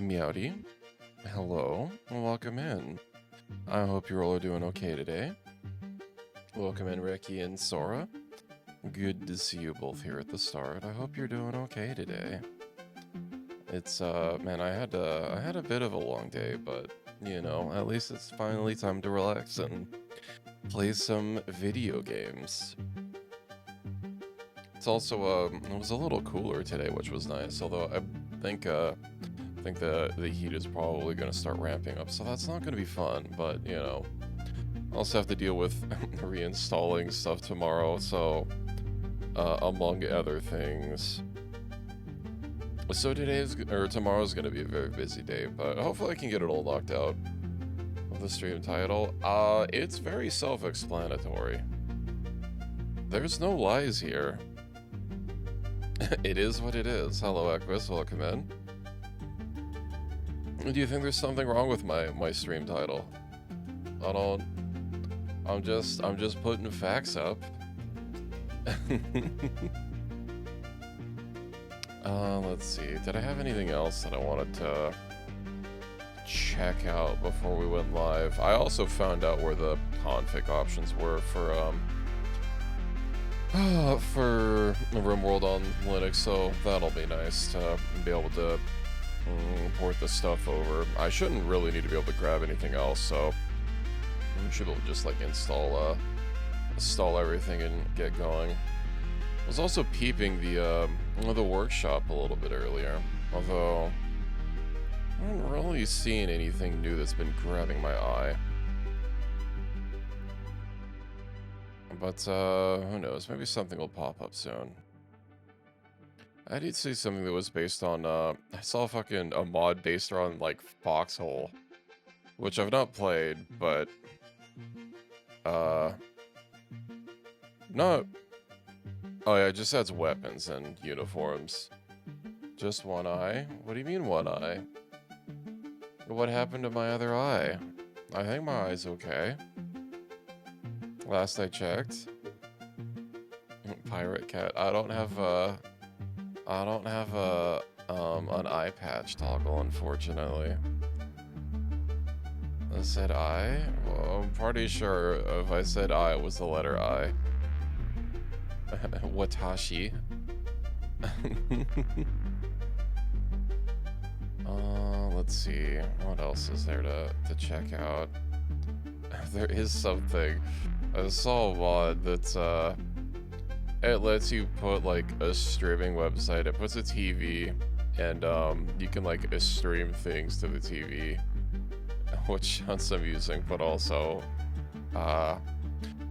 Meowdy, hello, welcome in. I hope you're all doing okay today. Welcome in, Ricky and Sora. Good to see you both here at the start. I hope you're doing okay today. It's man, I had a bit of a long day, but you know, at least it's finally time to relax and play some video games. It's also it was a little cooler today, which was nice. Although I think the heat is probably going to start ramping up, so that's not going to be fun. But you know, I also have to deal with reinstalling stuff tomorrow, so among other things. So tomorrow's going to be a very busy day, but hopefully I can get it all knocked out. The stream title, it's very self-explanatory. There's no lies here. It is what it is. Hello, Equus, welcome in. Do you think there's something wrong with my stream title? I'm just putting facts up. Let's see. Did I have anything else that I wanted to check out before we went live? I also found out where the config options were for RimWorld on Linux, so that'll be nice to be able to port the stuff over. I shouldn't really need to be able to grab anything else, so I should be able to just like install everything and get going. I was also peeping the workshop a little bit earlier, although I haven't really seen anything new that's been grabbing my eye. But who knows? Maybe something will pop up soon. I did see something that was based on, I saw a mod based around, like, Foxhole, which I've not played, but, not, oh yeah, it just adds weapons and uniforms. Just one eye? What do you mean one eye? What happened to my other eye? I think my eye's okay. Last I checked. Pirate cat. I don't have an eye patch toggle, unfortunately. I said I? Well, I'm pretty sure if I said I, it was the letter I. Watashi. Let's see. What else is there to check out? There is something. I saw a mod that's, it lets you put, like, a streaming website. It puts a TV, and, you can, like, stream things to the TV. Which sounds amusing, but also, oh,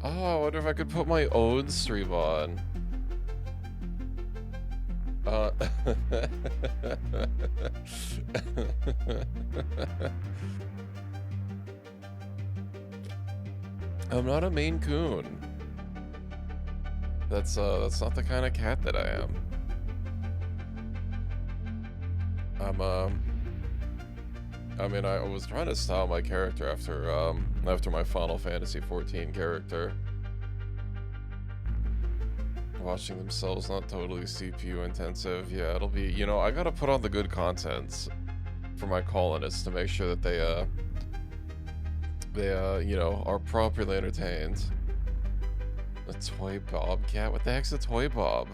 I wonder if I could put my own stream on. I'm not a Maine Coon. That's not the kind of cat that I am. I mean, I was trying to style my character after my Final Fantasy XIV character. Watching themselves, not totally CPU intensive. Yeah, it'll be, you know, I gotta put on the good contents for my colonists to make sure that they you know, are properly entertained. A toy bobcat? What the heck's a toy bob?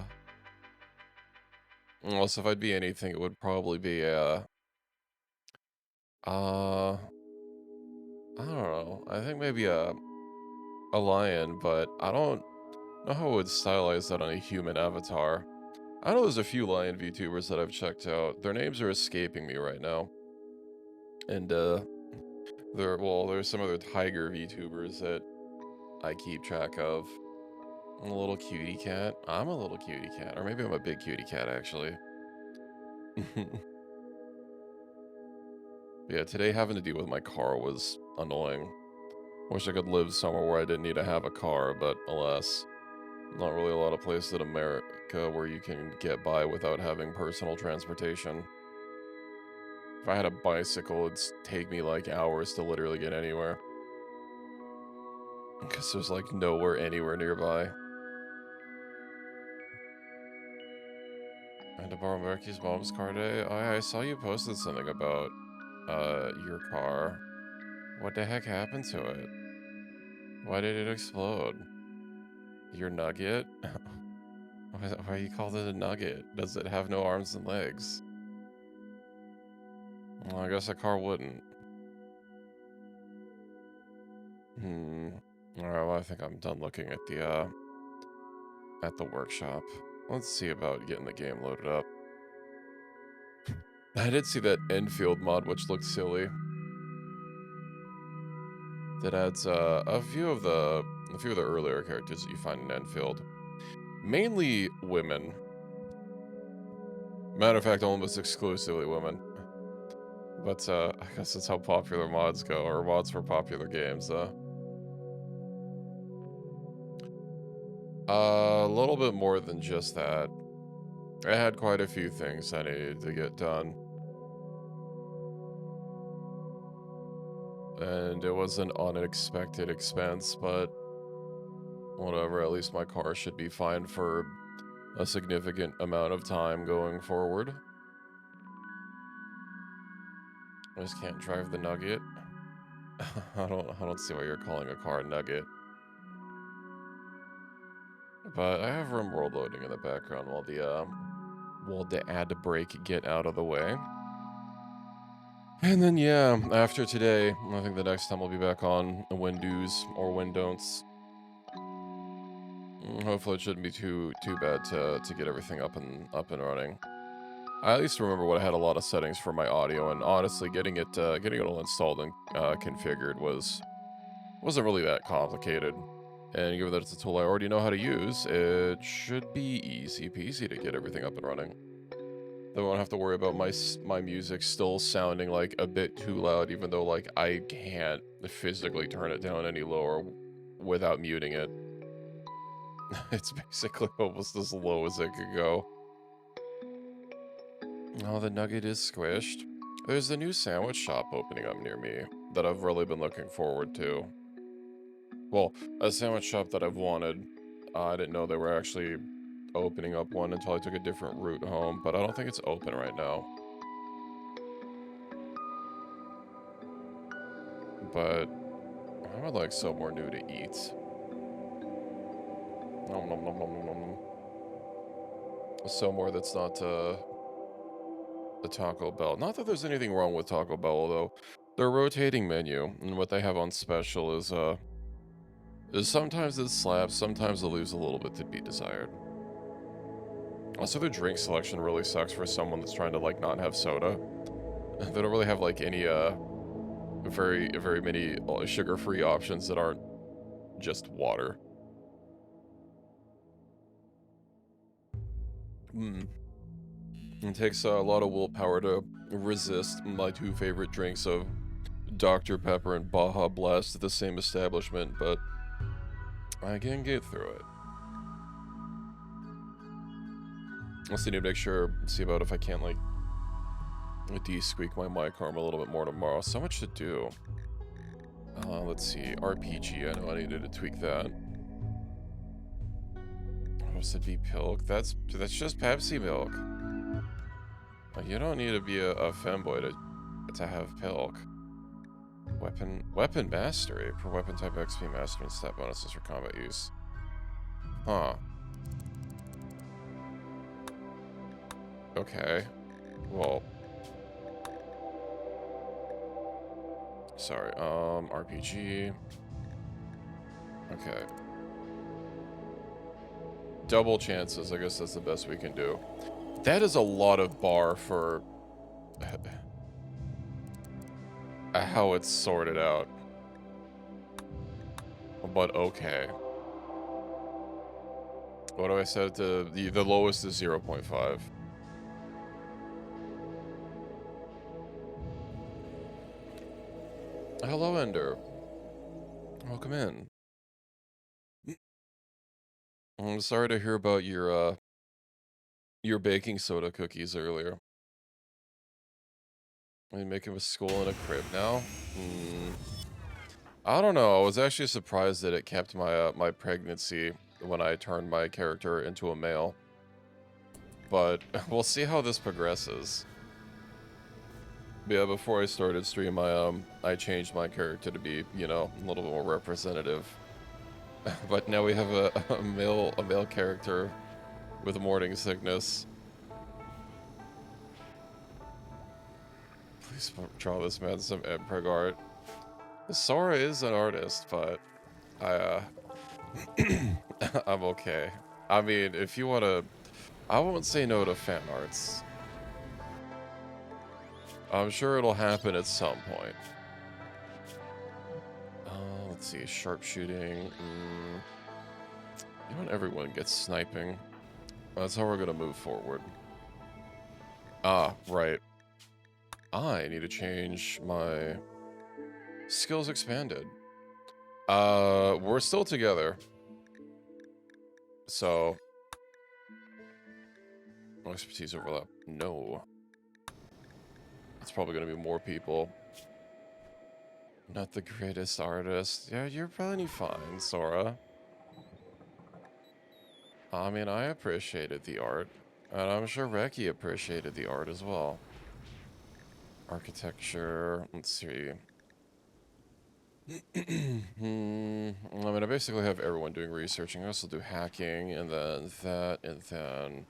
Also, if I'd be anything, it would probably be I don't know. I think maybe a lion, but I don't know how I would stylize that on a human avatar. I know there's a few lion VTubers that I've checked out. Their names are escaping me right now. And there's some other tiger VTubers that I keep track of. I'm a little cutie cat. I'm a little cutie cat. Or maybe I'm a big cutie cat, actually. Yeah, today having to deal with my car was annoying. Wish I could live somewhere where I didn't need to have a car, but alas, not really a lot of places in America where you can get by without having personal transportation. If I had a bicycle, it'd take me like hours to literally get anywhere. Because there's like nowhere anywhere nearby. I had to borrow Marky's mom's car today. I saw you posted something about your car. What the heck happened to it? Why did it explode? Your nugget? Why you called it a nugget? Does it have no arms and legs? Well, I guess a car wouldn't. Alright, well, I think I'm done looking at the workshop. Let's see about getting the game loaded up. I did see that Enfield mod, which looked silly. That adds a few of the earlier characters that you find in Enfield. Mainly women. Matter of fact, almost exclusively women. But I guess that's how popular mods go, or mods for popular games. A little bit more than just that. I had quite a few things I needed to get done. And it was an unexpected expense, but whatever, at least my car should be fine for a significant amount of time going forward. I just can't drive the Nugget. I don't see why you're calling a car a Nugget. But I have RimWorld loading in the background while the ad break get out of the way. And then yeah, after today, I think the next time we'll be back on Windows or Windon'ts. Hopefully it shouldn't be too bad to get everything up and running. I at least remember what I had a lot of settings for my audio, and honestly, getting it all installed and configured wasn't really that complicated. And given that it's a tool I already know how to use, it should be easy peasy to get everything up and running. Then I won't have to worry about my music still sounding like a bit too loud, even though like I can't physically turn it down any lower without muting it. It's basically almost as low as it could go. Oh, the Nugget is squished. There's a new sandwich shop opening up near me that I've really been looking forward to. Well, a sandwich shop that I've wanted. I didn't know they were actually opening up one until I took a different route home, but I don't think it's open right now. But I would like somewhere new to eat. Nom nom nom nom nom nom. Somewhere that's not the Taco Bell. Not that there's anything wrong with Taco Bell, although their rotating menu and what they have on special is sometimes it slaps, sometimes it leaves a little bit to be desired. Also, their drink selection really sucks for someone that's trying to like not have soda. They don't really have like any very many sugar-free options that aren't just water. It takes a lot of willpower to resist my two favorite drinks of Dr. Pepper and Baja Blast at the same establishment, but I can get through it. I still need to make sure, see about if I can't like de-squeak my mic arm a little bit more tomorrow. So much to do. Let's see, RPG, I know I needed to tweak that. Roasted beef milk, that's just Pepsi milk. You don't need to be a femboy to have milk. Weapon mastery. Per weapon type XP mastery and stat bonuses for combat use. Huh. Okay. Well. Sorry, RPG. Okay. Double chances, I guess that's the best we can do. That is a lot of bar for how it's sorted out. But okay. What do I set to? The lowest is 0.5. Hello, Ender. Welcome in. I'm sorry to hear about your baking soda cookies earlier. Are you making a school in a crib now? I don't know. I was actually surprised that it kept my my pregnancy when I turned my character into a male. But we'll see how this progresses. But yeah, before I started stream, I changed my character to be, you know, a little bit more representative. But now we have a male character with morning sickness. Please draw this man some Empreg art. Sora is an artist, but I I'm okay. I mean, if you wanna, I won't say no to fan arts. I'm sure it'll happen at some point. Let's see, sharpshooting. You know, everyone gets sniping. That's how we're gonna move forward. Ah, right. I need to change my skills expanded. We're still together. So, expertise overlap. No. It's probably gonna be more people. Not the greatest artist. Yeah, you're probably fine, Sora. I mean, I appreciated the art. And I'm sure Reki appreciated the art as well. Architecture. Let's see. I mean, I basically have everyone doing researching. I also do hacking, and then that, and then...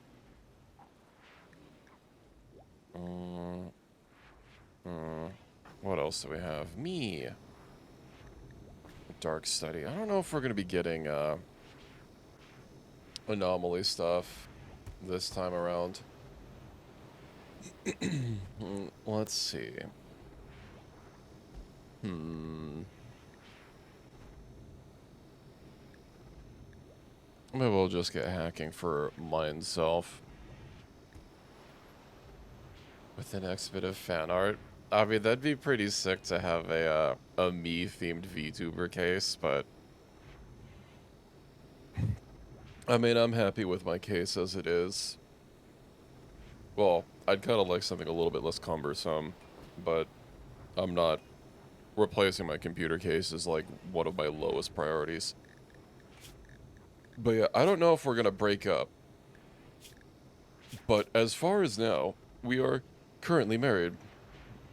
what else do we have? Me. Dark study. I don't know if we're going to be getting anomaly stuff this time around. Let's see. Maybe we'll just get hacking for myself. With the next bit of fan art. I mean, that'd be pretty sick to have a me-themed VTuber case, but... I mean, I'm happy with my case as it is. Well, I'd kind of like something a little bit less cumbersome, but I'm not replacing my computer case as, like, one of my lowest priorities. But yeah, I don't know if we're gonna break up. But as far as now, we are currently married.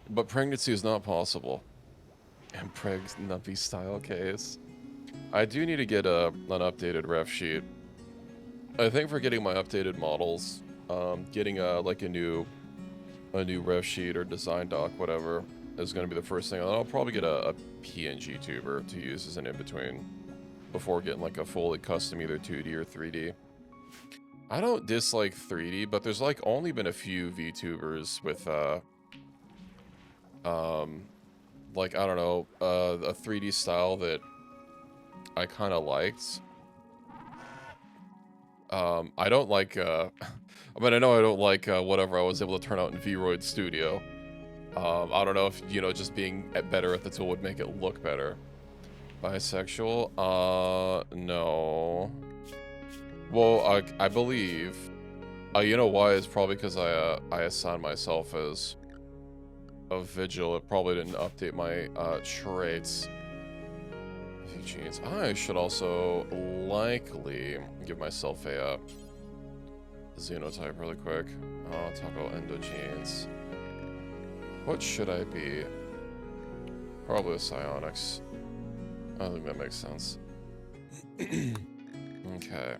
But pregnancy is not possible. And Preg's numpy style case. I do need to get an updated ref sheet. I think for getting my updated models, getting like a new ref sheet or design doc, whatever, is going to be the first thing. And I'll probably get a PNG tuber to use as an in-between before getting like a fully custom either 2D or 3D. I don't dislike 3D, but there's like only been a few VTubers with like, I don't know, a 3D style that I kind of liked. I don't like, I mean, I know I don't like whatever I was able to turn out in VRoid Studio. I don't know if, you know, just being better at the tool would make it look better. Bisexual? No. Well, I believe, you know why? It's probably because I assigned myself as a vigil. It probably didn't update my traits. Genes. I should also likely give myself a xenotype really quick. I'll talk about endogenes. What should I be? Probably a psionics. I think that makes sense. Okay.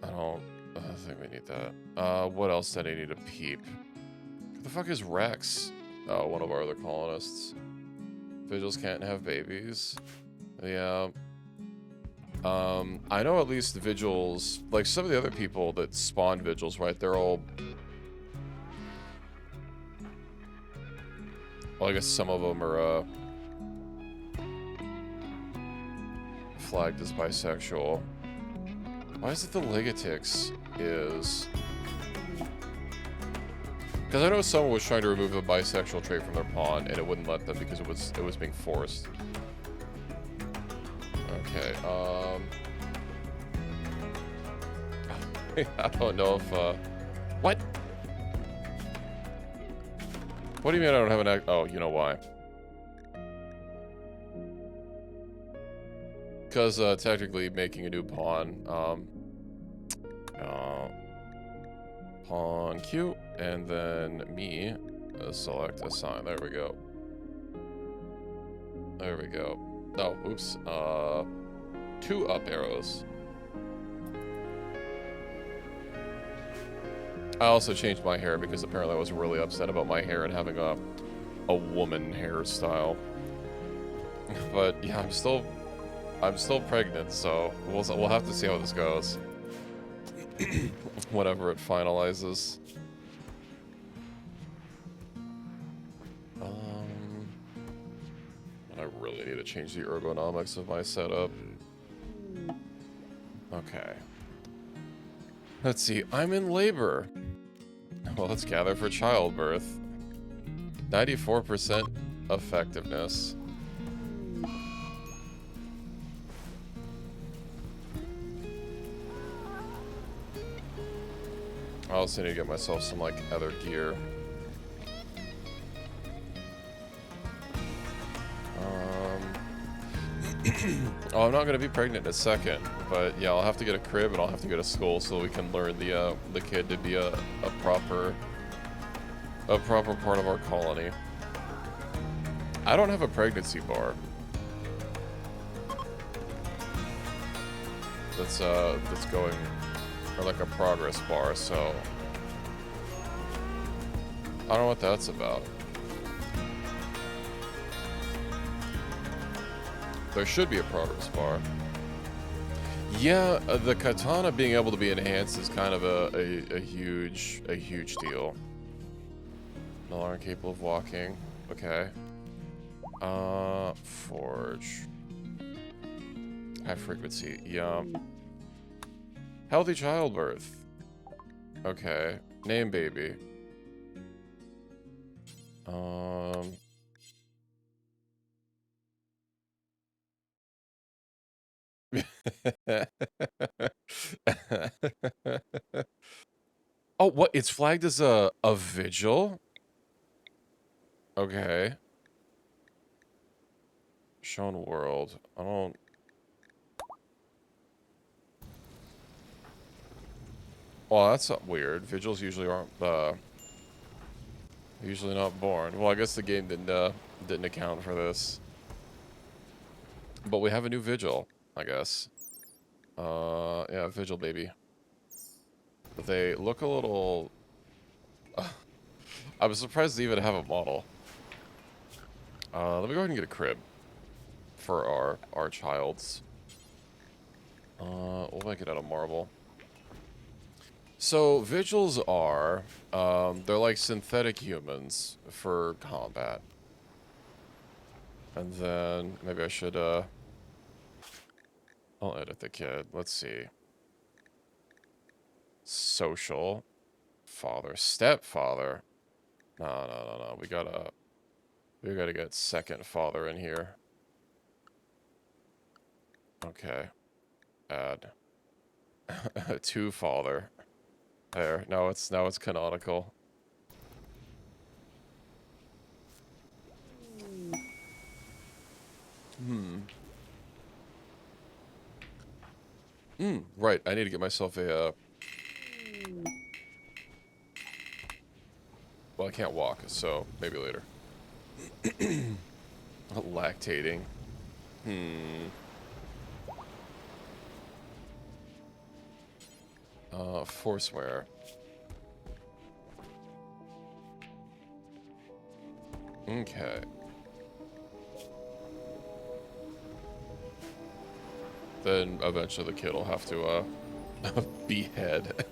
I think we need that. What else did I need to peep? Who the fuck is Rex? Oh, one of our other colonists. Vigils can't have babies. Yeah. I know at least the Vigils, like some of the other people that spawn Vigils, right? They're all... Well, I guess some of them are, flagged as bisexual. Why is it the Legatix is... Because I know someone was trying to remove the bisexual trait from their pawn, and it wouldn't let them because it was being forced. Okay, I don't know if, what? What do you mean I don't have an act? Oh, you know why. Because technically making a new pawn, pawn Q, and then me select assign. There we go. There we go. Oh, oops. 2 up arrows. I also changed my hair because apparently I was really upset about my hair and having a woman hairstyle. But yeah, I'm still pregnant, so we'll have to see how this goes. Whenever it finalizes. I really need to change the ergonomics of my setup. Okay. Let's see, I'm in labor. Well, let's gather for childbirth. 94% effectiveness. I also need to get myself some, like, other gear. Oh, I'm not gonna be pregnant in a second, but yeah, I'll have to get a crib and I'll have to go to school so we can learn the kid to be a proper part of our colony. I don't have a pregnancy bar. That's going, or like a progress bar, so I don't know what that's about. There should be a progress bar. Yeah, the katana being able to be enhanced is kind of a huge deal. No longer capable of walking. Okay. Forge. High frequency. Yeah. Healthy childbirth. Okay. Name baby. Oh, what? It's flagged as a vigil? Okay. Shown world. I don't... Well, that's weird. Vigils usually aren't, usually not born. Well, I guess the game didn't account for this. But we have a new vigil, I guess. Yeah, vigil baby. They look a little... I was surprised to even have a model. Let me go ahead and get a crib for our childs. We'll make it out of marble. So, vigils are, they're like synthetic humans for combat. And then, maybe I should, I'll edit the kid. Let's see. Social. Father. Stepfather. No. We gotta get second father in here. Okay. Add. To father. There. Now it's canonical. Right. I need to get myself a well, I can't walk, so maybe later. Lactating. Forswear. Okay. Then eventually the kid will have to behead.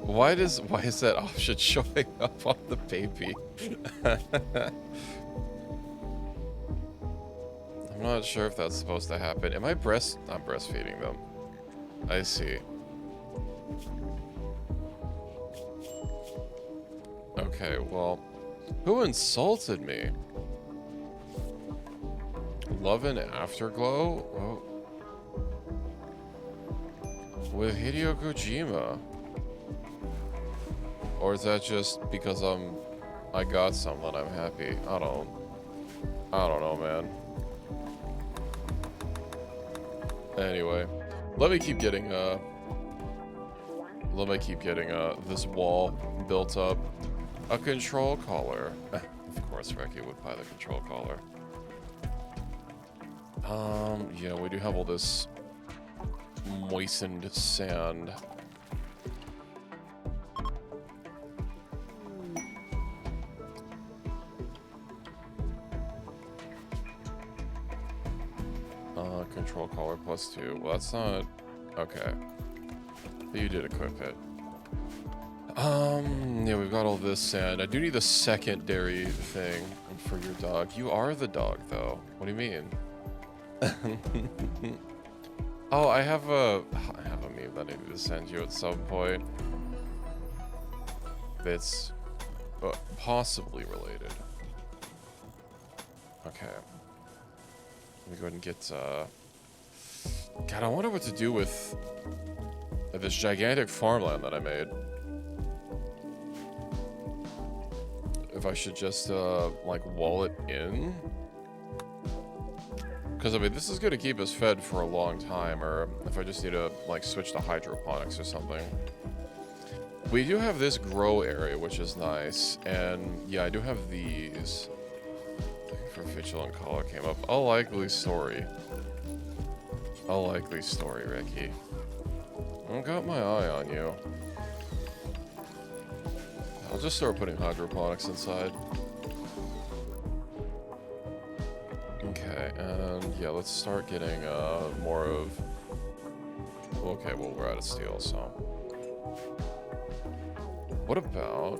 Why is that option showing up on the baby? I'm not sure if that's supposed to happen. I'm breastfeeding them. I see. Okay, well, who insulted me? Love and Afterglow? Oh. With Hideo Kojima? Or is that just because I'm I got something, I'm happy. I don't know, man. Anyway, let me keep getting this wall built up. A control collar. Of course Reki would buy the control collar. Yeah, we do have all this moistened sand. Control collar +2. Well, that's not... Okay. You did equip it. Yeah, we've got all this sand. I do need a secondary thing for your dog. You are the dog, though. What do you mean? Oh, I have a meme that I need to send you at some point. It's possibly related. Okay. Let me go ahead and get, God, I wonder what to do with this gigantic farmland that I made. If I should just, like, wall it in? Because, I mean, this is going to keep us fed for a long time, or if I just need to, like, switch to hydroponics or something. We do have this grow area, which is nice, and, yeah, I do have these. Looking for vigilant collar came up. A likely story. A likely story, Ricky. I've got my eye on you. I'll just start putting hydroponics inside. Okay, and yeah, let's start getting more of... Okay, well, we're out of steel, so... What about...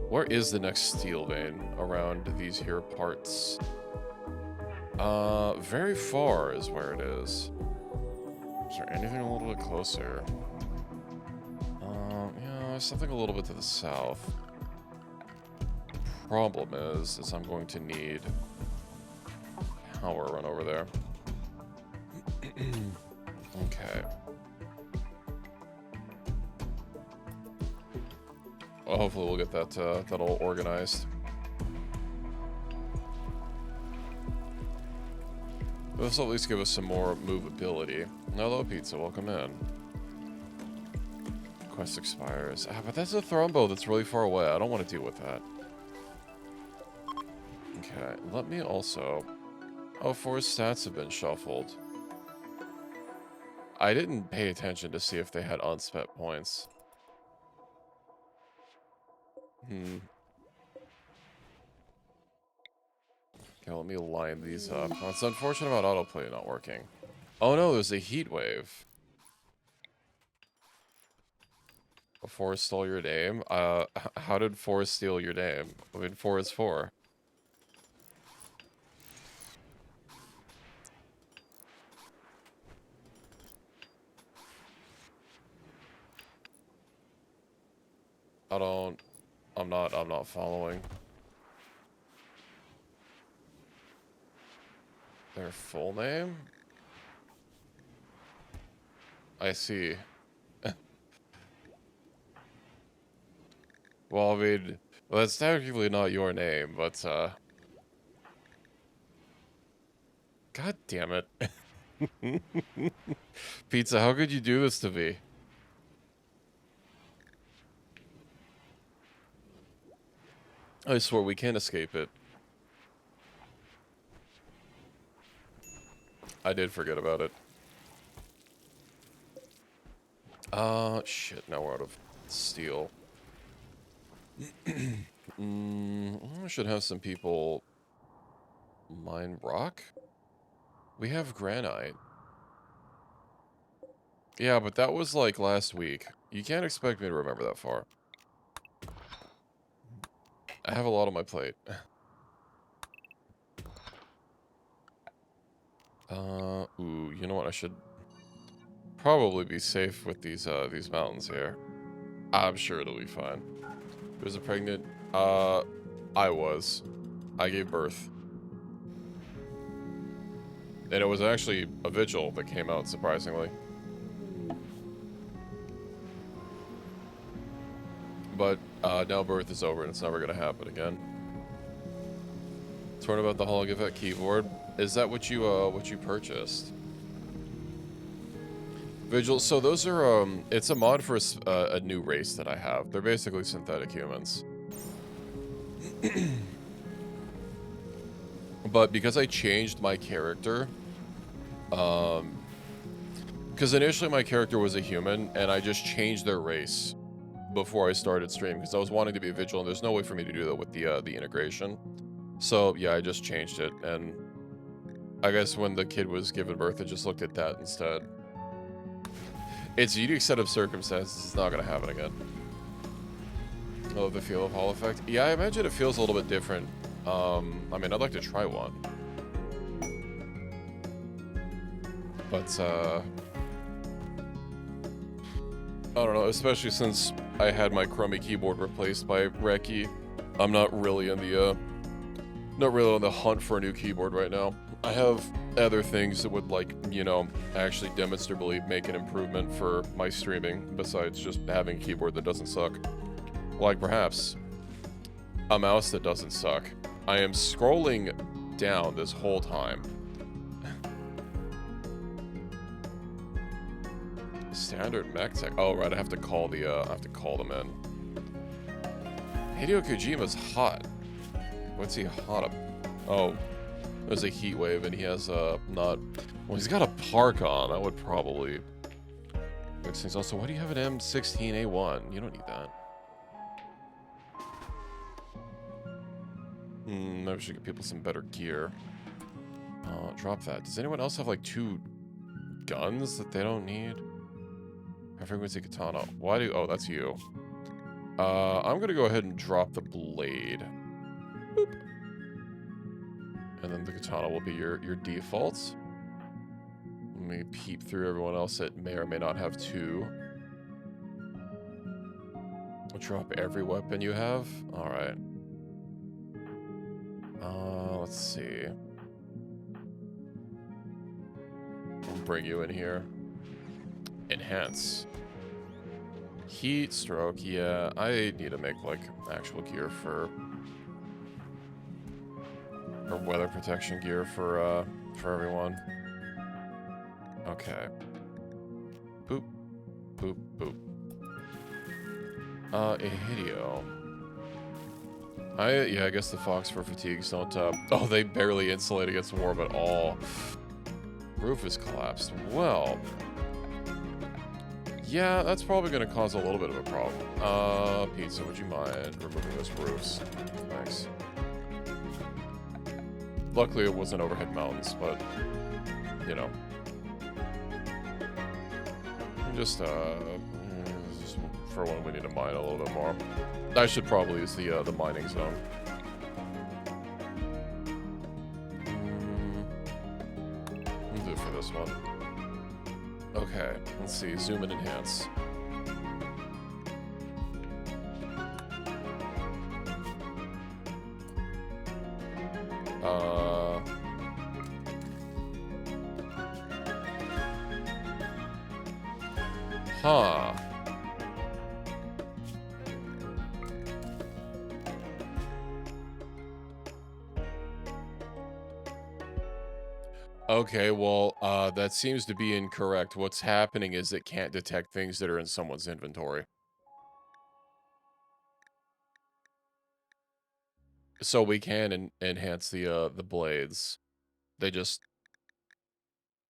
Where is the next steel vein around these here parts? Very far is where it is. Is there anything a little bit closer? Yeah, something a little bit to the south. Problem is I'm going to need power run over there. Okay. Well, hopefully we'll get that all organized. This will at least give us some more movability. Hello, pizza. Welcome in. Quest expires. But that's a thrombo that's really far away. I don't want to deal with that. Okay, let me also... Oh, 4 stats have been shuffled. I didn't pay attention to see if they had unspent points. Okay, let me line these up. Well, it's unfortunate about autoplay not working. Oh no, there's a heat wave. Forest stole your name? How did Forest steal your name? I mean, 4 is 4. I'm not following. Their full name? I see. Well, I mean, well, that's technically not your name, but, God damn it. Pizza, how could you do this to me? I swear we can't escape it. I did forget about it. Shit, now we're out of steel. I should have some people mine rock. We have granite. Yeah, but that was like last week. You can't expect me to remember that far. I have a lot on my plate. Ooh, you know what? I should probably be safe with these mountains here. I'm sure it'll be fine. There's a pregnant... I was. I gave birth. And it was actually a vigil that came out, surprisingly. but now birth is over and it's never gonna happen again. Torn about the Hologivet keyboard. Is that what you purchased? Vigil. So those are it's a mod for a new race that I have. They're basically synthetic humans. But because I changed my character, because initially my character was a human and I just changed their race before I started stream because I was wanting to be a Vigil and there's no way for me to do that with the integration. So yeah, I just changed it, and I guess when the kid was given birth, I just looked at that instead. It's a unique set of circumstances. It's not gonna happen again. I love the feel of Hall Effect. Yeah, I imagine it feels a little bit different. I mean, I'd like to try one. But, I don't know, especially since I had my crummy keyboard replaced by Reki. I'm not really on the hunt for a new keyboard right now. I have other things that would, like, you know, actually demonstrably make an improvement for my streaming besides just having a keyboard that doesn't suck. Like perhaps a mouse that doesn't suck. I am scrolling down this whole time. Standard mech tech. Oh right, I have to call the I have to call them in. Hideo Kojima's hot. What's he hot up? Oh, there's a heat wave and he has not. Well, he's got a park on. That would probably fix things. Also, why do you have an M16A1? You don't need that. Maybe we should get people some better gear. Drop that. Does anyone else have like 2 guns that they don't need? High frequency katana. Why do? Oh, that's you. I'm gonna go ahead and drop the blade. Boop. And then the katana will be your default. Let me peep through everyone else that may or may not have 2. We'll drop every weapon you have. All right. Let's see. We'll bring you in here. Enhance. Heat stroke, yeah. I need to make, like, actual gear for weather protection gear for everyone. Okay. Boop. Boop, boop. Hideo. Yeah, I guess the Fox for fatigues don't, oh, they barely insulate against warm at all. Roof is collapsed. Well, yeah, that's probably going to cause a little bit of a problem. Pizza, would you mind removing those roofs? Thanks. Luckily, it wasn't overhead mountains, but, you know. Just for when we need to mine a little bit more. I should probably use the mining zone. We'll do it for this one. Okay, let's see. Zoom and enhance. Huh. Okay, well, that seems to be incorrect. What's happening is it can't detect things that are in someone's inventory. So we can enhance the blades. They just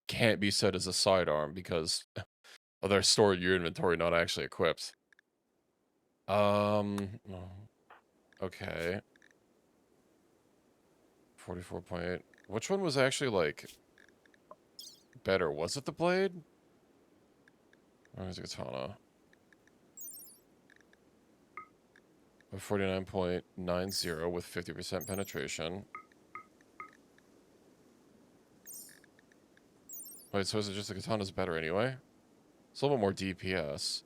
can't be set as a sidearm because they're stored in your inventory, not actually equipped. Okay. 44.8. Which one was actually, like, better? Was it the blade? Or was it katana? 49.90 with 50% penetration. Wait, so is it just the katana's better anyway? It's a little bit more DPS.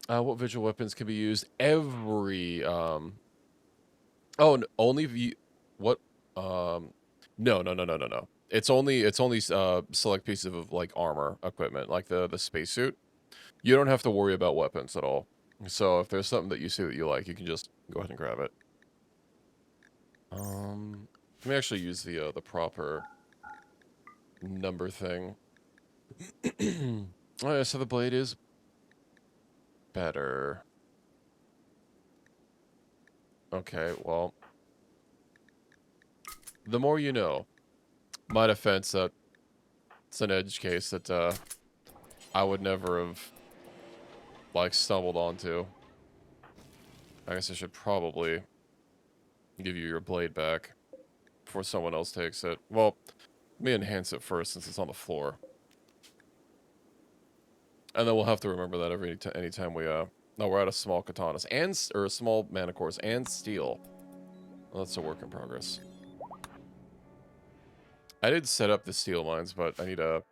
What visual weapons can be used? Every, oh, only what, no. It's only select pieces of, like, armor equipment, like the spacesuit. You don't have to worry about weapons at all. So if there's something that you see that you like, you can just go ahead and grab it. Let me actually use the proper number thing. Oh yeah, so the blade is better. Okay, well, the more you know. My defense, it's an edge case that I would never have like stumbled onto. I guess I should probably give you your blade back before someone else takes it. Well, let me enhance it first since it's on the floor. And then we'll have to remember that anytime we no, we're out of small katanas and or small manticores and steel. Well, that's a work in progress. I did set up the steel mines, but I need to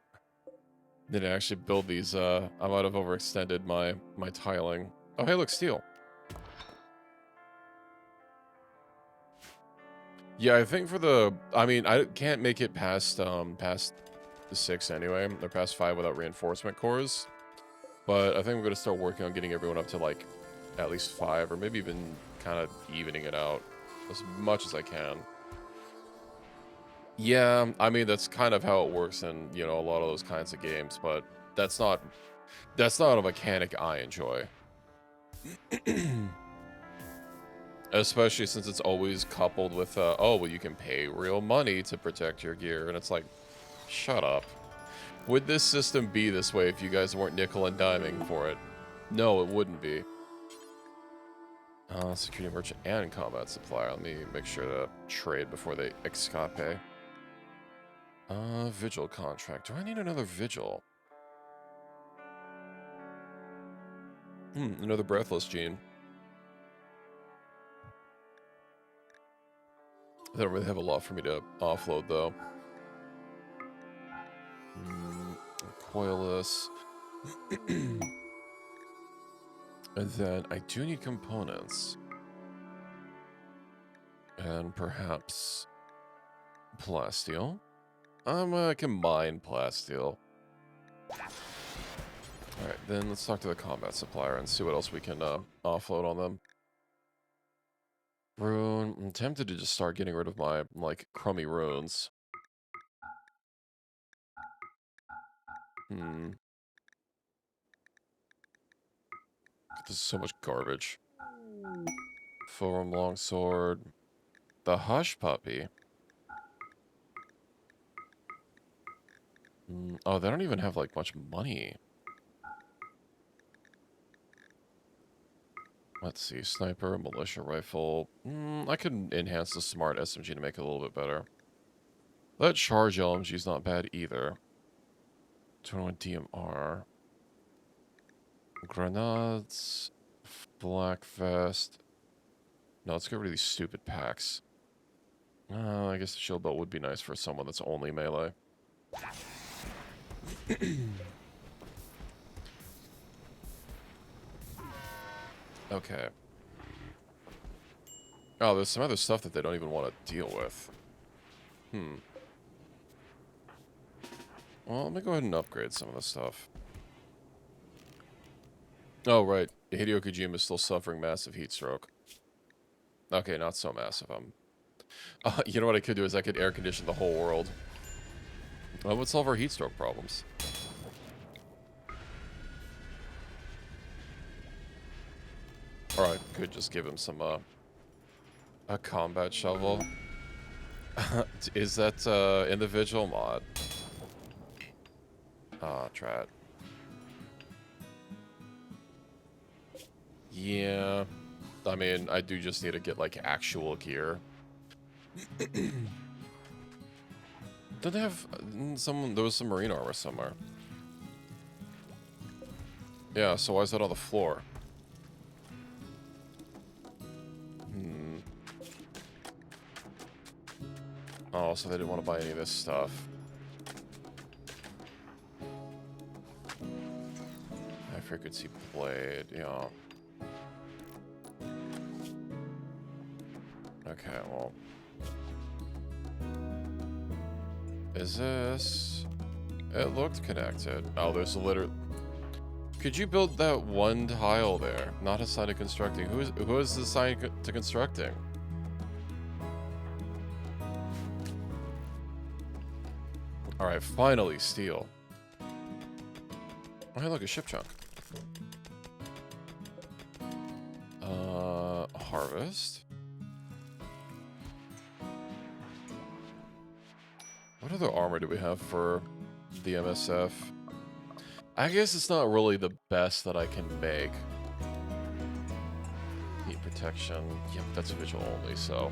actually build these. I might have overextended my tiling. Oh, hey, look, steel. Yeah, I think for the, I mean, I can't make it past past the 6 anyway, or past 5 without reinforcement cores. But I think we're gonna start working on getting everyone up to like at least 5, or maybe even kind of evening it out as much as I can. Yeah, I mean that's kind of how it works in, you know, a lot of those kinds of games, but that's not a mechanic I enjoy. Especially since it's always coupled with, oh, well, you can pay real money to protect your gear. And it's like, shut up. Would this system be this way if you guys weren't nickel and diming for it? No, it wouldn't be. Security merchant and combat supplier. Let me make sure to trade before they escape. Vigil contract. Do I need another vigil? Another breathless gene. They don't really have a lot for me to offload, though. Coilless. And then I do need components. And perhaps plasteel. I can mine plasteel. Alright, then let's talk to the combat supplier and see what else we can offload on them. Rune. I'm tempted to just start getting rid of my, like, crummy runes. This is so much garbage. Forum longsword. The Hush Puppy. Oh, they don't even have, like, much money. Let's see. Sniper, militia rifle. I could enhance the smart SMG to make it a little bit better. That charge LMG is not bad either. 21 DMR. Grenades. Black vest. No, let's get rid of these stupid packs. I guess the shield belt would be nice for someone that's only melee. Okay. Oh, there's some other stuff that they don't even want to deal with. Well, let me go ahead and upgrade some of this stuff. Oh, right. Hideo Kojima is still suffering massive heat stroke. Okay, not so massive. You know what I could do is I could air condition the whole world. That would solve our heat stroke problems. Alright, could just give him some, a combat shovel. Is that, individual mod? Try it. Yeah. I mean, I do just need to get, like, actual gear. Did they have there was some marine armor somewhere. Yeah, so why is that on the floor? Oh, so they didn't want to buy any of this stuff. High frequency blade, yeah. Okay, well. Is this... It looked connected. Oh, there's literally... Could you build that one tile there? Not assigned to constructing. Who is assigned to constructing? Alright, finally steel. Oh, hey, look, a ship chunk. Harvest? What other armor do we have for the MSF? I guess it's not really the best that I can make. Heat protection. Yep, that's visual only, so.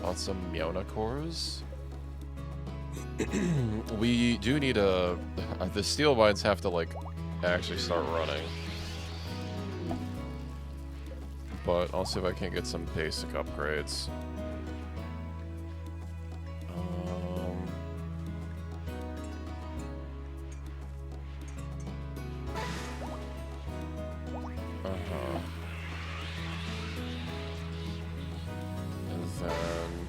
Lots of Meowlitares. We do need a... The steel mines have to, like, actually start running. But I'll see if I can get some basic upgrades. And then...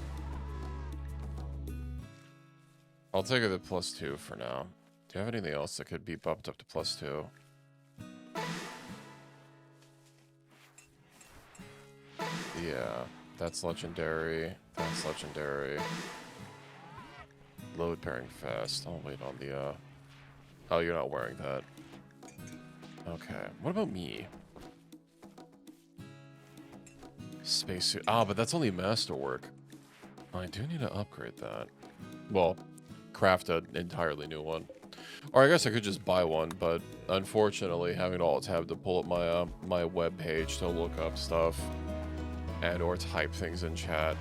I'll take it to +2 for now. Do you have anything else that could be bumped up to +2? Yeah, that's legendary. That's legendary. Load pairing fast. I'll wait on the, Oh, you're not wearing that. Okay. What about me? Spacesuit. Ah, but that's only masterwork. I do need to upgrade that. Well, craft an entirely new one. Or I guess I could just buy one, but unfortunately, having to alt-tab to pull up my, my web page to look up stuff. And or type things in chat.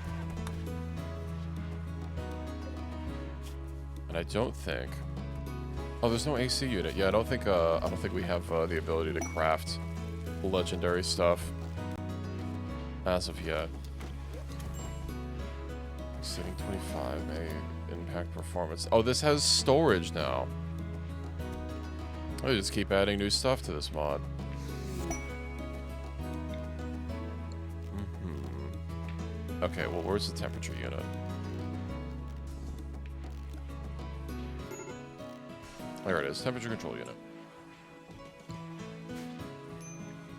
And I don't think... Oh, there's no AC unit. Yeah, I don't think we have the ability to craft legendary stuff as of yet. Exceeding 25 may impact performance. Oh, this has storage now. I just keep adding new stuff to this mod. Okay, well, where's the temperature unit? There it is, temperature control unit.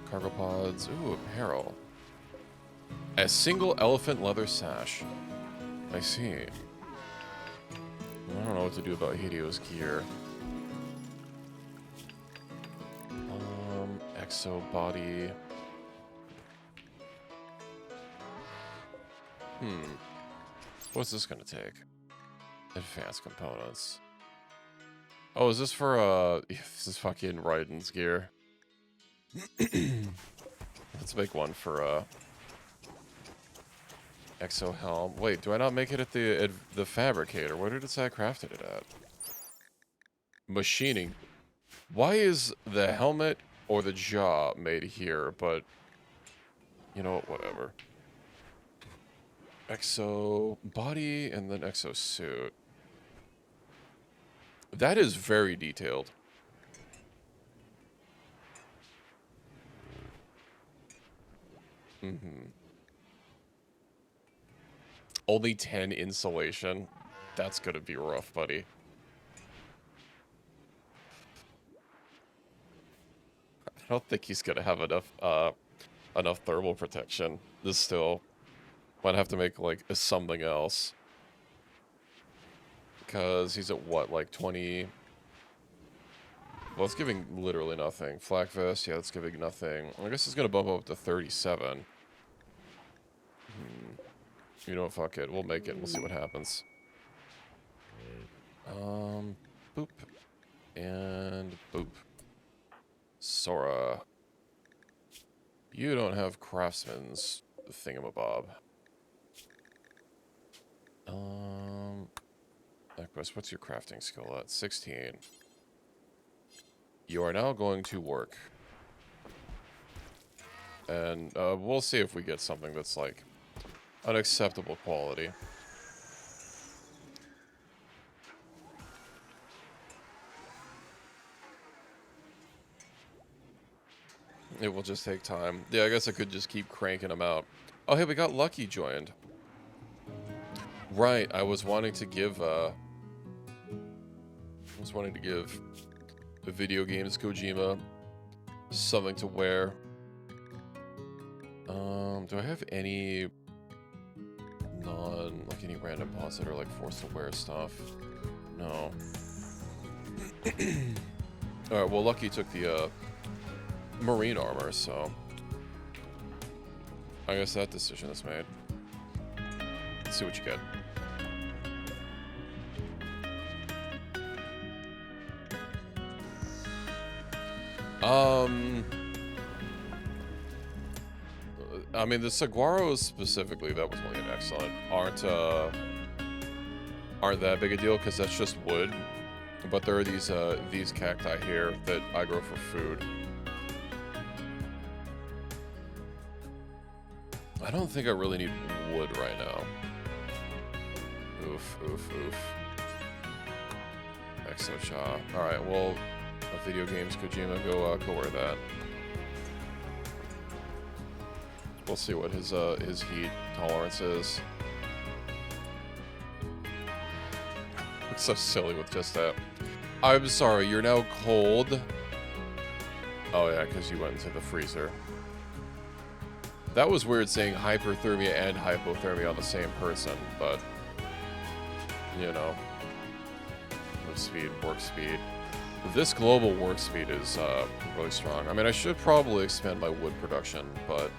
Cargo pods, ooh, apparel. A single elephant leather sash. I see. I don't know what to do about Hidio's gear. Exo body. What's this gonna take? Advanced components. Oh, is this for, this is fucking Raiden's gear. Let's make one for, Exo helm. Wait, do I not make it at the fabricator? Where did it say I crafted it at? Machining. Why is the helmet or the jaw made here, but... You know what, whatever. Exo body and then exo suit. That is very detailed. Only 10 insulation. That's gonna be rough, buddy. I don't think he's gonna have enough thermal protection. This still might have to make like something else. Because he's at what, like 20? Well, it's giving literally nothing. Flak vest, yeah, it's giving nothing. I guess it's gonna bump up to 37. You know what, fuck it. We'll make it. We'll see what happens. Boop. And boop. Sora. You don't have craftsman's thingamabob. Equus, what's your crafting skill at? 16. You are now going to work. And we'll see if we get something that's like unacceptable quality. It will just take time. Yeah, I guess I could just keep cranking them out. Oh, hey, we got Lucky joined. Right, I was wanting to give, the video games Kojima something to wear. Do I have any like any random pods that are like forced to wear stuff? No. Alright, well, Lucky took the marine armor, so I guess that decision is made. Let's see what you get. I mean, the saguaros specifically, that was really excellent, aren't that big a deal because that's just wood. But there are these cacti here that I grow for food. I don't think I really need wood right now. Oof, oof, oof. Exocha. Alright, well, video games, Kojima, go wear that. We'll see what his heat tolerance is. It's so silly with just that. I'm sorry, you're now cold. Oh yeah, because you went into the freezer. That was weird saying hyperthermia and hypothermia on the same person, but you know, move speed, work speed. This global work speed is really strong. I mean, I should probably expand my wood production, but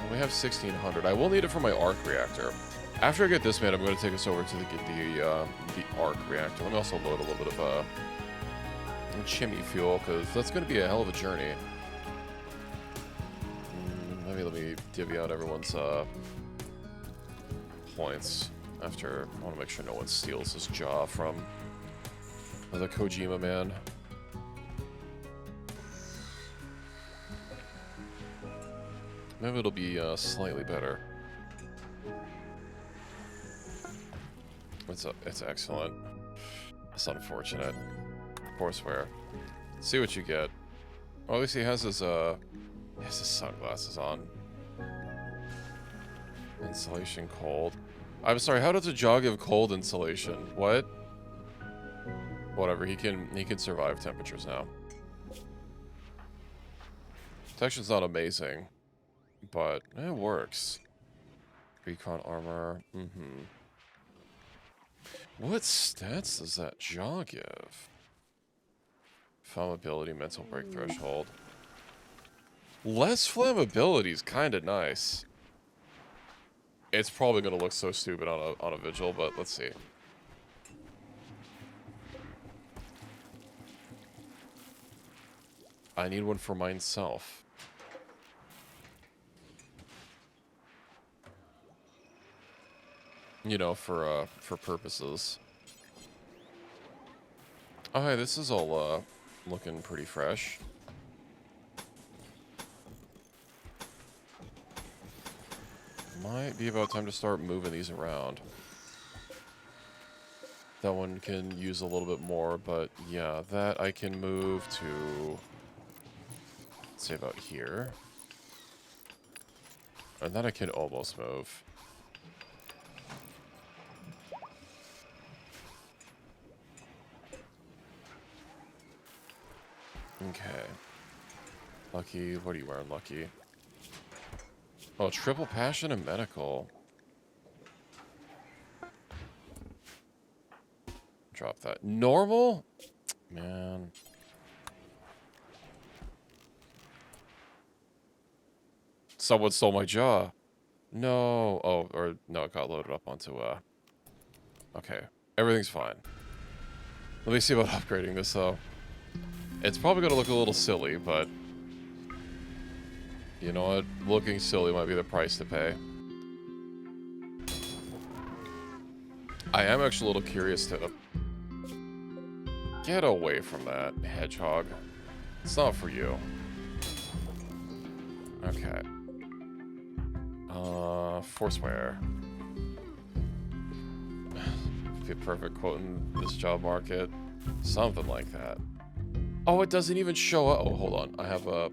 we have 1600. I will need it for my arc reactor. After I get this made, I'm going to take us over to the arc reactor. Let me also load a little bit of chimney fuel, because that's going to be a hell of a journey. Maybe let me divvy out everyone's points. After, I want to make sure no one steals his jaw from the Kojima man. Maybe it'll be slightly better. It's excellent. It's unfortunate. Courseware. See what you get. Well, at least he has his sunglasses on. Insulation cold. I'm sorry, how does a jaw give cold insulation? What? Whatever, he can survive temperatures now. Protection's not amazing, but it works. Recon armor. What stats does that jaw give? Flammability, mental break threshold. Less flammability is kind of nice. It's probably gonna look so stupid on a vigil, but let's see. I need one for myself. You know, for purposes. Oh, hey, this is all, looking pretty fresh. Might be about time to start moving these around. That one can use a little bit more, but yeah, that I can move to, let's say about here. And then I can almost move. Okay. Lucky, what are you wearing, Lucky? Oh, triple passion and medical. Drop that. Normal? Man. Someone stole my jaw. No. Oh, or no, it got loaded up onto, okay. Everything's fine. Let me see about upgrading this, though. It's probably gonna look a little silly, but you know what? Looking silly might be the price to pay. I am actually a little curious to get away from that hedgehog. It's not for you. Okay. Forswear. Be a perfect quote in this job market. Something like that. Oh, it doesn't even show up. Oh, hold on. I have a...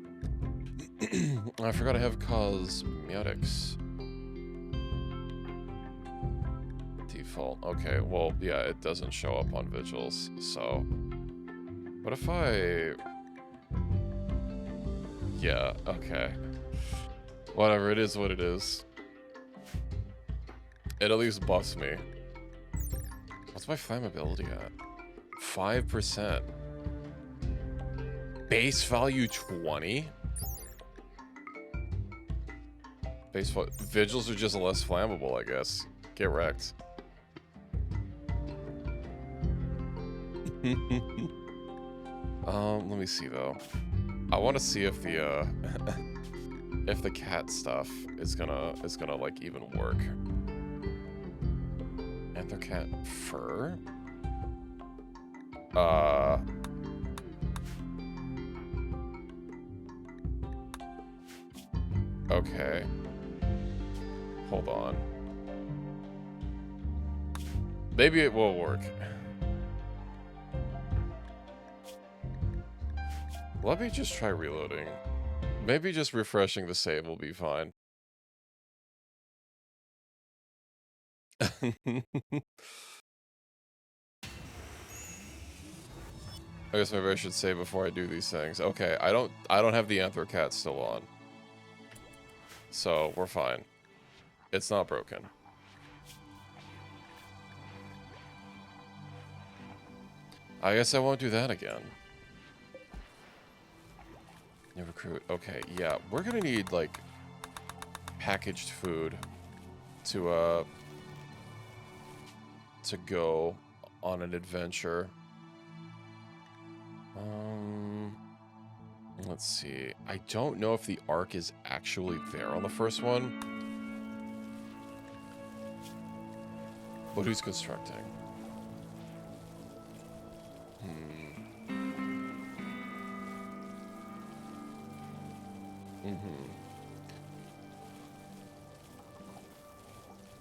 I forgot I have cosmetics. Default. Okay, well, yeah, it doesn't show up on vigils, so... What if I... Yeah, okay. Whatever, it is what it is. It at least buffs me. What's my flammability at? 5%. Base value 20? Vigils are just less flammable, I guess. Get wrecked. Let me see though. I want to see if the if the cat stuff is gonna like even work. Anther cat fur? Okay. Hold on. Maybe it will work. Let me just try reloading. Maybe just refreshing the save will be fine. I guess maybe I should say before I do these things. Okay, I don't have the Anther cat still on. So, we're fine. It's not broken. I guess I won't do that again. New recruit. Okay, yeah. We're gonna need, like, packaged food to go on an adventure. Let's see. I don't know if the Ark is actually there on the first one. But who's constructing?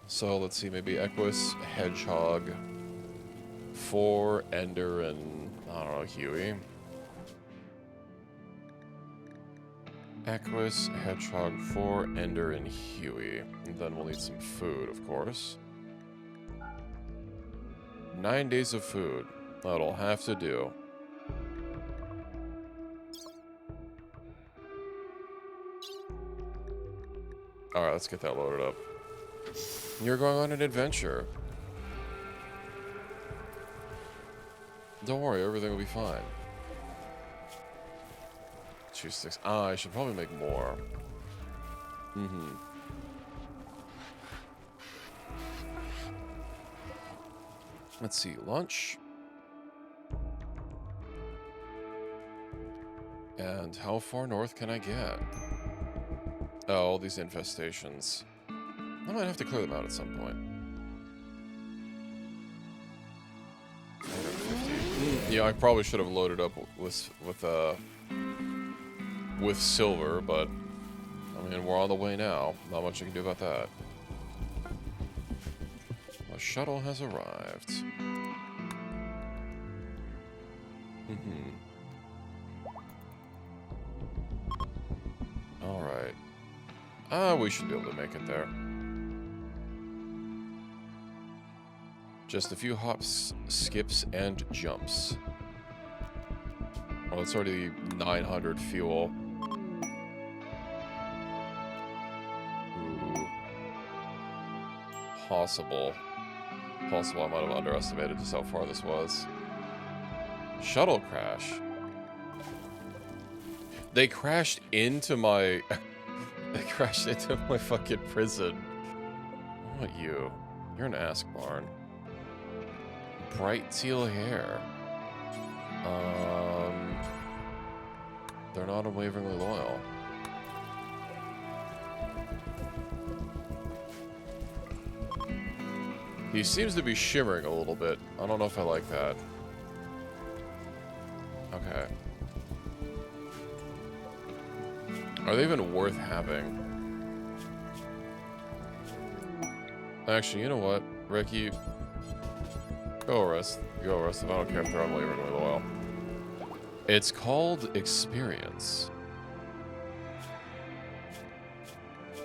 So let's see, maybe Equus, Hedgehog, 4 Ender, and I don't know, Huey. Equus, Hedgehog, 4 Ender, and Huey. And then we'll need some food, of course. 9 days of food. That'll have to do. Alright, let's get that loaded up. You're going on an adventure. Don't worry, everything will be fine. 2 sticks. I should probably make more. Let's see, lunch. And how far north can I get? Oh, all these infestations. I might have to clear them out at some point. 150. Yeah, I probably should have loaded up with silver, but I mean, we're on the way now. Not much I can do about that. A shuttle has arrived. All right. We should be able to make it there. Just a few hops, skips, and jumps. Well, it's already 900 fuel. Ooh. Possible I might have underestimated just how far this was. Shuttle crash. They crashed into my... They crashed into my fucking prison. I want you. You're an ask barn. Bright teal hair. They're not unwaveringly loyal. He seems to be shimmering a little bit. I don't know if I like that. Okay. Are they even worth having? Actually, you know what, Ricky? Go rest. Go rest. I don't care if they're unwaveringly loyal. It's called experience.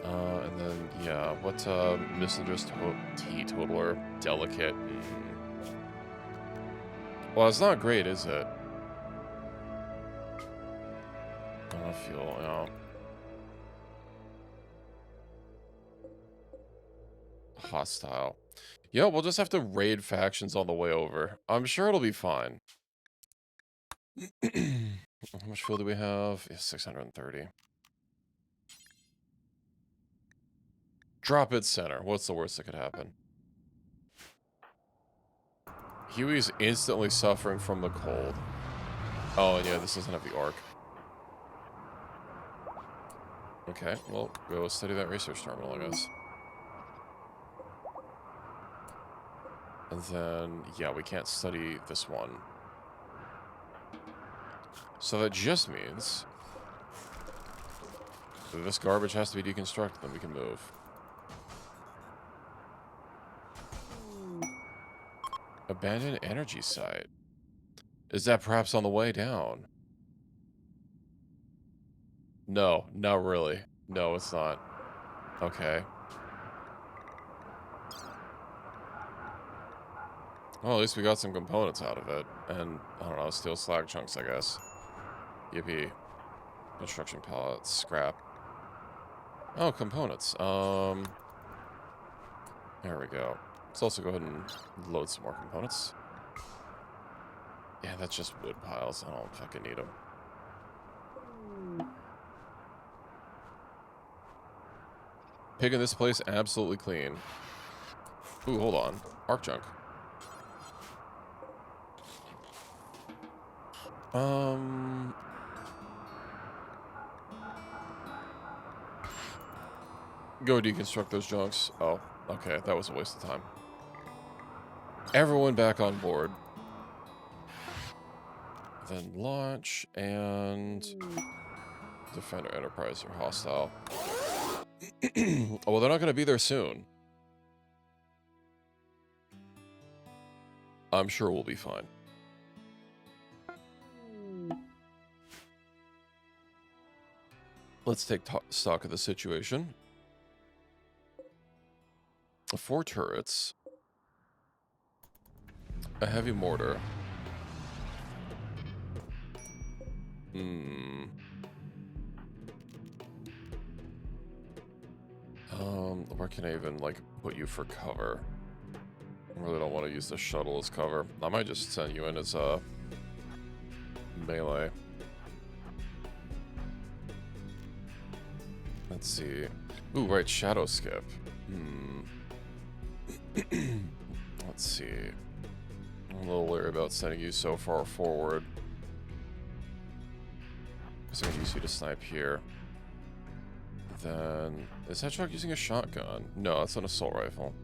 And then, yeah, what, Misandrist Teetotaler, Delicate. Well, it's not great, is it? of fuel, you know. Hostile. Yeah, we'll just have to raid factions on the way over. I'm sure it'll be fine. How much fuel do we have? Yeah, 630. Drop it center. What's the worst that could happen? Huey's instantly suffering from the cold. Oh, and yeah, this doesn't have the arc. Okay, well, go study that research terminal, I guess. And then, yeah, we can't study this one. So that just means that this garbage has to be deconstructed, then we can move. Abandoned energy site. Is that perhaps on the way down? No, not really. No, it's not. Okay. Well, at least we got some components out of it. And, I don't know, steel slag chunks, I guess. Yippee. Construction pallets, scrap. Oh, components. There we go. Let's also go ahead and load some more components. Yeah, that's just wood piles. I don't fucking need them. Picking this place absolutely clean. Ooh, hold on. Arc junk. Go deconstruct those junks. Oh, okay. That was a waste of time. Everyone back on board. Then launch and Defender Enterprise are hostile. Oh, well, they're not going to be there soon. I'm sure we'll be fine. Let's take stock of the situation. 4 turrets. A heavy mortar. Where can I even, like, put you for cover? I really don't want to use the shuttle as cover. I might just send you in as a melee. Let's see. Ooh, right, shadow skip. Let's see. I'm a little leery about sending you so far forward. So I'm gonna use you to snipe here. Then, is that truck using a shotgun? No, it's an assault rifle.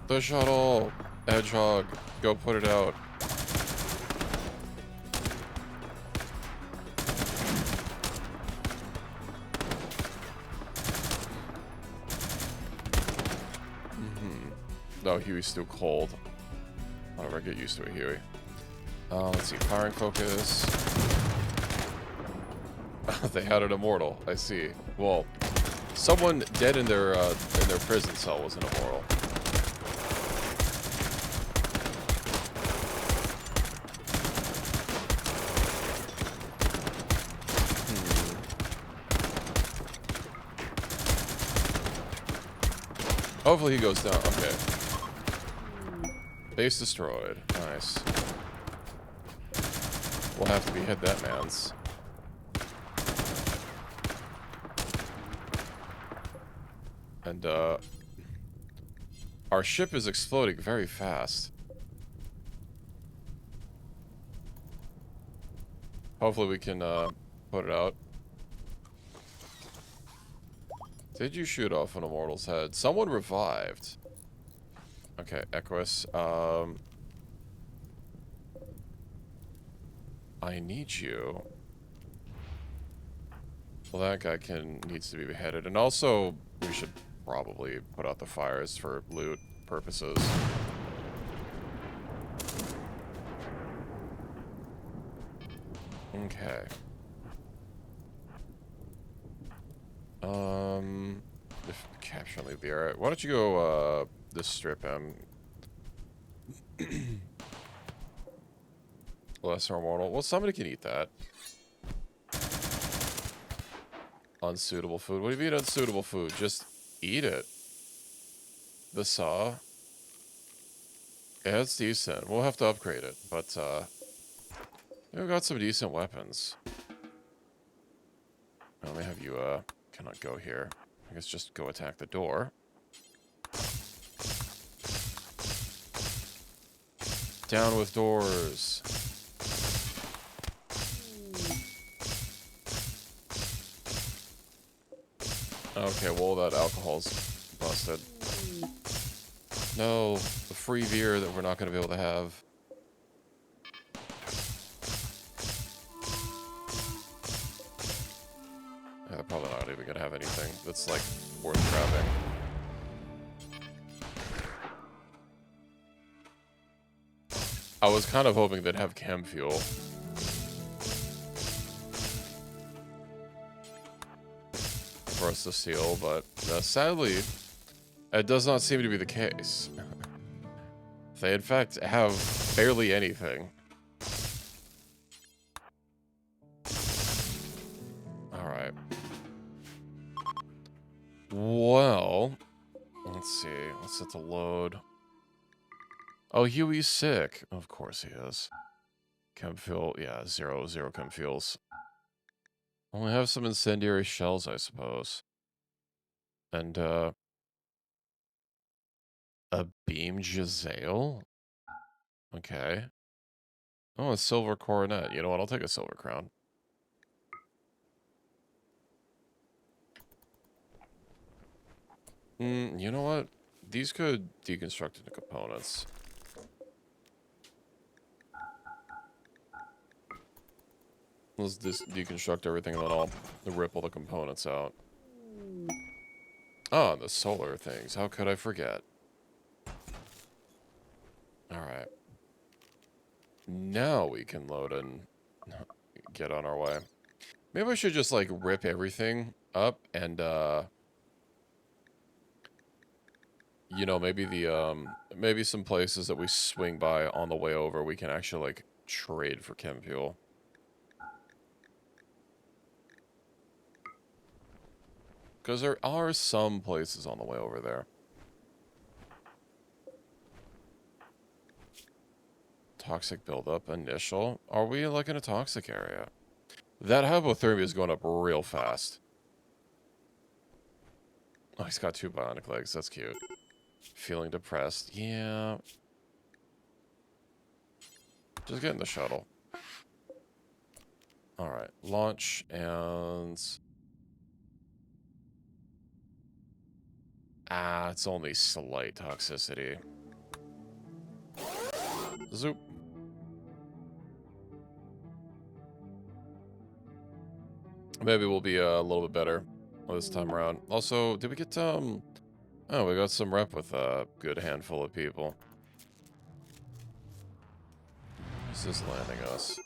The shuttle! Hedgehog, go put it out. No, Huey's still cold. Whatever, get used to it, Huey. Let's see, firing focus. They had an immortal, I see. Well, someone dead in their prison cell was an immortal. Hopefully he goes down. Okay. Base destroyed. Nice. We'll have to behead that man's. And, our ship is exploding very fast. Hopefully we can, put it out. Did you shoot off an immortal's head? Someone revived. Okay, Equus. I need you. Well, that guy needs to be beheaded. And also, we should probably put out the fires for loot purposes. Okay. If capture and leave the area. Why don't you go, this strip him? Lesser immortal. Well, somebody can eat that. Unsuitable food. What do you mean unsuitable food? Just eat it. The saw. Yeah, it's decent. We'll have to upgrade it, but we've got some decent weapons. Let me have you cannot go here. I guess just go attack the door. Down with doors. Okay, well, that alcohol's busted. No, the free beer that we're not going to be able to have. Yeah, they're probably not even going to have anything that's, like, worth grabbing. I was kind of hoping they'd have chem fuel. For us to steal, but sadly, it does not seem to be the case. They, in fact, have barely anything. Alright. Well, let's see. Let's set the load. Oh, Huey's sick. Of course he is. Chem fuel, yeah, zero chem fuels. Only have some incendiary shells, I suppose. And, a beam Giselle? Okay. Oh, a silver coronet. You know what? I'll take a silver crown. You know what? These could deconstruct into components. Let's just deconstruct everything and then I'll rip all the components out. Oh, the solar things. How could I forget? Alright. Now we can load and get on our way. Maybe I should just, like, rip everything up and, you know, maybe maybe some places that we swing by on the way over, we can actually, like, trade for chem fuel. Because there are some places on the way over there. Toxic buildup, initial. Are we, like, in a toxic area? That hypothermia is going up real fast. Oh, he's got 2 bionic legs. That's cute. Feeling depressed. Yeah. Just get in the shuttle. Alright. Launch and... Ah, it's only slight toxicity. Zoop. Maybe we'll be a little bit better this time around. Also, did we get, oh, we got some rep with a good handful of people. This is landing us.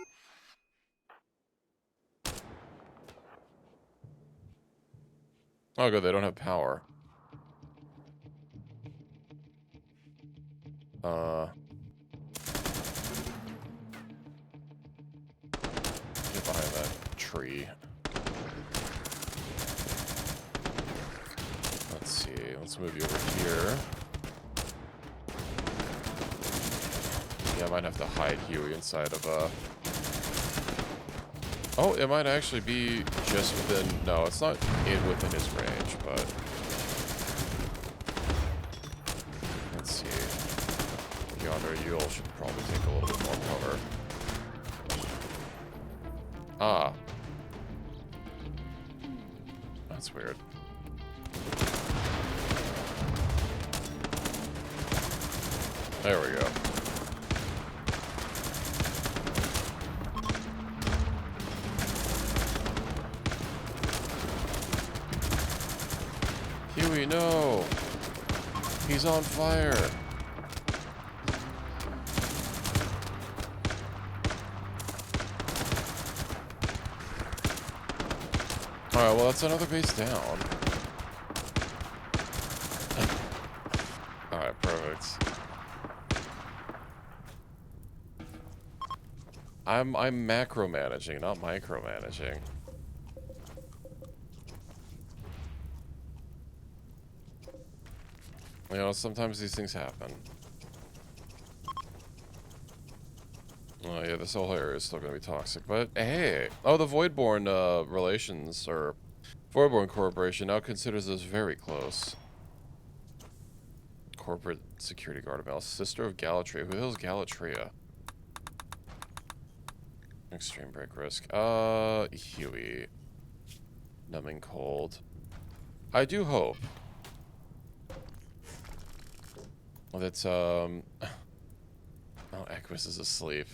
Oh, good, they don't have power. Get behind that tree. Let's see, let's move you over here. Yeah, I might have to hide Huey inside of Oh, it might actually be just within... No, it's not within his range, but... Let's see. Yonder Yule should probably take a little bit more cover. Ah. That's weird. There we go. Huey, no! He's on fire! Alright, well, that's another base down. Alright, perfect. I'm macro managing, not micromanaging. You know, sometimes these things happen. Oh yeah, this whole area is still gonna be toxic, but hey! Oh, the Voidborn relations, or Voidborn Corporation now considers us very close. Corporate security guard email. Sister of Galatria. Who the hell is Galatria? Extreme break risk. Huey. Numbing cold. I do hope that, oh, Equus is asleep.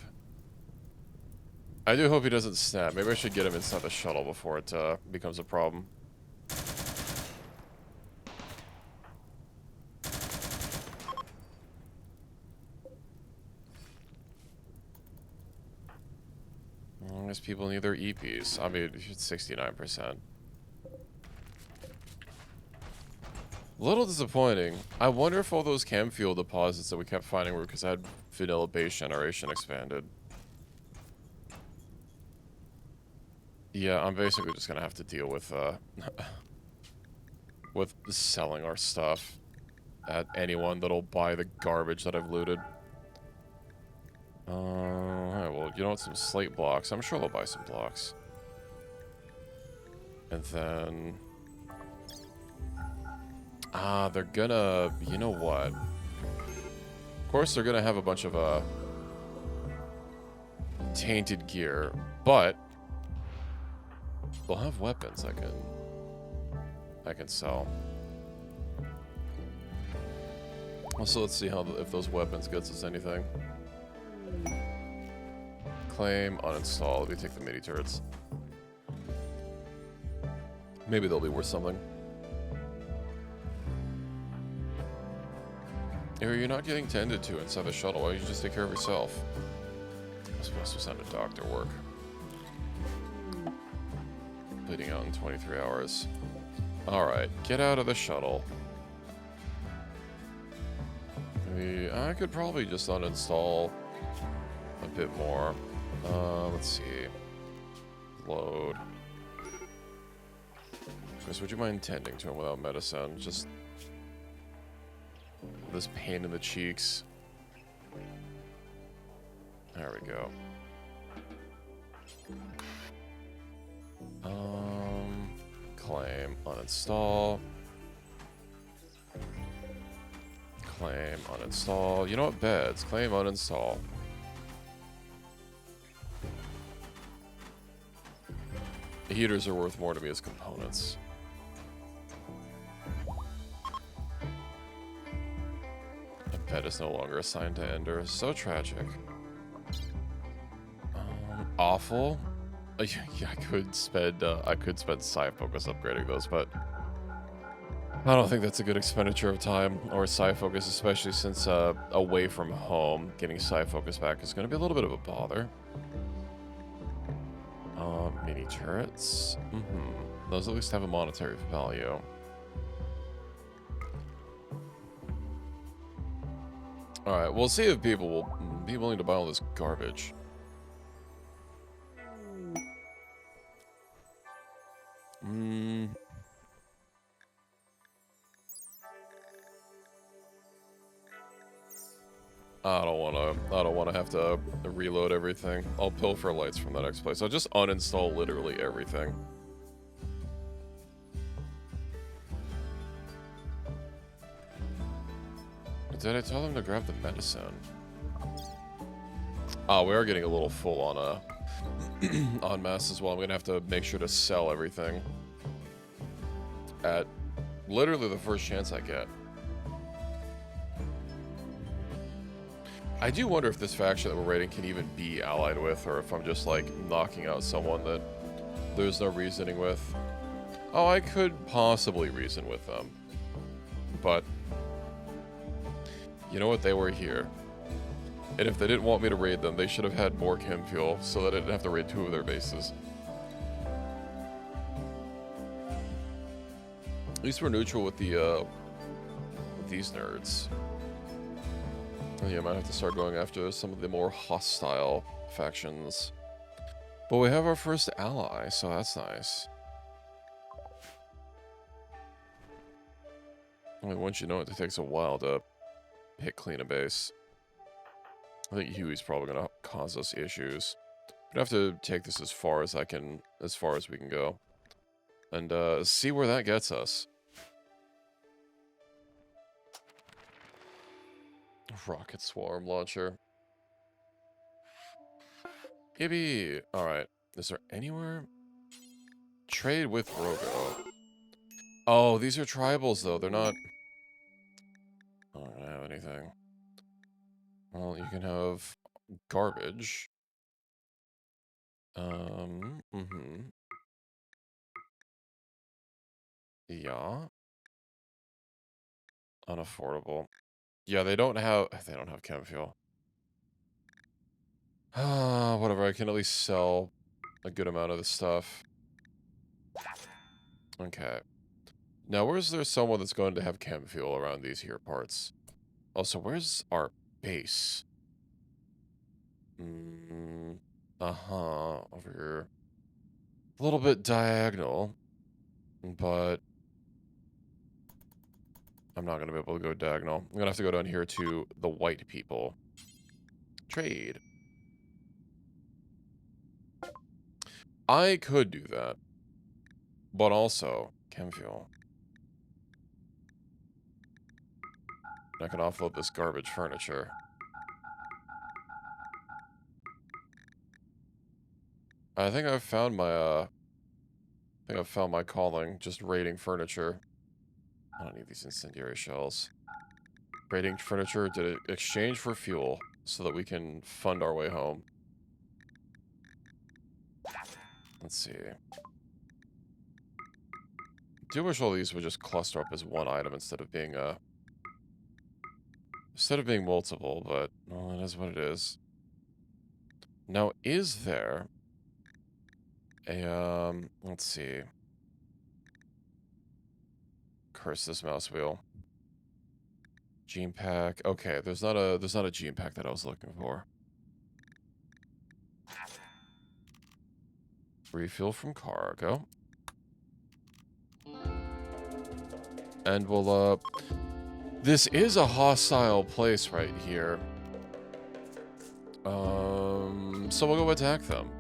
I do hope he doesn't snap. Maybe I should get him inside the shuttle before it, becomes a problem. I guess people need their EPs. I mean, it's 69%. A little disappointing. I wonder if all those chem fuel deposits that we kept finding were because I had vanilla base generation expanded. Yeah, I'm basically just gonna have to deal with, with selling our stuff at anyone that'll buy the garbage that I've looted. Alright, well, you know what? Some slate blocks. I'm sure they'll buy some blocks. And then... they're gonna... You know what? Of course, they're gonna have a bunch of, tainted gear, but... they'll have weapons I can sell. Also, let's see how if those weapons gets us anything. Claim, uninstall. Let me take the mini turrets. Maybe they'll be worth something. You're not getting tended to inside the shuttle. Why don't you just take care of yourself? I'm supposed to send a doctor work. Bleeding out in 23 hours. Alright, get out of the shuttle. Maybe I could probably just uninstall a bit more. Let's see. Load. Chris, would you mind tending to him without medicine? Just this pain in the cheeks. There we go. Claim, uninstall. Claim, uninstall. You know what? Beds. Claim, uninstall. The heaters are worth more to me as components. A bed is no longer assigned to Ender. So tragic. Awful. Yeah, I could spend Psi Focus upgrading those, but I don't think that's a good expenditure of time or Psi Focus, especially since away from home, getting Psi Focus back is going to be a little bit of a bother. Mini turrets. Those at least have a monetary value. All right, we'll see if people will be willing to buy all this garbage. I don't wanna have to reload everything. I'll pilfer lights from the next place. I'll just uninstall literally everything. Did I tell them to grab the medicine? Oh, we are getting a little full on on mass as well. I'm gonna have to make sure to sell everything at literally the first chance I get. I do wonder if this faction that we're raiding can even be allied with, or if I'm just like knocking out someone that there's no reasoning with. Oh, I could possibly reason with them, but you know what? They were here. And if they didn't want me to raid them, they should have had more chem fuel so that I didn't have to raid 2 of their bases. At least we're neutral with the with these nerds. Yeah, I might have to start going after some of the more hostile factions. But we have our first ally, so that's nice. I mean, once you know it takes a while to hit clean a base. I think Huey's probably gonna cause us issues. We'd have to take this as far as we can go. And see where that gets us. Rocket swarm launcher. Yippee! Alright. Is there anywhere? Trade with Rogo. Oh, these are tribals, though. They're not... I don't have anything. Well, you can have garbage. Yeah. Unaffordable. Yeah, they don't have chem fuel. Whatever, I can at least sell a good amount of the stuff. Okay. Now, where's there someone that's going to have chem fuel around these here parts? Also, where's our base? Over here. A little bit diagonal, but I'm not going to be able to go diagonal. I'm going to have to go down here to the white people. Trade. I could do that, but also chem fuel. I can offload this garbage furniture. I think I've found my calling, just raiding furniture. I don't need these incendiary shells. Raiding furniture to exchange for fuel so that we can fund our way home. Let's see. Do wish all these would just cluster up as one item instead of being multiple, but well, it is what it is. Now, is there a let's see. Curse this mouse wheel. Gene pack. Okay, there's not a gene pack that I was looking for. Refuel from cargo. And we'll this is a hostile place right here. So we'll go attack them.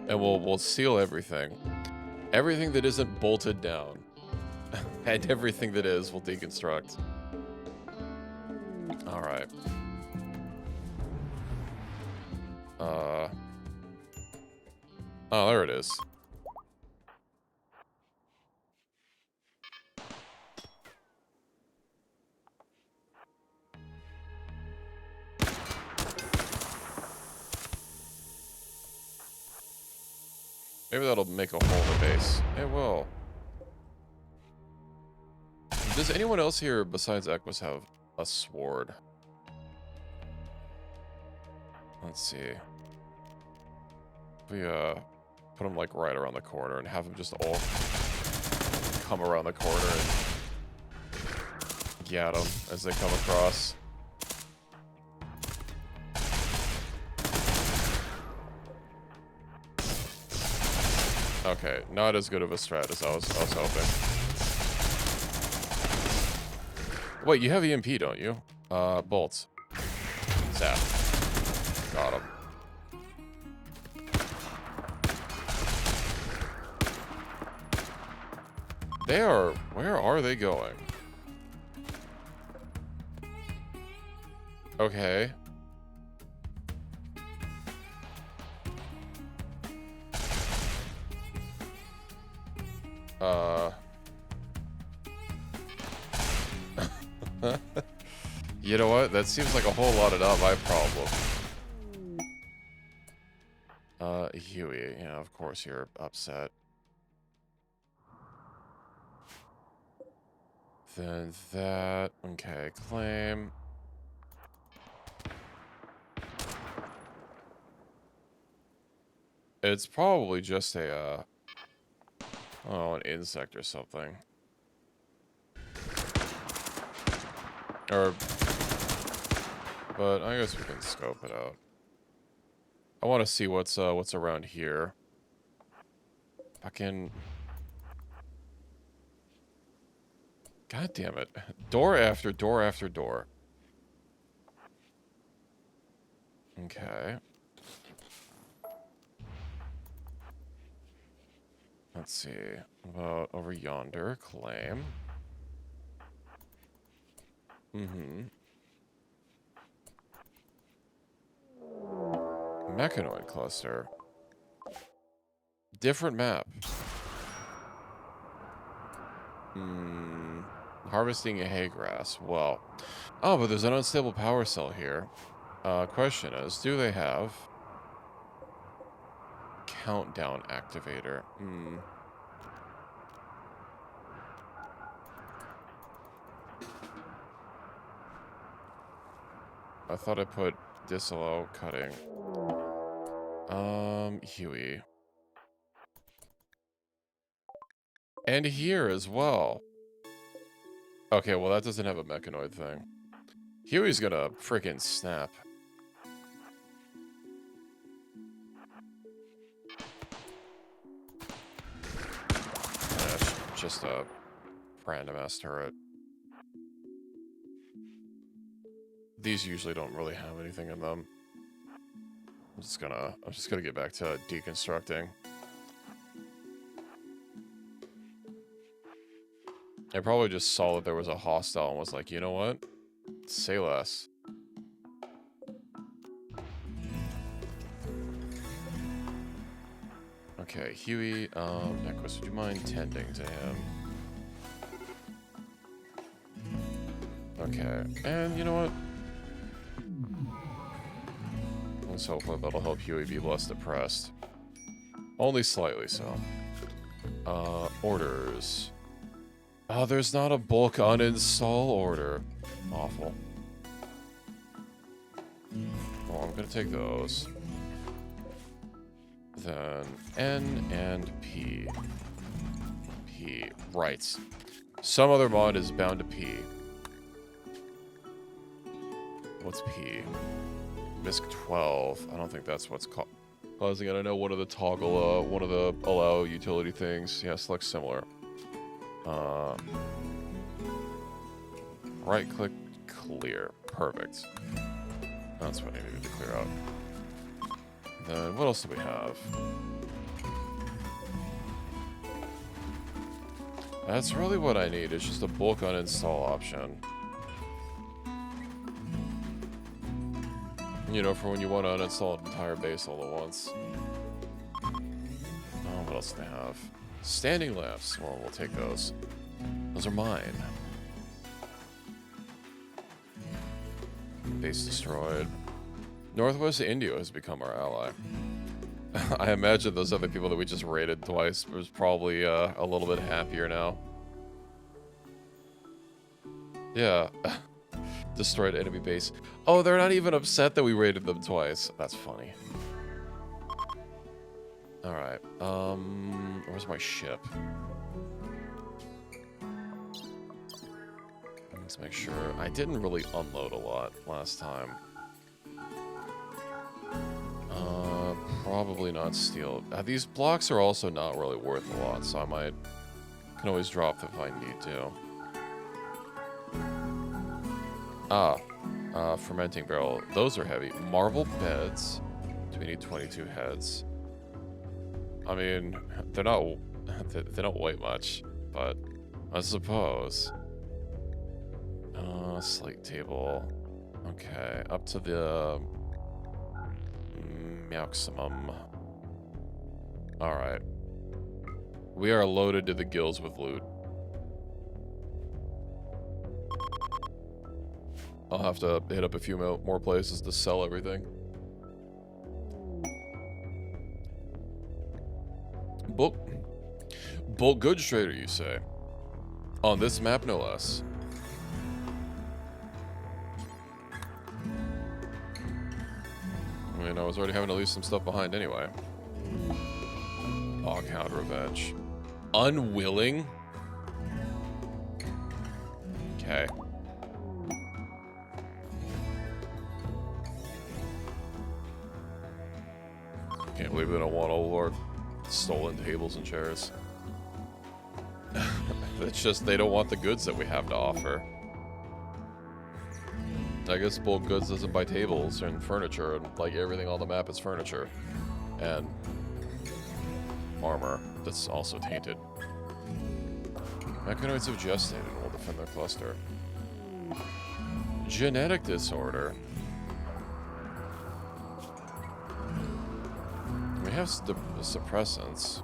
And we'll seal everything. Everything that isn't bolted down. And everything that is, we'll deconstruct. Alright. Oh, there it is. Maybe that'll make a hole in the base. It will. Does anyone else here besides Equus have a sword? Let's see. We put them like right around the corner and have them just all come around the corner and get them as they come across. Okay, not as good of a strat as I was hoping. Wait, you have EMP, don't you? Bolts. Zap. Got him. They are... Where are they going? Okay. You know what? That seems like a whole lot of not my problem. Huey, yeah, of course you're upset. Then that, okay, claim. It's probably just a, oh, an insect or something. Or, but I guess we can scope it out. I want to see what's around here. Fucking. God damn it. Door after door after door. Okay. Let's see. About over yonder. Claim. Mm-hmm. Mechanoid cluster. Different map. Harvesting a hay grass. Well. Oh, but there's an unstable power cell here. Question is, do they have countdown activator? I thought I put disallow cutting. Huey. And here as well. Okay, well that doesn't have a mechanoid thing. Huey's gonna freaking snap. Just a random ass turret. These usually don't really have anything in them. I'm just gonna get back to deconstructing. I probably just saw that there was a hostile and was like, you know what? Say less. Okay, Huey, Equus, would you mind tending to him? Okay, and you know what? Let's hope that'll help Huey be less depressed. Only slightly so. Orders. Oh, there's not a bulk uninstall order. Awful. Well, I'm gonna take those. Then N and P. P. Right. Some other mod is bound to P. What's P? MISC 12. I don't think that's what's causing it. I know one of the toggle, one of the allow utility things. Yeah, select similar. Right click, clear. Perfect. That's what I needed to clear out. Then what else do we have? That's really what I need. It's just a bulk uninstall option. You know, for when you want to uninstall an entire base all at once. Oh, what else do they have? Standing lamps. Well, we'll take those. Those are mine. Base destroyed. Northwest Indio has become our ally. I imagine those other people that we just raided twice was probably a little bit happier now. Yeah. Destroyed enemy base. Oh, they're not even upset that we raided them twice. That's funny. Alright. Where's my ship? Let's make sure. I didn't really unload a lot last time. Probably not steel. These blocks are also not really worth a lot, so I can always drop them if I need to. Fermenting barrel. Those are heavy. Marble beds. Do we need 22 heads? I mean, they don't weigh much, but I suppose. Slate table. Okay, up to the maximum. Alright. We are loaded to the gills with loot. I'll have to hit up a few more places to sell everything. Bulk goods trader, you say? On this map, no less. I mean, I was already having to leave some stuff behind anyway. Hoghound revenge. Unwilling? Okay. Can't believe they don't want all of our stolen tables and chairs. It's just they don't want the goods that we have to offer. I guess bulk goods doesn't buy tables and furniture, and like everything on the map is furniture. And armor that's also tainted. Mechanoids have gestated and will defend their cluster. Genetic disorder. We have suppressants.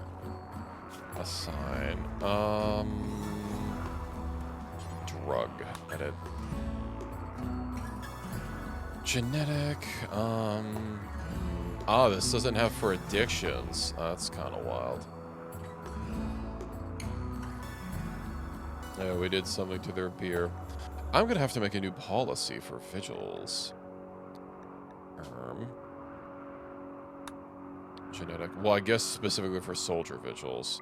Assign. Drug. Edit. Genetic. This doesn't have for addictions. That's kind of wild. Yeah, we did something to their beer. I'm gonna have to make a new policy for vigils. Genetic. Well, I guess specifically for soldier vigils.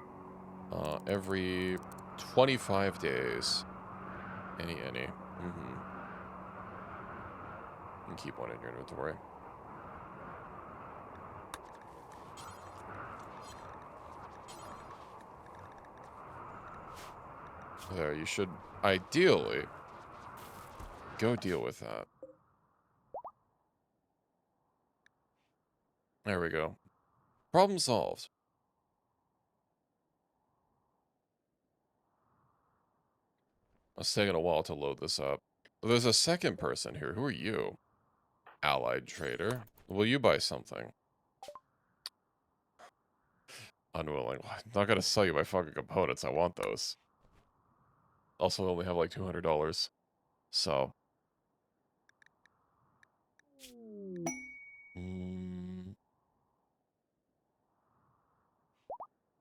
Every 25 days. Any. Mm-hmm. And keep one in your inventory. There, you should ideally go deal with that. There we go. Problem solved. It's taking a while to load this up. There's a second person here. Who are you? Allied trader. Will you buy something? Unwilling. I'm not gonna sell you my fucking components. I want those. Also, I only have like $200. So.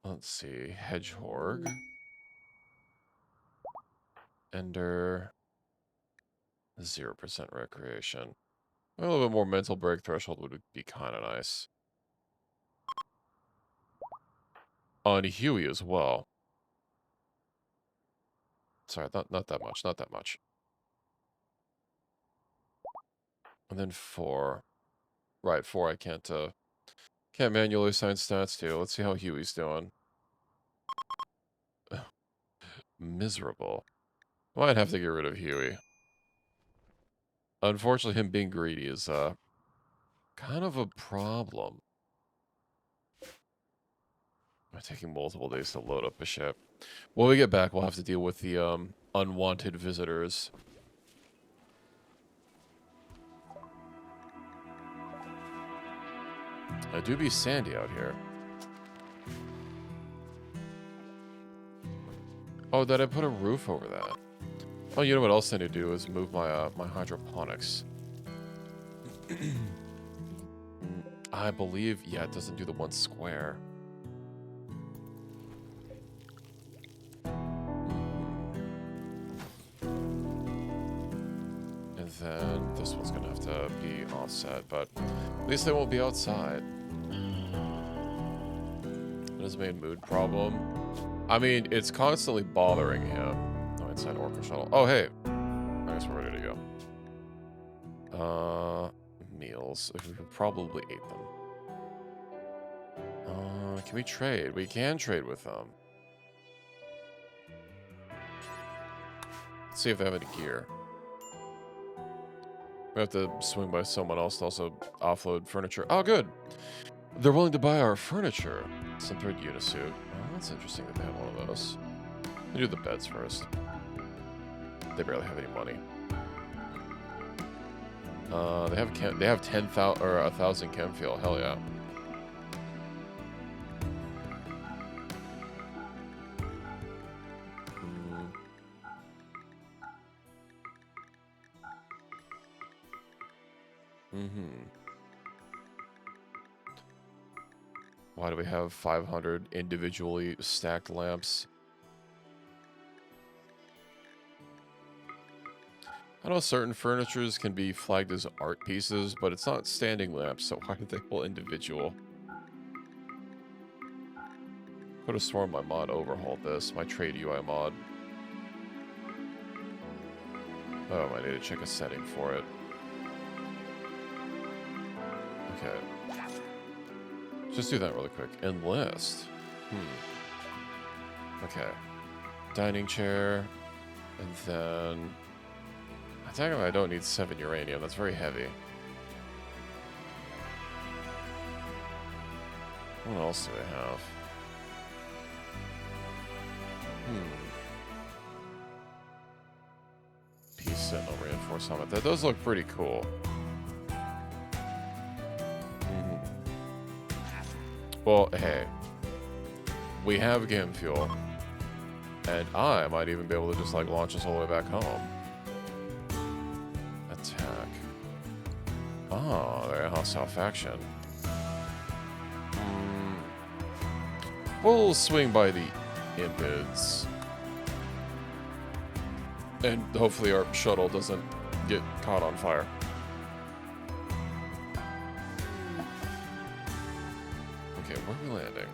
Let's see. Hedgehog. Ender. 0% recreation. A little bit more mental break threshold would be kind of nice. On Huey as well. Sorry, not that much. Not that much. And then 4. Right, 4 I can't manually assign stats to. Let's see how Huey's doing. Miserable. Might have to get rid of Huey. Unfortunately, him being greedy is kind of a problem. I'm taking multiple days to load up a ship. When we get back, we'll have to deal with the unwanted visitors. It do be sandy out here. Oh, did I put a roof over that? Oh, you know what else I need to do is move my my hydroponics. I believe, yeah, it doesn't do the 1 square. And then this one's gonna have to be offset, but at least they won't be outside. It is a main mood problem. I mean, it's constantly bothering him. Oh, inside Orca Shuttle. Oh, hey. I guess we're ready to go. Meals. We probably ate them. Can we trade? We can trade with them. Let's see if they have any gear. We have to swing by someone else to also offload furniture. Oh, good. They're willing to buy our furniture. Synthread unisuit. Oh, that's interesting that they have one of those. They do the beds first. They barely have any money. They have 10,000 or 1,000 chem fuel. Hell yeah. Why do we have 500 individually stacked lamps? I know certain furnitures can be flagged as art pieces, but it's not standing lamps, so why did they all individual? Could have sworn my mod overhauled this, my trade UI mod. Oh, I need to check a setting for it. Okay. Just do that really quick. Enlist. Okay. Dining chair. And then... Technically, I don't need 7 uranium. That's very heavy. What else do they have? Peace Sentinel Reinforced Helmet. That does look pretty cool. Well, hey. We have game fuel. And I might even be able to just, like, launch us all the way back home. Attack. Oh, they're a hostile faction. We'll swing by the Impids. And hopefully our shuttle doesn't get caught on fire. Okay, where are we landing?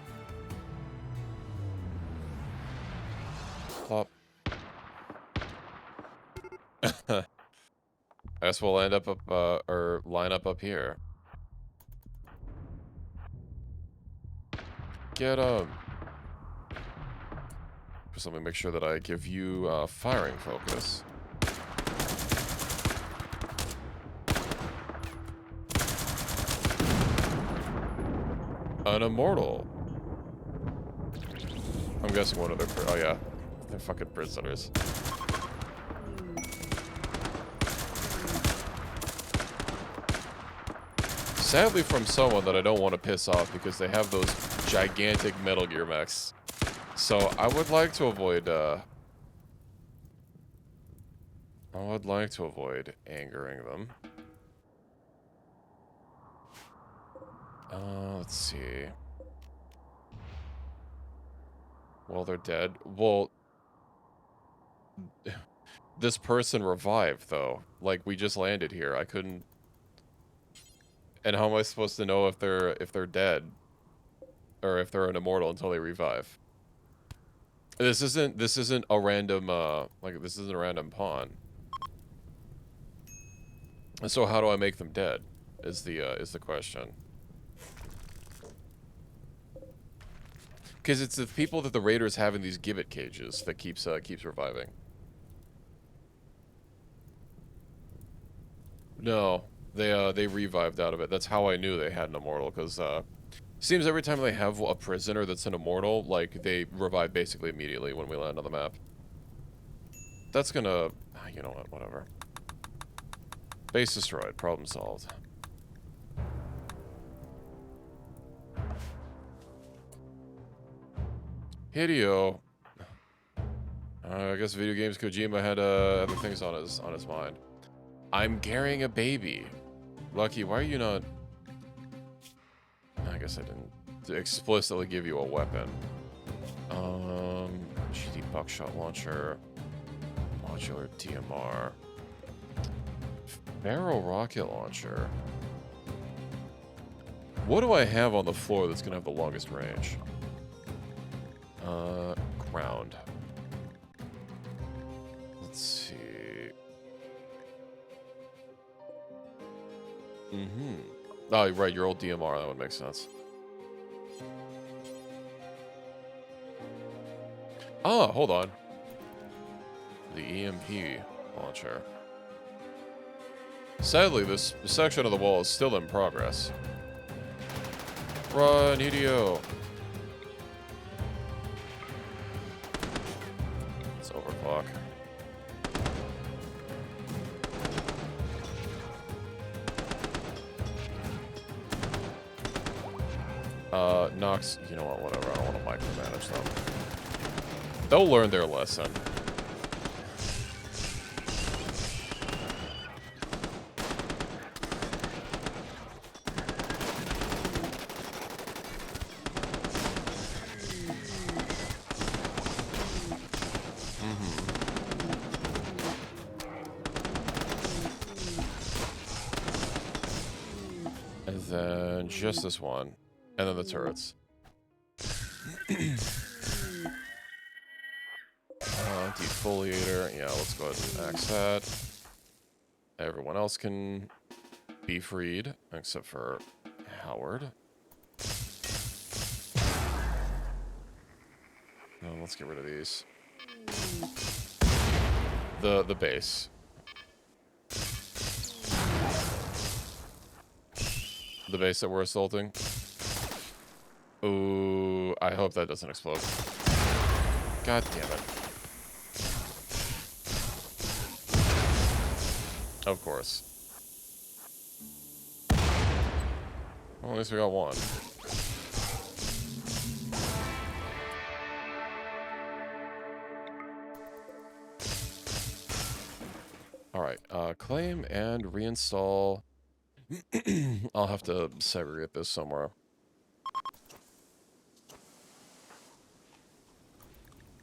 Plop. I guess we'll end up or line up here. Get 'em. Just let me make sure that I give you firing focus. An immortal. I'm guessing one of their... Oh yeah, they're fucking prisoners. Sadly from someone that I don't want to piss off because they have those gigantic Metal Gear mechs. So I would like to avoid angering them. Let's see. Well, they're dead. Well, this person revived though. Like we just landed here. I couldn't. And how am I supposed to know if they're dead or if they're an immortal until they revive? This isn't a random this isn't a random pawn. And so how do I make them dead? Is the question. Because it's the people that the raiders have in these gibbet cages that keeps reviving. No, they revived out of it. That's how I knew they had an immortal. Because seems every time they have a prisoner that's an immortal, like they revive basically immediately when we land on the map. That's gonna, you know what? Whatever. Base destroyed. Problem solved. Hideo. I guess video games Kojima had other things on his mind. I'm carrying a baby. Lucky, why are you not? I guess I didn't explicitly give you a weapon. GD buckshot launcher, modular DMR, barrel rocket launcher. What do I have on the floor that's gonna have the longest range? Ground. Let's see. Oh, right, your old DMR, that would make sense. Ah, hold on. The EMP launcher. Sadly, this section of the wall is still in progress. Run, Hideo! It's overclock. Nox, you know what, whatever, I don't want to micromanage them. They'll learn their lesson. And then just this one. And then the turrets. Defoliator. Yeah, let's go ahead and axe that. Everyone else can be freed, except for Howard. Let's get rid of these. The base. The base that we're assaulting. Ooh, I hope that doesn't explode. God damn it. Of course. Well, at least we got one. Alright, claim and reinstall. I'll have to segregate this somewhere.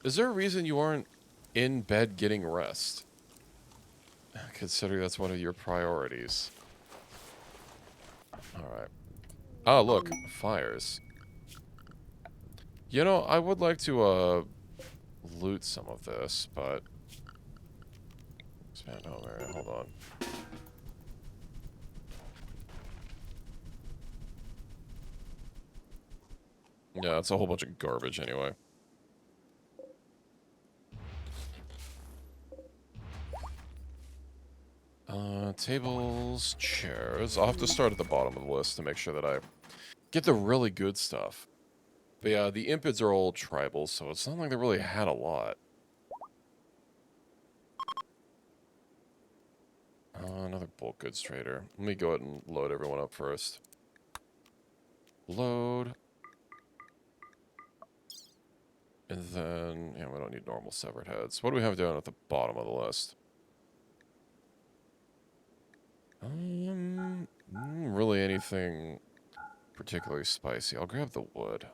Is there a reason you aren't in bed getting rest? Considering that's one of your priorities. Alright. Ah, look. Fires. You know, I would like to, loot some of this, but... Oh, Mary, hold on. Yeah, it's a whole bunch of garbage anyway. Tables, chairs. I'll have to start at the bottom of the list to make sure that I get the really good stuff. But yeah, the impids are all tribal, so it's not like they really had a lot. Another bulk goods trader. Let me go ahead and load everyone up first. Load. And then, yeah, we don't need normal severed heads. What do we have down at the bottom of the list? Really anything particularly spicy. I'll grab the wood.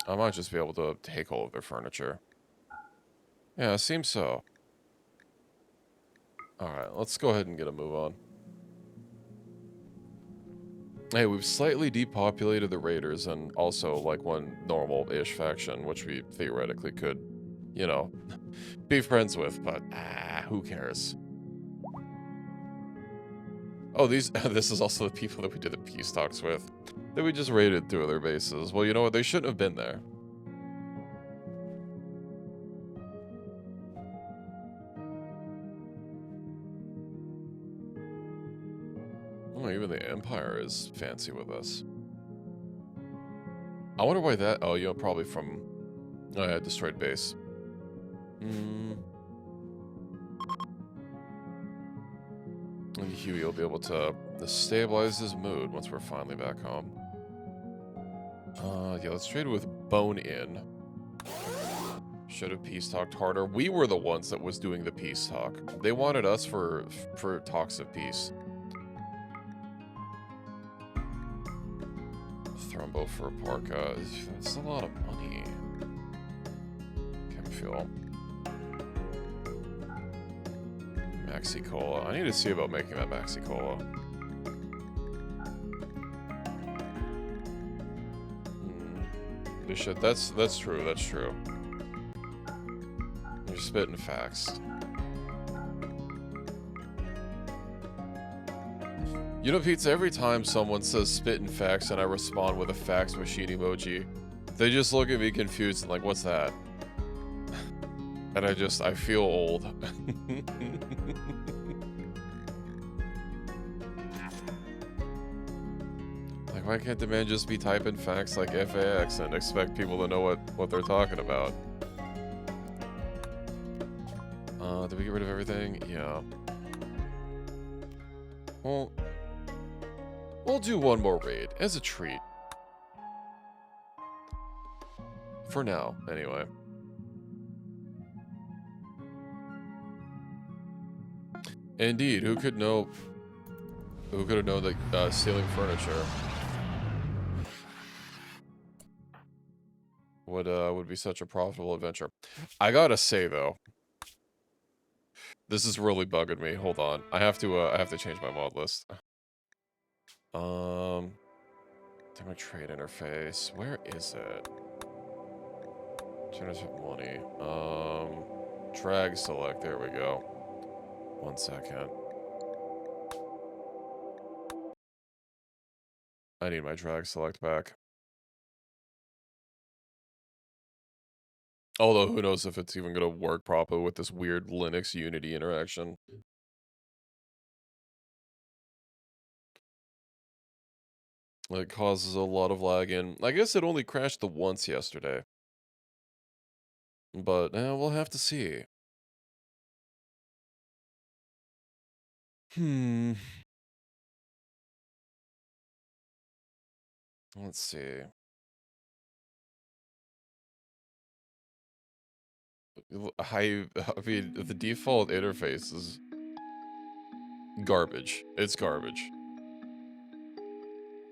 I might just be able to take all of their furniture. Yeah, it seems so. Alright, let's go ahead and get a move on. Hey, we've slightly depopulated the raiders and also, like, one normal-ish faction, which we theoretically could, you know, be friends with, but, who cares? Oh, this is also the people that we did the peace talks with, that we just raided through their bases. Well, you know what? They shouldn't have been there. Oh, even the Empire is fancy with us. I wonder why that... Oh, you know, probably from... Oh, yeah, destroyed base. And Huey will be able to stabilize his mood once we're finally back home. Yeah, let's trade with Bone In. Should have peace talked harder. We were the ones that was doing the peace talk. They wanted us for talks of peace. Thrumbo for a parka. That's a lot of money. Chem fuel. Maxi Cola. I need to see about making that Maxi Cola. They should. That's true. That's true. You're spitting facts. You know, Pizza, every time someone says spitting facts and I respond with a fax machine emoji, they just look at me confused and like, what's that? And I feel old. Like, why can't the man just be typing facts like FAX and expect people to know what they're talking about? Did we get rid of everything? Yeah. Well, we'll do one more raid as a treat. For now, anyway. Indeed, who could know? Who could have known that stealing furniture would be such a profitable adventure? I gotta say though, this is really bugging me. Hold on, I have to change my mod list. Demo trade interface. Where is it? Generate money. Drag select. There we go. 1 second. I need my drag select back. Although, who knows if it's even going to work properly with this weird Linux Unity interaction. It causes a lot of lag, and I guess it only crashed the once yesterday. But, we'll have to see. Let's see. I mean, the default interface is garbage. It's garbage.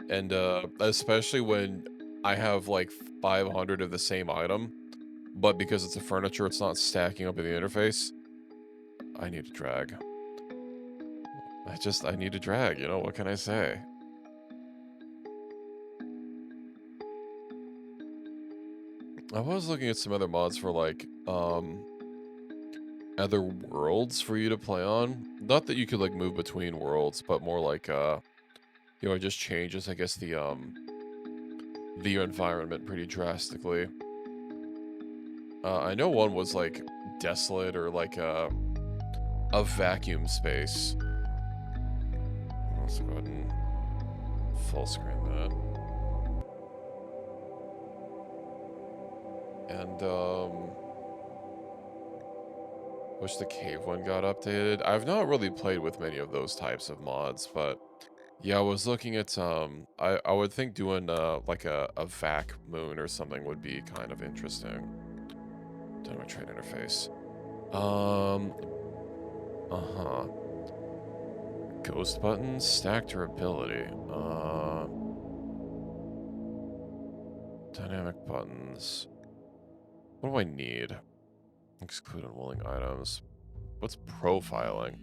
And, especially when I have, like, 500 of the same item, but because it's a furniture, it's not stacking up in the interface. I need to drag. I need to drag, you know, what can I say? I was looking at some other mods for, like, other worlds for you to play on. Not that you could, like, move between worlds, but more like, you know, it just changes, I guess, the environment pretty drastically. I know one was, like, desolate or, like, a vacuum space. Let's go ahead and full screen that. And, wish the cave one got updated. I've not really played with many of those types of mods, but yeah, I was looking at, I would think doing, like a vac moon or something would be kind of interesting. Dynamic trade interface. Uh-huh. Ghost buttons, stack durability. Dynamic buttons. What do I need? Exclude unwilling items. What's profiling?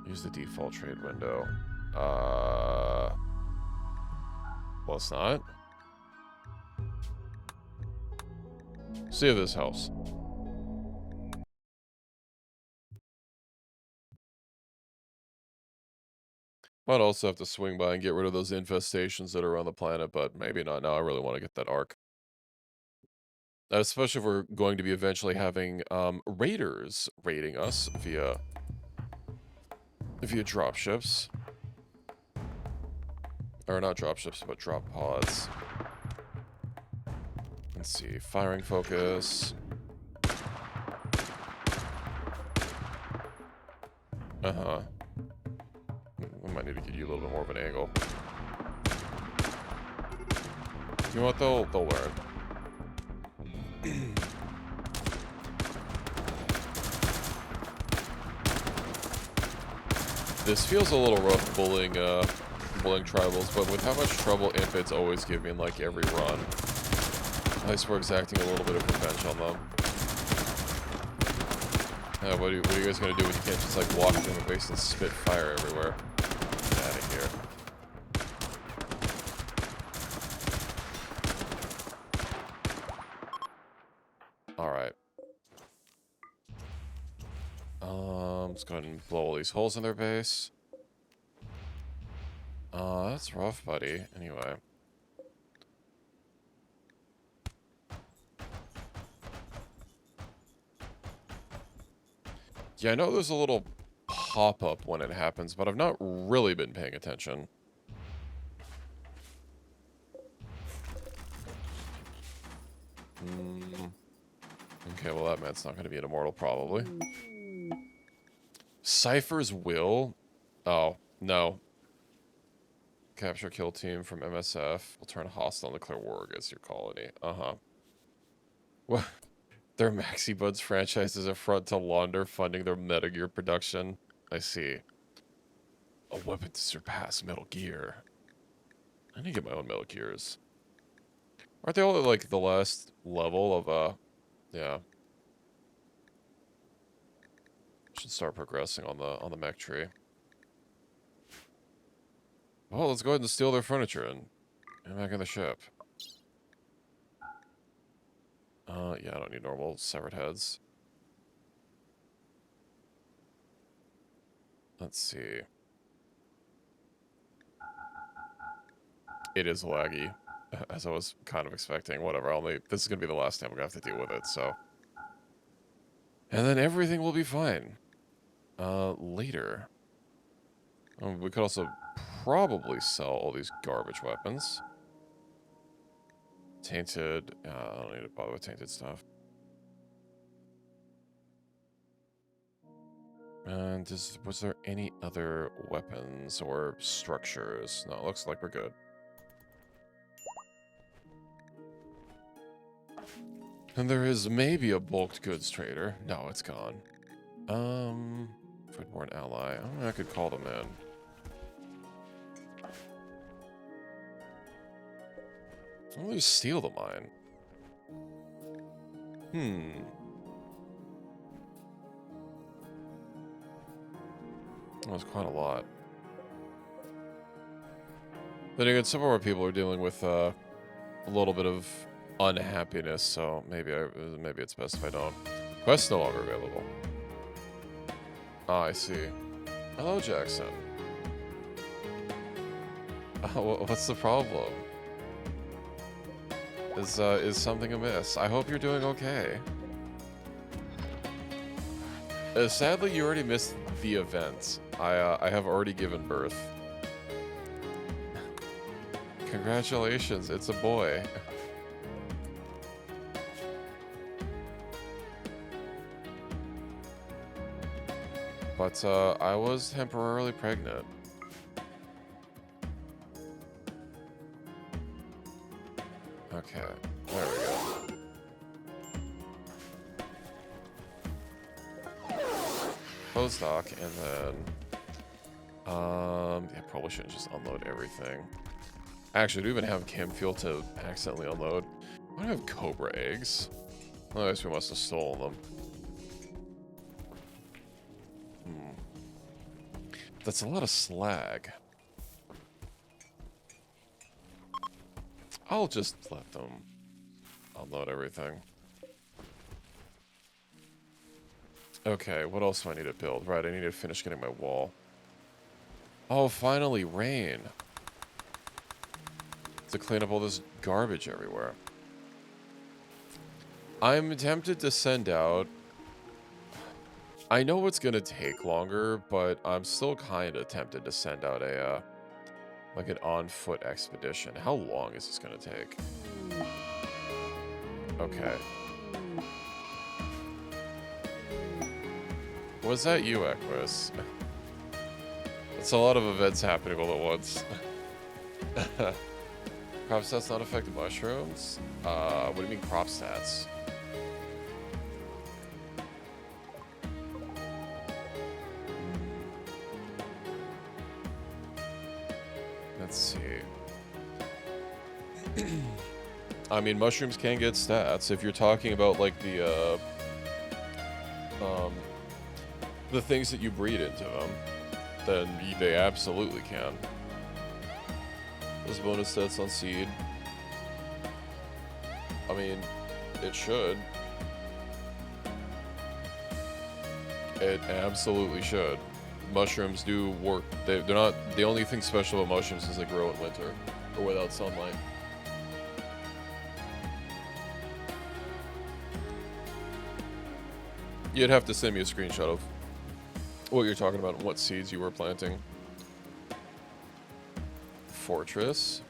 Use the default trade window. Well, it's not. See if this helps. Might also have to swing by and get rid of those infestations that are on the planet, but maybe not now. I really want to get that arc. Especially if we're going to be eventually having raiders raiding us via dropships. Or not dropships, but drop pods. Let's see. Firing focus. Uh-huh. I might need to get you a little bit more of an angle. You know what? They'll learn. This feels a little rough bullying tribals, but with how much trouble infids always give me in like every run, at least we're exacting a little bit of revenge on them. What are you guys gonna do when you can't just like walk through the base and spit fire everywhere? Get out of here. Alright. Let's go ahead and blow all these holes in their base. That's rough, buddy. Anyway. Yeah, I know there's a little pop-up when it happens, but I've not really been paying attention. Okay, well that man's not going to be an immortal, probably. Cypher's will? Oh, no. Capture kill team from MSF. Will turn hostile and declare war against your colony. Uh-huh. What? Their Maxi Buds franchise is a front to launder, funding their Metal Gear production. I see. A weapon to surpass Metal Gear. I need to get my own Metal Gears. Aren't they all at, like, the last level of, yeah. Should start progressing on the mech tree. Well, let's go ahead and steal their furniture and get back in the ship. Yeah, I don't need normal severed heads. Let's see. It is laggy, as I was kind of expecting. Whatever, this is gonna be the last time we're gonna have to deal with it, so. And then everything will be fine. Later. We could also probably sell all these garbage weapons. Tainted, I don't need to bother with tainted stuff. And was there any other weapons or structures? No, it looks like we're good. And there is maybe a bulked goods trader. No, it's gone. Foodborne ally. I could call them in. I'll just steal the mine. That was quite a lot. Then again, some of our people are dealing with a little bit of unhappiness, so maybe it's best if I don't. Quest no longer available. Ah, I see. Hello, Jackson. What's the problem? Is something amiss? I hope you're doing okay. Sadly, you already missed the event. I have already given birth. Congratulations, it's a boy. But I was temporarily pregnant. Okay, there we go. Close dock, and then yeah, probably shouldn't just unload everything. Actually, do we even have chem fuel to accidentally unload? Why do I have cobra eggs? Well, I guess we must have stolen them. That's a lot of slag. I'll just let them unload everything. Okay, what else do I need to build? Right, I need to finish getting my wall. Oh, finally, rain. To clean up all this garbage everywhere. I'm tempted to send out... I know it's gonna take longer, but I'm still kind of tempted to send out a, like an on-foot expedition. How long is this gonna take? Okay. Was that you, Equus? It's a lot of events happening all at once. Crop stats not affect mushrooms? What do you mean crop stats? Let's see. I mean, mushrooms can get stats. If you're talking about, like, the things that you breed into them, then they absolutely can. Those bonus stats on seed. I mean, it should. It absolutely should. Mushrooms do work. They're not... The only thing special about mushrooms is they grow in winter, or without sunlight. You'd have to send me a screenshot of what you're talking about and what seeds you were planting. Fortress.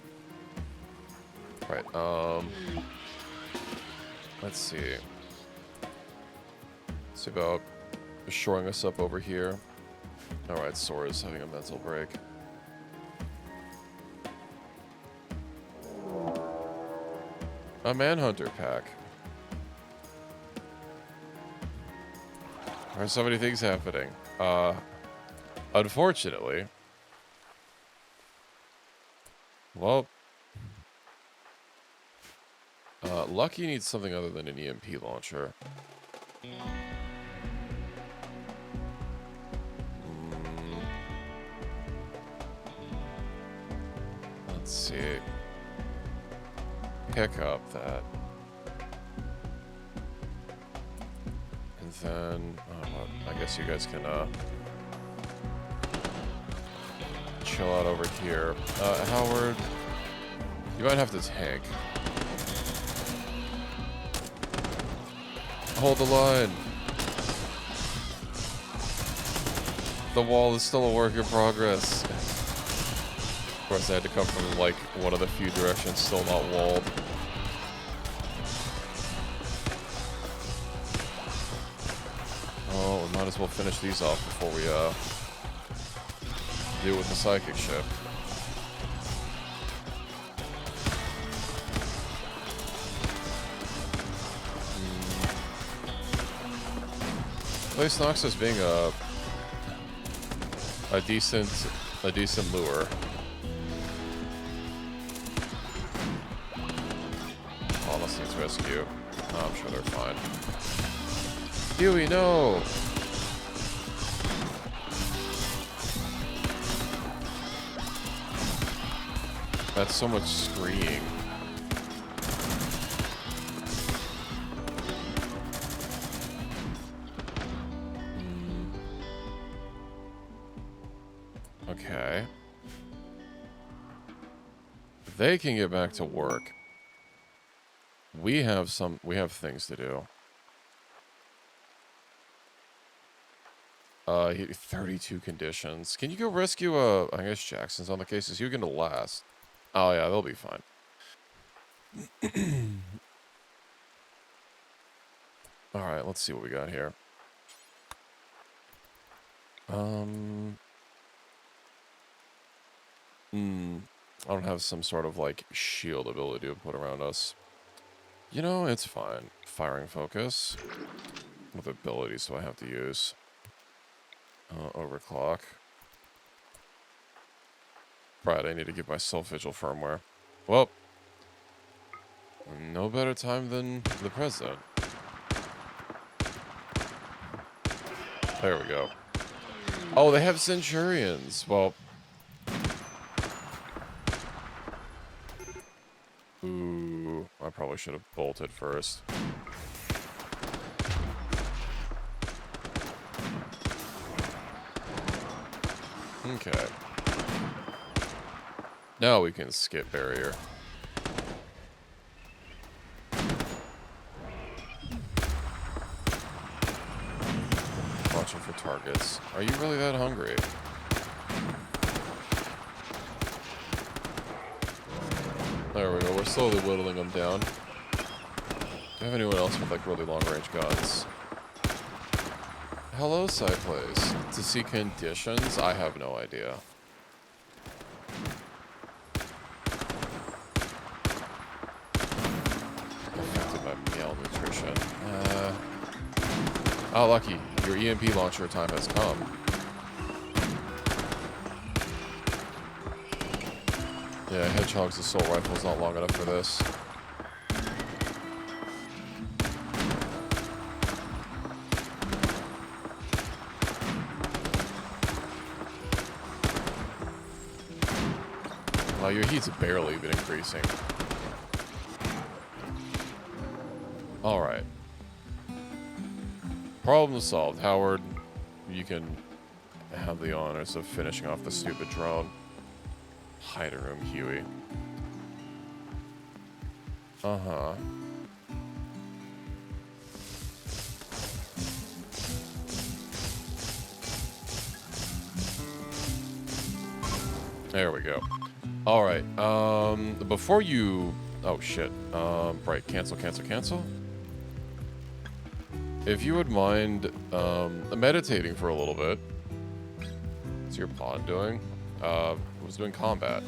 Right, let's see. Let's see about shoring us up over here. Alright, Sora's having a mental break. A Manhunter pack. There are so many things happening. Unfortunately. Well. Lucky needs something other than an EMP launcher. Let's see. Pick up that. then, well, I guess you guys can chill out over here. Howard, you might have to tank. Hold the line. The wall is still a work in progress. Of course, I had to come from, like, one of the few directions still not walled. Oh, we might as well finish these off before we, deal with the psychic ship. Place Nox as being a decent lure. Oh, this thing's rescue. Oh, I'm sure they're fine. Huey, no! That's so much screaming. Okay. They can get back to work. We have things to do. 32 conditions. Can you go rescue, I guess Jackson's on the case. Is he gonna last? Oh yeah, they'll be fine. Alright, let's see what we got here. I don't have some sort of, like, shield ability to put around us. You know, it's fine. Firing focus. What abilities do I have to use? Overclock. Right, I need to give myself Vigil firmware. Well, no better time than the president. There we go. Oh, they have Centurions. Well... Ooh, I probably should have bolted first. Okay. Now we can skip barrier. Watching for targets. Are you really that hungry? There we go, we're slowly whittling them down. Do you have anyone else with, like, really long-range guns? Hello, Cyplays. To see conditions? I have no idea. Affected by malnutrition. Oh, lucky. Your EMP launcher time has come. Yeah, Hedgehog's assault rifle's not long enough for this. Wow, your heat's barely been increasing. Alright. Problem solved. Howard, you can have the honors of finishing off the stupid drone. Hiding room, Huey. Uh-huh. There we go. Alright, before you... Oh, shit. Right, cancel. If you would mind, meditating for a little bit. What's your pawn doing? Was doing combat.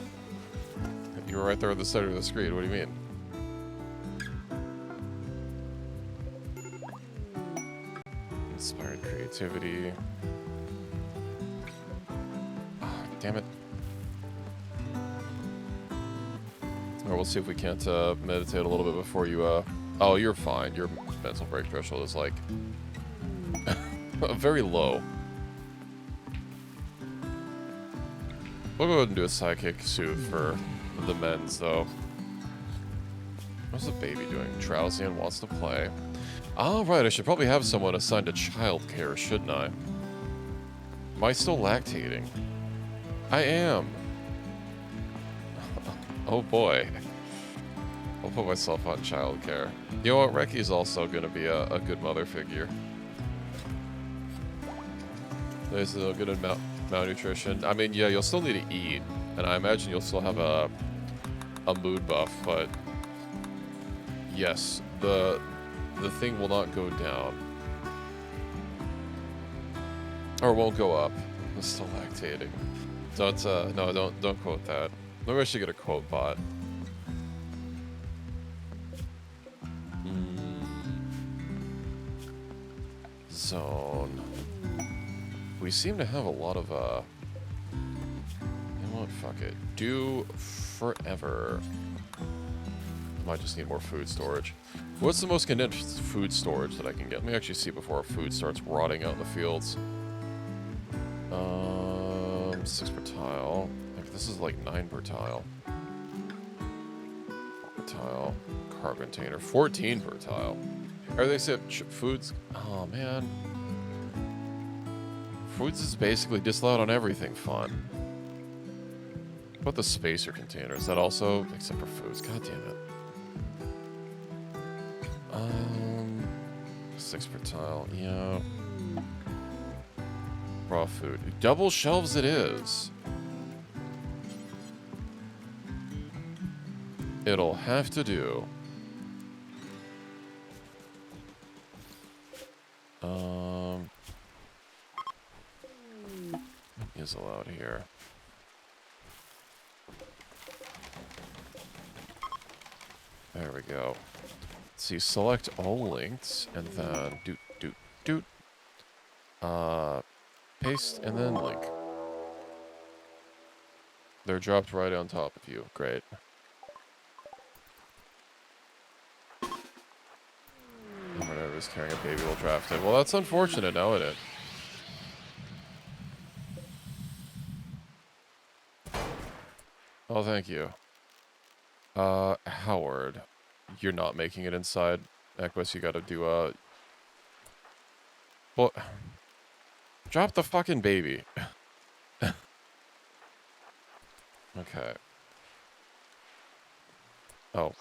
You were right there at the center of the screen. What do you mean? Inspired creativity. Ah, damn it. Or we'll see if we can't meditate a little bit before you. Oh, you're fine. Your mental break threshold is like very low. We'll go ahead and do a psychic soothe for the men's, though. What's the baby doing? Drowsy and wants to play. Oh, right, I should probably have someone assigned to childcare, shouldn't I? Am I still lactating? I am. Oh boy. I'll put myself on childcare. You know what, Reki's also gonna be a good mother figure. There's a good amount malnutrition. I mean, yeah, you'll still need to eat, and I imagine you'll still have a mood buff, but yes, the thing will not go down. Or won't go up. It's still lactating. Don't no, don't quote that. Maybe I should get a quote bot. Zone. We seem to have a lot of you know what, fuck it. Do forever. Might just need more food storage. What's the most condensed food storage that I can get? Let me actually see before our food starts rotting out in the fields. 6 per tile. Like, this is like 9 per tile. Tile. Carb container. 14 per tile. Or they said foods. Oh man. Foods is basically disallowed on everything fun. What about the spacer container? Is that also except for foods? God damn it. 6 per tile. Yeah. Raw food. Double shelves it is. It'll have to do. Is allowed here. There we go. Let's see, select all links, and then paste, and then link. They're dropped right on top of you. Great. Whatever's carrying a baby will draft it. Well, that's unfortunate, now it is. Oh, thank you. Howard. You're not making it inside. Equus, you gotta do well, drop the fucking baby. Okay. Oh,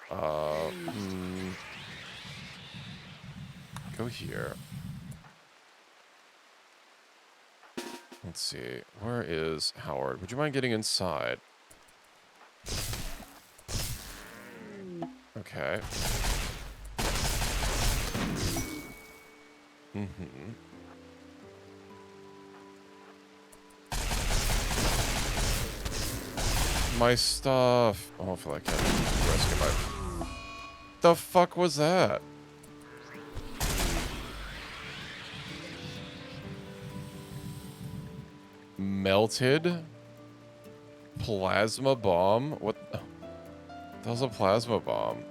go here. Let's see. Where is Howard? Would you mind getting inside? Okay. My stuff. Oh, hopefully I can rescue my... The fuck was that? Melted? Plasma bomb? What? That was a plasma bomb.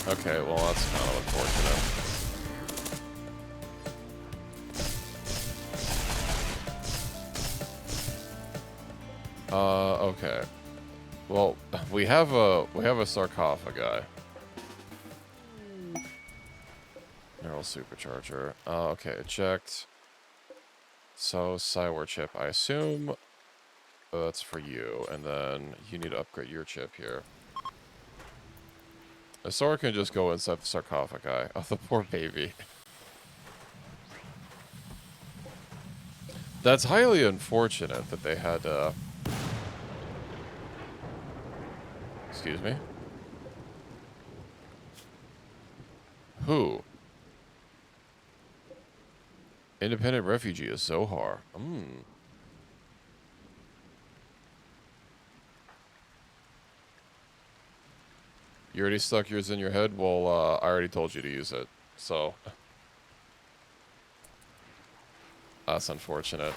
Okay, well that's kind of unfortunate. Okay. Well, we have a sarcophagi. Neural supercharger. Okay, checked. So, Cywar chip, I assume that's for you, and then you need to upgrade your chip here. A Sora can just go inside the sarcophagi. Oh, the poor baby. That's highly unfortunate that they had, Excuse me? Who? Independent refugee is Zohar. You already stuck yours in your head? Well, I already told you to use it, so... That's unfortunate.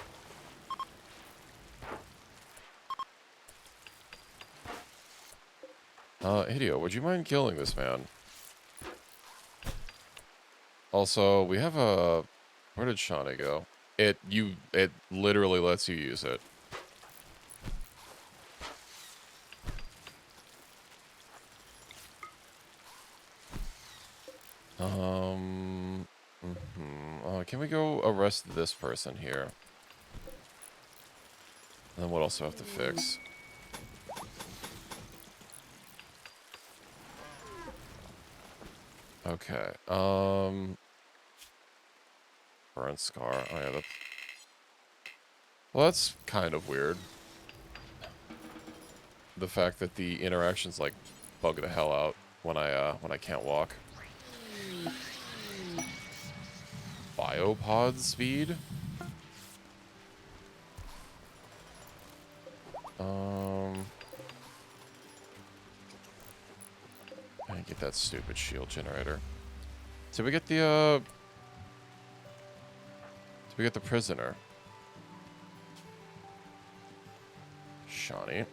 Hideo, would you mind killing this man? Also, we have a... Where did Shawnee go? It literally lets you use it. Can we go arrest this person here? And then what else do I have to fix? Okay. Burn scar. Oh yeah, that's... Well, that's kind of weird. The fact that the interactions like bug the hell out when I can't walk. Biopod speed? I get that stupid shield generator. Did we get the prisoner? Shawnee.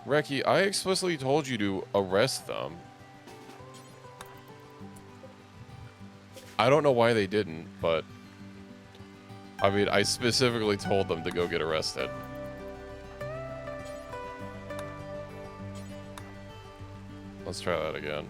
Reki, I explicitly told you to arrest them. I don't know why they didn't, but... I mean, I specifically told them to go get arrested. Let's try that again.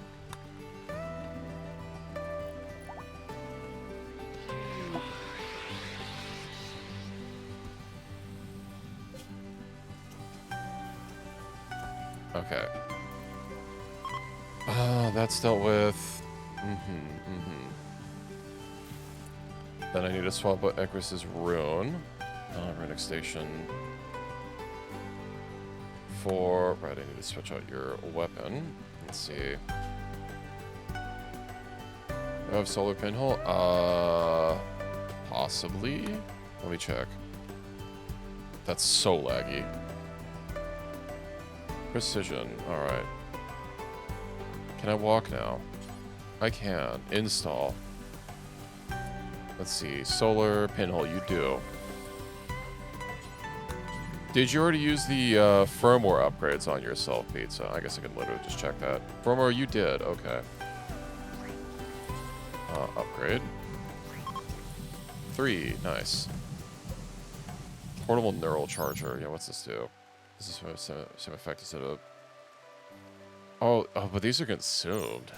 Okay. That's dealt with. Then I need to swap out Ekris's rune. Runic station. For... Right, I need to switch out your weapon. Let's see. Do I have solar pinhole? Possibly. Let me check. That's so laggy. Precision. Alright. Can I walk now? I can. Install. Let's see. Solar pinhole. You do. Did you already use the firmware upgrades on yourself, Pizza? I guess I can literally just check that. Firmware, you did. Okay. Upgrade. 3. Nice. Portable neural charger. Yeah, what's this do? This is some effect instead of... Oh, but these are consumed.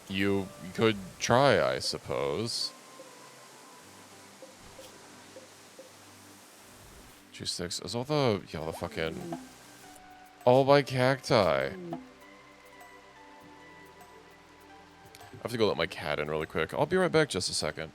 You could try, I suppose. Juice sticks. Is all the... Yeah, the fucking... All my cacti. I have to go let my cat in really quick. I'll be right back just a second.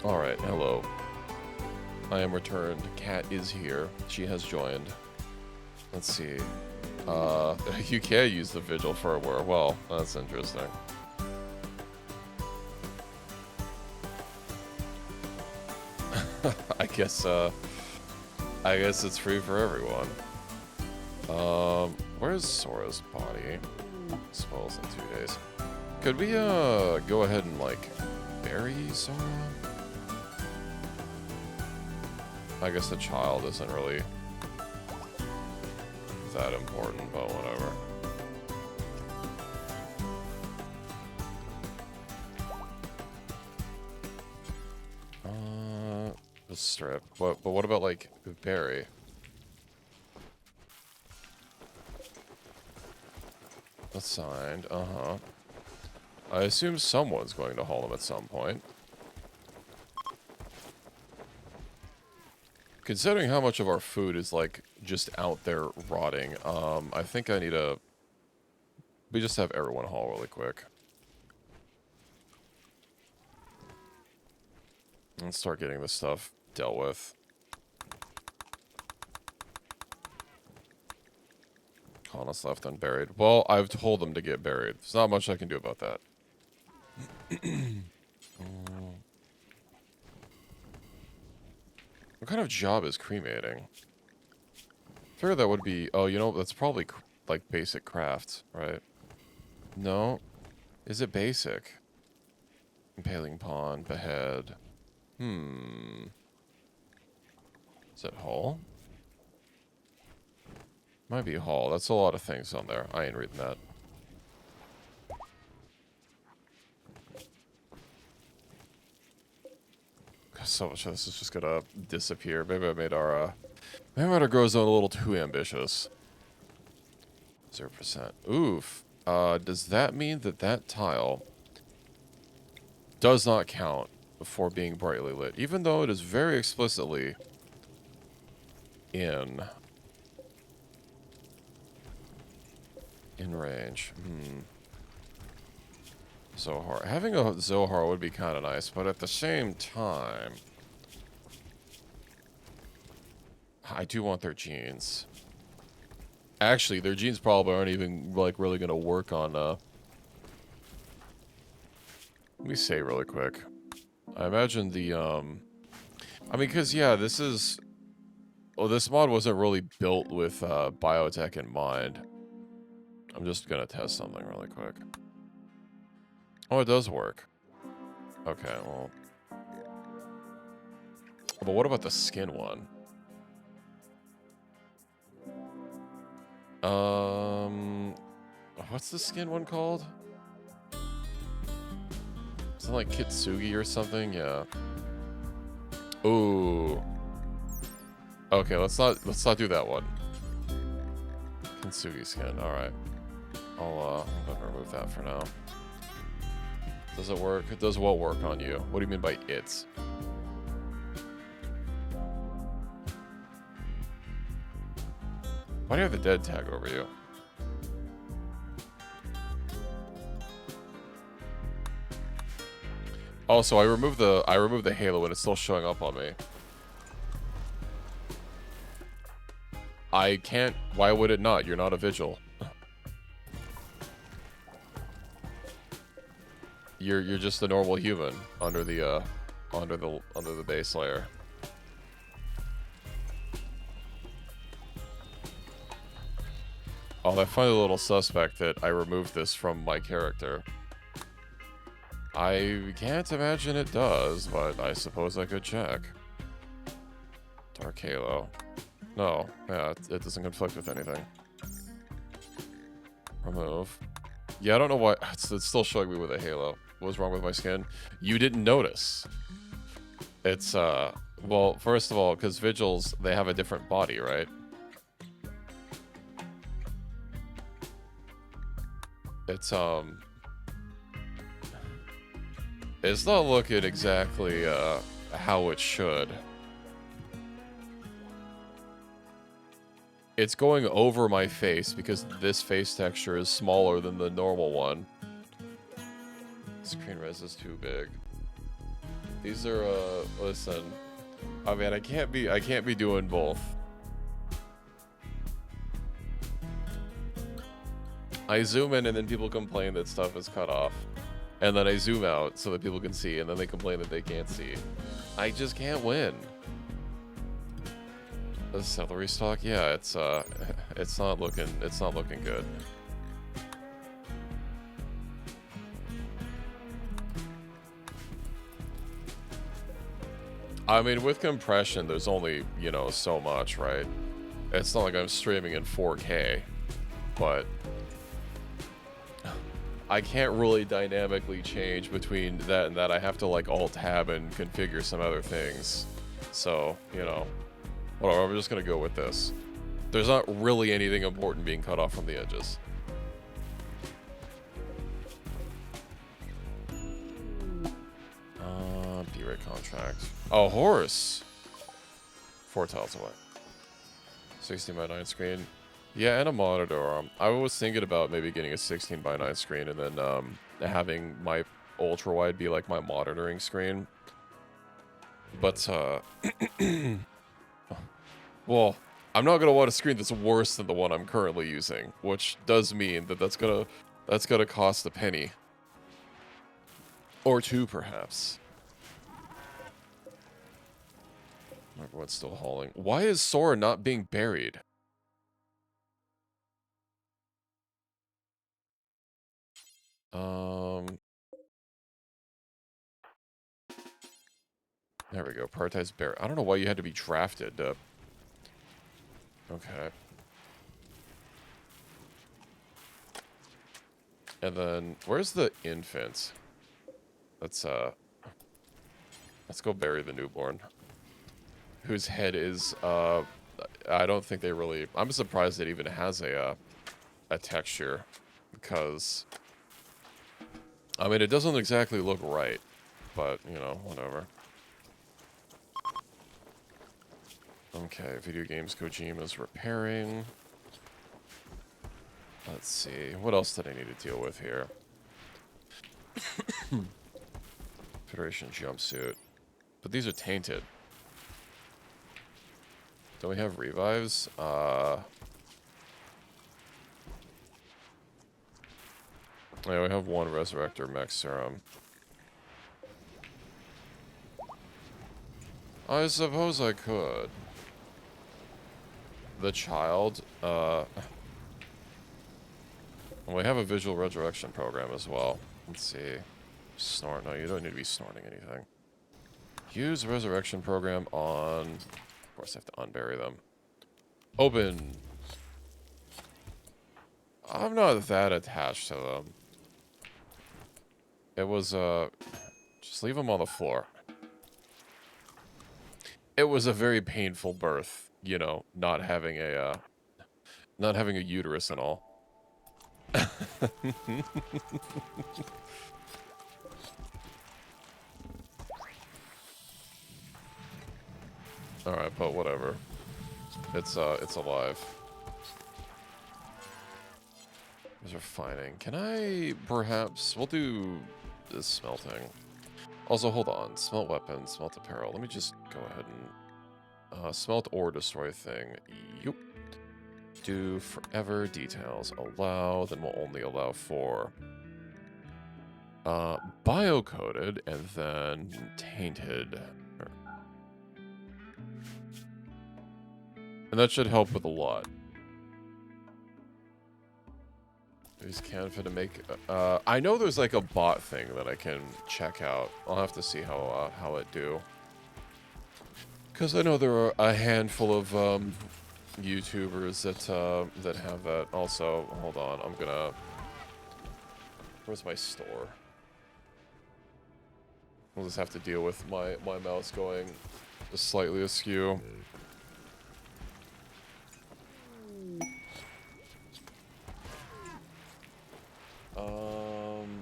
Alright, hello. I am returned. Cat is here. She has joined. Let's see. You can't use the Vigil firmware. Well, that's interesting. I guess it's free for everyone. Where's Sora's body? Spoils in 2 days. Could we, go ahead and, like, bury Sora? I guess the child isn't really that important, but whatever. The strip. But what about, like, Barry? Assigned, I assume someone's going to haul him at some point. Considering how much of our food is, like, just out there rotting, I think I need to... We just have everyone haul really quick. Let's start getting this stuff dealt with. Colonists left unburied. Well, I've told them to get buried. There's not much I can do about that. kind of job is cremating? Figure that would be... Oh, you know, that's probably, like, basic craft, right? No. Is it basic? Impaling pawn, behead. Is it hull? Might be hull. That's a lot of things on there. I ain't reading that. So much of this is just gonna disappear. Maybe I made our grow zone a little too ambitious. 0%. Oof. Does that mean that that tile does not count for being brightly lit, even though it is very explicitly in range? Zohar. Having a Zohar would be kind of nice, but at the same time, I do want their genes. Actually, their genes probably aren't even, like, really going to work on, Let me say really quick. I imagine the, I mean, because, yeah, this is... Well, this mod wasn't really built with, biotech in mind. I'm just gonna test something really quick. Oh, it does work. Okay, well... But what about the skin one? What's the skin one called? Is it like Kitsugi or something? Yeah. Ooh. Okay, let's not do that one. Kitsugi skin. All right. I'm gonna remove that for now. Does it work? It does what work on you? What do you mean by it? Why do you have the dead tag over you? Also, I removed the halo and it's still showing up on me. I can't. Why would it not? You're not a vigil. You're just a normal human under the base layer. Oh, I find it a little suspect that I removed this from my character. I can't imagine it does, but I suppose I could check. Dark Halo. No, yeah, it doesn't conflict with anything. Remove. Yeah, I don't know why. It's still showing me with a halo. What was wrong with my skin? You didn't notice. It's, well, first of all, because Vigils, they have a different body, right? It's not looking exactly, how it should. It's going over my face because this face texture is smaller than the normal one. Screen res is too big. These are, listen. I mean, I can't be doing both. I zoom in and then people complain that stuff is cut off. And then I zoom out so that people can see, and then they complain that they can't see. I just can't win. The celery stalk, yeah, it's not looking good. I mean, with compression, there's only, you know, so much, right? It's not like I'm streaming in 4K, but I can't really dynamically change between that and that. I have to, like, Alt-Tab and configure some other things. So, you know, whatever, I'm just gonna go with this. There's not really anything important being cut off from the edges. B-rate contract. Oh, horse! 4 tiles away. 16 by 9 screen. Yeah, and a monitor. I was thinking about maybe getting a 16 by 9 screen and then having my ultra wide be like my monitoring screen. But well, I'm not gonna want a screen that's worse than the one I'm currently using, which does mean that that's gonna cost a penny or two, perhaps. Everyone's still hauling. Why is Sora not being buried? There we go. Prioritize bear. I don't know why you had to be drafted. Okay. And then, where's the infant? Let's go bury the newborn. Whose head is, I don't think they really... I'm surprised it even has a texture. Because... I mean, it doesn't exactly look right. But, you know, whatever. Okay, video games Kojima's repairing. Let's see. What else did I need to deal with here? Federation jumpsuit. But these are tainted. Don't we have revives? Yeah, we have one Resurrector Mech Serum. I suppose I could. The child, we have a visual resurrection program as well. Let's see. Snort. No, you don't need to be snorting anything. Use resurrection program on... Of course, I have to unbury them. Open. I'm not that attached to them. It was, just leave them on the floor. It was a very painful birth, you know, not having a uterus and all. Alright, but whatever. It's alive. Those are fining. Can I, perhaps, we'll do this smelting. Also, hold on. Smelt weapon, smelt apparel. Let me just go ahead and, smelt or destroy thing. Yup. Do forever details. Allow, then we'll only allow for, bio-coded, and then tainted. And that should help with a lot. Use Canva to make... I know there's like a bot thing that I can check out. I'll have to see how it do. Because I know there are a handful of YouTubers that have that. Also, hold on, I'm gonna... Where's my store? We'll just have to deal with my mouse going just slightly askew.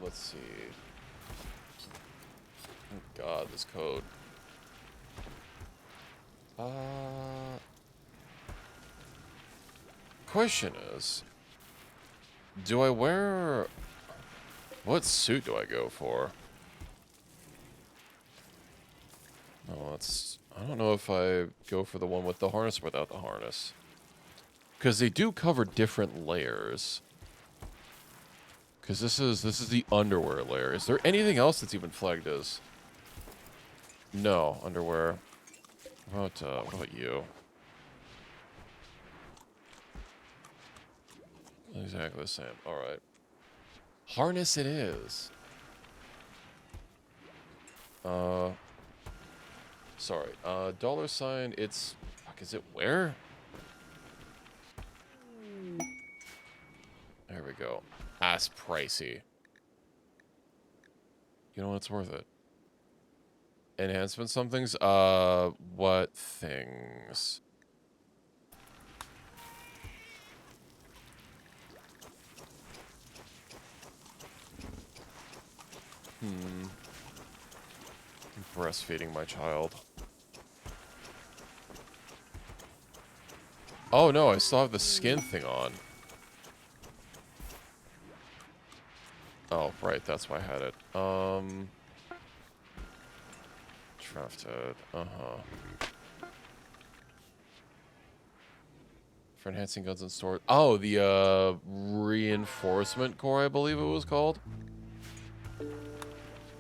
Let's see. Oh God, this code. Question is, do I wear... What suit do I go for? Oh, that's... I don't know if I go for the one with the harness or without the harness. Because they do cover different layers. Because this is the underwear layer. Is there anything else that's even flagged as? No, underwear. What about you? Exactly the same. Alright. Harness it is. Sorry. $, it's... Fuck, is it where? There we go. Ass pricey. You know what's worth it? Enhancement somethings? What things? Breastfeeding my child. Oh no, I still have the skin thing on. Oh, right, that's why I had it. Drafted. For enhancing guns and storage. Oh, the, reinforcement core, I believe it was called.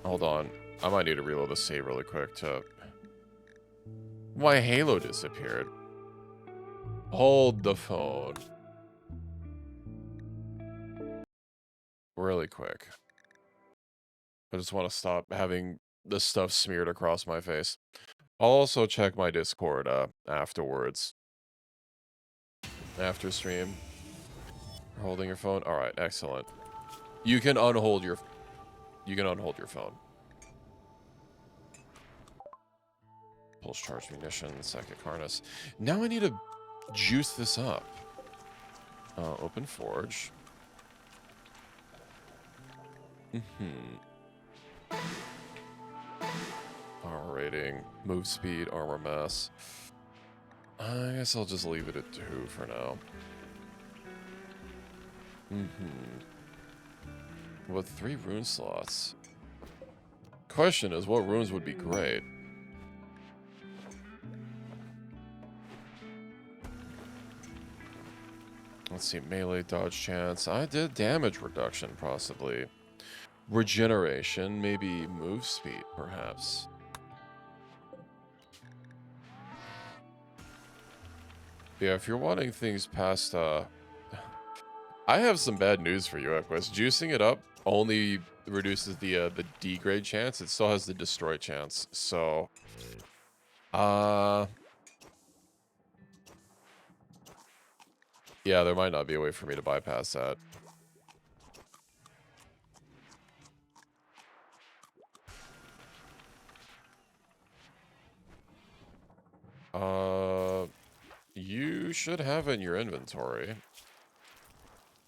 Hold on. I might need to reload the save really quick to... My Halo disappeared. Hold the phone. Really quick. I just want to stop having this stuff smeared across my face. I'll also check my Discord afterwards. After stream. Holding your phone? Alright, excellent. You can unhold your phone. Pulse charge munition, psychic harness. Now I need to juice this up. Open forge. Armor rating, move speed, armor mass. I guess I'll just leave it at 2 for now. With 3 rune slots. Question is, what runes would be great? Let's see, melee dodge chance. I did damage reduction, possibly. Regeneration, maybe move speed, perhaps. Yeah, if you're wanting things past, I have some bad news for you, Equus. Juicing it up only reduces the degrade chance. It still has the destroy chance, so... yeah, there might not be a way for me to bypass that. You should have it in your inventory.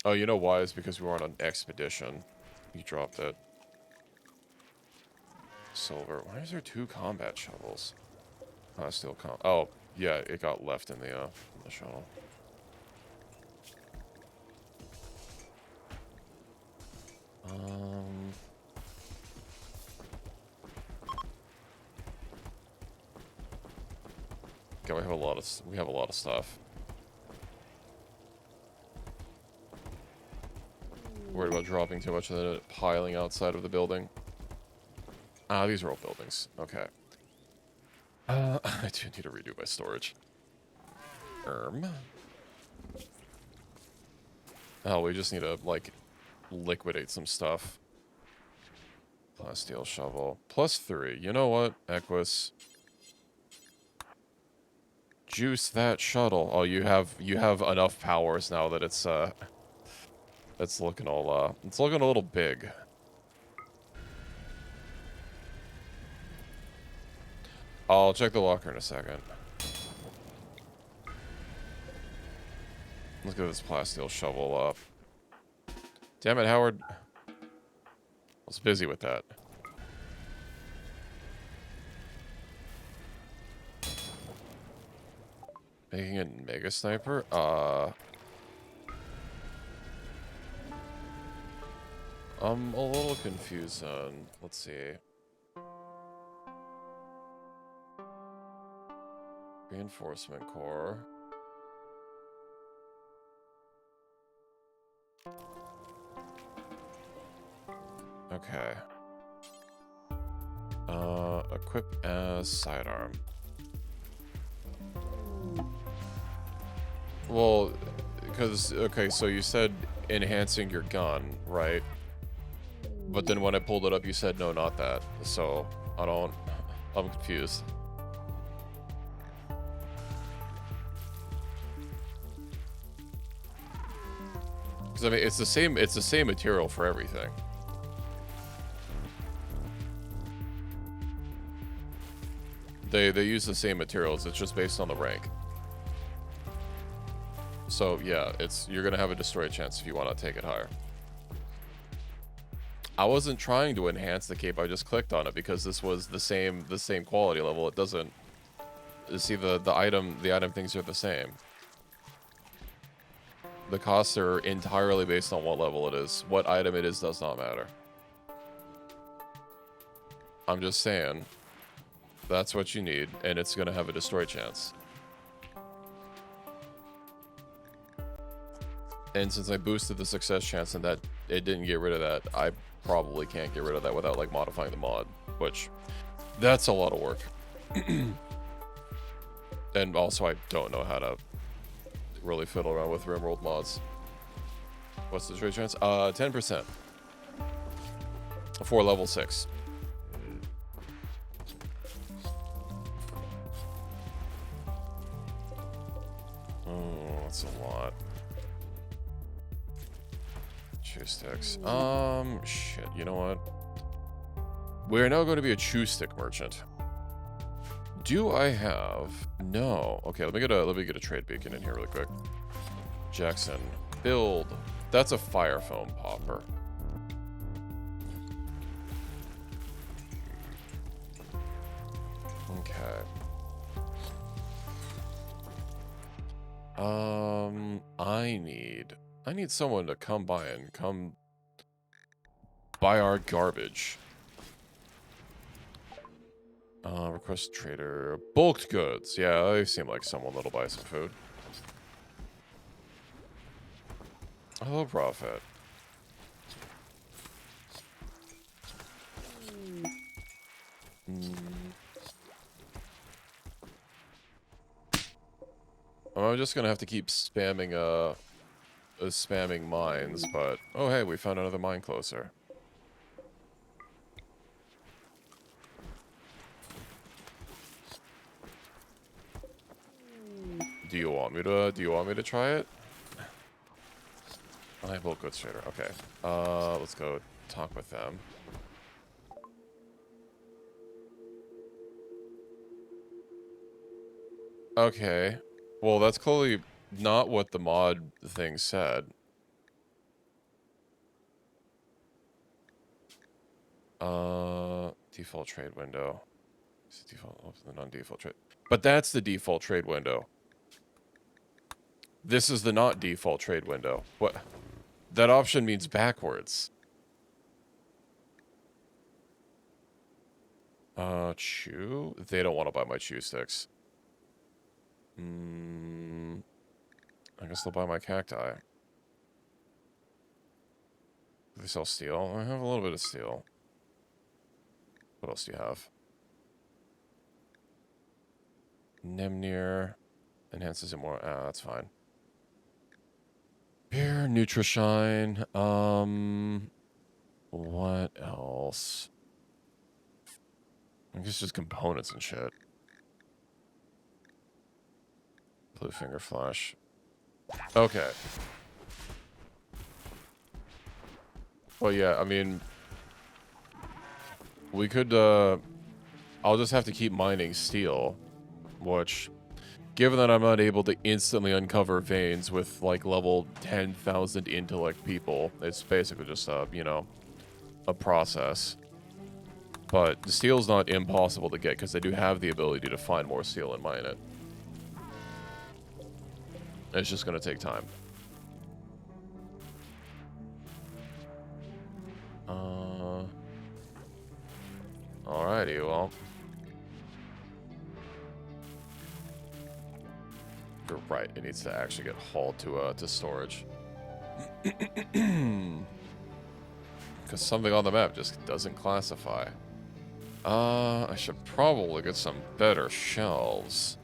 Oh, you know why? It's because we were on an expedition. You dropped it. Silver. Why is there 2 combat shovels? Still oh, yeah, it got left in the shuttle. Okay, we have a lot of stuff. Worried about dropping too much of it piling outside of the building. Ah, these are all buildings. Okay. I do need to redo my storage. Oh, we just need to, like, liquidate some stuff. Plasteel shovel. +3. You know what, Equus? Juice that shuttle. Oh, you have enough powers now that it's looking all it's looking a little big. I'll check the locker in a second. Let's get this plasteel shovel up. Damn it, Howard. I was busy with that. Making a mega sniper? I'm a little confused on, let's see. Reinforcement core. Okay. Equip as sidearm. Well, because, okay, so you said enhancing your gun, right? But then when I pulled it up, you said no, not that. So, I'm confused. Because, I mean, it's the same material for everything. They use the same materials, it's just based on the rank. So yeah, you're gonna have a destroy chance if you want to take it higher. I wasn't trying to enhance the cape, I just clicked on it because this was the same quality level. It doesn't see the item things are the same. The costs are entirely based on what level it is. What item it is does not matter. I'm just saying that's what you need, and it's gonna have a destroy chance. And since I boosted the success chance and that it didn't get rid of that, I probably can't get rid of that without, like, modifying the mod, which, that's a lot of work. And also, I don't know how to really fiddle around with RimWorld mods. What's the trade chance? 10%. For level 6. Oh, that's a lot. Chew sticks. Shit, you know what? We're now going to be a chew stick merchant. Do I have... No. Okay, let me get a trade beacon in here really quick. Jackson. Build. That's a fire foam popper. Okay. I need someone to come by and come buy our garbage. Request trader. Bulked goods. Yeah, they seem like someone that'll buy some food. Hello, profit. I'm just gonna have to keep spamming spamming mines, but oh hey, we found another mine closer. Do you want me to try it? I have bulk goods trader. Okay. Let's go talk with them. Okay. Well, that's clearly not what the mod thing said. Default trade window. Default, the non-default trade. But that's the default trade window. This is the not default trade window. What? That option means backwards. Chew? They don't want to buy my chew sticks. I guess they'll buy my cacti. Do they sell steel? I have a little bit of steel. What else do you have? Nemnir enhances it more. Ah, that's fine. Here, Nutrishine. What else? I guess just components and shit. Blue finger flash. Okay. Well, yeah, I mean, we could, I'll just have to keep mining steel, which, given that I'm not able to instantly uncover veins with, like, level 10,000 intellect people, it's basically just, you know, a process. But the steel's not impossible to get, because they do have the ability to find more steel and mine it. It's just going to take time. Alrighty, well. You're right, it needs to actually get hauled to storage. Because something on the map just doesn't classify. I should probably get some better shelves.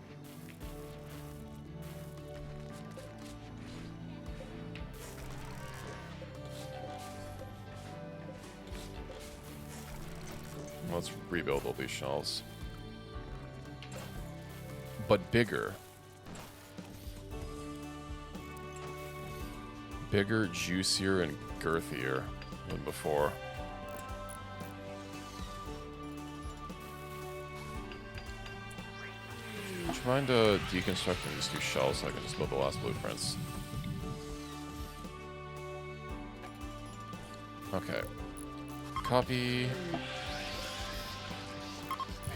Let's rebuild all these shelves. But bigger. Bigger, juicier, and girthier than before. I'm trying to deconstruct these two shelves so I can just build the last blueprints. Okay. Copy.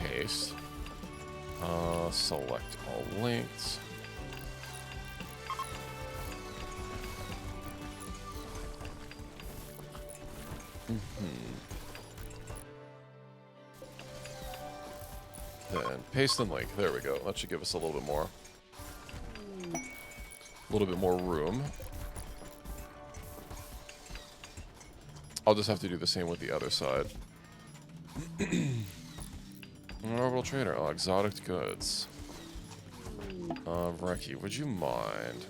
Paste. Select all links. Then paste and link. There we go. That should give us a little bit more. A little bit more room. I'll just have to do the same with the other side. Orbital trader. Oh, exotic goods. Reki, would you mind?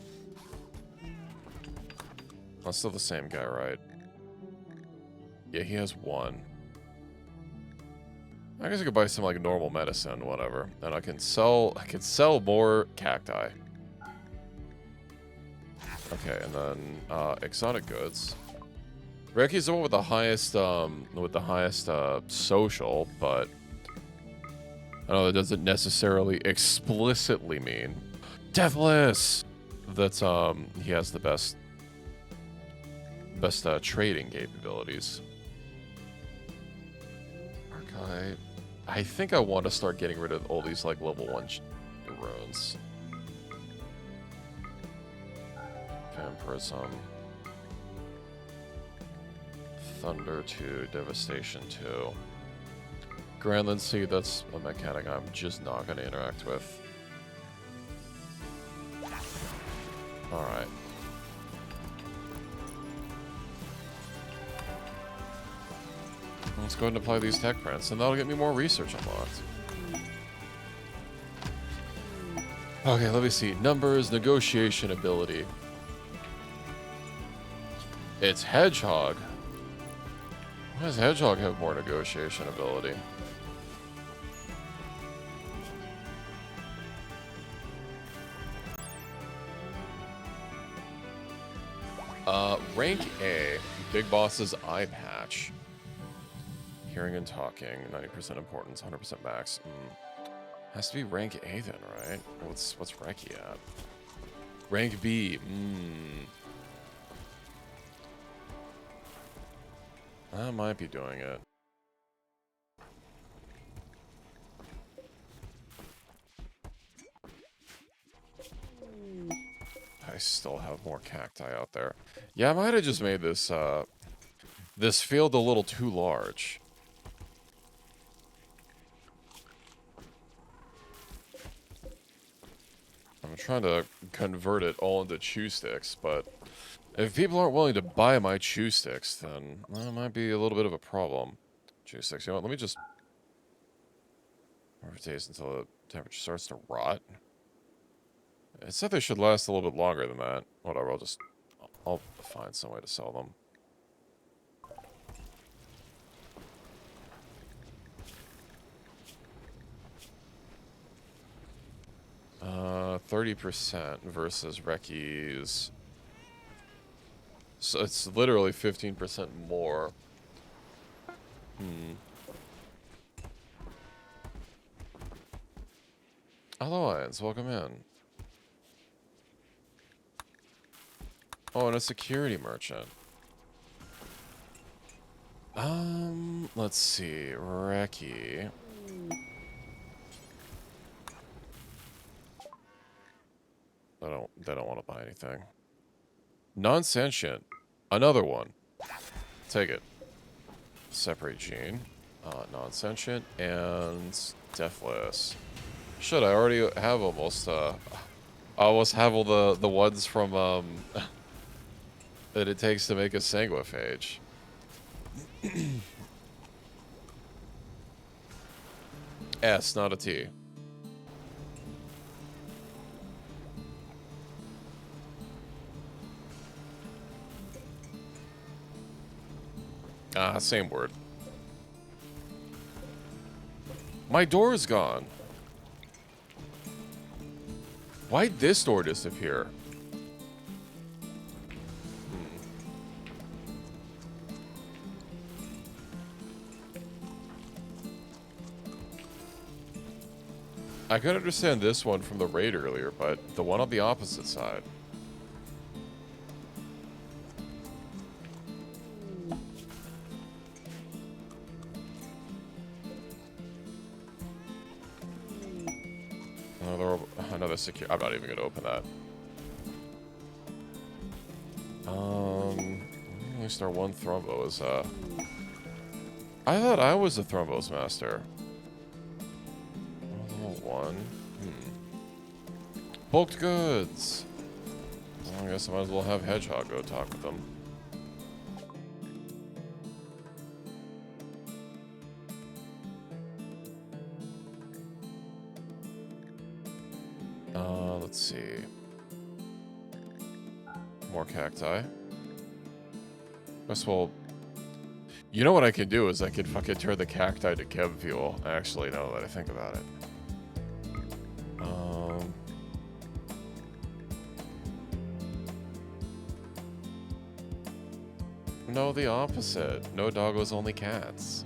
That's still the same guy, right? Yeah, he has one. I guess I could buy some like normal medicine, whatever, and I can sell more cacti. Okay, and then exotic goods. Reki's the one with the highest social, but I know that doesn't necessarily explicitly mean Deathless. That's he has the best trading capabilities. Archive. I think I want to start getting rid of all these like level 1 runes. Vampirism. Thunder 2, Devastation 2. Grandland Sea, that's a mechanic I'm just not going to interact with. Alright. Let's go ahead and apply these tech prints, and that'll get me more research unlocked. Okay, let me see. Numbers, negotiation ability. It's Hedgehog. Why does Hedgehog have more negotiation ability? Rank A, Big Boss's eye patch. Hearing and talking, 90% importance, 100% max. Has to be rank A then, right? What's Reki at? Rank B. I might be doing it. I still have more cacti out there. Yeah, I might have just made this this field a little too large. I'm trying to convert it all into chew sticks, but if people aren't willing to buy my chew sticks, then that might be a little bit of a problem. Chew sticks, you know what, let me just rotate until the temperature starts to rot. It said they should last a little bit longer than that. Whatever, I'll find some way to sell them. 30% versus Reki's. So it's literally 15% more. Alliance, welcome in. Oh, and a security merchant. Let's see. Reki. They don't want to buy anything. Non-sentient. Another one. Take it. Separate gene. Non-sentient and deathless. Should I already have almost I almost have all the ones from that it takes to make a sanguiphage. S, not a T. Same word. My door is gone. Why'd this door disappear? I could understand this one from the raid earlier, but the one on the opposite side. Another secure. I'm not even gonna open that. At least our one Thrombo is I thought I was a Thrombos master. Level 1. Bulked goods. Well, I guess I might as well have Hedgehog go talk with them. More cacti. Guess well, you know what I can do is I can fucking turn the cacti to chem fuel. Actually, now that I think about it. No, the opposite. No doggos, only cats.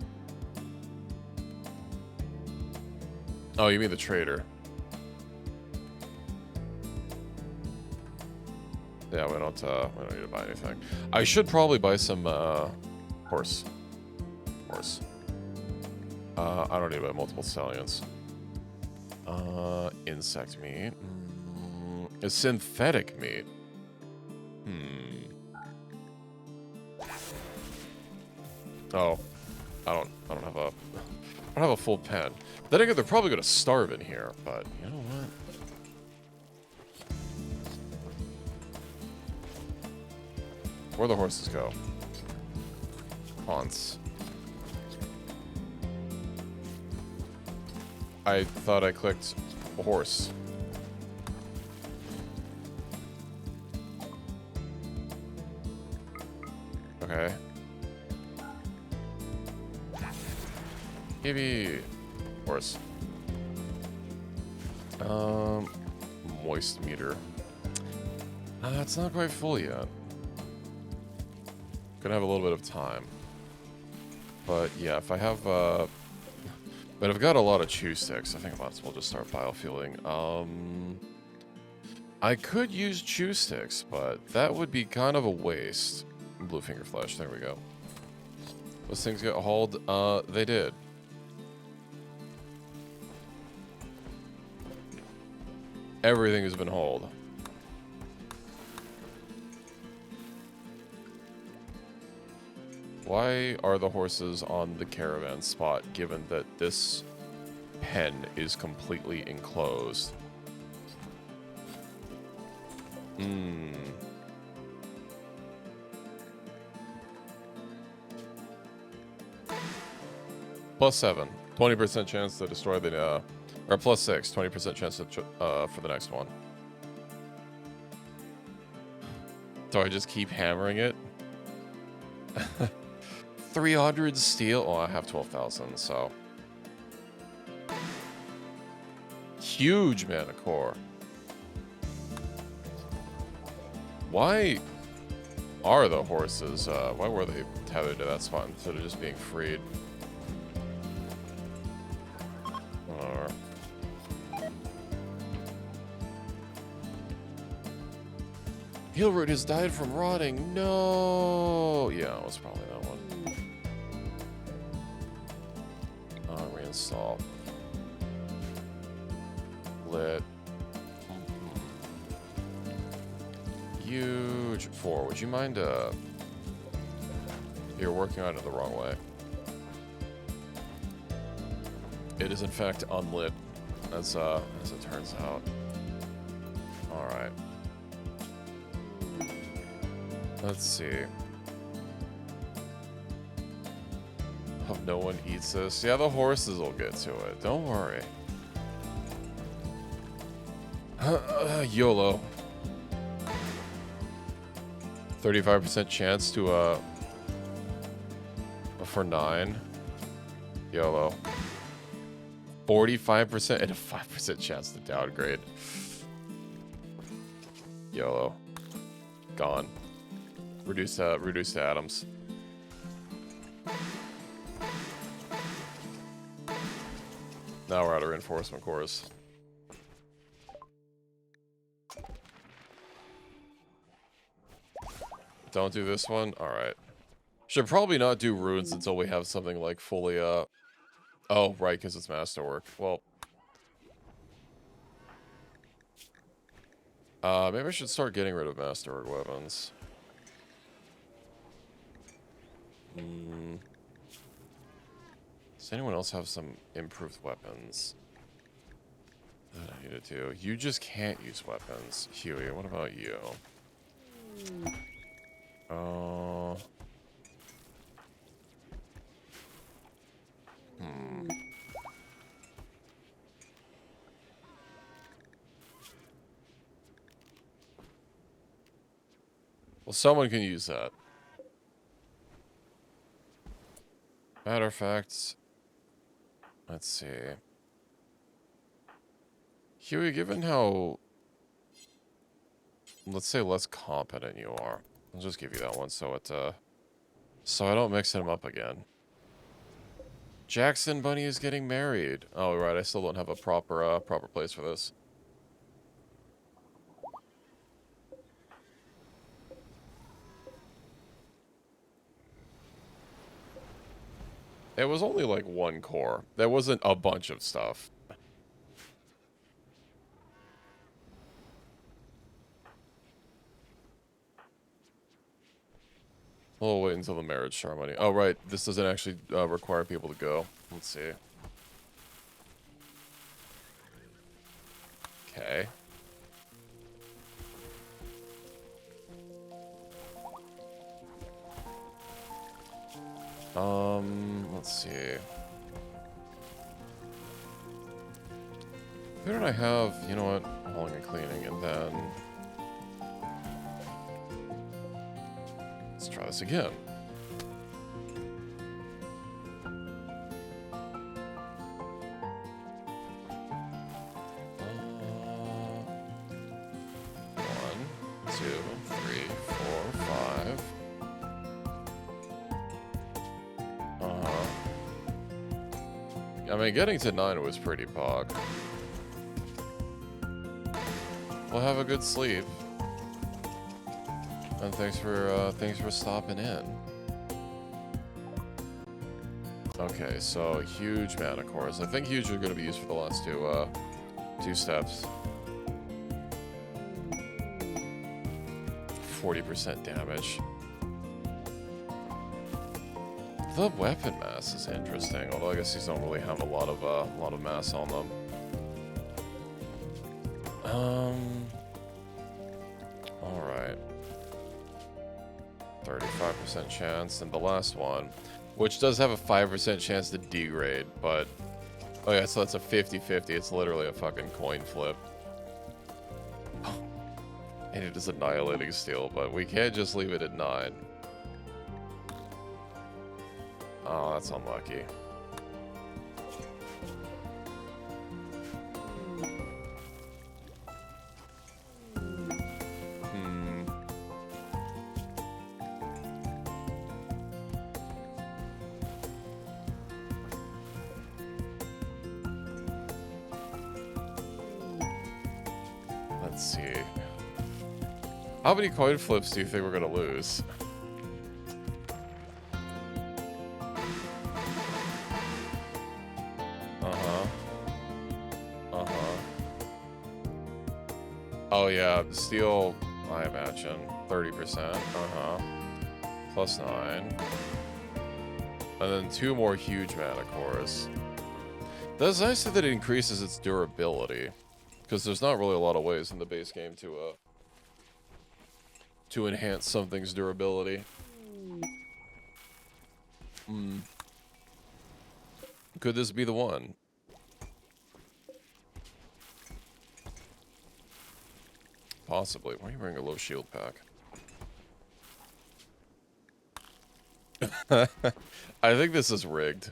Oh, you mean the trader? Yeah, we don't need to buy anything. I should probably buy some horse. I don't need to buy multiple stallions. Insect meat. A synthetic meat. Oh, I don't have a full pen. Then again, they're probably gonna starve in here, but you know what? Where'd the horses go? Haunts. I thought I clicked a horse. Okay. Maybe horse. Moist meter. It's not quite full yet. Gonna have a little bit of time. But yeah, if I have but I've got a lot of chew sticks. I think I might as well just start biofueling. I could use chew sticks, but that would be kind of a waste. Blue finger flesh, there we go. Those things get hauled? They did. Everything has been hauled. Why are the horses on the caravan spot, given that this pen is completely enclosed? +7, 20% chance to destroy the, or +6, 20% chance to, for the next one. Do I just keep hammering it? 300 steel? Oh, I have 12,000, so. Huge mana core. Why are the horses, why were they tethered to that spot instead of just being freed? Healroot has died from rotting. No. Yeah, it was probably that one. Reinstall. Lit. Huge 4. Would you mind? You're working on it the wrong way. It is in fact unlit, as it turns out. All right. Let's see. Hope no one eats this. Yeah, the horses will get to it. Don't worry. YOLO. 35% chance to, for 9. YOLO. 45% and a 5% chance to downgrade. YOLO. Gone. Reduce to atoms. Now we're out of reinforcement cores. Don't do this one? Alright. Should probably not do runes until we have something like fully, oh, right, because it's masterwork. Well. Maybe I should start getting rid of masterwork weapons. Does anyone else have some improved weapons that I needed to? You just can't use weapons. Huey, what about you? Well, someone can use that. Matter of fact, let's see. Huey, given how, let's say, less competent you are, I'll just give you that one so it, so I don't mix them up again. Jackson Bunny is getting married. Oh, right, I still don't have a proper place for this. It was only like one core. There wasn't a bunch of stuff. We'll wait until the marriage ceremony. Oh, right. This doesn't actually require people to go. Let's see. Okay. Let's see. Who did I have? You know what? Hauling and cleaning, and then... Let's try this again. I mean, getting to 9 was pretty pog. Well, have a good sleep. And thanks for stopping in. Okay, so huge mana cores. I think huge are going to be used for the last two steps. 40% damage. The weapon mass is interesting, although I guess these don't really have a lot of mass on them. All right. 35% chance, and the last one, which does have a 5% chance to degrade, but oh yeah, so that's a 50-50. It's literally a fucking coin flip. And it is annihilating steel, but we can't just leave it at 9. Oh, that's unlucky. Let's see. How many coin flips do you think we're gonna lose? Oh yeah, steel, I imagine. 30%. Plus 9. And then 2 more huge mana cores. That's nice that it increases its durability. Because there's not really a lot of ways in the base game to enhance something's durability. Could this be the one? Possibly. Why are you wearing a low shield pack? I think this is rigged.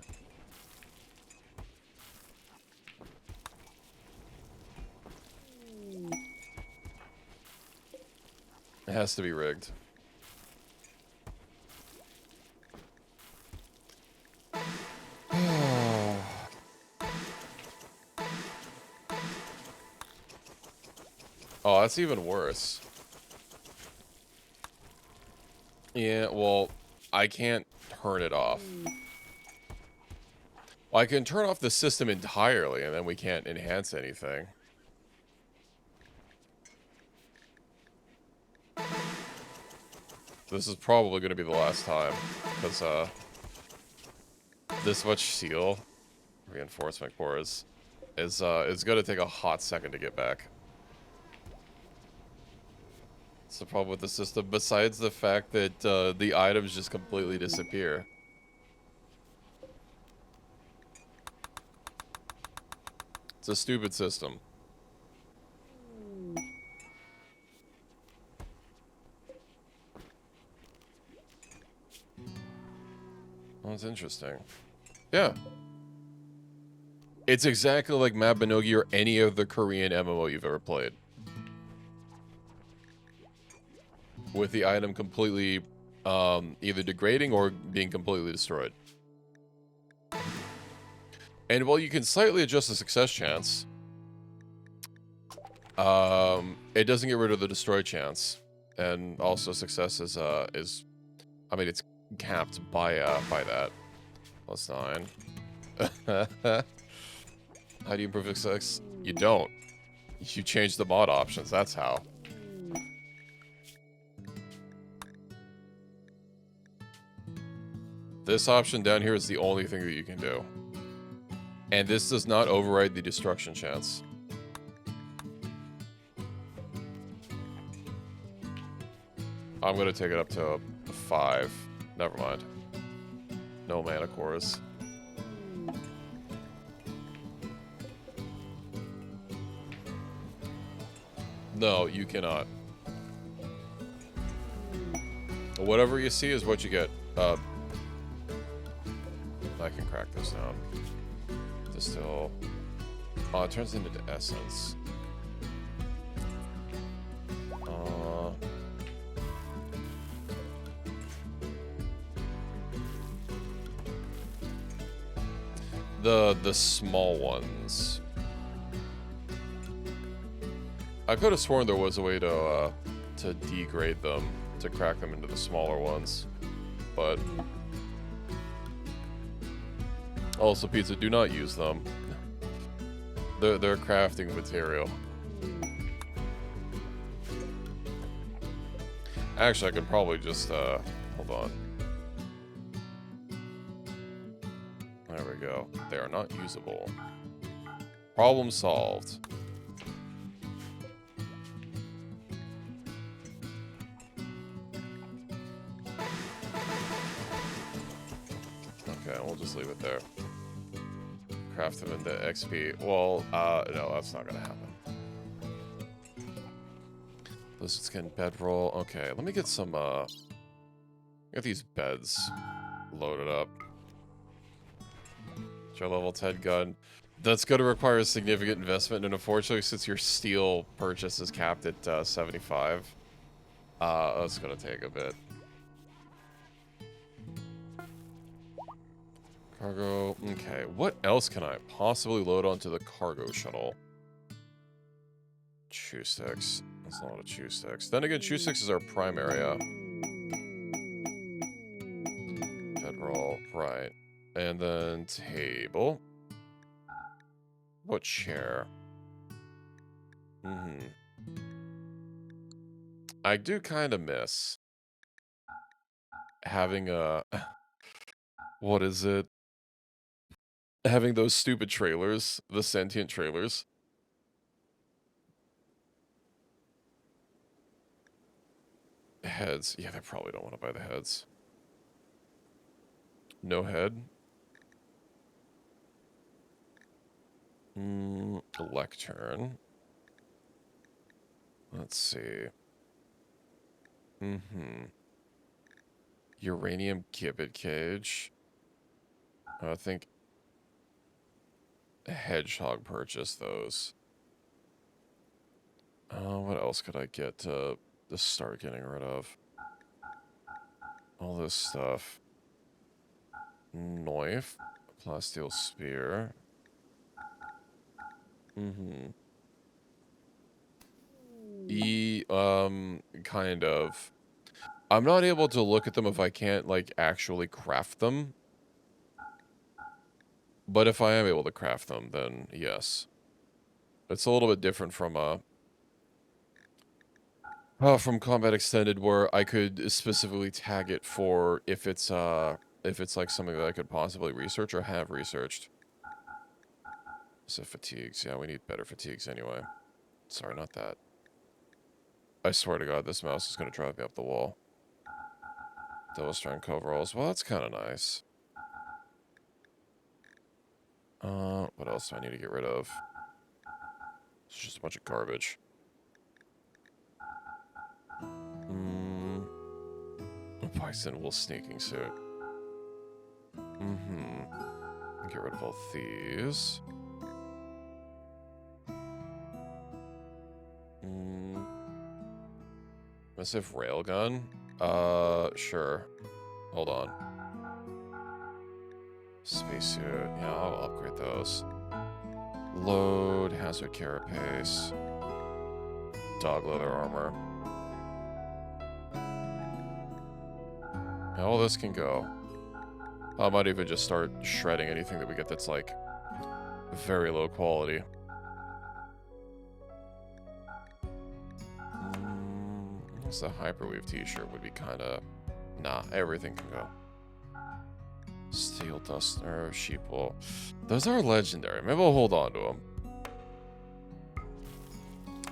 It has to be rigged. Oh, that's even worse. Yeah, well, I can't turn it off. Well, I can turn off the system entirely, and then we can't enhance anything. This is probably going to be the last time, because, this much steel reinforcement cores is going to take a hot second to get back. It's the problem with the system, besides the fact that the items just completely disappear. It's a stupid system. Well, that's interesting. Yeah. It's exactly like Mabinogi or any other Korean MMO you've ever played. With the item completely either degrading or being completely destroyed. And while you can slightly adjust the success chance, it doesn't get rid of the destroy chance. And also success is I mean, it's capped by that. +9. How do you improve success? You don't. You change the mod options, that's how. This option down here is the only thing that you can do. And this does not override the destruction chance. I'm gonna take it up to a 5. Never mind. No mana cores. No, you cannot. Whatever you see is what you get. I can crack this down. Distill. Oh, it turns into essence. The small ones. I could have sworn there was a way to degrade them, to crack them into the smaller ones, but also pizza, do not use them. They're crafting material. Actually, I could probably just hold on. There we go. They are not usable. Problem solved. Okay, we'll just leave it there. Craft them into XP. Well, no, that's not gonna happen. Blizzard skin bedroll. Okay, let me get some, get these beds loaded up. Your level 10 gun. That's going to require a significant investment, and unfortunately, since your steel purchase is capped at 75, that's going to take a bit. Cargo. Okay, what else can I possibly load onto the cargo shuttle? Chew sticks. That's not a chew sticks. Then again, chew sticks is our prime area. Bedroll, right. And then table. What chair? I do kind of miss having a... What is it? Having those stupid trailers. The sentient trailers. Heads. Yeah, they probably don't want to buy the heads. No head. Lectern. Let's see. Uranium gibbet cage. I think hedgehog purchased those. What else could I get to start getting rid of? All this stuff. Knife. Plasteel spear. Kind of. I'm not able to look at them if I can't, like, actually craft them. But if I am able to craft them, then yes. It's a little bit different from Combat Extended, where I could specifically tag it for if it's like something that I could possibly research or have researched. So fatigues, yeah, we need better fatigues anyway. Sorry, not that. I swear to God, this mouse is going to drive me up the wall. Double strand coveralls. Well, that's kind of nice. What else do I need to get rid of? It's just a bunch of garbage. Bison wool sneaking suit. Get rid of all these. Massive railgun? Sure. Hold on. Spacesuit. Yeah, I'll upgrade those. Load, hazard carapace. Dog leather armor. All this can go. I might even just start shredding anything that we get that's like very low quality. The Hyperweave t-shirt would be kind of... Nah, everything can go. Steel Duster, Sheeple. Those are legendary. Maybe I'll hold on to them.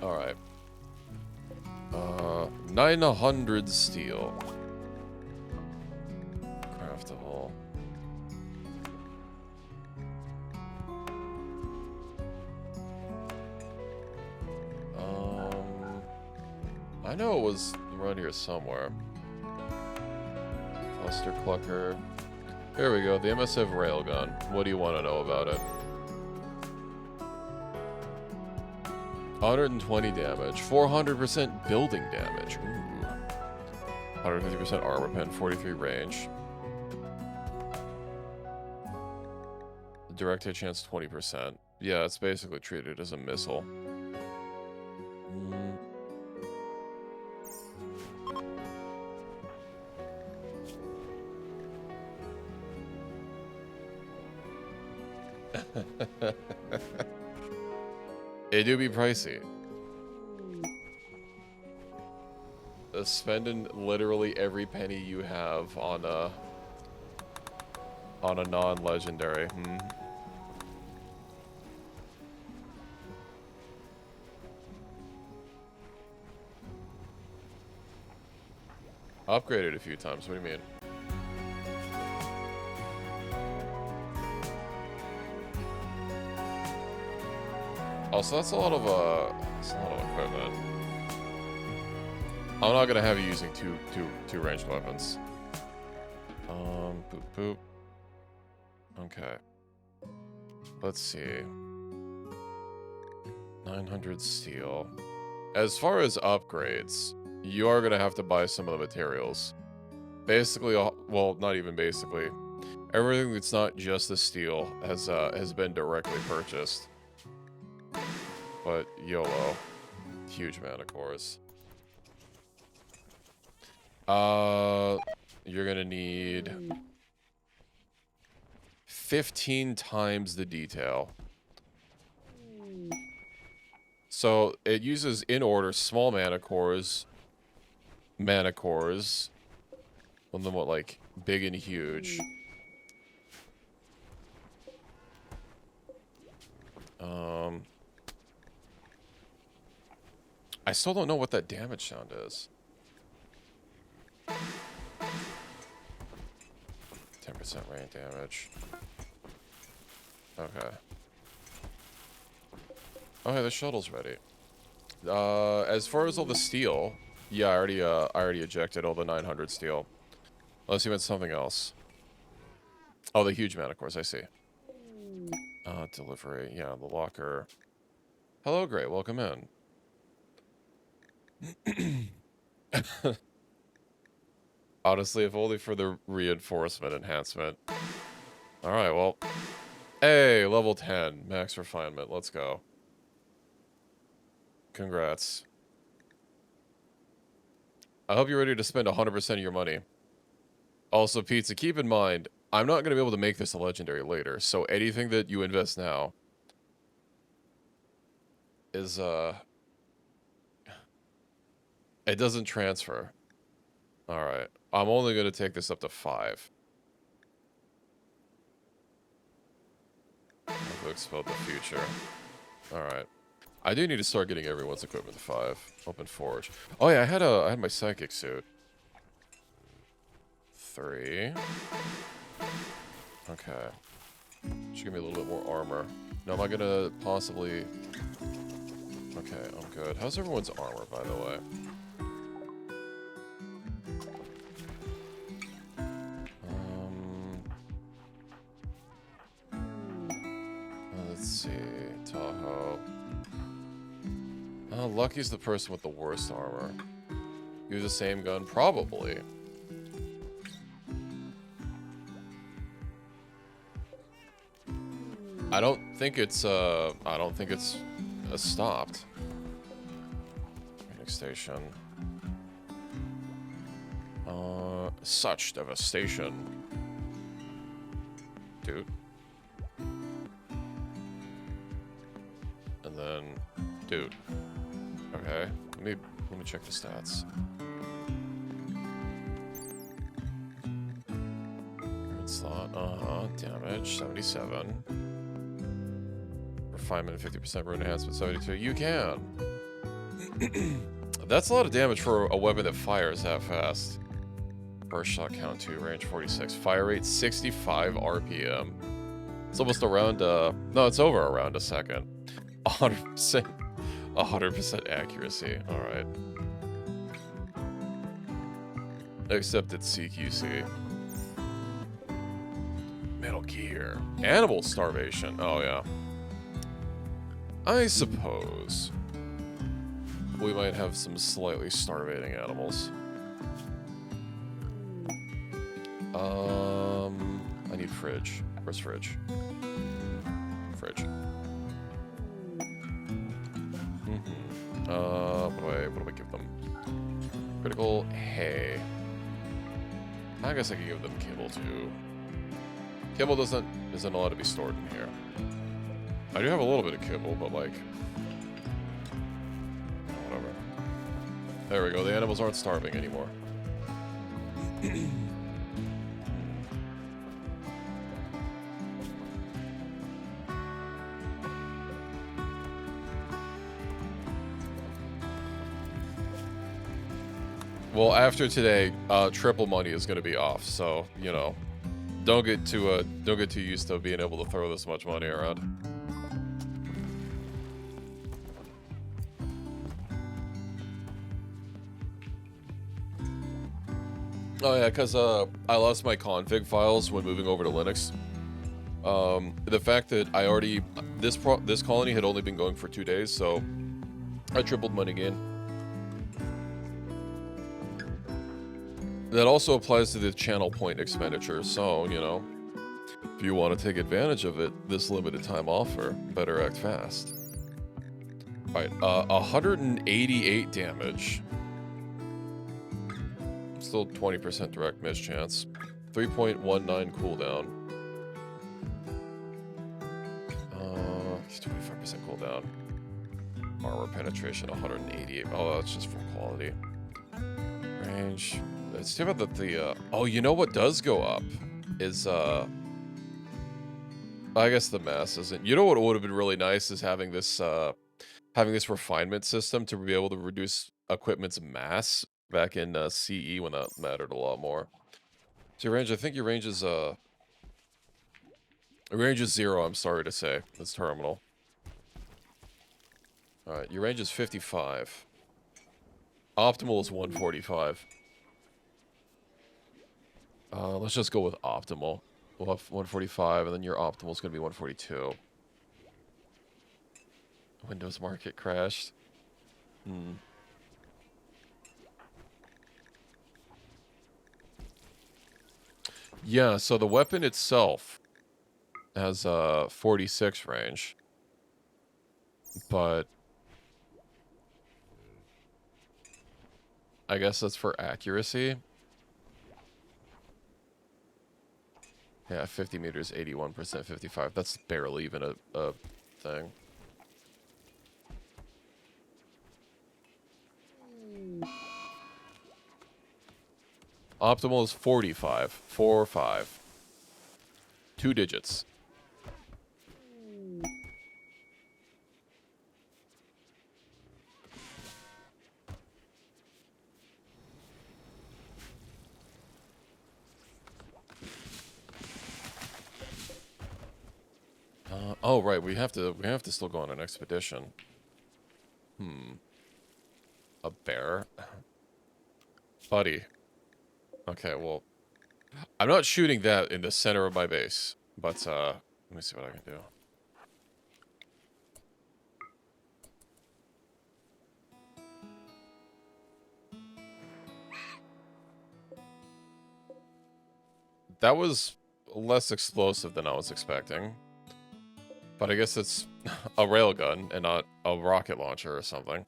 Alright. 900 steel. Craftable. I know it was around here somewhere. Cluster Clucker. Here we go, the MSF Railgun. What do you want to know about it? 120 damage, 400% building damage. Ooh. 150% armor pen, 43 range. Direct hit chance 20%. Yeah, it's basically treated as a missile. It do be pricey. Spending literally every penny you have on a non-legendary. Upgraded a few times. What do you mean? Also, that's a lot of equipment. I'm not gonna have you using two ranged weapons. Boop boop. Okay. Let's see. 900 steel. As far as upgrades, you are gonna have to buy some of the materials. Basically, well, not even basically. Everything that's not just the steel has been directly purchased. But YOLO. Huge amount of cores. You're gonna need 15 times the detail. So it uses in order small mana cores, one of them like big and huge. I still don't know what that damage sound is. 10% rain damage. Okay. Okay, the shuttle's ready. As far as all the steel, yeah, I already ejected all the 900 steel. Unless you meant something else. Oh, the huge amount, of course, I see. Delivery, yeah, the locker. Hello, Gray, welcome in. Honestly, if only for the reinforcement enhancement. Alright, well. Hey, level 10, max refinement, let's go. Congrats. I hope you're ready to spend 100% of your money. Also, Pizza, keep in mind, I'm not going to be able to make this a legendary later, so anything that you invest now is, it doesn't transfer. Alright. I'm only going to take this up to 5. I'll explode the future. Alright. I do need to start getting everyone's equipment to 5. Open forge. Oh yeah, I had my psychic suit. 3. Okay. Should give me a little bit more armor. Now, am I gonna possibly... Okay, I'm good. How's everyone's armor, by the way? Tahoe. Lucky's the person with the worst armor. Use the same gun? Probably. I don't think it's stopped. Next station. Such devastation. Dude. And then, dude. Okay, let me check the stats. Slot, damage 77. Refinement 50%, rune enhancement 72. You can. That's a lot of damage for a weapon that fires that fast. Burst shot count 2, range 46, fire rate 65 RPM. It's almost around no, it's over around a second. 100%. 100% accuracy. Alright. Except it's CQC. Metal Gear. Animal starvation. Oh, yeah. I suppose we might have some slightly starvating animals. I need fridge. Where's fridge? Fridge. What do I give them? Critical hay. I guess I could give them kibble too. Kibble isn't allowed to be stored in here. I do have a little bit of kibble, but like, whatever. There we go. The animals aren't starving anymore. Well, after today, triple money is going to be off, so you know, don't get too used to being able to throw this much money around. Oh yeah, because I lost my config files when moving over to Linux. The fact that I already this colony had only been going for 2 days, so I tripled money gain. That also applies to the channel point expenditure, so, you know, if you want to take advantage of it, this limited time offer, better act fast. Alright, 188 damage. Still 20% direct miss chance. 3.19 cooldown. 25% cooldown. Armor penetration, 188. Oh, that's just from quality. Range. It's too bad that the, oh, you know what does go up is, I guess the mass isn't. You know what would have been really nice is having this refinement system to be able to reduce equipment's mass back in CE when that mattered a lot more. So your range, I think your range is 0, I'm sorry to say. That's terminal. Alright, your range is 55. Optimal is 145. Let's just go with optimal. We'll have 145, and then your optimal is going to be 142. Windows Market crashed. Yeah, so the weapon itself has 46 range. But I guess that's for accuracy. Yeah, 50 meters, 81%, 55. That's barely even a thing. Optimal is 45. 4 or 5. 2 digits. Oh right, we have to still go on an expedition. A bear? Buddy. Okay, well, I'm not shooting that in the center of my base, but let me see what I can do. That was less explosive than I was expecting. But I guess it's a railgun and not a rocket launcher or something.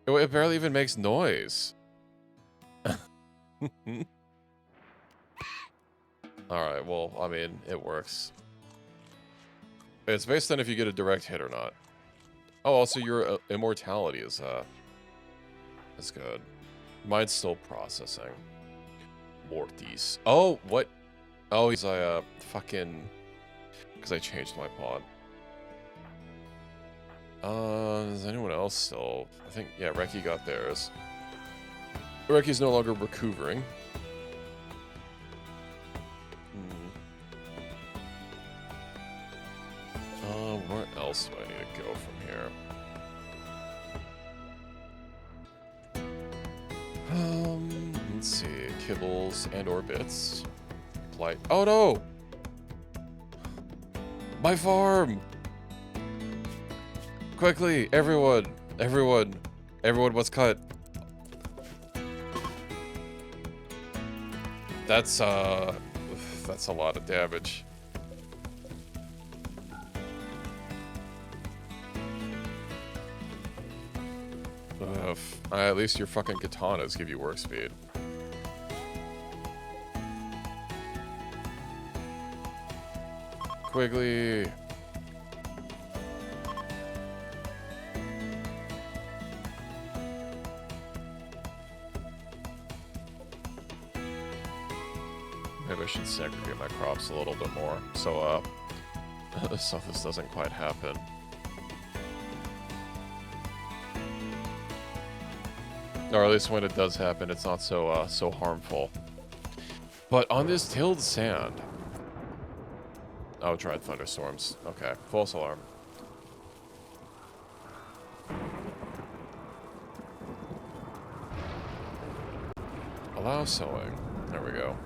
It barely even makes noise. Alright, well, I mean, it works. It's based on if you get a direct hit or not. Oh, also your immortality is good. Mine's still processing. Mortis. Oh, what? Oh, he's fucking... Because I changed my pod. Is anyone else still? I think, yeah, Reki got theirs. Reki's no longer recovering. Where else do I need to go from here? Let's see. Kibbles and or bits. Light. Oh no! My farm! Quickly, everyone must cut. That's a lot of damage. At least your fucking katanas give you work speed. Quickly. Maybe I should segregate my crops a little bit more, so so this doesn't quite happen. Or at least when it does happen, it's not so so harmful. But on this tilled sand... Oh, tried thunderstorms. Okay, false alarm. Allow sowing. There we go.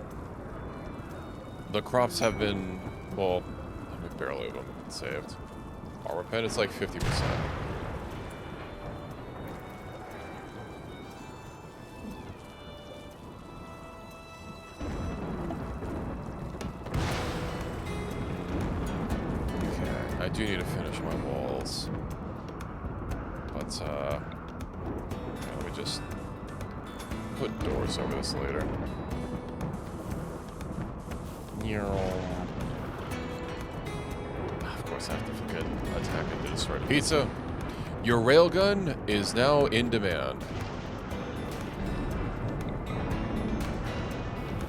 The crops have been, well, I mean, barely of them have been saved. Our repentance like 50%. I do need to finish my walls. But, let me just put doors over this later. Of course, I have to forget attack and destroy pizza. Your railgun is now in demand.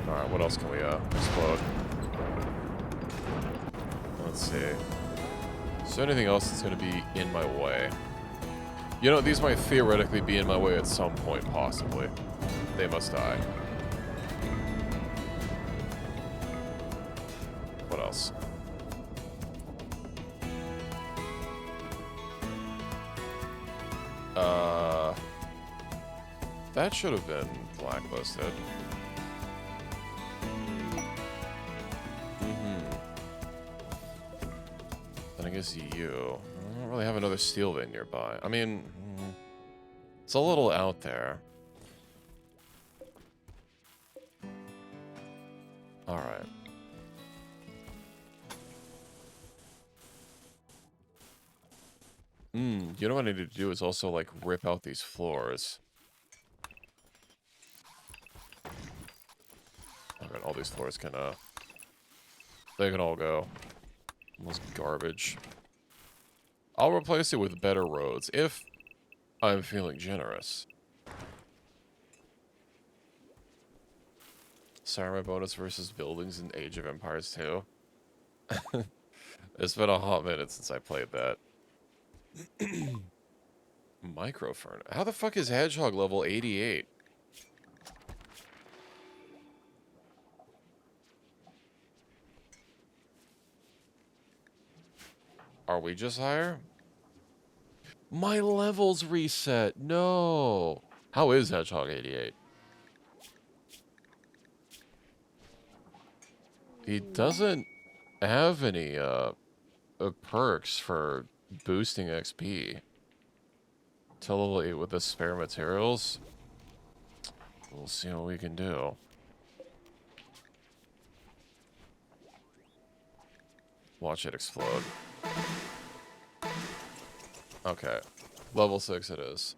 Alright, what else can we, explode? Let's see. Is there anything else that's going to be in my way? You know, these might theoretically be in my way at some point, possibly. They must die. What else? That should have been blacklisted. Then I guess you. I don't really have another steel vein nearby. I mean, it's a little out there. Alright. You know what I need to do is also, like, rip out these floors. Alright, all these floors can, they can all go. Almost garbage. I'll replace it with better roads, if I'm feeling generous. Samurai bonus versus buildings in Age of Empires 2. It's been a hot minute since I played that. Microfern. How the fuck is Hedgehog level 88? Are we just higher? My levels reset. No. How is Hedgehog 88? He doesn't have any perks for boosting XP to level 8 with the spare materials. We'll see what we can do. Watch it explode. Okay. Level 6 it is.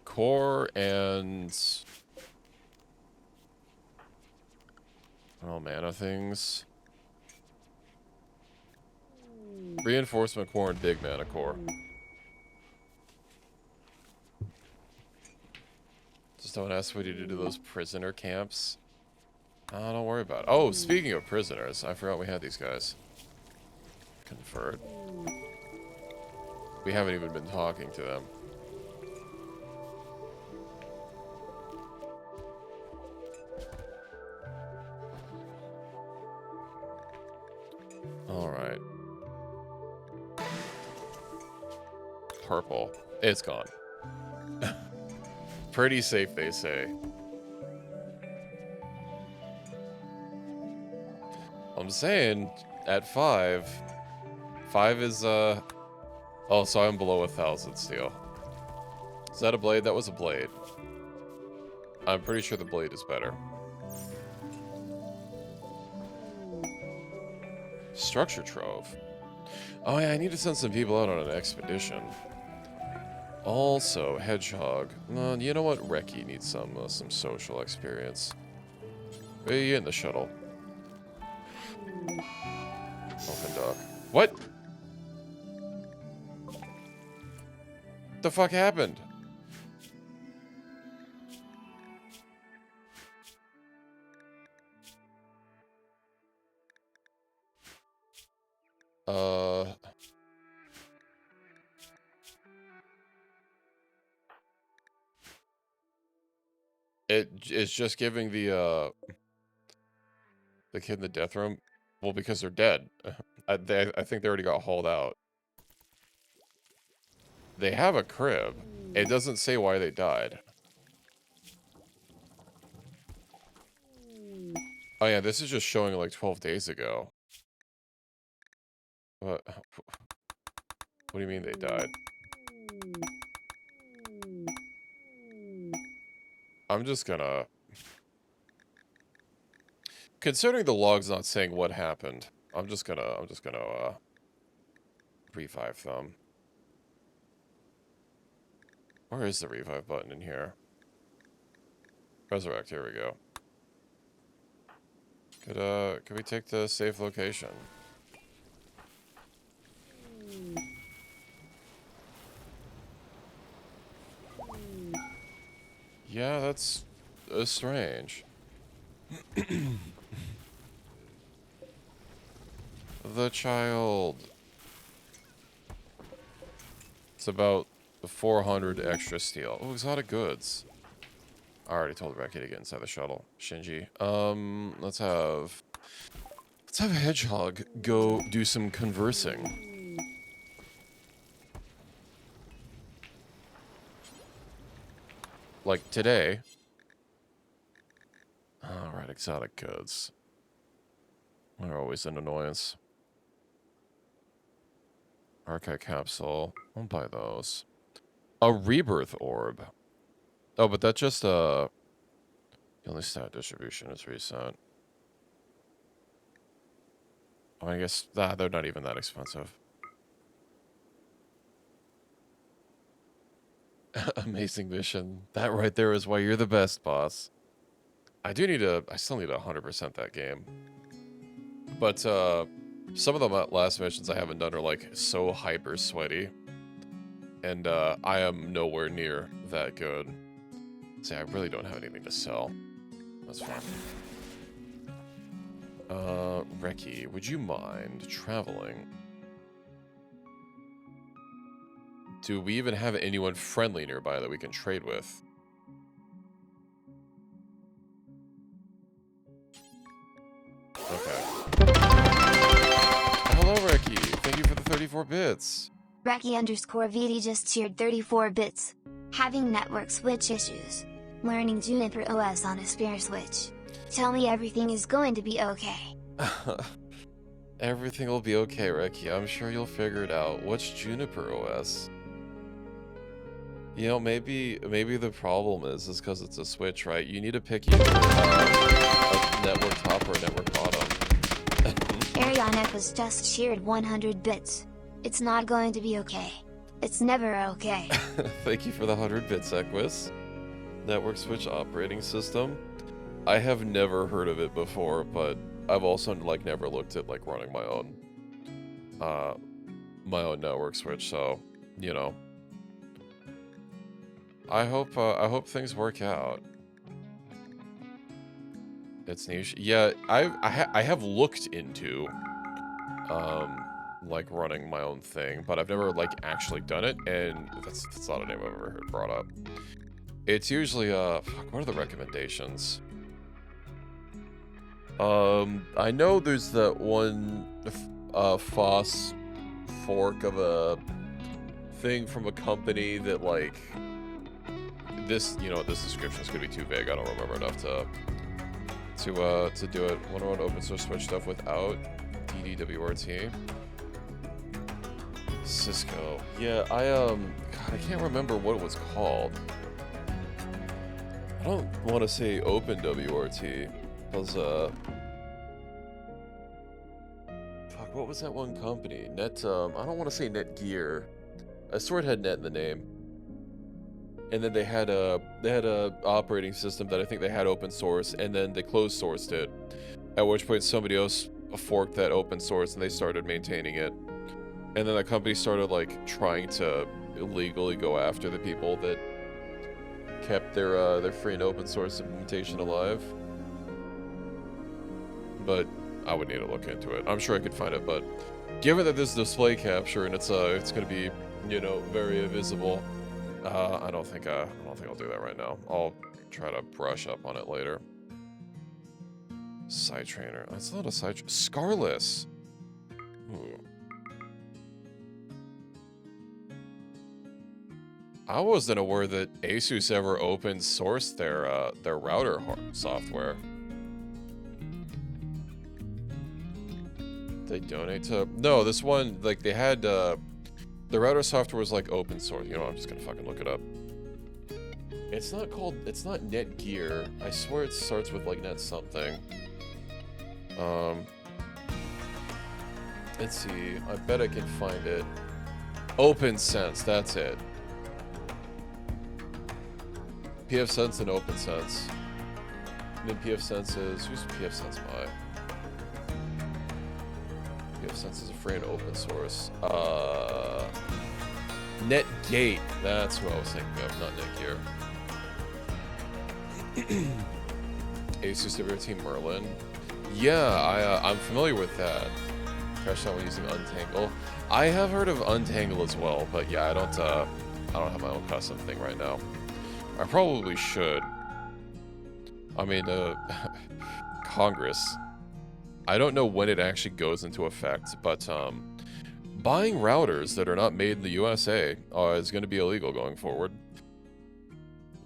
Core and... oh, mana things. Reinforcement core and big mana core. Just don't ask what you do to those prisoner camps. Oh, don't worry about it. Oh, speaking of prisoners, I forgot we had these guys. Convert. We haven't even been talking to them. Alright. Purple. It's gone. Pretty safe, they say. I'm saying, at 5 is, oh, so I'm below 1,000 steel. Is that a blade? That was a blade. I'm pretty sure the blade is better. Structure trove. Oh yeah, I need to send some people out on an expedition. Also, hedgehog. You know what? Reki needs some social experience. Where are you in the shuttle? Open dock. What? The fuck happened? It's just giving the kid in the death room. Well, because they're dead. I think they already got hauled out. They have a crib. It doesn't say why they died. Oh yeah, this is just showing like 12 days ago. What do you mean they died? I'm just gonna... considering the log's not saying what happened, I'm just gonna revive them. Where is the revive button in here? Resurrect, here we go. Could we take the safe location? Yeah, that's strange. The child. It's about 400 extra steel. Oh, exotic goods. I already told Reki to get inside the shuttle. Shinji. Let's have a hedgehog go do some conversing. Like today. Alright, exotic goods. They're always an annoyance. Archive capsule. I'll buy those. A rebirth orb. Oh, but that's just the only stat distribution is recent. Oh, I guess they're not even that expensive. Amazing mission. That right there is why you're the best, boss. I still need to 100% that game. But some of the last missions I haven't done are like so hyper sweaty. And I am nowhere near that good. See, I really don't have anything to sell. That's fine. Reki, would you mind traveling? Do we even have anyone friendly nearby that we can trade with? Okay. Hello, Reki. Thank you for the 34 bits. Reki_VD just cheered 34 bits. Having network switch issues. Learning Juniper OS on a spare switch. Tell me everything is going to be okay. Everything will be okay, Reki. I'm sure you'll figure it out. What's Juniper OS? You know, maybe the problem is because it's a Switch, right? You need to pick either a network top or a network bottom. Ariana was just cheered 100 bits. It's not going to be okay. It's never okay. Thank you for the 100 bits, Equus. Network Switch operating system. I have never heard of it before, but I've also like never looked at like running my own network Switch, so you know. I hope things work out. It's niche. Yeah, I have looked into like running my own thing, but I've never like actually done it, and that's not a name I've ever heard brought up. It's usually fuck, what are the recommendations? I know there's that one FOSS fork of a thing from a company that like this, you know, this description's gonna be too vague. I don't remember enough to do it. Wonder what open source Switch stuff without DDWRT. Cisco. Yeah, God, I can't remember what it was called. I don't want to say OpenWRT, because fuck, what was that one company? I don't want to say Netgear. I swear it had net in the name. And then they had a operating system that I think they had open source, and then they closed sourced it. At which point somebody else forked that open source and they started maintaining it. And then the company started like trying to illegally go after the people that kept their free and open source implementation alive. But I would need to look into it. I'm sure I could find it, but given that this is display capture and it's gonna be, you know, very visible, I don't think I'll do that right now. I'll try to brush up on it later. Side trainer. That's not a side trainer. Scarless. Ooh. I wasn't aware that Asus ever open sourced their router software. They donate to... No, this one, like, they had, the router software was, like, open source. You know, I'm just gonna fucking look it up. It's not Netgear. I swear it starts with, like, net something. Let's see. I bet I can find it. OpenSense, that's it. pfSense and OpenSense. And then pfSense is... Who's pfSense by? pfSense is a free and open source. Netgate. That's what I was thinking of, not Netgear. Asus WRT Merlin. Yeah, I'm familiar with that. Crashed out when using Untangle. I have heard of Untangle as well, but yeah, I don't have my own custom thing right now. I probably should. I mean, Congress. I don't know when it actually goes into effect, but buying routers that are not made in the USA is going to be illegal going forward.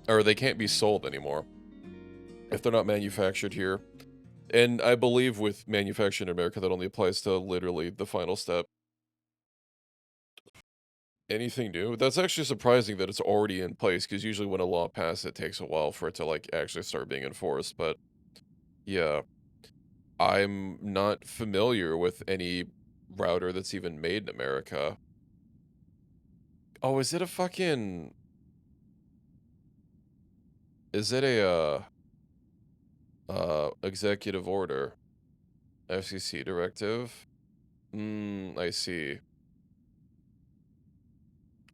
Or they can't be sold anymore if they're not manufactured here. And I believe with manufactured in America, that only applies to literally the final step. Anything new? That's actually surprising that it's already in place, because usually when a law passes, it takes a while for it to like actually start being enforced. But yeah, I'm not familiar with any router that's even made in America. Oh, is it a fucking... Is it a executive order? FCC directive? I see.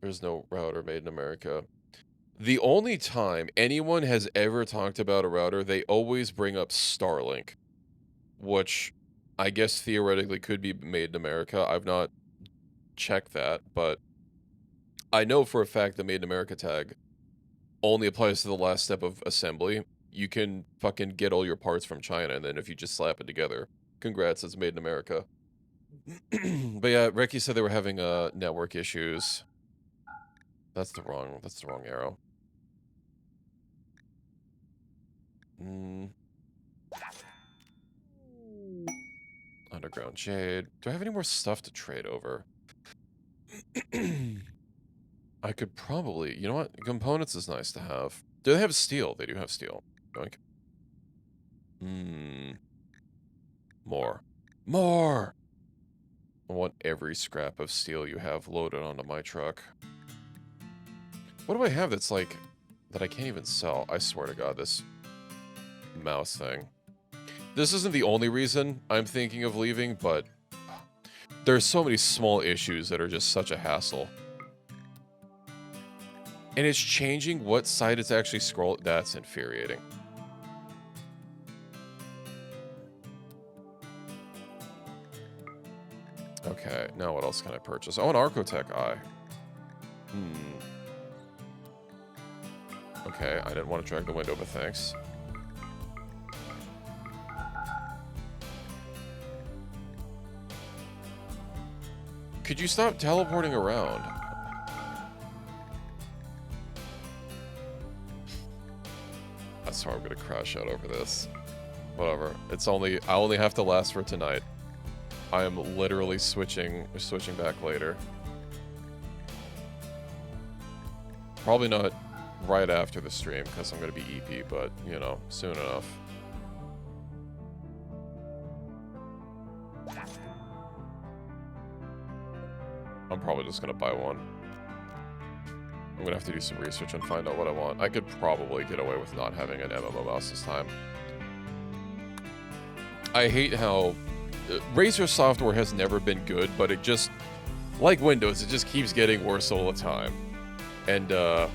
There's no router made in America. The only time anyone has ever talked about a router, they always bring up Starlink, which I guess theoretically could be made in America. I've not checked that, but I know for a fact the Made in America tag only applies to the last step of assembly. You can fucking get all your parts from China, and then if you just slap it together, congrats, it's made in America. But yeah, Ricky said they were having network issues. That's the wrong arrow. Underground Jade. Do I have any more stuff to trade over? I could probably... You know what? Components is nice to have. Do they have steel? They do have steel. Doink. More. More! I want every scrap of steel you have loaded onto my truck. What do I have that's like... that I can't even sell? I swear to God, this mouse thing. This isn't the only reason I'm thinking of leaving, but... there's so many small issues that are just such a hassle. And it's changing what side it's actually scrolling. That's infuriating. Okay, now what else can I purchase? Oh, an Archotech eye. Okay, I didn't want to drag the window, but thanks. Could you stop teleporting around? I swear I'm gonna crash out over this. Whatever. I only have to last for tonight. I am literally switching back later. Probably not right after the stream, because I'm gonna be EP, but, you know, soon enough. I'm probably just gonna buy one. I'm gonna have to do some research and find out what I want. I could probably get away with not having an MMO mouse this time. I hate how Razer software has never been good, but it just, like Windows, it just keeps getting worse all the time. And the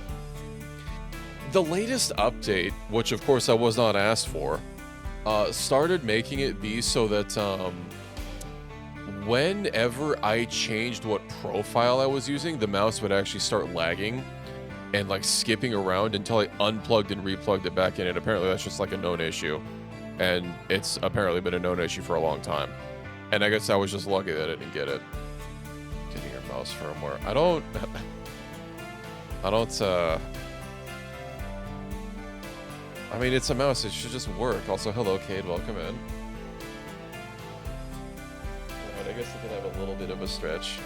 latest update, which of course I was not asked for, started making it be so that whenever I changed what profile I was using, the mouse would actually start lagging and like skipping around until I unplugged and replugged it back in. And apparently that's just like a known issue. And it's apparently been a known issue for a long time. And I guess I was just lucky that I didn't get it. Getting your mouse firmware. I mean, it's a mouse. It should just work. Also, hello, Cade. Welcome in. Alright, I guess I could have a little bit of a stretch.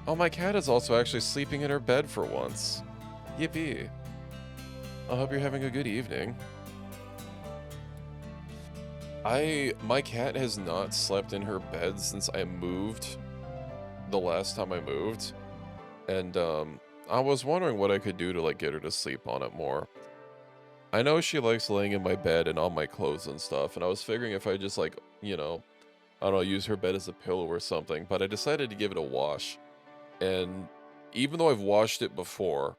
Oh, my cat is also actually sleeping in her bed for once. Yippee. I hope you're having a good evening. My cat has not slept in her bed since I moved. The last time I moved. And, I was wondering what I could do to, like, get her to sleep on it more. I know she likes laying in my bed and on my clothes and stuff, and I was figuring if I just, like, you know, I don't know, use her bed as a pillow or something, but I decided to give it a wash. And even though I've washed it before,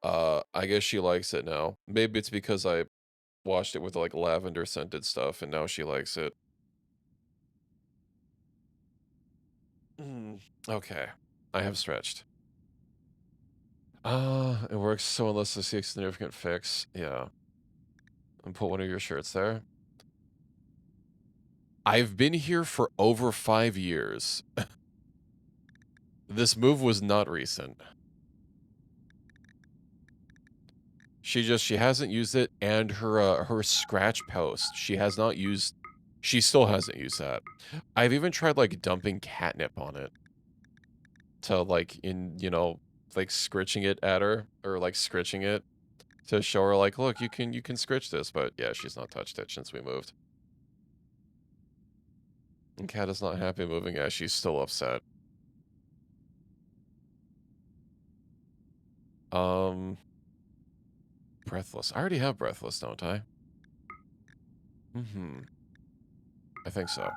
I guess she likes it now. Maybe it's because I washed it with, like, lavender scented stuff, and now she likes it. Okay. I have stretched. It works so unless I see a significant fix. Yeah. And put one of your shirts there. I've been here for over 5 years. This move was not recent. She hasn't used it, and her scratch post, she still hasn't used that. I've even tried, like, dumping catnip on it. To, like, you know, like, scritching it at her, or, like, scritching it. To show her, like, look, you can scritch this, but yeah, she's not touched it since we moved. And Cat is not happy moving as she's still upset. Breathless. I already have Breathless, don't I? I think so.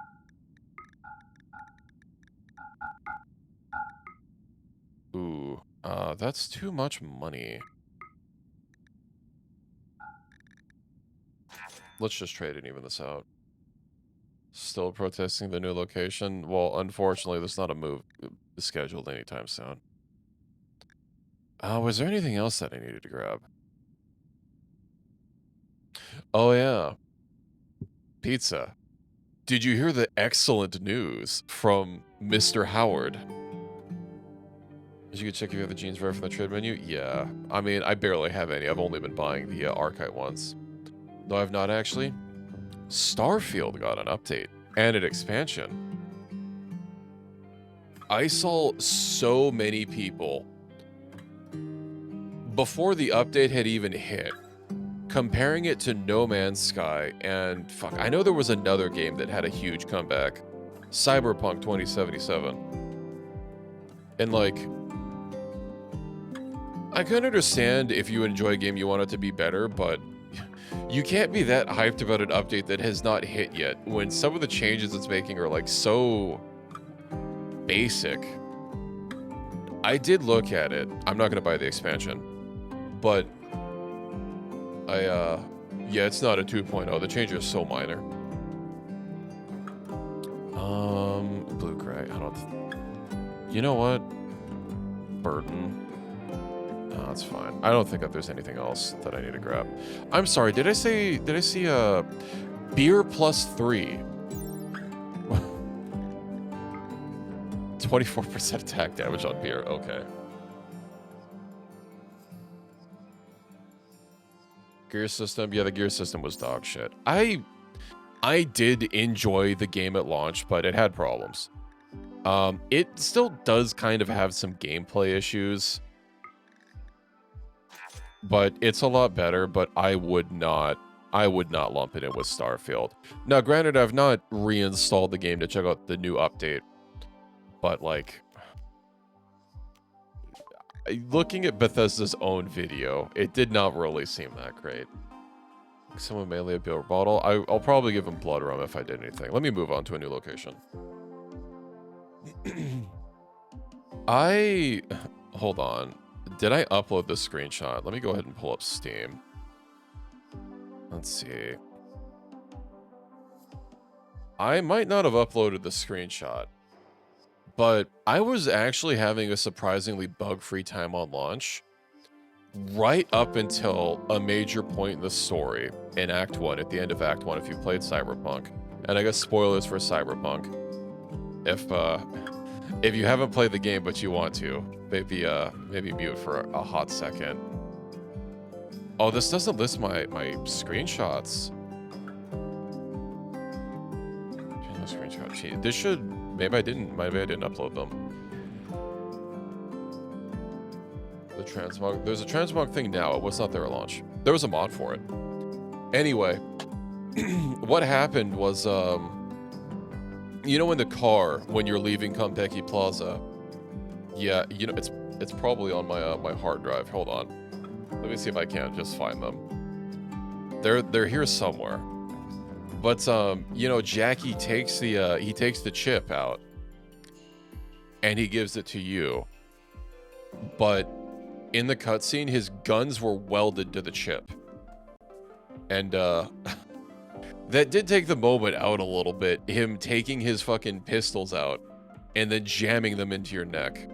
Ooh, that's too much money. Let's just trade and even this out. Still protesting the new location? Well, unfortunately, there's not a move scheduled anytime soon. Was there anything else that I needed to grab? Oh, yeah. Pizza. Did you hear the excellent news from Mr. Howard? You could check if you have the jeans right from the trade menu? Yeah. I mean, I barely have any. I've only been buying the Archite ones. No, I've not actually. Starfield got an update and an expansion. I saw so many people before the update had even hit comparing it to No Man's Sky, and fuck, I know there was another game that had a huge comeback, Cyberpunk 2077. And like, I can understand if you enjoy a game you want it to be better, but you can't be that hyped about an update that has not hit yet when some of the changes it's making are like so basic. I did look at it. I'm not gonna buy the expansion, but yeah, it's not a 2.0. The changes are so minor. Blue gray. I don't. You know what? Burton. No, that's fine. I don't think that there's anything else that I need to grab. I'm sorry. Did I see beer plus 3? 24% attack damage on beer. Okay. Gear system. Yeah, the gear system was dog shit. I did enjoy the game at launch, but it had problems. It still does kind of have some gameplay issues, but it's a lot better. But I would not lump it in with Starfield. Now, granted, I've not reinstalled the game to check out the new update, but like, looking at Bethesda's own video, it did not really seem that great. Someone melee a beer bottle. I'll probably give him blood rum if I did anything. Let me move on to a new location. Hold on. Did I upload this screenshot? Let me go ahead and pull up Steam. Let's see. I might not have uploaded the screenshot, but I was actually having a surprisingly bug-free time on launch right up until a major point in the story in Act 1, at the end of Act 1, if you played Cyberpunk. And I guess spoilers for Cyberpunk. If you haven't played the game but you want to, maybe mute for a hot second. Oh, this doesn't list my screenshots. Screenshot. This should. Maybe I didn't upload them. The transmog. There's a transmog thing now. It was not there at launch. There was a mod for it. Anyway, what happened was, you know, in the car when you're leaving Konpeki Plaza. Yeah, you know, it's probably on my my hard drive. Hold on. Let me see if I can just find them. They're here somewhere. But you know, Jackie takes the chip out and he gives it to you. But in the cutscene, his guns were welded to the chip. And that did take the moment out a little bit, him taking his fucking pistols out and then jamming them into your neck.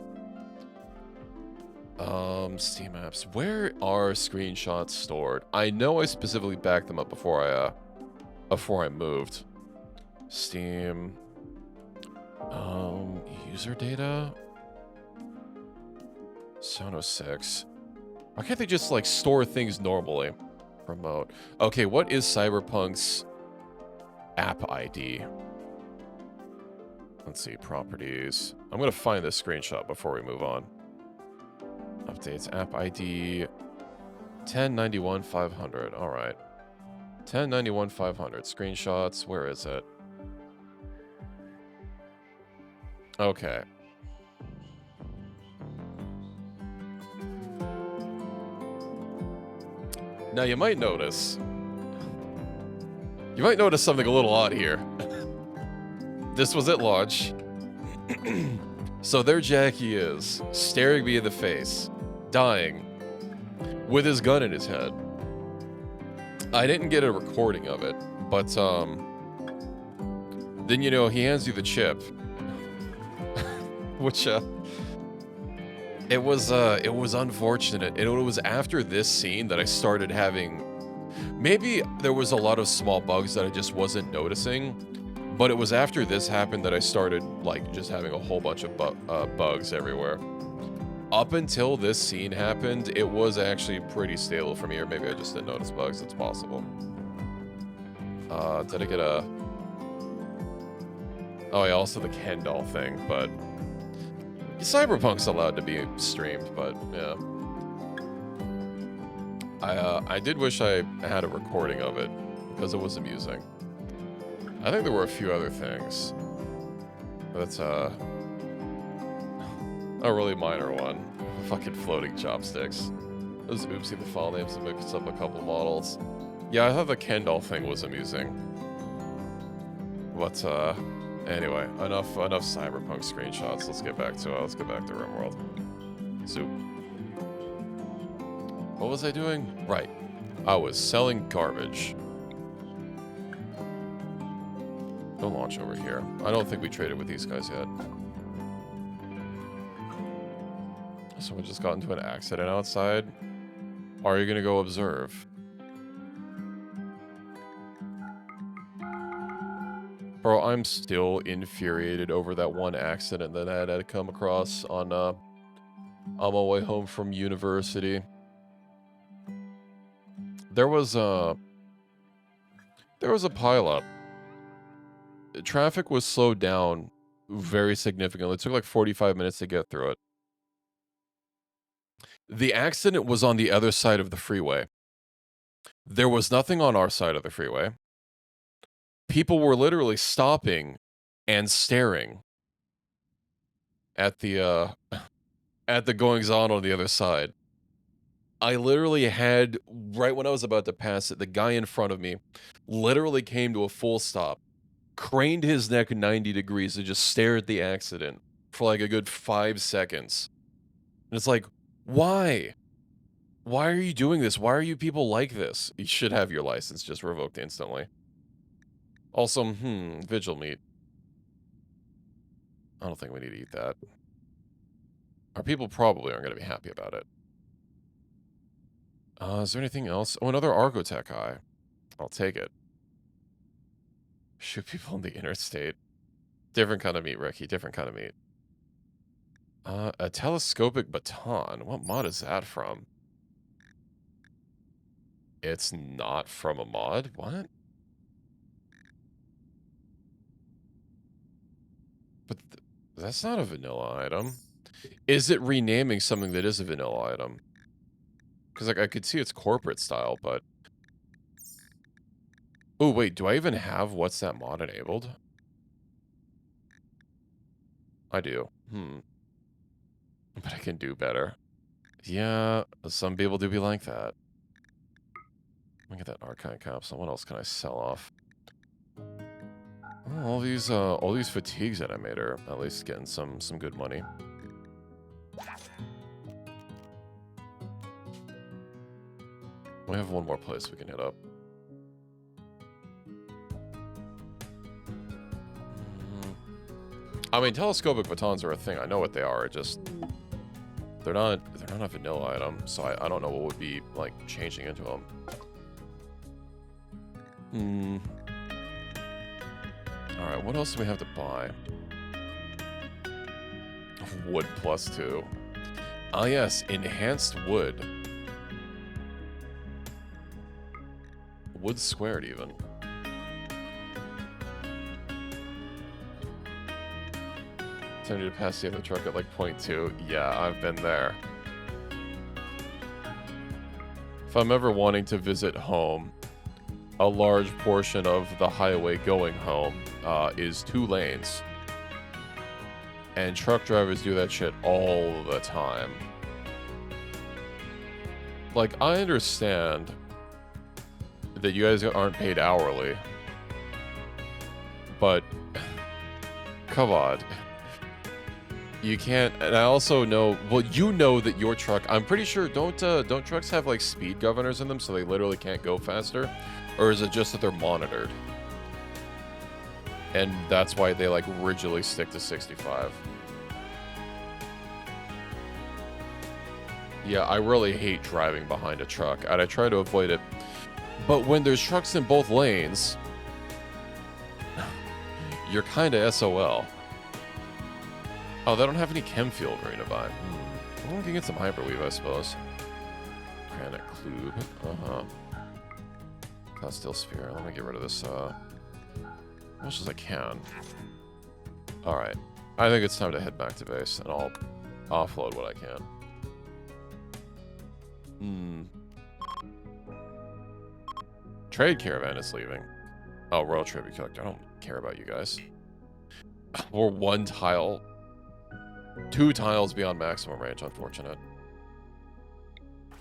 Steam apps. Where are screenshots stored? I know I specifically backed them up before I moved. Steam. User data. Sono 6. Why can't they just like store things normally? Remote. Okay, what is Cyberpunk's app ID? Let's see, properties. I'm gonna find this screenshot before we move on. Updates, app ID 1091-500. All right. 1091-500. Screenshots. Where is it? Okay. Now you might notice something a little odd here. This was at launch. So there Jackie is, staring me in the face, dying, with his gun in his head. I didn't get a recording of it, but then, you know, he hands you the chip, which it was unfortunate. And it was after this scene that I started having, maybe there was a lot of small bugs that I just wasn't noticing, but it was after this happened that I started like just having a whole bunch of bugs everywhere. Up until this scene happened, it was actually pretty stable for me, or maybe I just didn't notice bugs. It's possible. Did I get a... Oh yeah, also the Ken doll thing, but Cyberpunk's allowed to be streamed, but yeah. I did wish I had a recording of it, because it was amusing. I think there were a few other things. That's a really minor one. Fucking floating chopsticks. Those oopsie the file names to mix up a couple models. Yeah, I thought the Ken doll thing was amusing. But anyway, enough Cyberpunk screenshots. Let's get back to RimWorld. Zoop. What was I doing? Right. I was selling garbage. Don't launch over here. I don't think we traded with these guys yet. Someone just got into an accident outside. Are you gonna go observe? Bro, I'm still infuriated over that one accident that I had to come across on my way home from university. There was a pileup. Traffic was slowed down very significantly. It took like 45 minutes to get through it. The accident was on the other side of the freeway. There was nothing on our side of the freeway. People were literally stopping and staring at the goings-on the other side. I literally had, right when I was about to pass it, the guy in front of me literally came to a full stop, craned his neck 90 degrees and just stared at the accident for like a good 5 seconds. And it's like, why? Why are you doing this? Why are you people like this? You should have your license just revoked instantly. Also, vigil meat. I don't think we need to eat that. Our people probably aren't going to be happy about it. Is there anything else? Oh, another Argotech eye. I'll take it. Shoot people in the interstate. Different kind of meat, Ricky. Different kind of meat. A telescopic baton. What mod is that from? It's not from a mod? What? But that's not a vanilla item. Is it renaming something that is a vanilla item? Because like I could see it's corporate style, but... Oh, wait, do I even have what's that mod enabled? I do. But I can do better. Yeah, some people do be like that. Let me get that archive capsule. What else can I sell off? Oh, all these fatigues that I made are at least getting some good money. We have one more place we can hit up. I mean, telescopic batons are a thing. I know what they are. It just they're not a vanilla item, so I don't know what would be like changing into them. All right, what else do we have to buy? Wood +2. Ah, yes, enhanced wood. Wood squared, even. Tempted to pass the other truck at like 0.2. Yeah, I've been there. If I'm ever wanting to visit home, a large portion of the highway going home is 2 lanes. And truck drivers do that shit all the time. Like, I understand that you guys aren't paid hourly, but come on. You can't, and I also know, well, you know that your truck, I'm pretty sure, don't trucks have like speed governors in them so they literally can't go faster? Or is it just that they're monitored? And that's why they like rigidly stick to 65. Yeah, I really hate driving behind a truck, and I try to avoid it. But when there's trucks in both lanes, you're kind of SOL. Oh, they don't have any chem fuel arena by. Well, we can get some hyperweave, I suppose. Granite Clube. That's still sphere. Let me get rid of this as much as I can. Alright. I think it's time to head back to base, and I'll offload what I can. Trade caravan is leaving. Oh, Royal Tribute Collector. I don't care about you guys. We're 1 tile. 2 tiles beyond maximum range, unfortunate.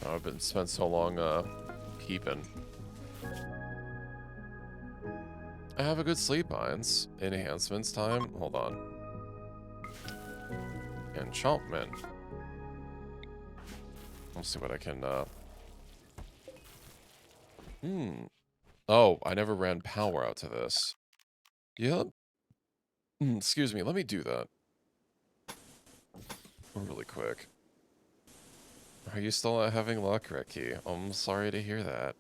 I've been spent so long keeping. I have a good sleep, Irons. Enhancements time. Hold on. Enchantment. Let's see what I can Oh, I never ran power out to this. Yep. Excuse me, let me do that. Really quick. Are you still not having luck, Ricky? I'm sorry to hear that.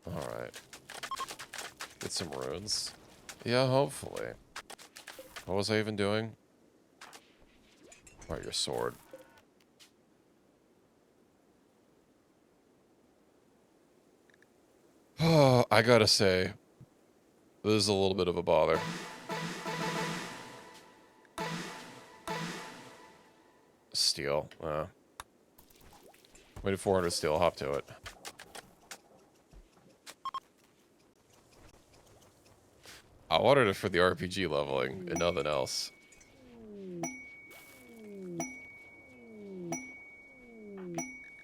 Alright. Get some runes. Yeah, hopefully. What was I even doing? Oh, your sword. Oh, I gotta say, this is a little bit of a bother. Steel. Waited 400 steel, hop to it. I wanted it for the RPG leveling and nothing else.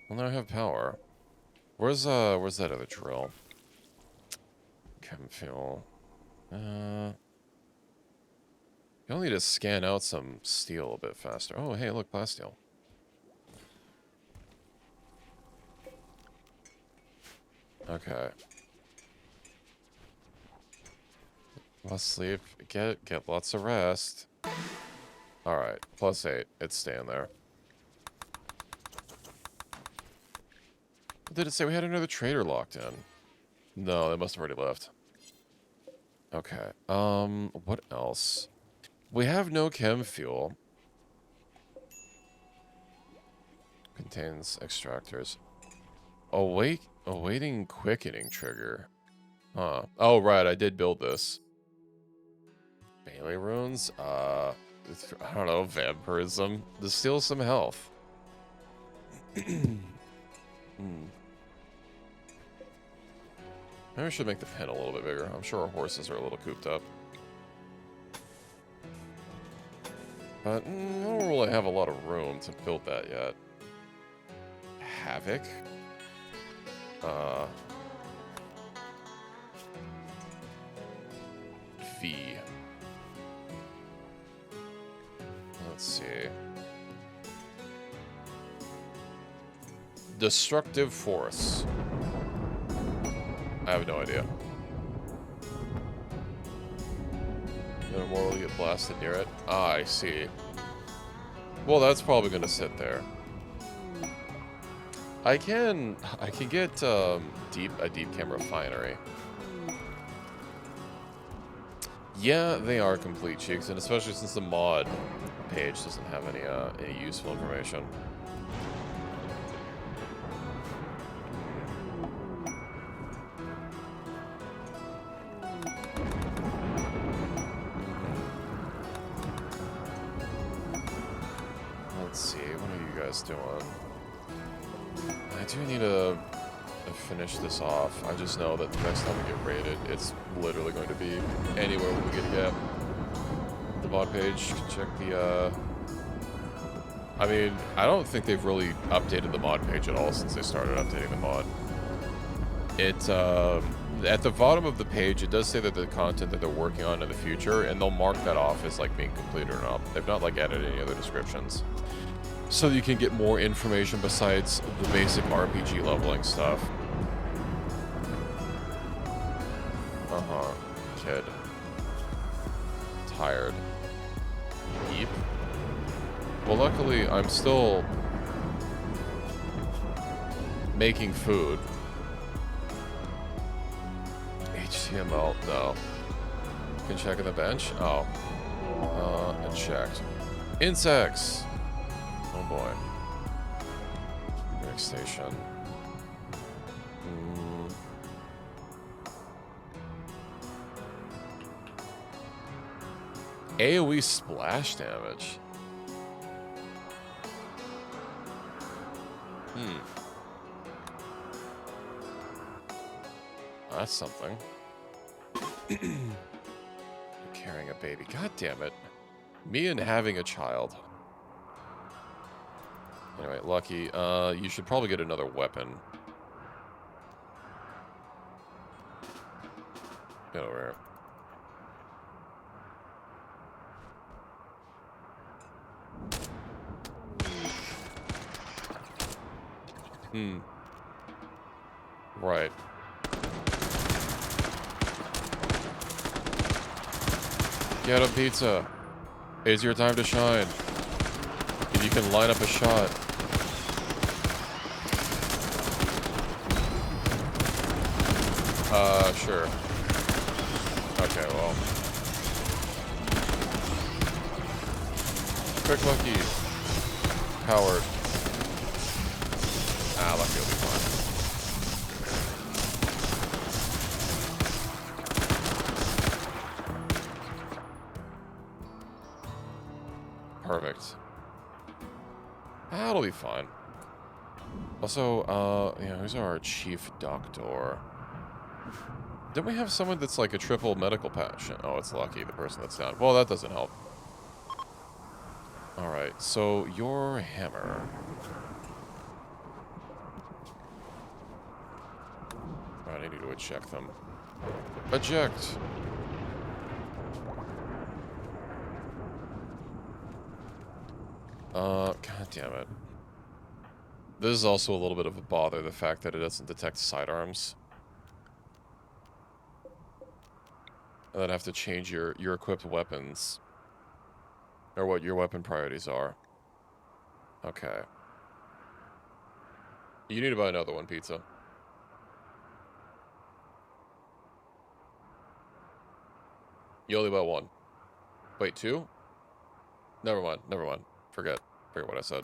Well, now I have power. Where's that other drill? Chem fuel. You'll need to scan out some steel a bit faster. Oh, hey, look, plasteel. Okay. Less sleep. Get lots of rest. Alright, +8. It's staying there. Did it say we had another trader locked in? No, they must have already left. Okay. What else? We have no chem fuel. Contains extractors. Awaiting quickening trigger. Huh. Oh, right, I did build this. Melee runes? I don't know, vampirism. To steal some health. Maybe I should make the pen a little bit bigger. I'm sure our horses are a little cooped up. But I don't really have a lot of room to build that yet. Havoc? V. Let's see. Destructive force. I have no idea. No more will get blasted near it. Ah, I see. Well, that's probably gonna sit there. I can get a deep cam refinery. Yeah, they are complete cheeks, and especially since the mod page doesn't have any useful information. Let's see, what are you guys doing? I do need to finish this off. I just know that the next time we get raided, it's literally going to be anywhere we get a gap. The mod page, check the, I mean, I don't think they've really updated the mod page at all since they started updating the mod. It, at the bottom of the page, it does say that the content that they're working on in the future, and they'll mark that off as, like, being completed or not. They've not, like, added any other descriptions. So you can get more information besides the basic RPG leveling stuff. Uh-huh. Kid. Tired. Eep. Well, luckily, I'm still making food. HTML, no. Can check in the bench? Oh. It checked. Insects! Oh boy. Next station. AoE splash damage. That's something. Carrying a baby. God damn it. Me and having a child. Anyway, Lucky, you should probably get another weapon. Get over here. Right. Get a pizza. It's your time to shine. If you can line up a shot. Sure. Okay, well. Quick Lucky. Howard. Ah, Lucky will be fine. Perfect. That'll be fine. Also, yeah, who's our chief doctor? Didn't we have someone that's like a triple medical patient? Oh, it's Lucky, the person that's down. Well, that doesn't help. Alright, so your hammer. Alright, I need to eject them. Eject! God damn it. This is also a little bit of a bother, the fact that it doesn't detect sidearms. And then have to change your equipped weapons. Or what your weapon priorities are. Okay. You need to buy another one, Pizza. You only buy one. Wait, two? Never mind, never mind. Forget what I said.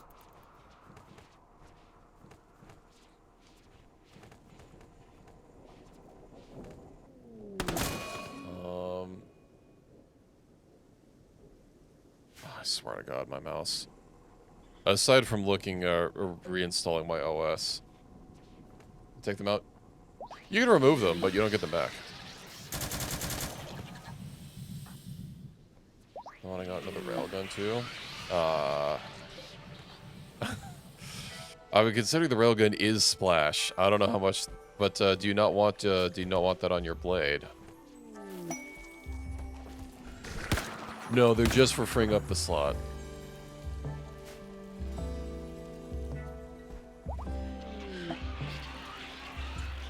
I swear to God, my mouse. Aside from looking, reinstalling my OS. Take them out. You can remove them, but you don't get them back. Oh, I got another railgun too. I would consider the railgun is splash. I don't know how much, but do you not want that on your blade? No, they're just for freeing up the slot.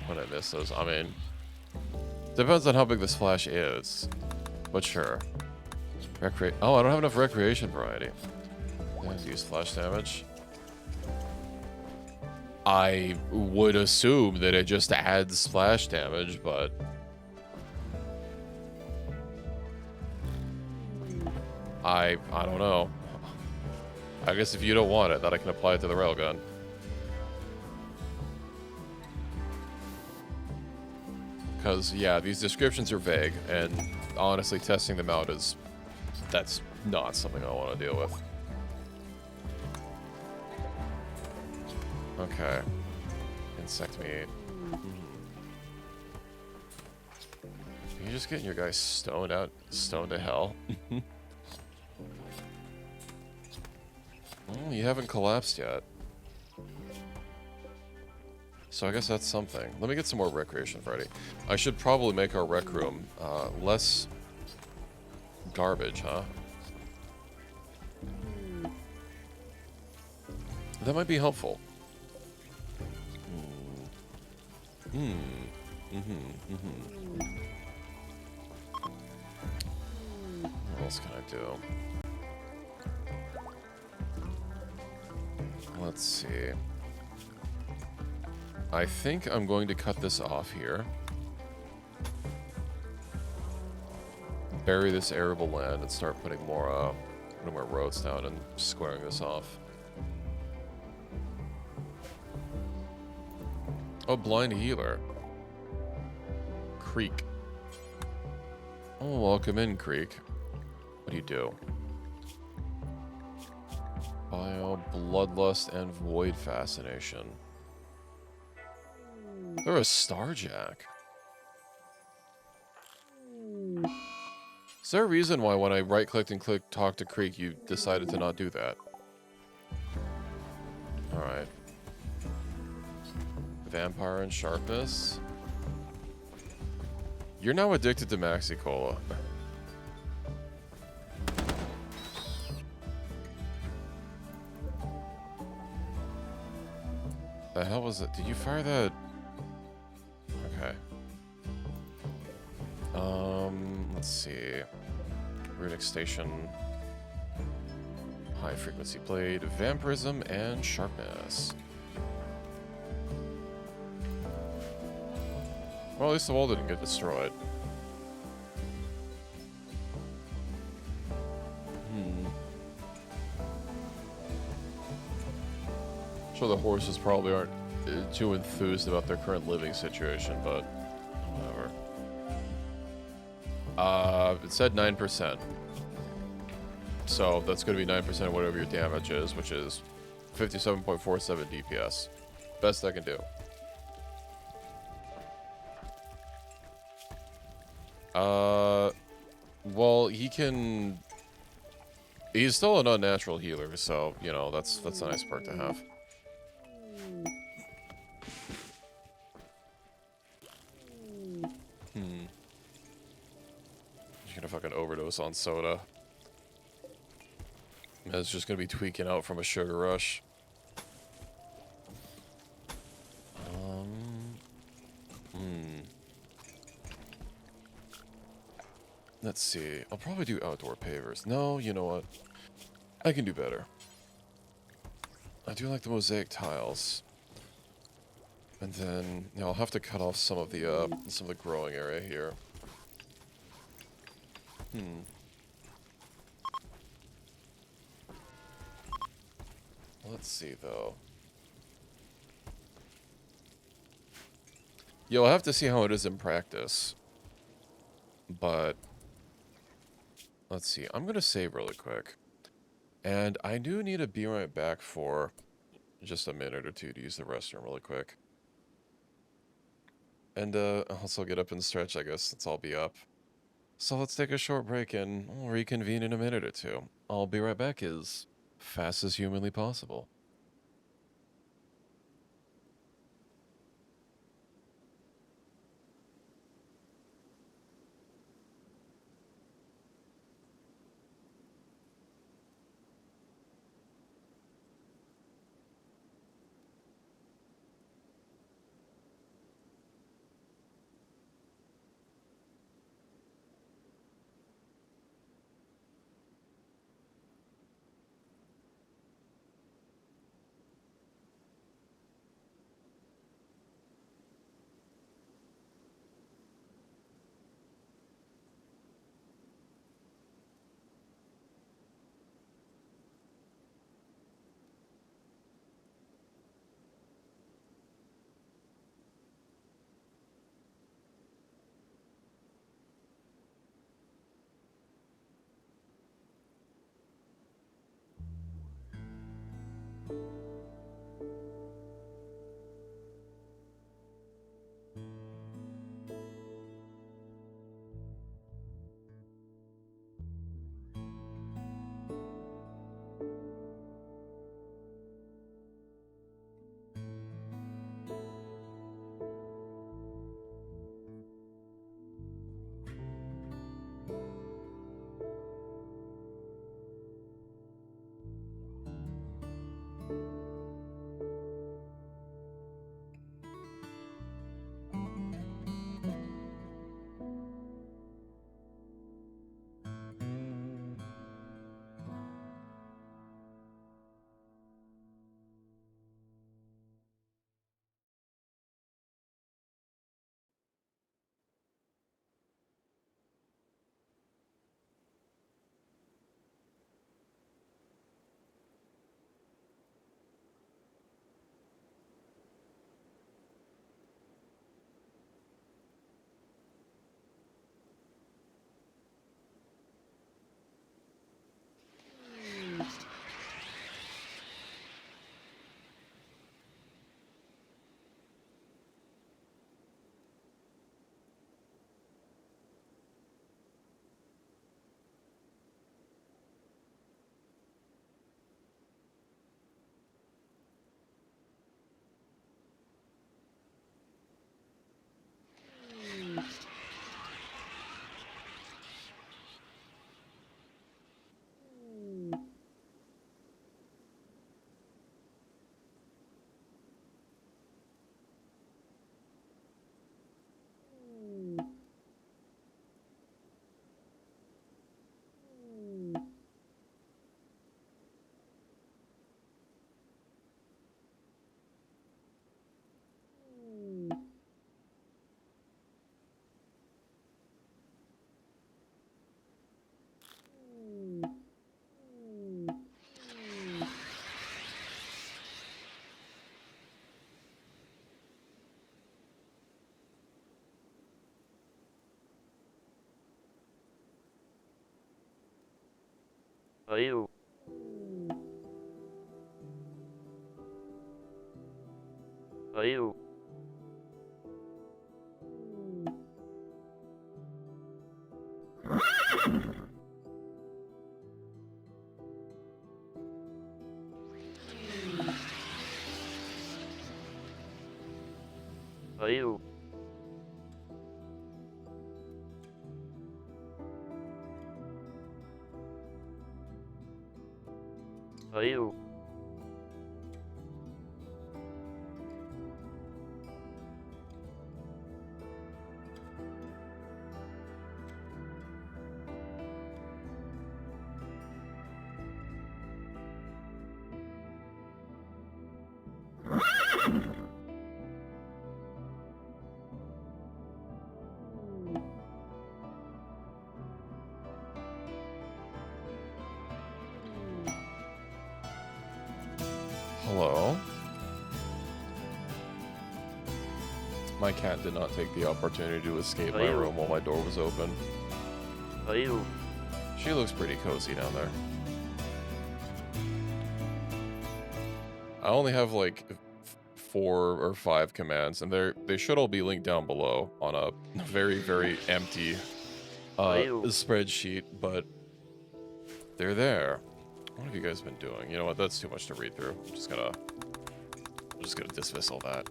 When I miss those, I mean, depends on how big the splash is, but sure. Oh, I don't have enough recreation variety. I have to use flash damage. I would assume that it just adds splash damage, but I don't know. I guess if you don't want it, then I can apply it to the railgun. Because, yeah, these descriptions are vague, and honestly, testing them out that's not something I want to deal with. Okay. Insect meat. Are you just getting your guys stoned to hell? Well, you haven't collapsed yet. So I guess that's something. Let me get some more recreation Freddy. I should probably make our rec room less garbage, huh? That might be helpful. What else can I do? Let's see. I think I'm going to cut this off here. Bury this arable land and start putting more roads down and squaring this off. Oh, blind healer. Creek. Oh, welcome in, Creek. What do you do? Bio, Bloodlust, and Void Fascination. They're a Starjack. Is there a reason why when I right-clicked and clicked Talk to Creek, you decided to not do that? Alright. Vampire and Sharpness. You're now addicted to Maxi Cola. The hell was it? Did you fire that? Okay. Let's see. Runic Station. High Frequency Blade, Vampirism, and Sharpness. Well, at least the wall didn't get destroyed. Sure, the horses probably aren't too enthused about their current living situation, but whatever. It said 9%. So that's going to be 9% of whatever your damage is, which is 57.47 DPS. Best I can do. Well, he can... He's still an unnatural healer, so, you know, that's a nice perk to have. He's gonna fucking overdose on soda. Man's just gonna be tweaking out from a sugar rush. Let's see. I'll probably do outdoor pavers. No, you know what? I can do better. I do like the mosaic tiles. And then, you know, I'll have to cut off some of the growing area here. Let's see, though. You'll have to see how it is in practice. But... let's see. I'm going to save really quick. And I do need to be right back for just a minute or two to use the restroom really quick. And also get up and stretch, I guess, since I'll be up. So let's take a short break and we'll reconvene in a minute or two. I'll be right back as fast as humanly possible. Ayu. Ayu. Ayu. Ayu. Hello? My cat did not take the opportunity to escape my Ayu. room while my door was open. Ayu. She looks pretty cozy down there. I only have like 4 or 5 commands, and they should all be linked down below on a very, very empty spreadsheet, but they're there. What have you guys been doing? You know what? That's too much to read through. I'm just gonna dismiss all that.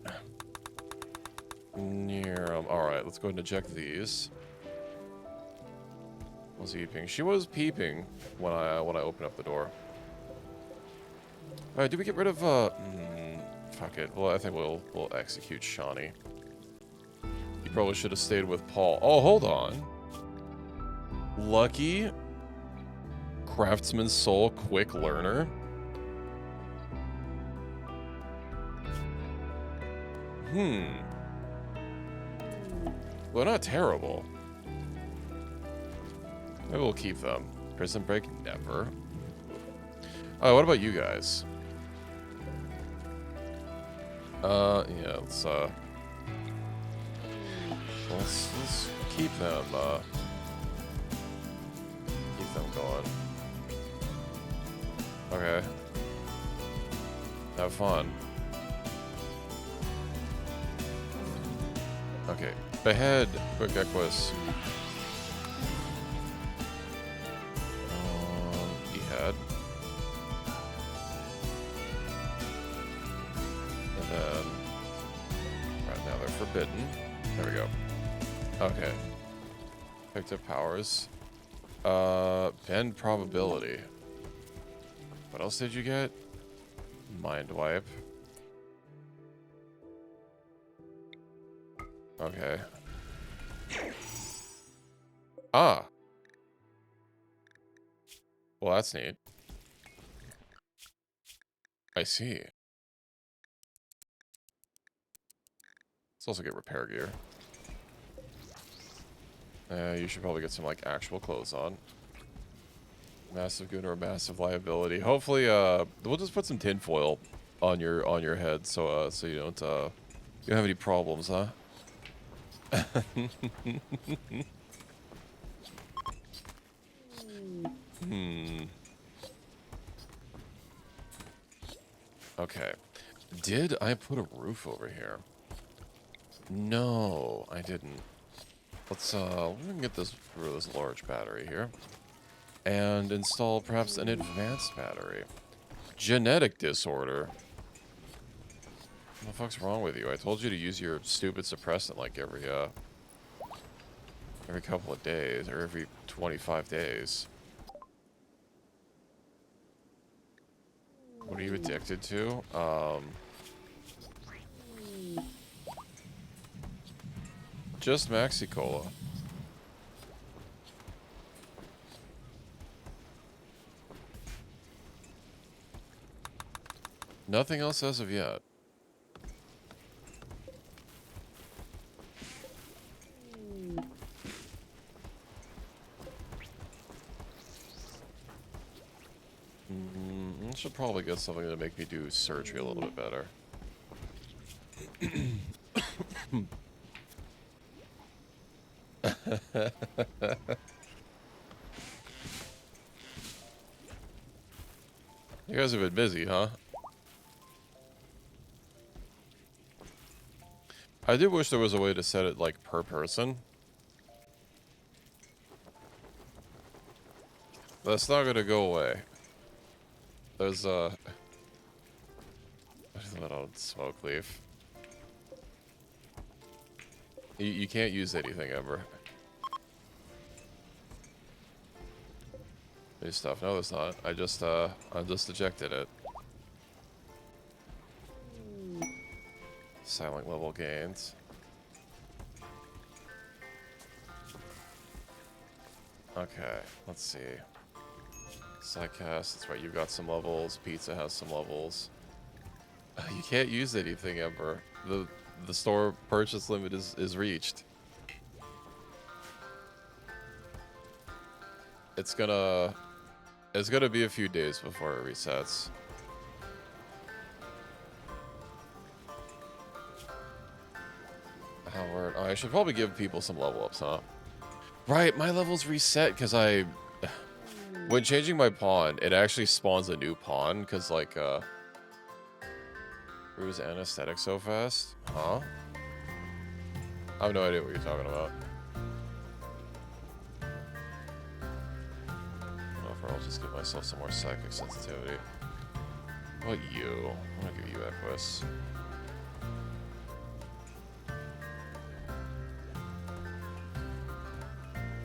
All right, let's go ahead and eject these. Was he peeping? She was peeping when I opened up the door. All right, did we get rid of fuck it. Well, I think we'll execute Shawnee. You probably should have stayed with Paul. Oh, hold on. Lucky Craftsman's Soul Quick Learner. Well, not terrible. Maybe we'll keep them. Prison Break, never. Oh, what about you guys? Yeah, let's keep them going. Okay. Have fun. Okay. Behead, quick Equus. Behead. And then right now they're forbidden. There we go. Okay. Picked up powers. Bend probability. What else did you get? Mind wipe. Okay. Ah. Well, that's neat. I see. Let's also get repair gear. You should probably get some, like, actual clothes on. Massive good or massive liability. Hopefully, we'll just put some tinfoil on your head, so you don't have any problems, huh? Okay. Did I put a roof over here? No, I didn't. Let's get this large battery here. And install perhaps an advanced battery. Genetic disorder. What the fuck's wrong with you? I told you to use your stupid suppressant like every couple of days, or every 25 days. What are you addicted to? Just Maxi Cola. Nothing else as of yet. I should probably get something to make me do surgery a little bit better. You guys have been busy, huh? I do wish there was a way to set it, like, per person. That's not gonna go away. There's, what is that on smoke leaf? You can't use anything ever. New stuff. No, there's not. I just ejected it. Silent level gains. Okay, let's see. Sidecast, that's right, you've got some levels. Pizza has some levels. You can't use anything ever. The store purchase limit is reached. It's gonna be a few days before it resets. Howard, I should probably give people some level ups, huh? Right, my levels reset because when changing my pawn, it actually spawns a new pawn because like it was anesthetic so fast, huh? I have no idea what you're talking about. I'll just give myself some more psychic sensitivity. What you? I'm gonna give you Equus.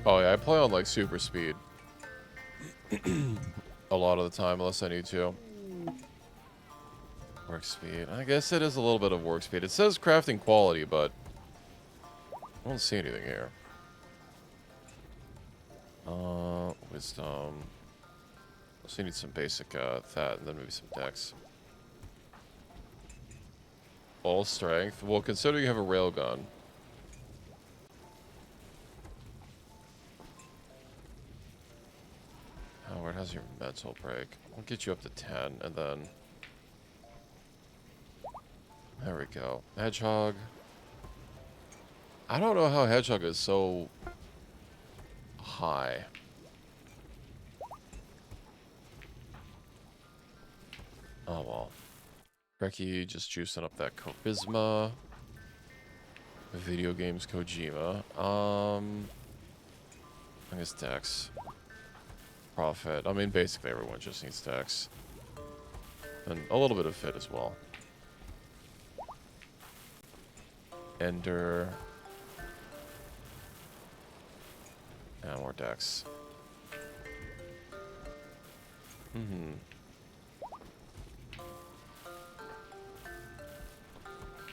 Oh yeah, I play on like super speed. A lot of the time, unless I need to. Work speed. I guess it is a little bit of work speed. It says crafting quality, but I don't see anything here. Wisdom. So you need some basic that, and then maybe some dex. All strength. Well, consider you have a railgun. Howard, how's your mental break? We'll get you up to 10, and then... There we go. Hedgehog. I don't know how Hedgehog is so... high. Oh, well. Reki just juicing up that Kobizma. Video games Kojima. I guess Dex. Profit. I mean, basically everyone just needs Dex. And a little bit of Fit as well. Ender. And more Dex.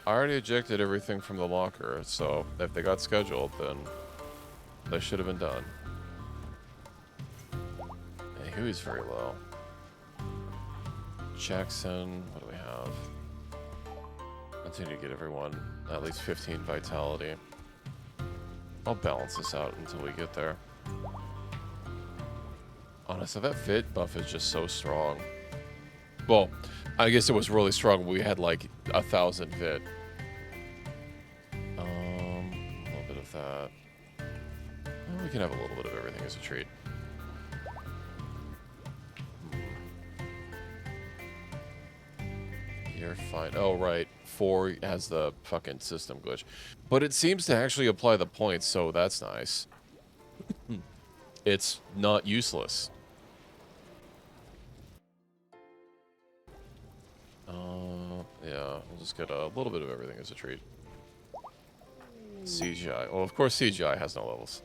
I already ejected everything from the locker, so if they got scheduled, then they should have been done. Hey, Huey's very low. Jackson, what do we have? Continue to get everyone at least 15 vitality. I'll balance this out until we get there. Honestly, that Fit buff is just so strong. Well, I guess it was really strong when we had like 1,000 Fit. A little bit of that. Well, we can have a little bit of everything as a treat. You're fine. Oh, right. 4 has the fucking system glitch. But it seems to actually apply the points, so that's nice. It's not useless. Yeah, we'll just get a little bit of everything as a treat. CGI. Well, of course CGI has no levels.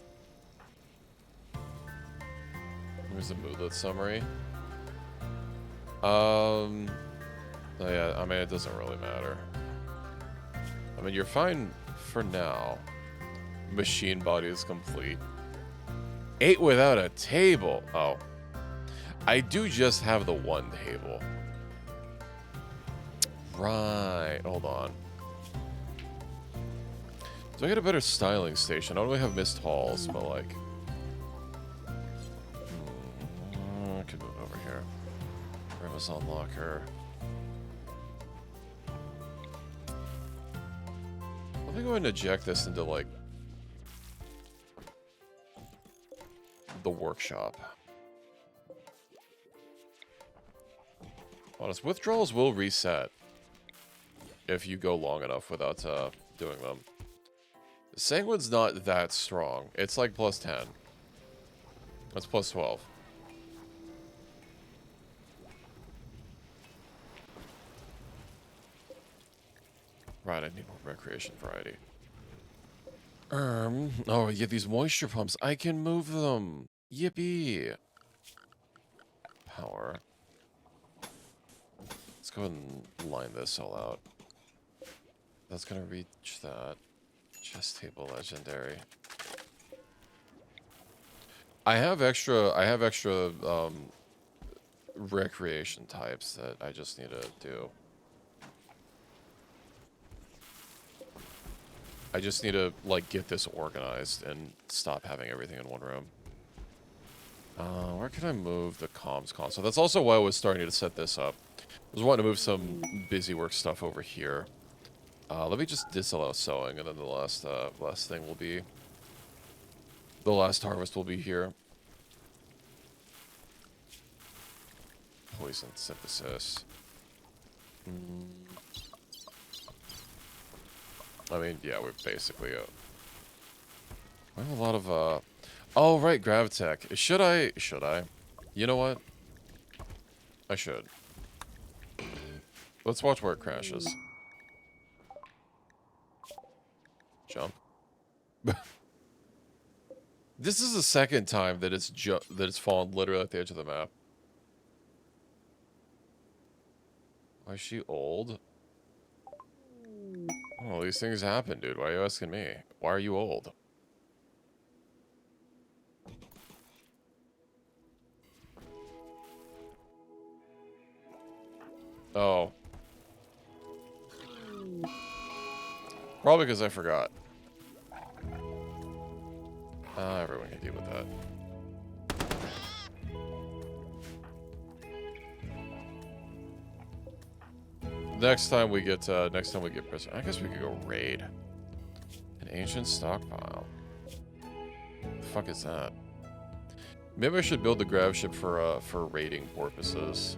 Here's the moodlet summary. Oh yeah, I mean, it doesn't really matter. I mean, you're fine for now. Machine body is complete. 8 without a table. Oh. I do just have the 1 table. Right. Hold on. Do I get a better styling station? I don't really have missed halls, but like... I could move over here. Amazon locker. Let me go ahead and eject this into, like, the workshop. Honest, withdrawals will reset if you go long enough without doing them. Sanguine's not that strong. It's like plus 10. That's plus 12. Right, I need more recreation variety. Oh, yeah, these moisture pumps. I can move them. Yippee. Power. Let's go ahead and line this all out. That's gonna reach that. Chest table legendary. I have extra recreation types that I just need to do. I just need to, like, get this organized and stop having everything in one room. Where can I move the comms console? That's also why I was starting to set this up. I was wanting to move some busy work stuff over here. Let me just disallow sewing, and then the last thing will be... The last harvest will be here. Poison synthesis. I mean, yeah, we're basically we have a lot of oh right, Gravitech. Should I? You know what? I should. Let's watch where it crashes. Jump. This is the second time that it's fallen literally at the edge of the map. Why is she old? Oh, these things happen, dude. Why are you asking me? Why are you old? Oh. Probably because I forgot. Everyone can deal with that. Next time we get prisoner. I guess we could go raid. An ancient stockpile. The fuck is that? Maybe I should build the grav ship for raiding purposes.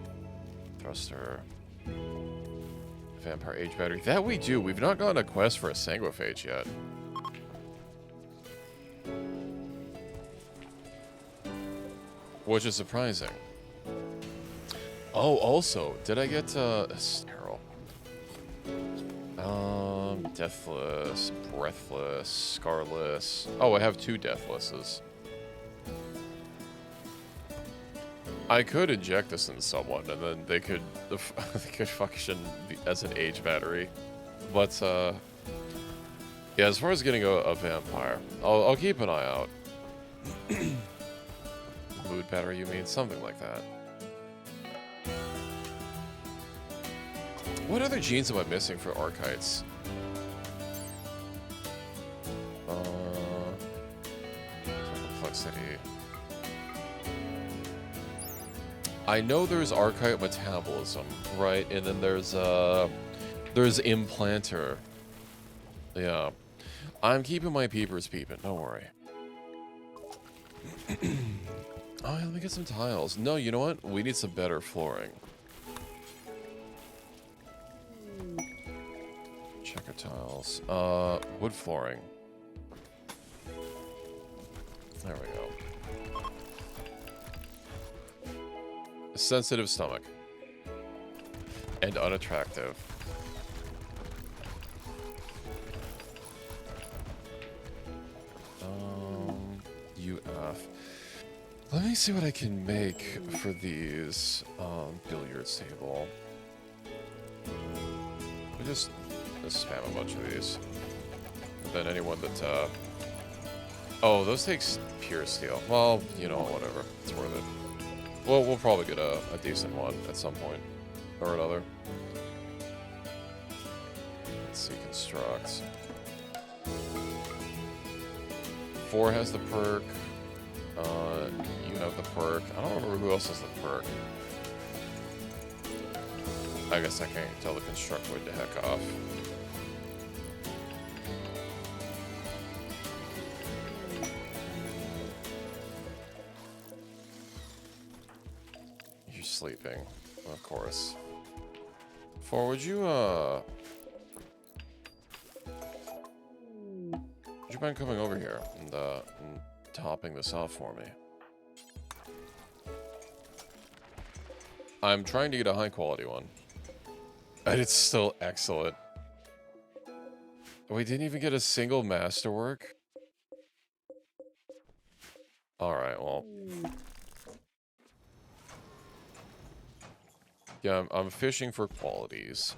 Thruster. Vampire age battery. That we do. We've not gotten a quest for a sanguiphage yet. Which is surprising. Oh, also, did I get sterile? Deathless, breathless, scarless. Oh, I have 2 deathlesses. I could inject this in someone, and then they could function as an age battery. But yeah, as far as getting a vampire, I'll keep an eye out. Mood battery, you mean? Something like that. What other genes am I missing for archites? Complexity. I know there's archite metabolism, right? And then there's implanter. Yeah. I'm keeping my peepers peeping, don't worry. Oh, let me get some tiles. No, you know what? We need some better flooring. Checker tiles. Wood flooring. There we go. A sensitive stomach. And unattractive. UF. Let me see what I can make for these. Billiards table. We just spam a bunch of these. And then anyone that, oh, those takes pure steel. Well, you know, whatever. It's worth it. Well, we'll probably get a decent one at some point. Or another. Let's see, construct. 4 has the perk. You have the perk. I don't remember who else has the perk. I guess I can't tell the constructoid to heck off. You're sleeping, of course. would you mind coming over here and topping this off for me? I'm trying to get a high quality one. And it's still excellent. We didn't even get a single masterwork? Alright, well. Yeah, I'm fishing for qualities.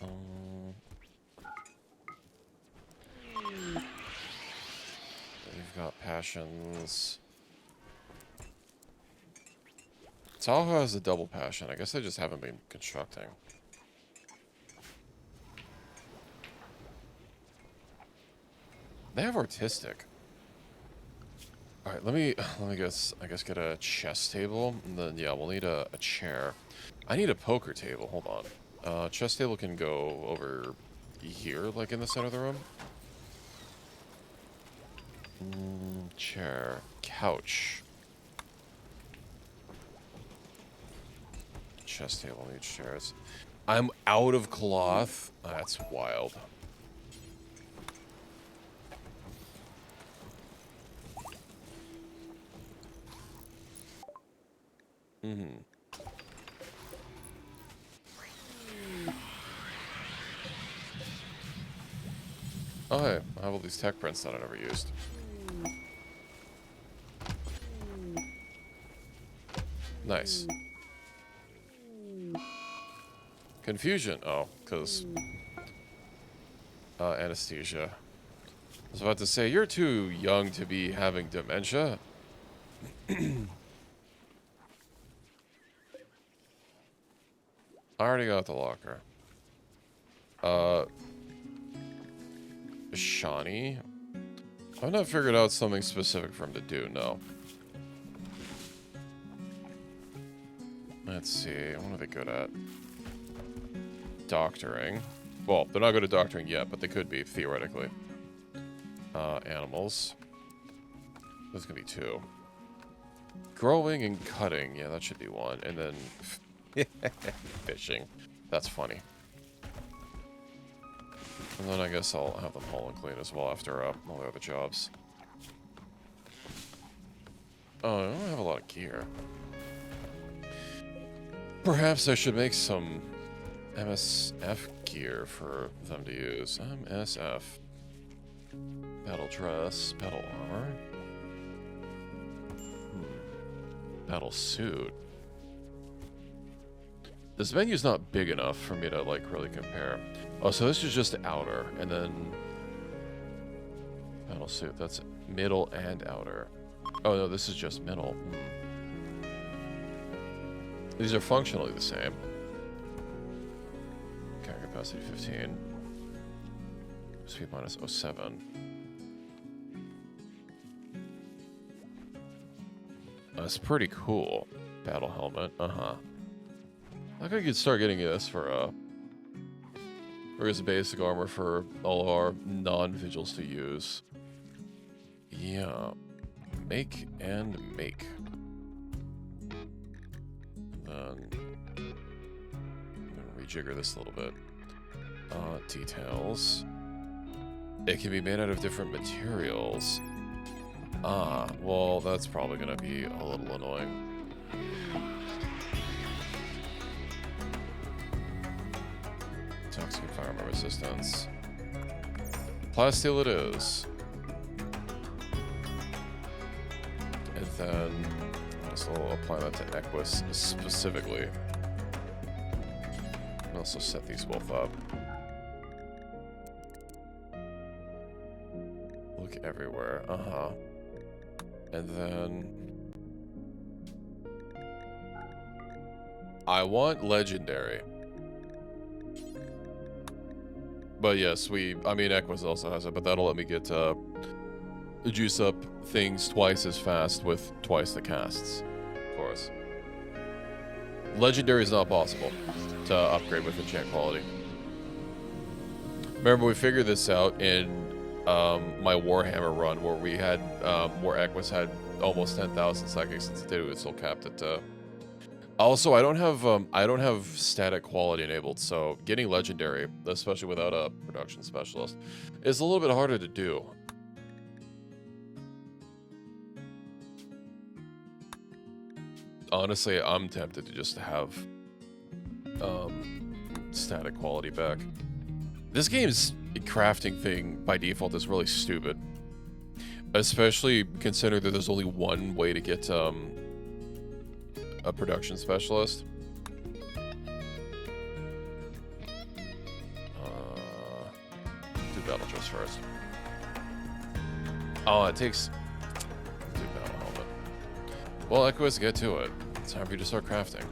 We've got passions. Tahoe has a double passion. I guess I just haven't been constructing. They have artistic. All right, let me guess. I guess get a chess table, and then yeah, we'll need a chair. I need a poker table. Hold on. Chess table can go over here, like in the center of the room. Chair, couch. Chess table needs chairs. I'm out of cloth. That's wild. Oh, hey, I have all these tech prints that I never used. Nice. Confusion. Oh, because anesthesia. I was about to say, you're too young to be having dementia. I already got the locker. Shawnee? I've not figured out something specific for him to do, no. Let's see, what are they good at? Doctoring. Well, they're not good at doctoring yet, but they could be, theoretically. Animals. There's gonna be 2. Growing and cutting, yeah, that should be 1. And then fishing. That's funny. And then I guess I'll have them haul and clean as well after all the other jobs. Oh, I don't have a lot of gear. Perhaps I should make some MSF gear for them to use. MSF. Battle dress, battle armor. Battle suit. This menu's not big enough for me to, like, really compare. Oh, so this is just outer, and then... Battle suit, that's middle and outer. Oh, no, this is just middle. These are functionally the same. Carry capacity 15. Speed minus 07. That's pretty cool. Battle helmet, I think I could start getting this for as basic armor for all of our non-vigils to use. Yeah. Make and make. And then I'm gonna rejigger this a little bit. Details. It can be made out of different materials. Ah, well, that's probably gonna be a little annoying. Toxic environment resistance. Plasteel it is. And then I'll apply that to Equus specifically. And also set these both up. Look everywhere. And then I want legendary. But yes, I mean, Equus also has it, but that'll let me get juice up things twice as fast with twice the casts, of course. Legendary is not possible to upgrade with enchant quality. Remember, we figured this out in my Warhammer run, where we had, where Equus had almost 10,000 psychics, since it did, it was still capped at Also, I don't have static quality enabled, so getting legendary, especially without a production specialist, is a little bit harder to do. Honestly, I'm tempted to just have static quality back. This game's crafting thing by default is really stupid, especially considering that there's only one way to get a production specialist. Do battle dress first. Oh, it takes. Do battle helmet. Well, Echoes, get to it. It's time for you to start crafting.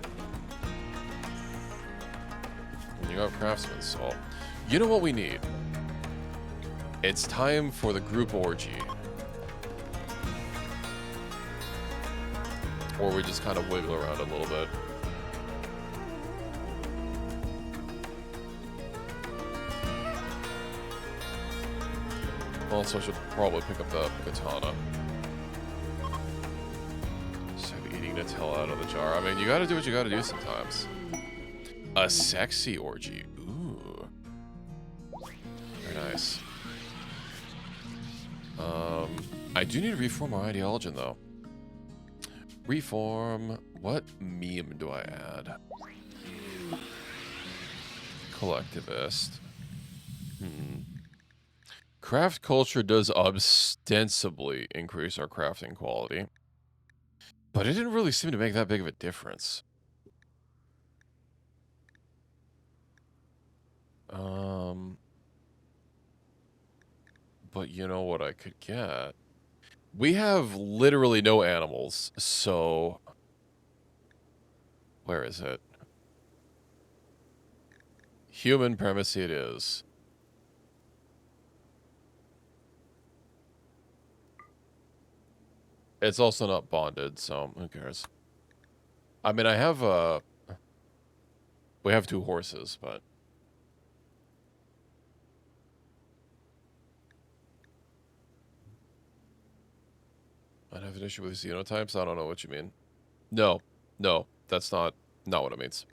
And you got craftsman, so you know what we need. It's time for the group orgy. Or we just kind of wiggle around a little bit. Also, I should probably pick up the katana. Instead of eating Nutella out of the jar. I mean, you gotta do what you gotta do sometimes. A sexy orgy. Ooh. Very nice. I do need to reform my ideology, though. Reform. What meme do I add? Collectivist. Craft culture does ostensibly increase our crafting quality, but it didn't really seem to make that big of a difference. But you know what I could get? We have literally no animals, so where is it? Human primacy it is. It's also not bonded, so who cares? I mean, we have 2 horses, but I'd have an issue with xenotypes? I don't know what you mean. No, that's not what it means.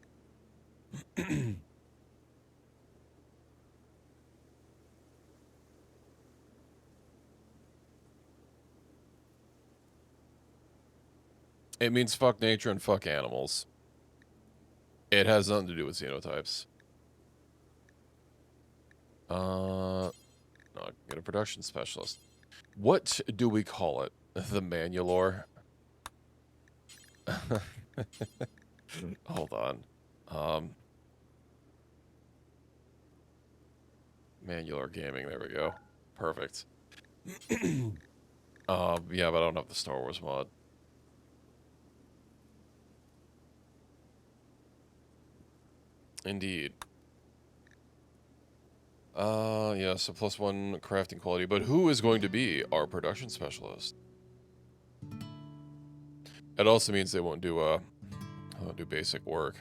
It means fuck nature and fuck animals. It has nothing to do with xenotypes. No, get a production specialist. What do we call it? The Manulor? Hold on. Manulor Gaming, there we go. Perfect. Yeah, but I don't have the Star Wars mod. Indeed. Yeah, so +1 crafting quality, but who is going to be our production specialist? It also means they won't do basic work.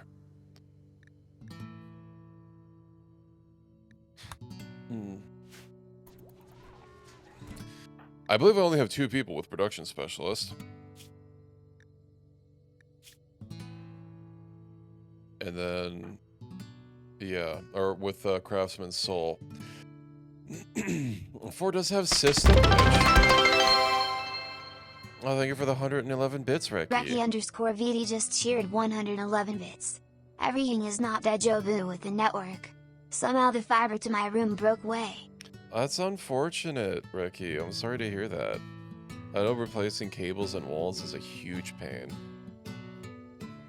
I believe I only have 2 people with production specialist. And then, yeah, or with Craftsman's Soul. 4 does have system glitch. Oh, thank you for the 111 bits, Ricky. Reki_VD just cheered 111 bits. Everything is not deja vu with the network. Somehow the fiber to my room broke way. That's unfortunate, Ricky. I'm sorry to hear that. I know replacing cables and walls is a huge pain.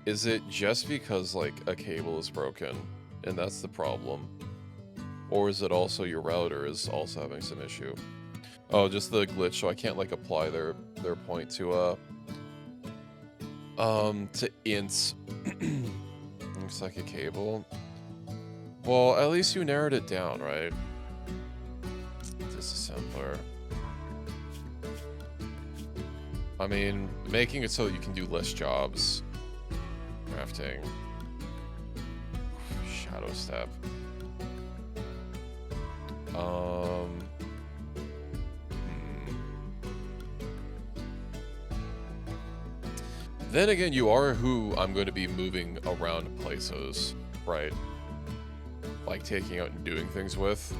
Is it just because, like, a cable is broken, and that's the problem? Or is it also your router is also having some issue? Oh, just the glitch, so I can't, like, apply their point to ints. Looks like a cable. Well, at least you narrowed it down, right? Disassembler. I mean, making it so that you can do less jobs. Crafting. Shadow step. Then again, you are who I'm going to be moving around places, right? Like taking out and doing things with.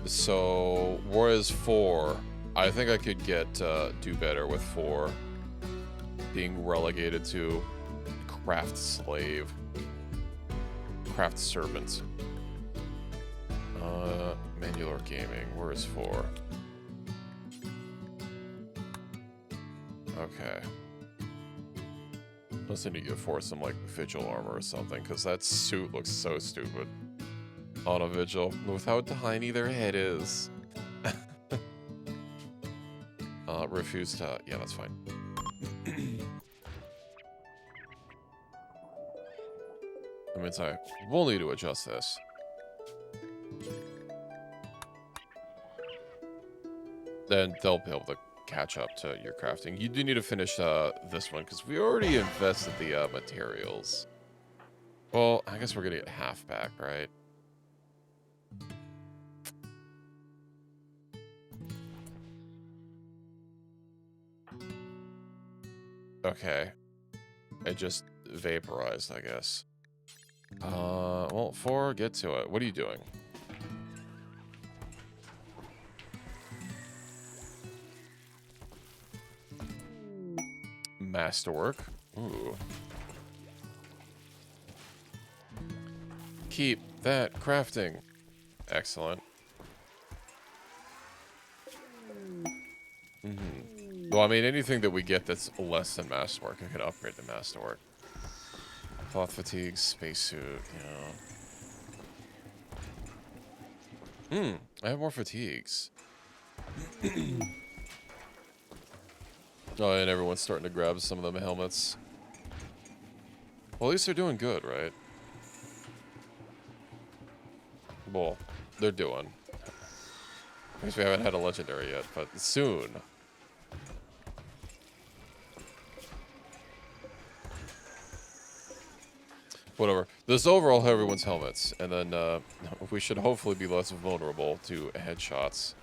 So, whereas 4, I think I could get do better with 4 being relegated to craft slave, craft servant. Manual gaming, where is 4? Okay. Unless I need to get 4 some like vigil armor or something, because that suit looks so stupid on a vigil with how tiny their head is. Refuse to, yeah, that's fine. That means I will need to adjust this. Then they'll be able to catch up to your crafting. You do need to finish this one, because we already invested the materials. Well, I guess we're gonna get half back, right? Okay. It just vaporized, I guess. Well, 4, get to it. What are you doing? Masterwork. Ooh. Keep that crafting. Excellent. Well, I mean, anything that we get that's less than masterwork, I could upgrade to masterwork. Cloth fatigue, spacesuit, you know. I have more fatigues. Oh, and everyone's starting to grab some of them helmets. Well, at least they're doing good, right? Well, they're doing. I guess we haven't had a legendary yet, but soon. Whatever. This overall have everyone's helmets, and then we should hopefully be less vulnerable to headshots.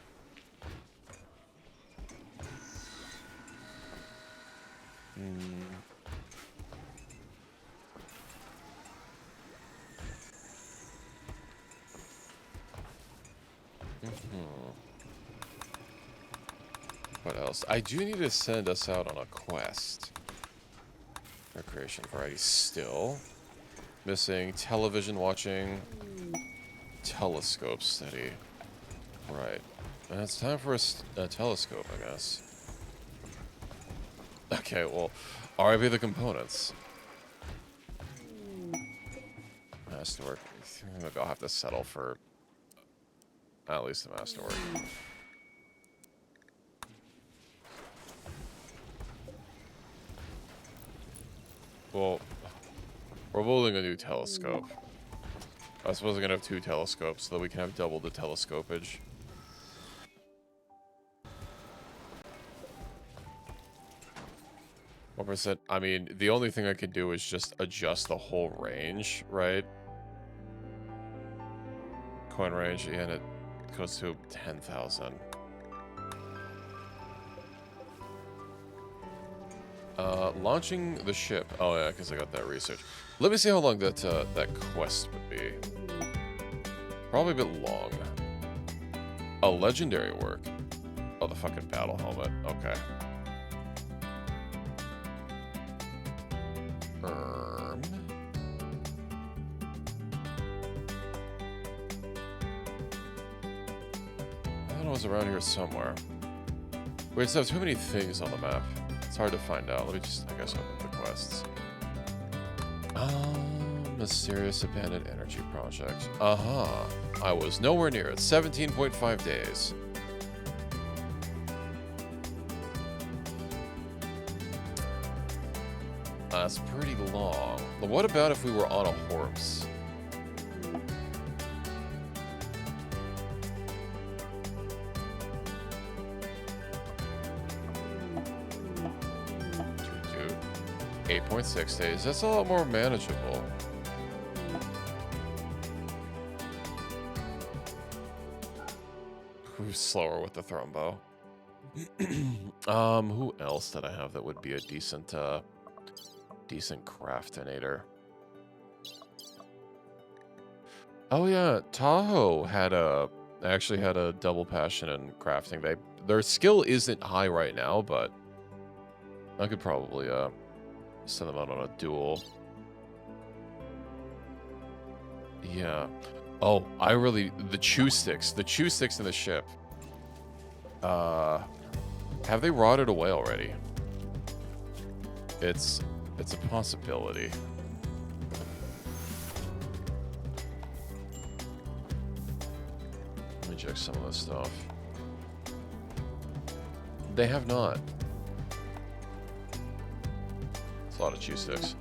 What else? I do need to send us out on a quest. Recreation variety still. Missing television watching. Telescope study. Right. And it's time for a telescope, I guess. Okay, well, RIP the components. Masterwork. I think I'll have to settle for at least the masterwork. Well, we're building a new telescope. I suppose we're gonna have 2 telescopes so that we can have double the telescopage. What percent? I mean, the only thing I could do is just adjust the whole range, right? Coin range, and it goes to 10,000. Launching the ship. Oh yeah, because I got that research. Let me see how long that that quest would be. Probably a bit long. A legendary work. Oh, the fucking battle helmet. Okay. I thought it was around here somewhere. Wait, so there's too many things on the map. It's hard to find out. Let me just, I guess, open the quests. Mysterious abandoned energy project. I was nowhere near it. 17.5 days. That's pretty long. But what about if we were on a horse? Do 8.6 days. That's a lot more manageable. Who's slower with the thrombo? Who else did I have that would be a decent craftinator? Oh yeah, Tahoe actually had a double passion in crafting. Their skill isn't high right now, but I could probably send them out on a duel. Yeah. Oh, the chew sticks in the ship. Have they rotted away already? It's a possibility. Let me check some of this stuff. They have not. It's a lot of chew sticks.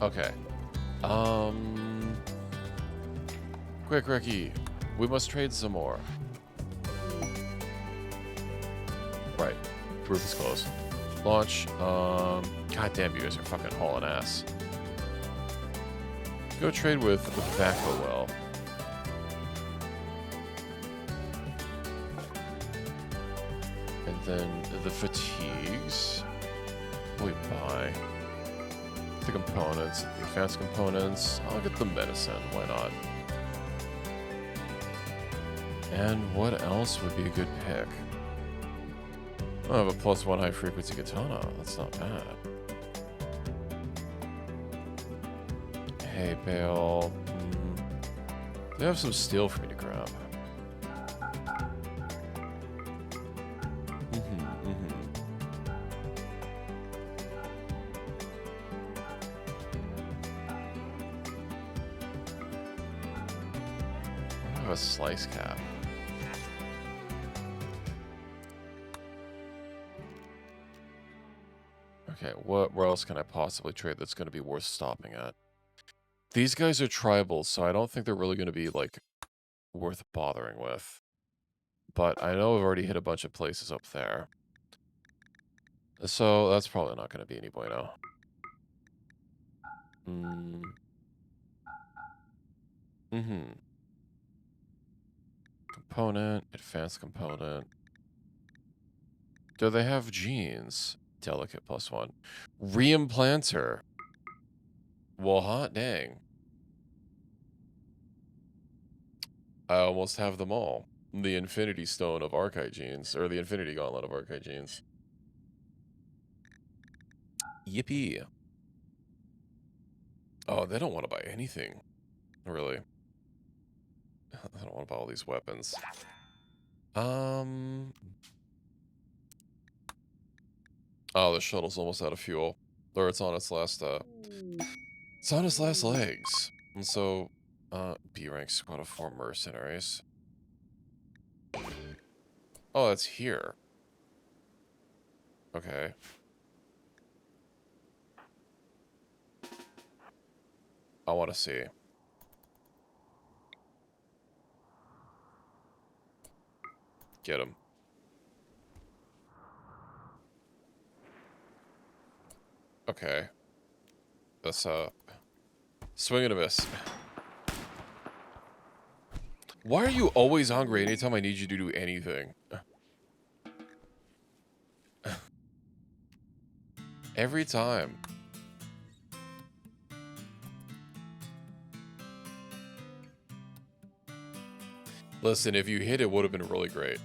Okay. Quick, Ricky. We must trade some more. Right. Roof is closed. Launch. God damn, you guys are fucking hauling ass. Go trade with Vacowell. And then the fatigues. We buy the components, the advanced components. I'll get the medicine. Why not? And what else would be a good pick? I have a +1 high frequency katana. That's not bad. Hey, Bale. They have some steel for me to grab. I have a slice cap. Okay, where else can I possibly trade that's going to be worth stopping at? These guys are tribal, so I don't think they're really going to be, like, worth bothering with. But I know I've already hit a bunch of places up there. So that's probably not going to be any bueno. Component, advanced component. Do they have genes? Delicate +1. Reimplanter. Well, hot dang. I almost have them all. The Infinity Stone of Archite genes, or the Infinity Gauntlet of Archite genes. Yippee. Oh, they don't want to buy anything. Really. I don't want to buy all these weapons. Oh, the shuttle's almost out of fuel. Or it's on its last, it's on its last legs. And so, B-rank squad of 4 mercenaries. Oh, that's here. Okay. I want to see. Get him. Okay. That's, swing and a miss. Why are you always hungry anytime I need you to do anything? Every time. Listen, if you hit it, would have been really great.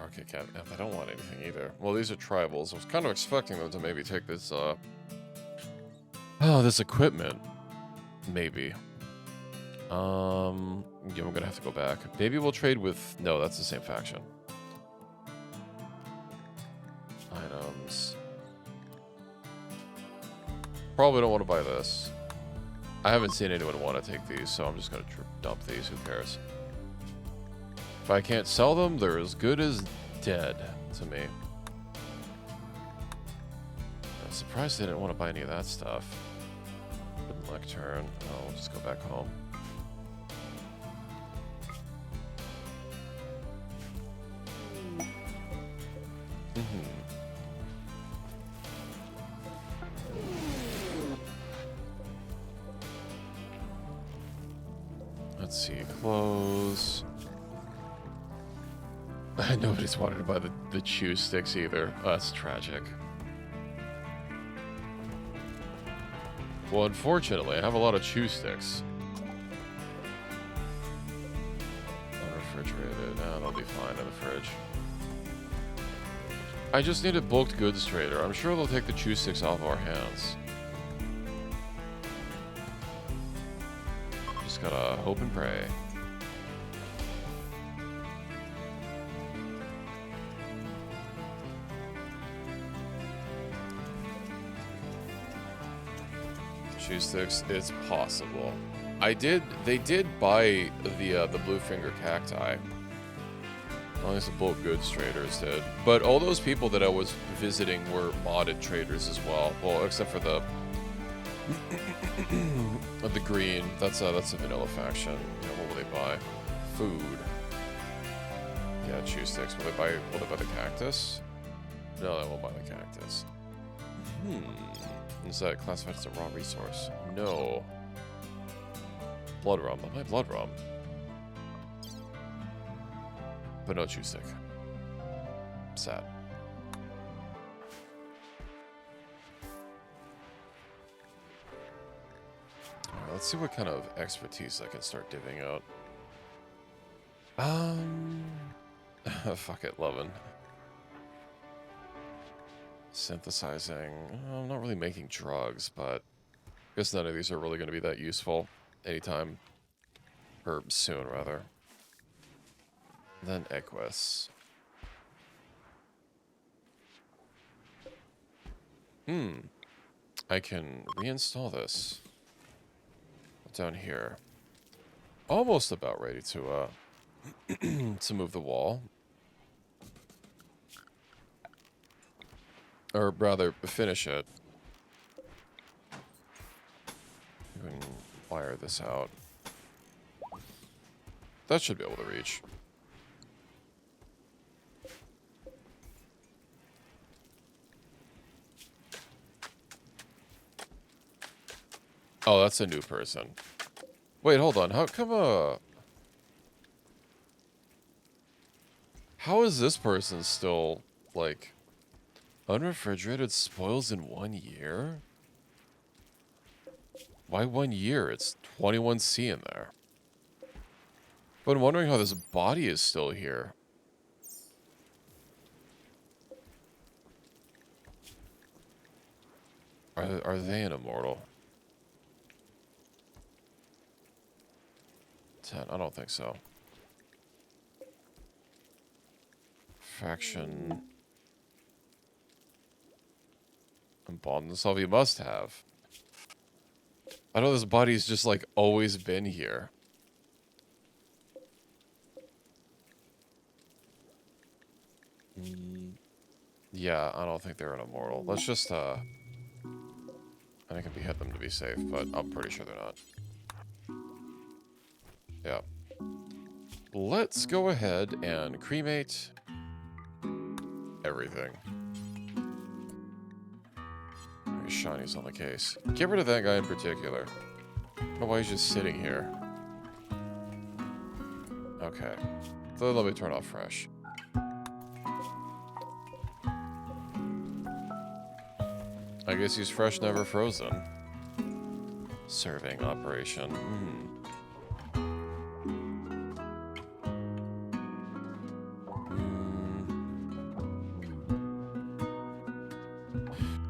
Okay, cat. I don't want anything either. Well, these are tribals. I was kind of expecting them to maybe take this, this equipment. Maybe. Yeah, I'm gonna have to go back. Maybe we'll trade with... No, that's the same faction. Items. Probably don't want to buy this. I haven't seen anyone want to take these, so I'm just gonna dump these. Who cares? If I can't sell them, they're as good as dead to me. I'm surprised they didn't want to buy any of that stuff. Lectern. I'll just go back home. Let's see, clothes. Nobody's wanted to buy the chew sticks either. Oh, that's tragic. Well, unfortunately, I have a lot of chew sticks. Unrefrigerated. Nah, they'll be fine in the fridge. I just need a bulked goods trader. I'm sure they'll take the chew sticks off our hands. Just gotta hope and pray. Chew sticks, it's possible. They did buy the blue finger cacti. At least the bulk goods traders did. But all those people that I was visiting were modded traders as well. Well, except for the the green. That's a vanilla faction. You know, what will they buy? Food. Yeah, chew sticks. Will they buy the cactus? No, they won't buy the cactus. Is that classified as a raw resource? No. Blood rum. I'll buy blood rum. But no chew stick. Sad. Alright, let's see what kind of expertise I can start divvying out. Fuck it, lovin'. Synthesizing. I'm not really making drugs, but I guess none of these are really going to be that useful anytime. Or soon, rather. Then Equus. I can reinstall this. Down here. Almost about ready to to move the wall. Or rather, finish it. We can wire this out. That should be able to reach. Oh, that's a new person. Wait, hold on. How come, how is this person still, like, unrefrigerated spoils in 1 year? Why 1 year? It's 21C in there. But I'm wondering how this body is still here. Are they an immortal? 10, I don't think so. Faction. Embalm themselves, you must have. I know this body's just like always been here. Yeah, I don't think they're an immortal. Let's just, I think we hit them to be safe, but I'm pretty sure they're not. Yeah. Let's go ahead and cremate everything. Shinies on the case. Get rid of that guy in particular. I don't know why he's just sitting here. Okay. So let me turn off fresh. I guess he's fresh, never frozen. Serving operation.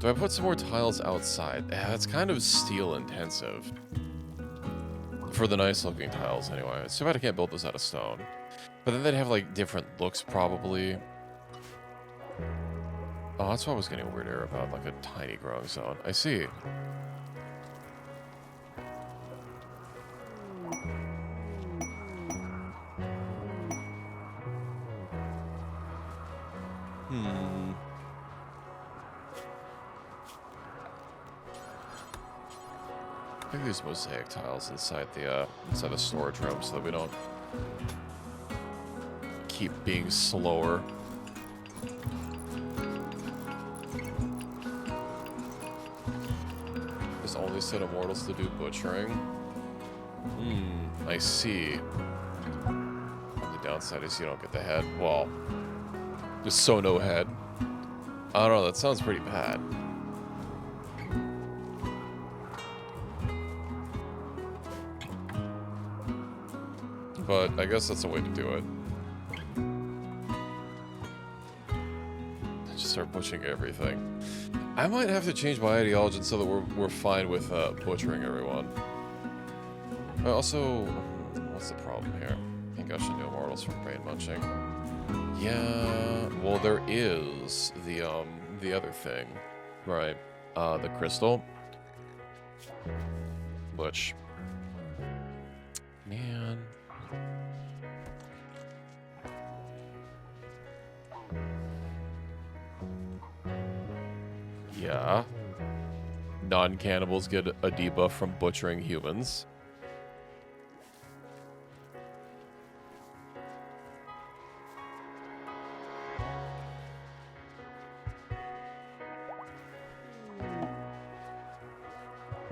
Do I put some more tiles outside? It's kind of steel intensive. For the nice looking tiles anyway. It's too bad I can't build this out of stone. But then they'd have like different looks probably. Oh, that's what I was getting weird here about, like a tiny growing zone. I see. I think these mosaic tiles inside the storage room so that we don't keep being slower. There's only set immortals to do butchering. I see. The downside is you don't get the head. Well, just so no head. I don't know, that sounds pretty bad. But I guess that's a way to do it. Just start butchering everything. I might have to change my ideology so that we're fine with butchering everyone. But also, what's the problem here? I think I should do immortals from brain munching. Yeah, well there is the other thing, right? The crystal, which, man. Yeah. Non-cannibals get a debuff from butchering humans.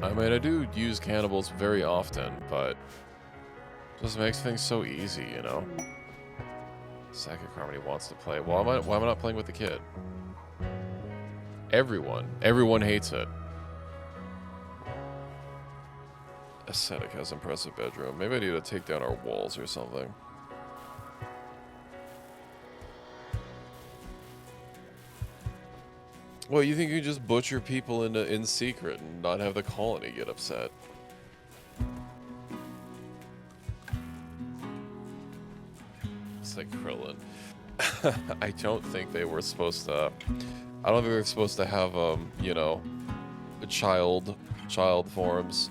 I mean, I do use cannibals very often, but it just makes things so easy, you know? Psychic Harmony wants to play. Why am I not playing with the kid? Everyone hates it. Ascetic has impressive bedroom. Maybe I need to take down our walls or something. Well, you think you just butcher people in secret and not have the colony get upset? It's like Krillin. I don't think they were supposed to. I don't think they're supposed to have you know, child forms,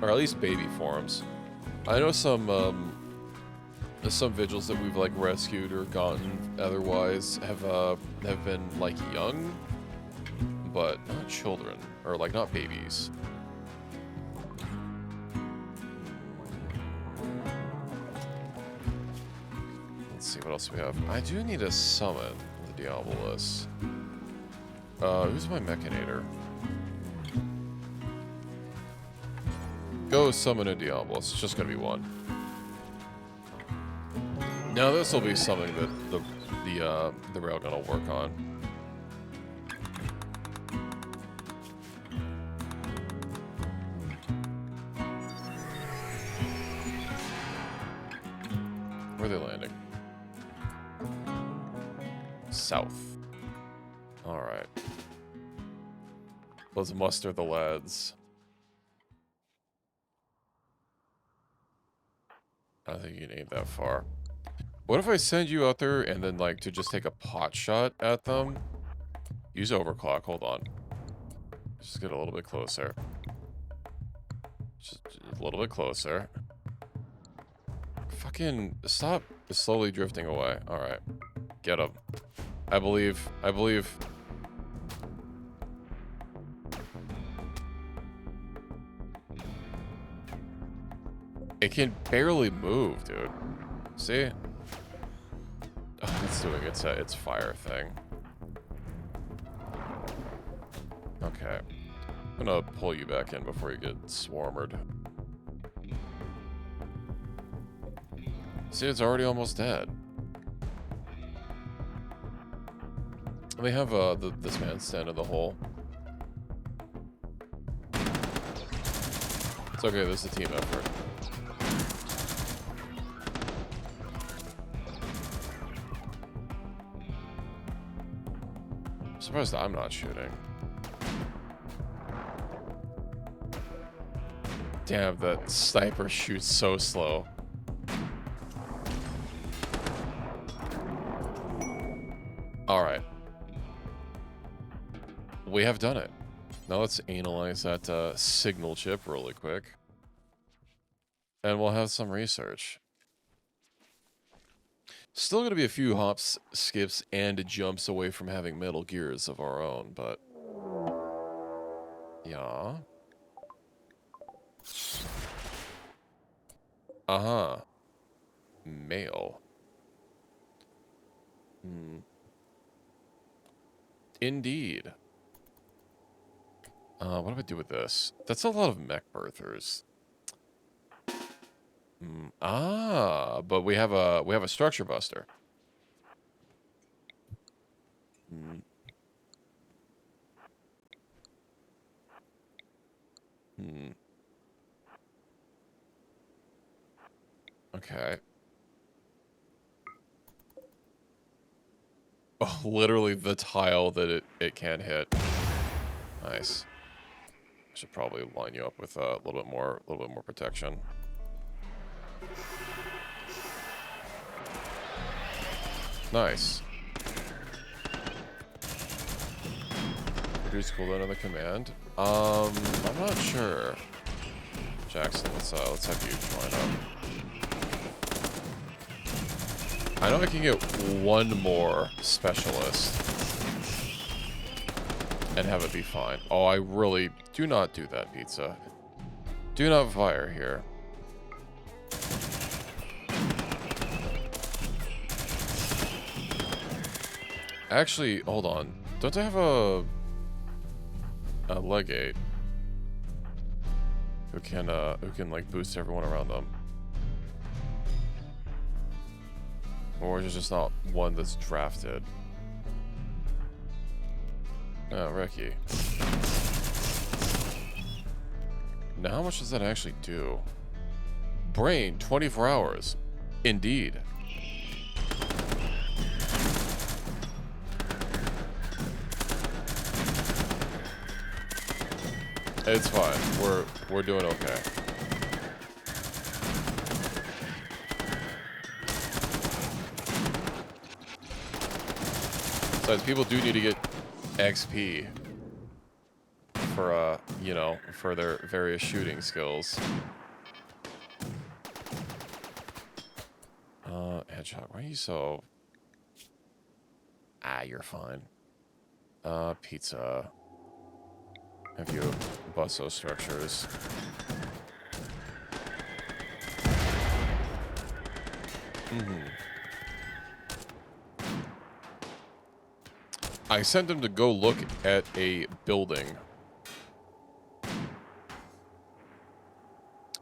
or at least baby forms. I know some vigils that we've like rescued or gotten otherwise have been like young, but not children, or like not babies. Let's see what else we have. I do need to summon the Diabolus. Who's my Mechanator? Go summon a Diabolus. It's just gonna be one. Now this will be something that the railgun will work on. Where are they landing? South. Alright. Let's muster the lads. I don't think you can aim that far. What if I send you out there and then, like, to just take a pot shot at them? Use overclock. Hold on. Just get a little bit closer. Just a little bit closer. Fucking stop slowly drifting away. Alright. Get him. I believe. I believe. It can barely move, dude. See? Oh, it's doing its fire thing. Okay. I'm gonna pull you back in before you get swarmed. See, it's already almost dead. Let me have this man stand in the hole. It's okay, this is a team effort. I'm surprised I'm not shooting. Damn, that sniper shoots so slow. Alright. We have done it. Now let's analyze that signal chip really quick. And we'll have some research. Still going to be a few hops, skips, and jumps away from having Metal Gears of our own, but... yeah. Uh-huh. Mail. Indeed. What do I do with this? That's a lot of mech birthers. But we have a structure buster. Okay. Oh, literally the tile that it can't hit. Nice. I should probably line you up with a little bit more protection. Nice. Reduce cooldown on the command. I'm not sure. Jackson, let's have you join up. I know I can get one more specialist and have it be fine. Oh, I really do not do that, pizza. Do not fire here. Actually, hold on. Don't I have a legate who can like boost everyone around them? Or is it just not one that's drafted? Oh, Ricky. Now, how much does that actually do? Brain, 24 hours. Indeed. It's fine. We're doing okay. Besides, people do need to get XP for you know, for their various shooting skills. Hedgehog, why are you so... Ah, you're fine. Pizza. Have you bust those structures? I sent him to go look at a building.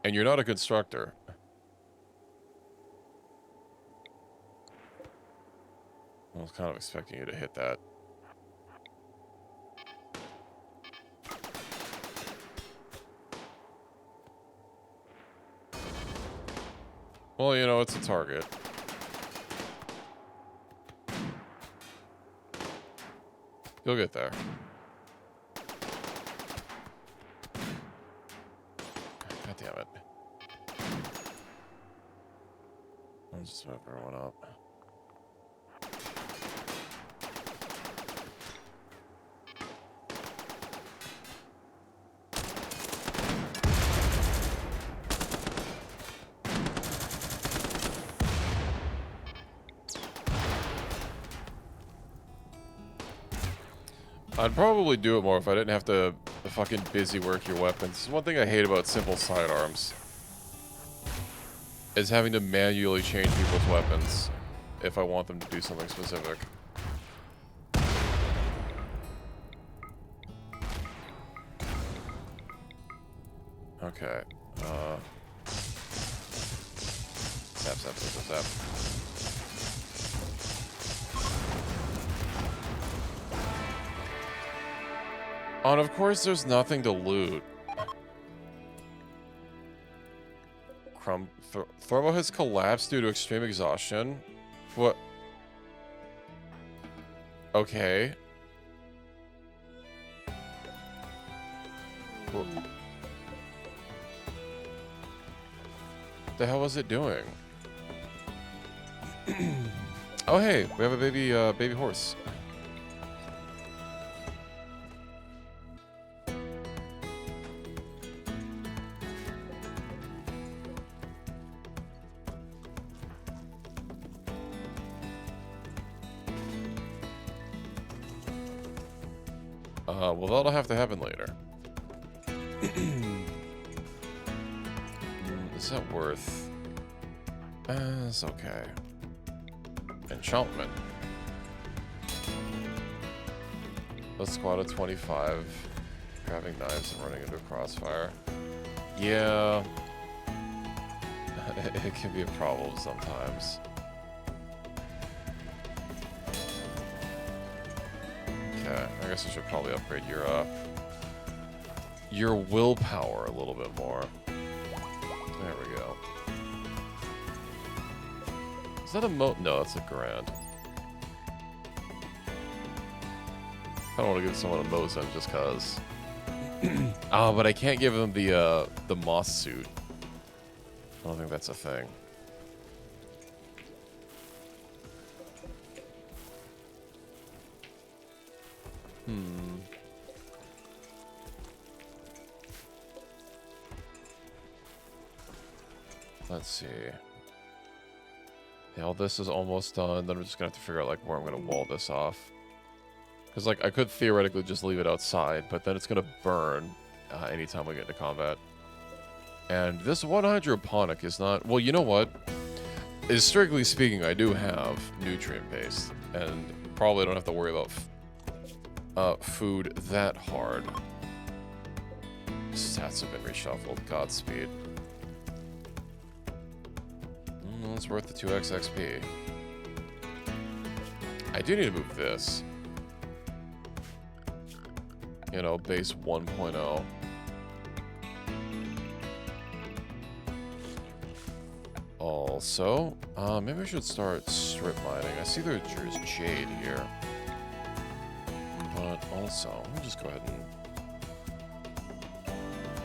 And you're not a constructor. I was kind of expecting you to hit that. Well, you know, it's a target. You'll get there. God damn it. I'll just move everyone up. I'd probably do it more if I didn't have to fucking busy work your weapons. This is one thing I hate about simple sidearms. Is having to manually change people's weapons if I want them to do something specific. Okay. Zap, zap, zap, zap, zap. Oh, and of course there's nothing to loot. Thermo has collapsed due to extreme exhaustion. What? Okay. What the hell was it doing? Oh, hey, we have a baby horse. Well, that'll have to happen later. Is that worth... it's okay. Enchantment. Let's squad at 25. Grabbing knives and running into a crossfire. Yeah. It can be a problem sometimes. Okay, I guess I should probably upgrade your willpower a little bit more. There we go. Is that a No, that's a grand. I don't want to give someone a Mosin just cause. Oh, but I can't give them the moss suit. I don't think that's a thing. Let's see. Yeah, all this is almost done. Then I'm just gonna have to figure out like where I'm gonna wall this off. Because like I could theoretically just leave it outside, but then it's gonna burn anytime we get into combat. And this 1 hydroponic is not. Well, you know what? Is strictly speaking, I do have nutrient paste, and probably don't have to worry about food that hard. Stats have been reshuffled. Godspeed. It's worth the 2x XP. I do need to move this. You know, base 1.0. Also, maybe I should start strip mining. I see there's jade here. But also, let me just go ahead and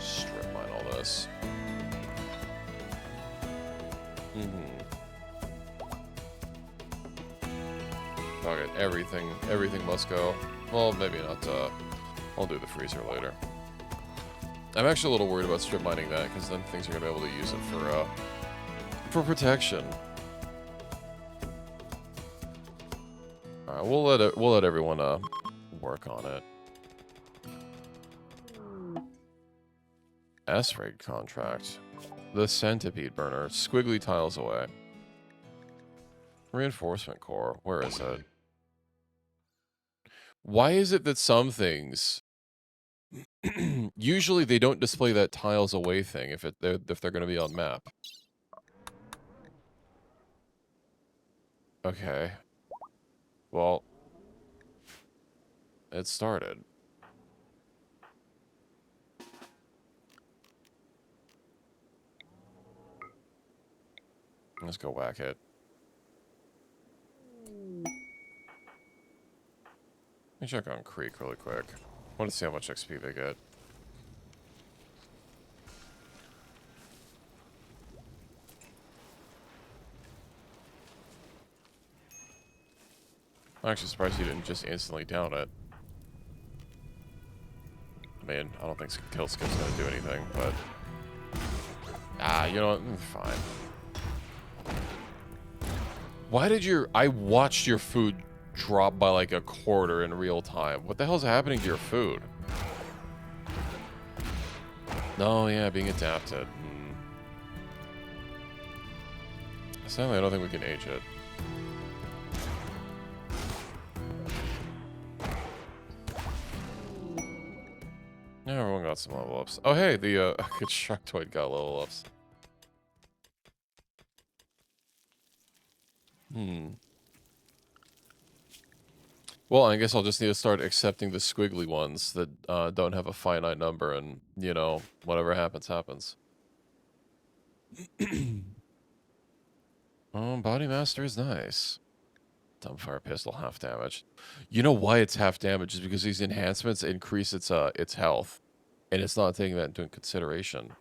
strip mine all this. Okay, everything must go. Well, maybe not. I'll do the freezer later. I'm actually a little worried about strip mining that, because then things are gonna be able to use it for protection. All right, we'll let everyone work on it. S-Raid contract. The centipede burner. Squiggly tiles away. Reinforcement core. Where is it? Why is it that some things usually they don't display that tiles away thing if they're going to be on map? Okay. Well, it started. Let's go whack it. Let me check on Creek really quick. I want to see how much XP they get. I'm actually surprised you didn't just instantly down it. I mean, I don't think kill skip's gonna do anything, but... you know what? Fine. Why did I watched your food drop by like a quarter in real time. What the hell's happening to your food? No, yeah, being adapted. Sadly, I don't think we can age it. Yeah, everyone got some level ups. Oh, hey, the Constructoid got level ups. Well, I guess I'll just need to start accepting the squiggly ones that don't have a finite number, and, you know, whatever happens, happens. Oh, Body Master is nice. Dumbfire Pistol, half damage. You know why it's half damage is because these enhancements increase its health, and it's not taking that into consideration.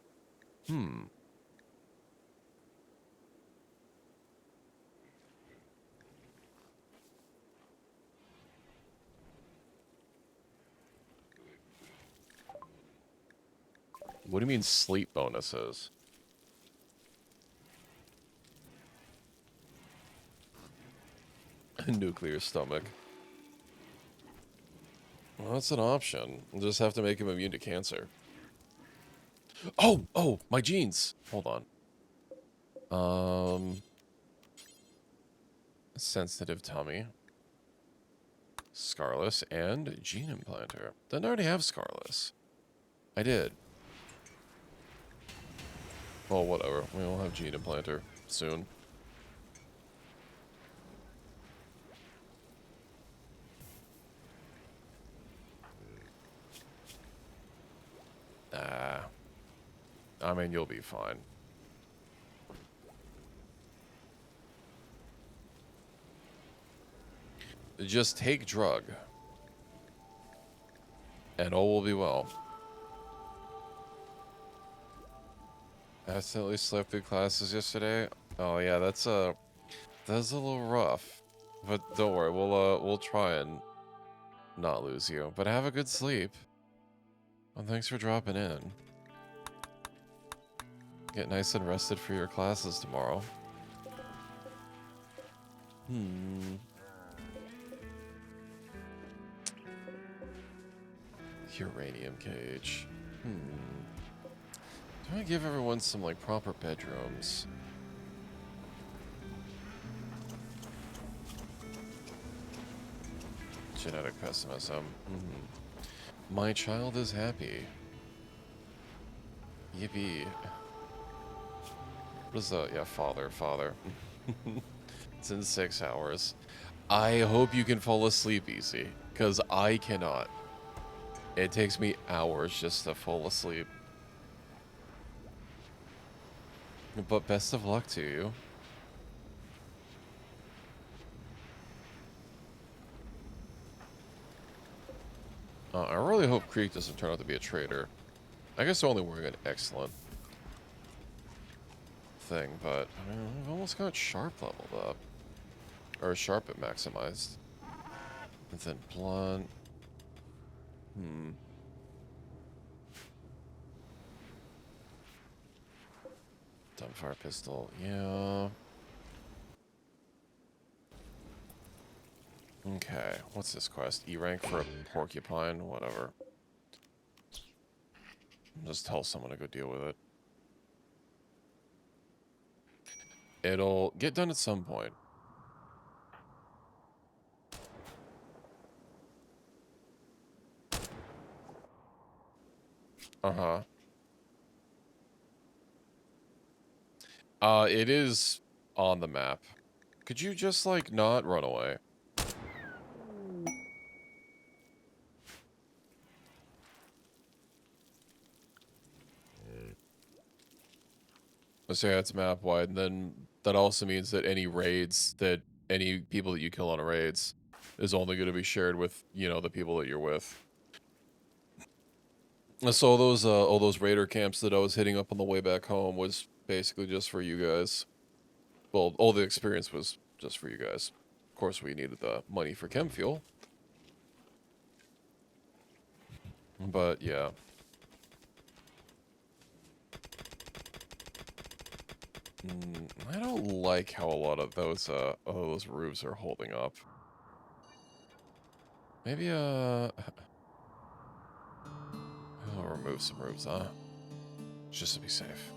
What do you mean sleep bonuses? Nuclear stomach. Well, that's an option. We'll just have to make him immune to cancer. Oh, my genes. Hold on. Sensitive tummy. Scarless and gene implanter. Didn't I already have Scarless? I did. Well, whatever. We'll have gene implanter soon. I mean, you'll be fine. Just take drug. And all will be well. Accidentally slept through classes yesterday. Oh yeah, that's a little rough. But don't worry, we'll try and not lose you. But have a good sleep. Well, thanks for dropping in. Get nice and rested for your classes tomorrow. Uranium cage. Do I give everyone some, like, proper bedrooms? Genetic pessimism. My child is happy. Yippee. What is that? Yeah, father. It's in 6 hours. I hope you can fall asleep easy, because I cannot. It takes me hours just to fall asleep. But best of luck to you. I really hope Creek doesn't turn out to be a traitor. I guess only wearing an excellent thing, but I mean, I've almost got Sharp leveled up. Or Sharp it maximized. And then Blunt. Dumbfire pistol, yeah. Okay, what's this quest? E rank for a porcupine, whatever. Just tell someone to go deal with it. It'll get done at some point. It is on the map. Could you just, like, not run away? Let's say it's map wide, and then that also means that any raids that any people that you kill on raids is only going to be shared with, you know, the people that you're with. So all those raider camps that I was hitting up on the way back home was basically just for you guys. Well, all the experience was just for you guys. Of course, we needed the money for chem fuel. But yeah. I don't like how a lot of those roofs are holding up. Maybe I'll remove some roofs, huh? Just to be safe.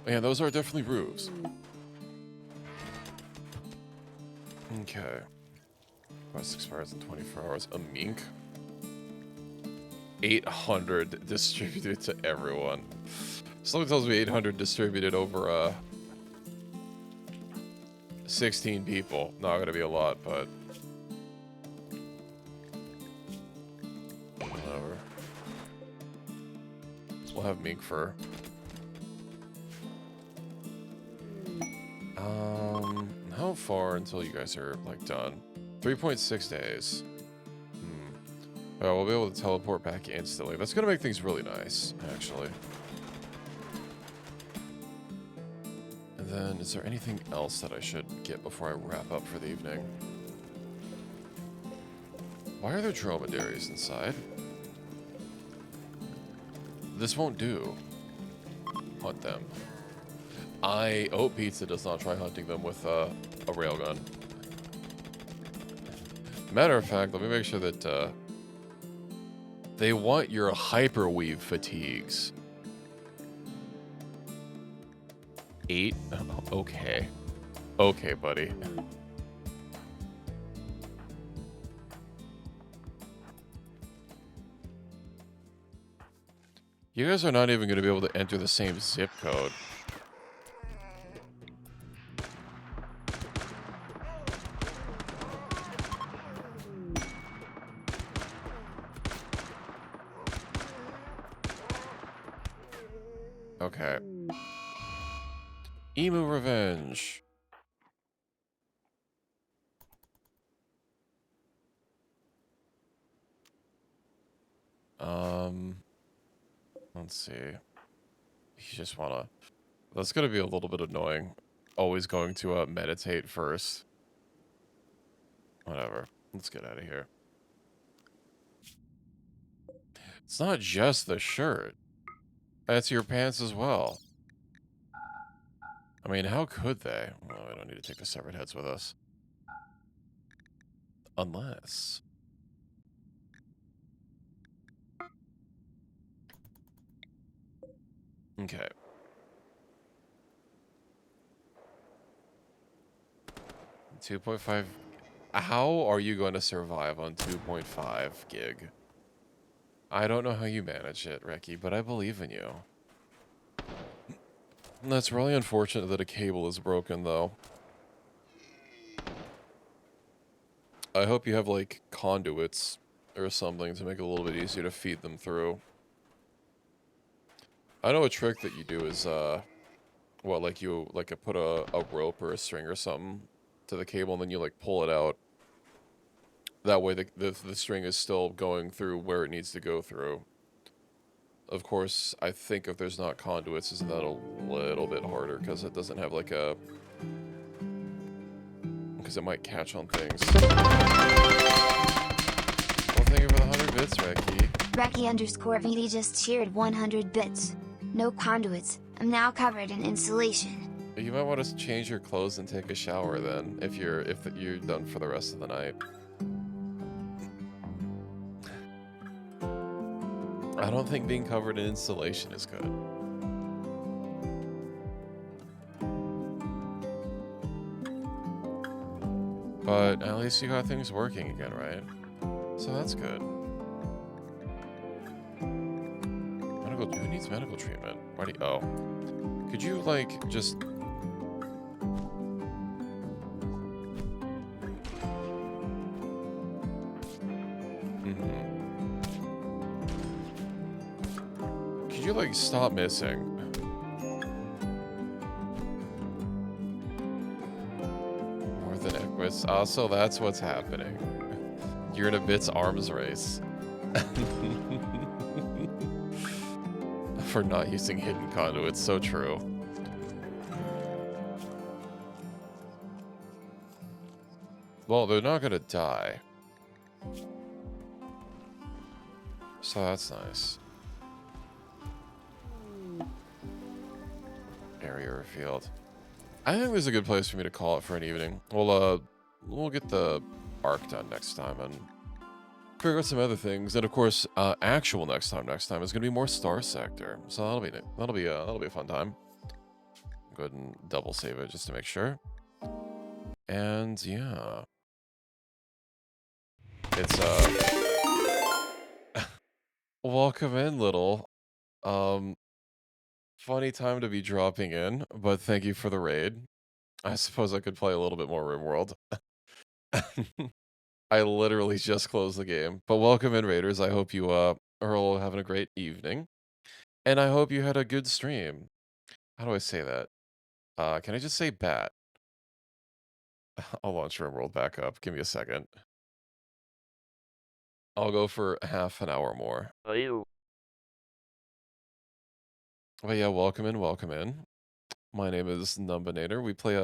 Yeah, those are definitely roofs. Okay. Quest expires in 24 hours. A mink? 800 distributed to everyone. Someone tells me 800 distributed over 16 people. Not gonna be a lot, but whatever. We'll have mink fur. How far until you guys are, like, done? 3.6 days. We'll be able to teleport back instantly. That's gonna make things really nice, actually. And then, is there anything else that I should get before I wrap up for the evening? Why are there dromedaries inside? This won't do. Hunt them. I hope Pizza does not try hunting them with a railgun. Matter of fact, let me make sure that they want your hyperweave fatigues. 8? Okay. Okay, buddy. You guys are not even going to be able to enter the same zip code. Okay. Emu Revenge. Let's see. You just wanna... That's gonna be a little bit annoying. Always going to meditate first. Whatever. Let's get out of here. It's not just the shirt. That's your pants as well. I mean, how could they? Well, we don't need to take the severed heads with us. Unless... Okay. 2.5. How are you going to survive on 2.5 gig? I don't know how you manage it, Reki, but I believe in you. That's really unfortunate that a cable is broken, though. I hope you have, like, conduits or something to make it a little bit easier to feed them through. I know a trick that you do is, what, like you, like, put a rope or a string or something to the cable, and then you, like, pull it out. That way the string is still going through where it needs to go through. Of course, I think if there's not conduits, isn't that a little bit harder, because it doesn't have, like, a... Because it might catch on things. Well, thank you for the 100 bits, Reki. Reki_VD just cheered 100 bits. No conduits. I'm now covered in insulation. You might want to change your clothes and take a shower then, if you're done for the rest of the night. I don't think being covered in insulation is good. But at least you got things working again, right? So that's good. Who needs medical treatment? Why do you... Oh. Could you, like, just... Could you, like, stop missing? More than Equus. Also, that's what's happening. You're in a Bits arms race. For not using hidden conduits. So true. Well, they're not gonna die. So that's nice. Area revealed. I think this is a good place for me to call it for an evening. We'll get the arc done next time and figure out some other things. And of course, actual next time is gonna be more Star Sector. So that'll be a fun time. Go ahead and double save it just to make sure. And yeah. It's welcome in, little. Funny time to be dropping in, but thank you for the raid. I suppose I could play a little bit more RimWorld. I literally just closed the game. But welcome in, Raiders. I hope you are all having a great evening. And I hope you had a good stream. How do I say that? Can I just say bat? I'll launch RimWorld back up. Give me a second. I'll go for half an hour more. Ayo. But yeah, welcome in. My name is Numbinator. We play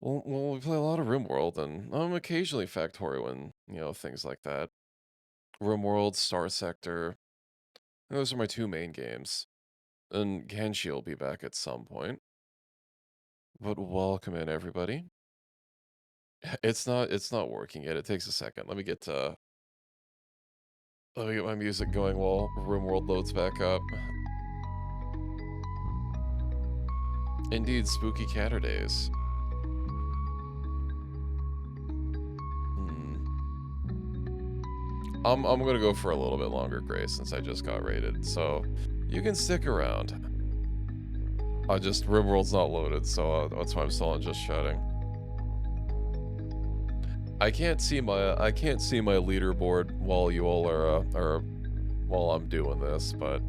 we play a lot of RimWorld, and occasionally Factorio and, things like that. RimWorld, Star Sector. Those are my two main games. And Kenshi will be back at some point. But welcome in, everybody. It's not working yet. It takes a second. Let me get my music going while RimWorld loads back up. Indeed, spooky catter days. I'm gonna go for a little bit longer, Grace, since I just got rated. So you can stick around. RimWorld's not loaded, so that's why I'm still on just chatting. I can't see my leaderboard while you all are while I'm doing this, but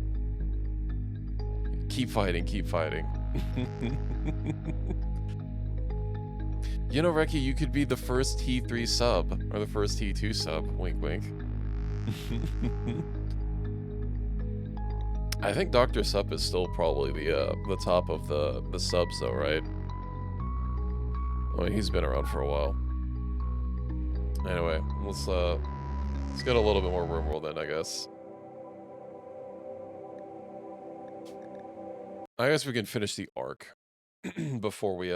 keep fighting, keep fighting. You know, Reki, you could be the first T3 sub or the first T2 sub. Wink, wink. I think Dr. Sup is still probably the top of the subs though, right? I mean, he's been around for a while. Anyway, let's get a little bit more RimWorld then, I guess. I guess we can finish the arc before we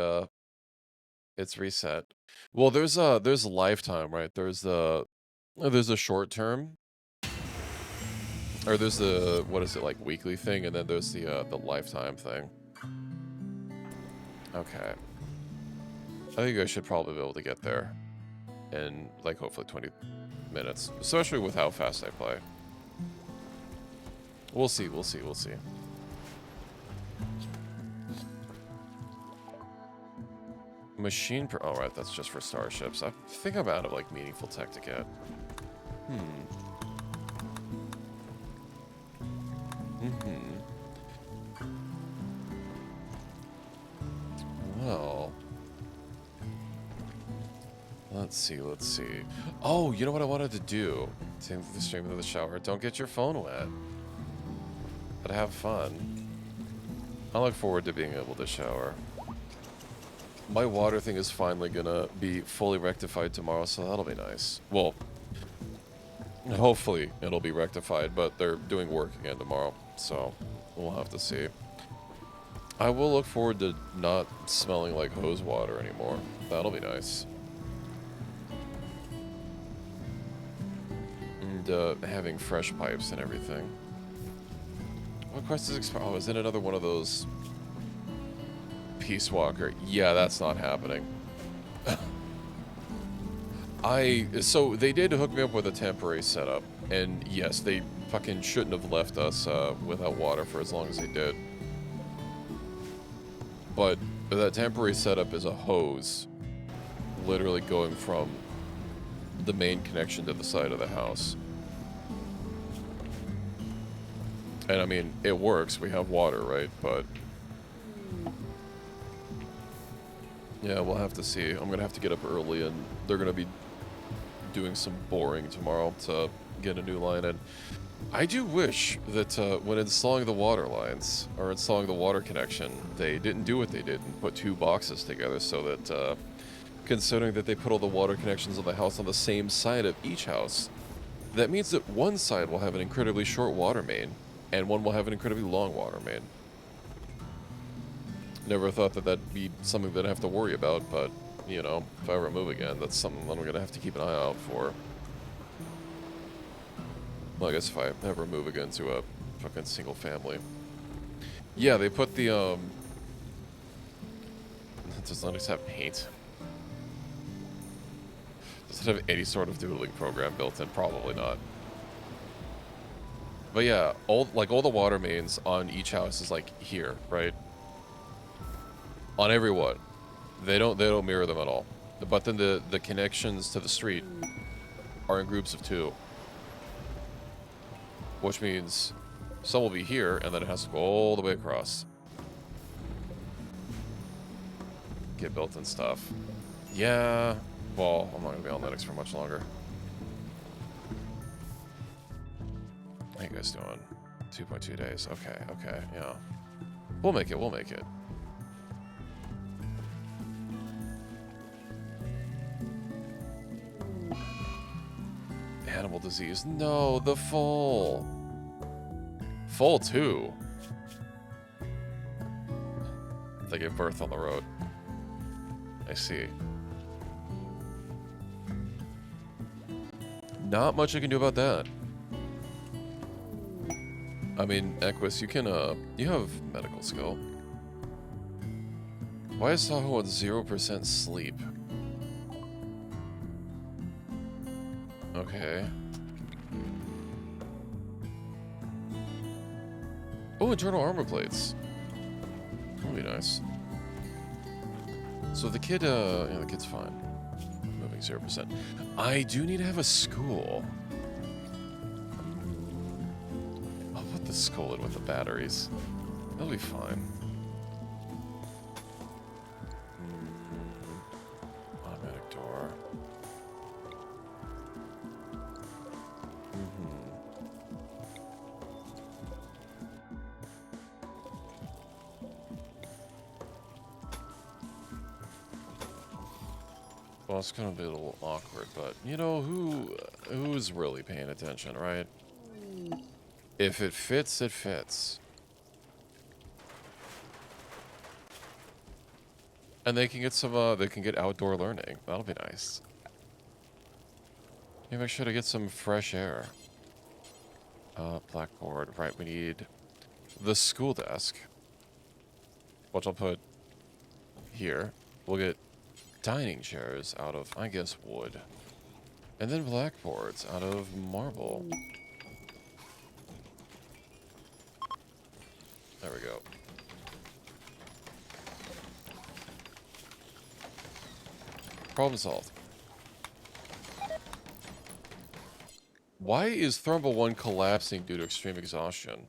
it's reset. Well, there's a lifetime, right? There's a short term. Or there's the, what is it, like weekly thing, and then there's the lifetime thing. Okay. I think I should probably be able to get there in, like, hopefully 20 minutes. Especially with how fast I play. We'll see, we'll see, we'll see. Machine per, oh right, that's just for starships. I think I'm out of, like, meaningful tech to get. Well, let's see, let's see. Oh, you know what I wanted to do? Take the stream into the shower. Don't get your phone wet. But have fun. I look forward to being able to shower. My water thing is finally gonna be fully rectified tomorrow, so that'll be nice. Well, hopefully it'll be rectified, but they're doing work again tomorrow, so we'll have to see. I will look forward to not smelling like hose water anymore. That'll be nice. And having fresh pipes and everything. What quest is expired? Oh, is it another one of those? Peace Walker. Yeah, that's not happening. So they did hook me up with a temporary setup, and yes, they fucking shouldn't have left us without water for as long as they did. But that temporary setup is a hose, literally going from the main connection to the side of the house. And I mean, it works. We have water, right? But yeah, we'll have to see. I'm gonna have to get up early, and they're gonna be doing some boring tomorrow to get a new line in. I do wish that when installing the water lines, or installing the water connection, they didn't do what they did and put two boxes together, so that, considering that they put all the water connections of the house on the same side of each house, that means that one side will have an incredibly short water main, and one will have an incredibly long water main. Never thought that that'd be something that I have to worry about, but, you know, if I ever move again, that's something that I'm gonna have to keep an eye out for. Well, I guess if I ever move again to a fucking single family. Yeah, they put the, does Linux have paint? Does it have any sort of doodling program built in? Probably not. But yeah, all the water mains on each house is like here, right? On every one. They don't mirror them at all. But then the connections to the street are in groups of two. Which means some will be here, and then it has to go all the way across. Get built and stuff. Yeah. Well, I'm not going to be on Linux for much longer. How you guys doing? 2.2 days. Okay, okay, yeah. We'll make it, we'll make it. Animal disease. No, the foal. Foal 2. They gave birth on the road. I see. Not much I can do about that. I mean, Equus, you can, you have medical skill. Why is Saho on 0% sleep? Okay. Oh, internal armor plates. That'll be nice. So the kid, yeah, the kid's fine. Moving 0%. I do need to have a school. I'll put the school in with the batteries. That'll be fine. Automatic door. Well, it's gonna be a little awkward, but you know who's really paying attention, right? If it fits, it fits. And they can get some they can get outdoor learning. That'll be nice. Maybe I should get some fresh air. Blackboard. Right, we need the school desk, which I'll put here. We'll get dining chairs out of, I guess, wood. And then blackboards out of marble. There we go. Problem solved. Why is Thermal 1 collapsing due to extreme exhaustion?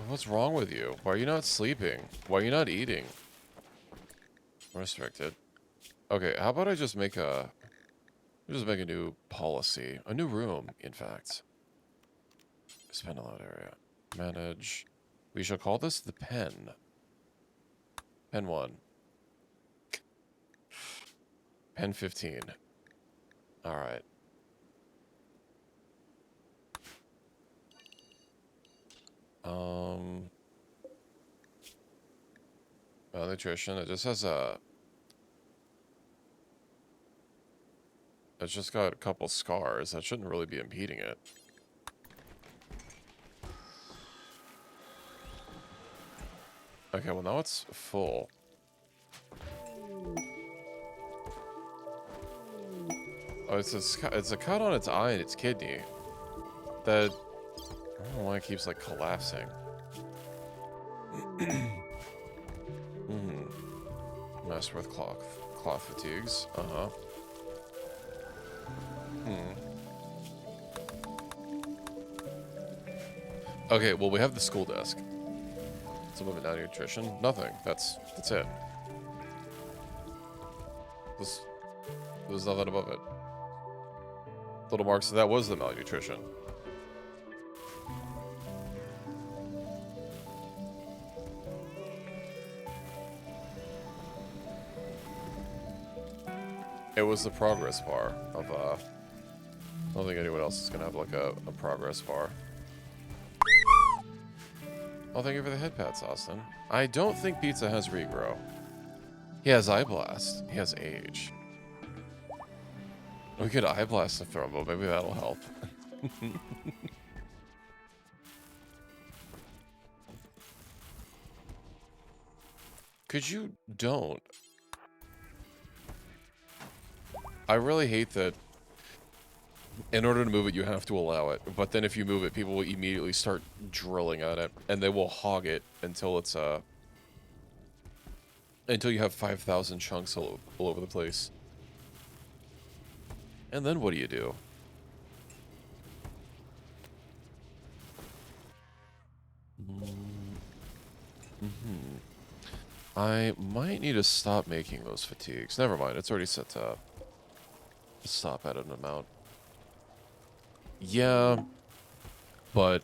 What's wrong with you? Why are you not sleeping? Why are you not eating? Restricted. Okay, how about I just make a new policy. A new room, in fact. Spend a load area. Manage. We shall call this the pen. Pen 1. Pen 15. Alright. Nutrition. It just has a... It's just got a couple scars. That shouldn't really be impeding it. Okay, well now it's full. Oh, it's a cut on its eye and its kidney. That... I don't know why it keeps, like, collapsing. Messed with cloth fatigues. Uh-huh. Okay, well, we have the school desk. Some of it down nutrition. Nothing. That's it. There's nothing above it. Little marks. That was the malnutrition. It was the progress bar of, I don't think anyone else is gonna have, like, a progress bar. Oh, thank you for the head pats, Austin. I don't think Pizza has regrow. He has eye blast. He has age. We could eye blast the Thrumbo. Maybe that'll help. Could you don't? I really hate that in order to move it, you have to allow it. But then if you move it, people will immediately start drilling at it. And they will hog it until it's, until you have 5,000 chunks all over the place. And then what do you do? I might need to stop making those fatigues. Never mind, it's already set to stop at an amount. Yeah, but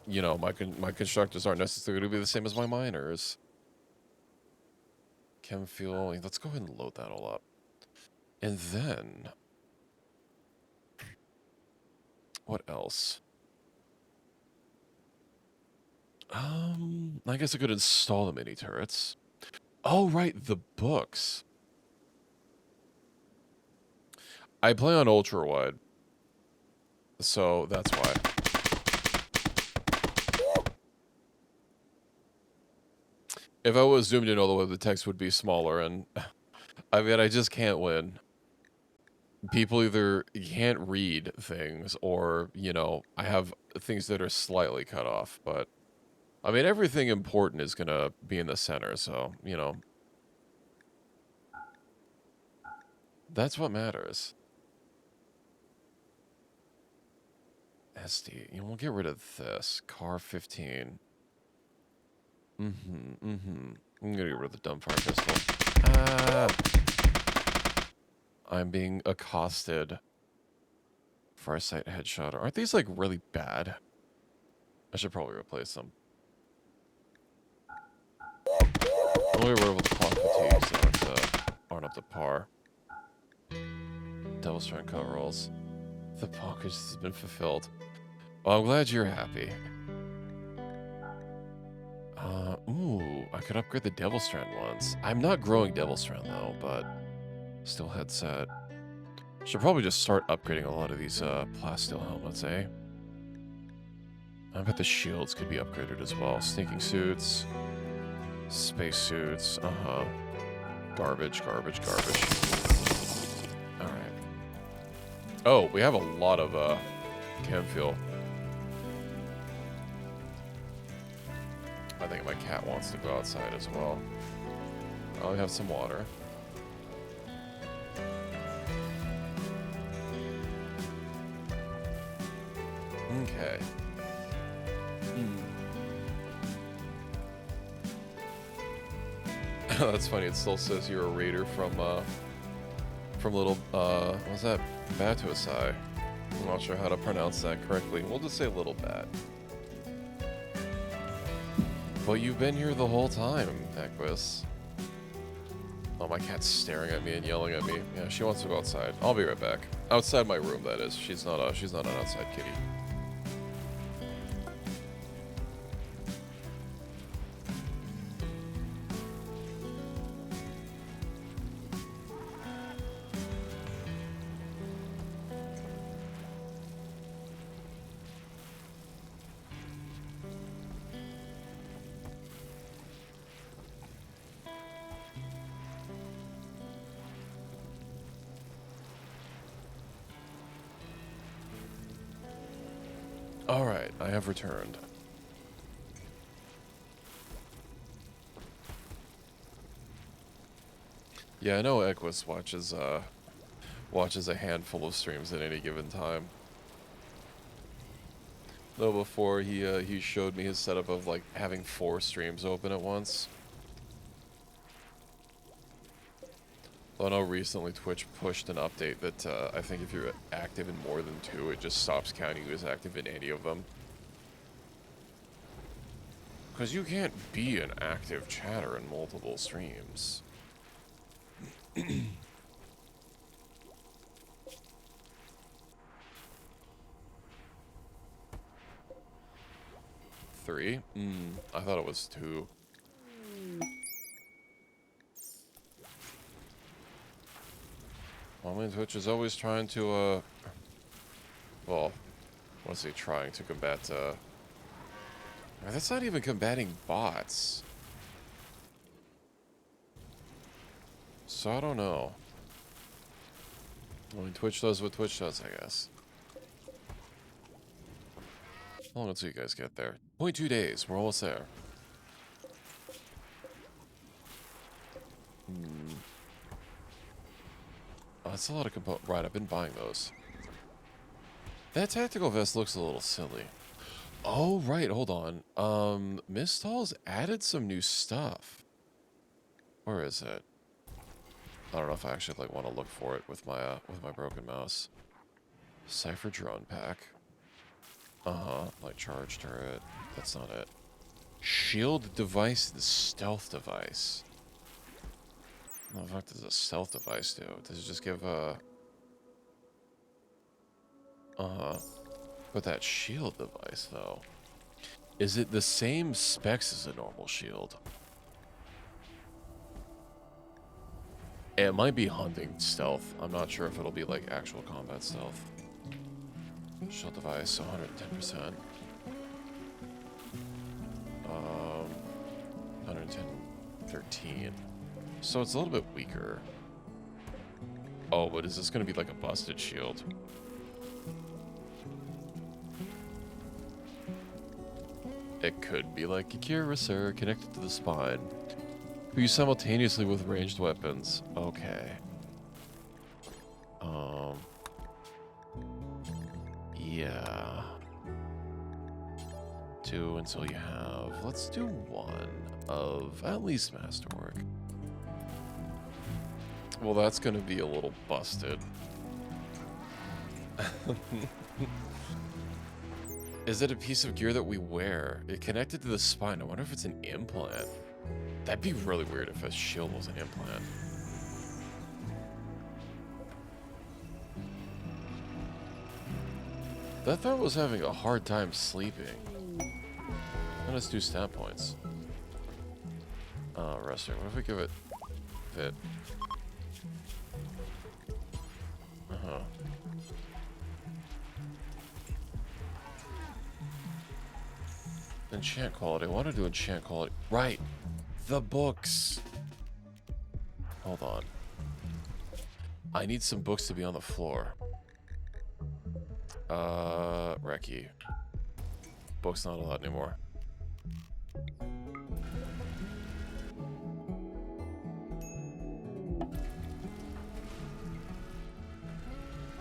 you know, my constructors aren't necessarily going to be the same as my miners. Chem fuel. Let's go ahead and load that all up, and then what else? I guess I could install the mini turrets. Oh, right, the books. I play on ultra wide, so that's why. If I was zoomed in all the way, the text would be smaller, and I mean, I just can't win. people either can't read things or, you know, I have things that are slightly cut off, but I mean, everything important is gonna be in the center, so, you know, that's what matters. SD, you know, we'll get rid of this. Car 15. I'm gonna get rid of the dumbfire pistol. I'm being accosted. Farsight headshot. Aren't these, like, really bad? I should probably replace them. Only rid of the clock fatigues aren't up to par. Devil's Strand coveralls. The package has been fulfilled. Well, I'm glad you're happy. Ooh, I could upgrade the Devil Strand ones. I'm not growing Devil Strand though, but still headset. Should probably just start upgrading a lot of these plasteel helmets, eh? I bet the shields could be upgraded as well. Sneaking suits, space suits, garbage, garbage, garbage. All right. Oh, we have a lot of chem fuel. I think my cat wants to go outside as well. Oh, we have some water. Okay. That's funny. It still says you're a raider from little what's that? Batuasai. I'm not sure how to pronounce that correctly. We'll just say Little Bat. But you've been here the whole time, Equus. Oh, my cat's staring at me and yelling at me. Yeah, she wants to go outside. I'll be right back. Outside my room, that is. She's not an outside kitty. Alright, I have returned. Yeah, I know Equus watches a handful of streams at any given time. Though before he showed me his setup of like having 4 streams open at once. I know recently Twitch pushed an update that I think if you're active in more than 2, it just stops counting you as active in any of them. Because you can't be an active chatter in multiple streams. 3? I thought it was 2. Well, I mean, Twitch is always trying to, well, what's he trying to combat, that's not even combating bots. So I don't know. I mean, Twitch does what Twitch does, I guess. How long until you guys get there? 0.2 days, we're almost there. Oh, that's a lot of right, I've been buying those. That tactical vest looks a little silly. Oh, right, hold on. Mistall's added some new stuff. Where is it? I don't know if I actually like want to look for it with my broken mouse. Cypher drone pack. Like charge turret. That's not it. Shield device and stealth device. What the fuck does a stealth device do? Does it just give a... But that shield device, though. Is it the same specs as a normal shield? It might be hunting stealth. I'm not sure if it'll be like actual combat stealth. Shield device, 110%. 110, 13. So it's a little bit weaker. Oh, but is this gonna be like a busted shield? It could be like a cuirassar connected to the spine. Use simultaneously with ranged weapons. Okay. Yeah. 2 until you have. Let's do 1 of at least masterwork. Well, that's gonna be a little busted. Is it a piece of gear that we wear? It connected to the spine. I wonder if it's an implant. That'd be really weird if a shield was an implant. That thought was having a hard time sleeping. Let's do stat points. Resting. What if we give it fit? Enchant quality. I want to do enchant quality. Right. The books. Hold on. I need some books to be on the floor. Reki. Books not allowed anymore.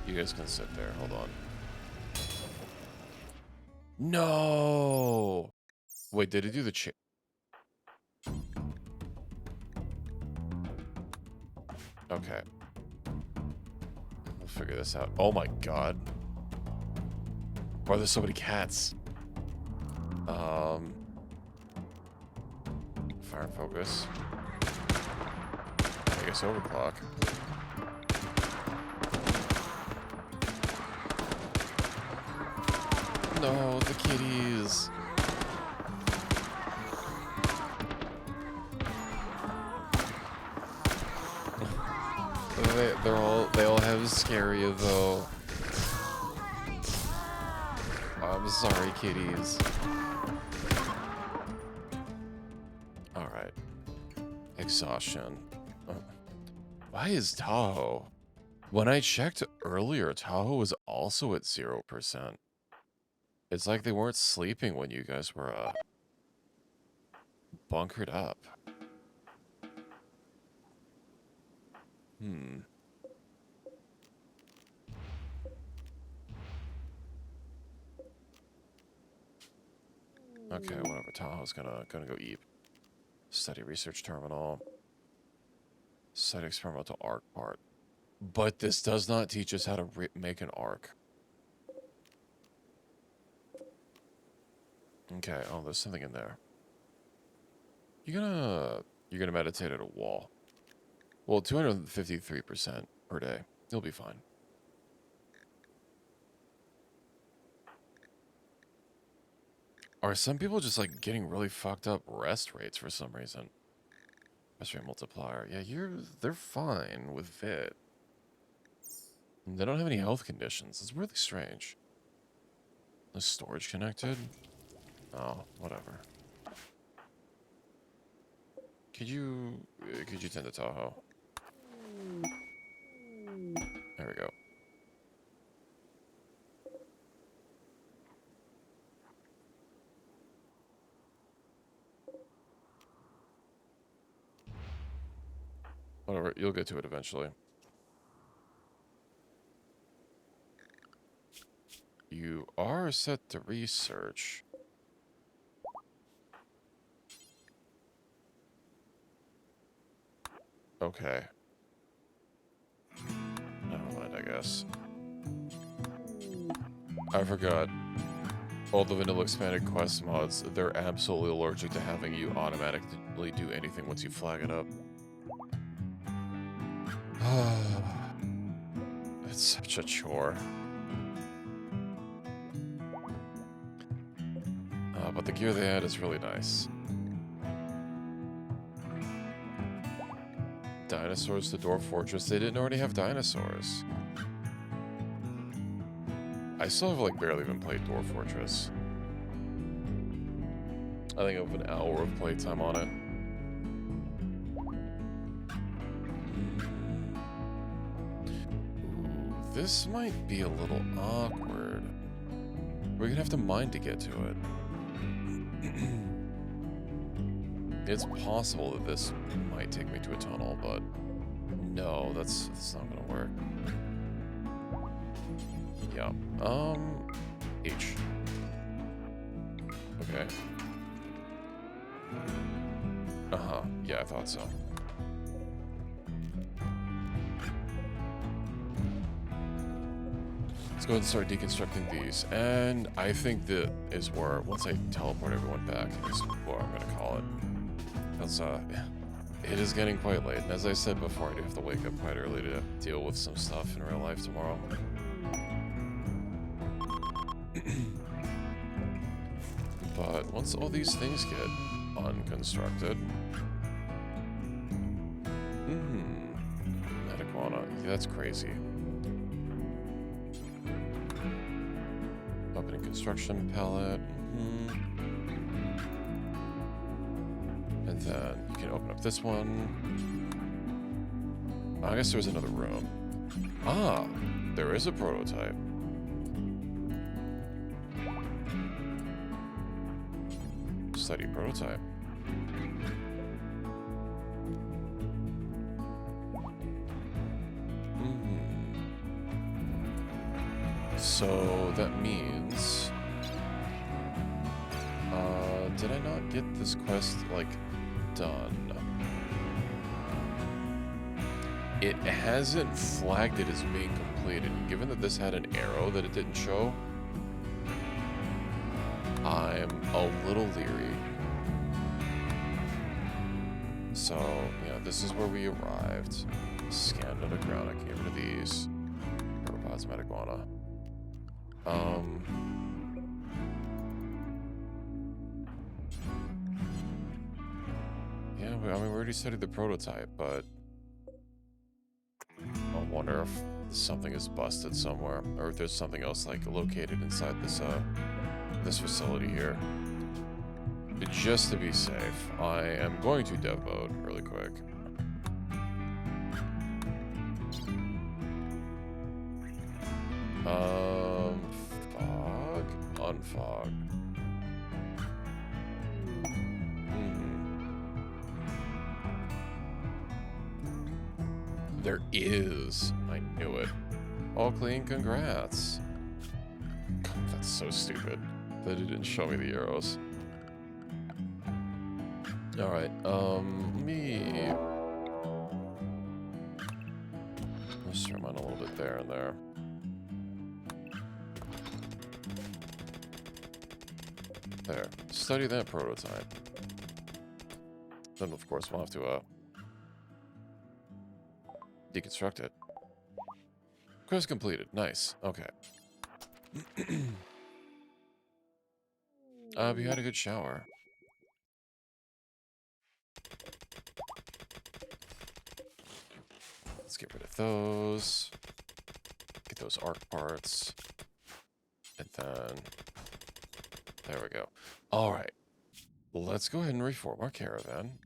You guys can sit there. Hold on. No! Wait, did it do the cha- Okay. We'll figure this out. Oh my god. Why are there so many cats? Fire and focus. I guess overclock. No, the kitties. They all have Scaria though. I'm sorry, kitties. Alright. Exhaustion. Why is Tahoe? When I checked earlier, Tahoe was also at 0%. It's like they weren't sleeping when you guys were, bunkered up. Okay, whatever. Tahoe's gonna go eat. Study research terminal. Study experimental arc part. But this does not teach us how to make an arc. Okay, oh, there's something in there. You're gonna meditate at a wall. Well, 253% per day. You'll be fine. Are some people just like getting really fucked up rest rates for some reason? Rest rate multiplier. Yeah, they're fine with Vit. They don't have any health conditions. It's really strange. The storage connected? Oh, whatever. Could you tend to Tahoe? There we go. Whatever, you'll get to it eventually. You are set to research. Okay. Never mind, I guess. I forgot. All the vanilla expanded quest mods, they're absolutely allergic to having you automatically do anything once you flag it up. It's such a chore. But the gear they had is really nice. Dinosaurs to Dwarf Fortress. They didn't already have dinosaurs. I still have like barely even played Dwarf Fortress. I think I have an hour of playtime on it. this might be a little awkward. We're gonna have to mine to get to it. It's possible that this might take me to a tunnel, but no, that's not gonna work. Yeah. H. Okay. Uh-huh. Yeah, I thought so. Let's go ahead and start deconstructing these. And I think that is where, once I teleport everyone back, is what I'm gonna call it. Because, it is getting quite late. And as I said before, I do have to wake up quite early to deal with some stuff in real life tomorrow. But once all these things get unconstructed... Metaguana. Yeah, that's crazy. Opening construction palette. And then you can open up this one. I guess there's another room. Ah, there is a prototype. Study prototype. So that means... did I not get this quest, like, done? It hasn't flagged it as being completed. Given that this had an arrow that it didn't show, I'm a little leery. So, yeah, this is where we arrived. Scanned underground. I came into these. Herbopods, Metaguana. Yeah, I mean, we already studied the prototype, but I wonder if something is busted somewhere, or if there's something else, like, located inside this, this facility here. Just to be safe, I am going to dev mode really quick. Fog? Unfog. There is. I knew it. All clean, congrats. That's so stupid that it didn't show me the arrows. Alright, me... Let's zoom in a little bit there and there. There. Study that prototype. Then, of course, we'll have to, deconstruct it. Quest completed. Nice. Okay. We had a good shower. Let's get rid of those. Get those arc parts. And then... There we go. Alright. Let's go ahead and reform our caravan.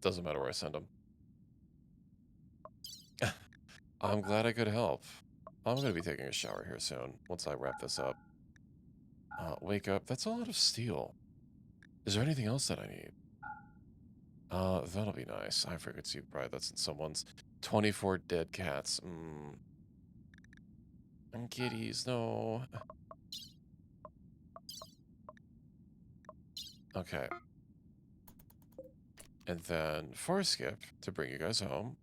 Doesn't matter where I send them. I'm glad I could help. I'm going to be taking a shower here soon, once I wrap this up. Wake up. That's a lot of steel. Is there anything else that I need? That'll be nice. I frequency pride. That's in someone's 24 dead cats. And kitties, no. Okay. And then forest skip to bring you guys home.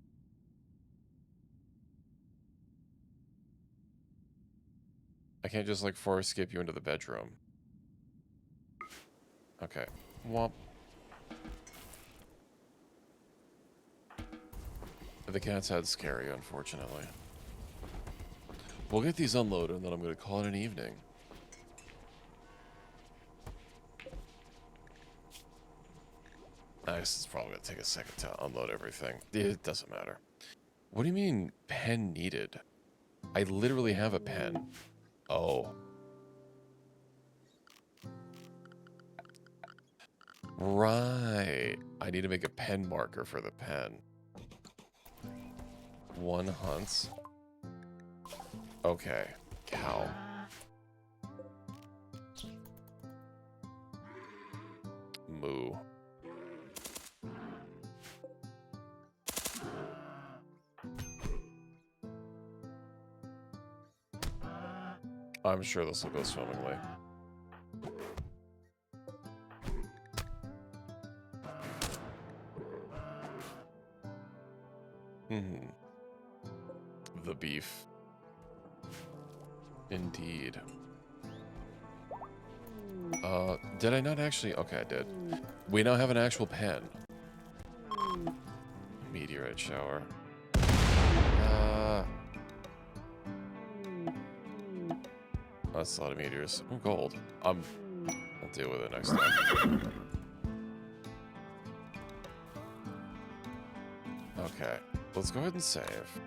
I can't just like forest skip you into the bedroom. Okay. Womp. The cat's head's scary, unfortunately. We'll get these unloaded, and then I'm going to call it an evening. Nice. It's probably going to take a second to unload everything. It doesn't matter. What do you mean, pen needed? I literally have a pen. Oh. Right. I need to make a pen marker for the pen. 1 hunt. Okay. Cow. Moo. I'm sure this will go swimmingly. The beef. Indeed. Did I not actually? Okay, I did. We now have an actual pen. Meteorite shower. That's a lot of meteors. Oh, gold. I'll deal with it next time. Okay, let's go ahead and save.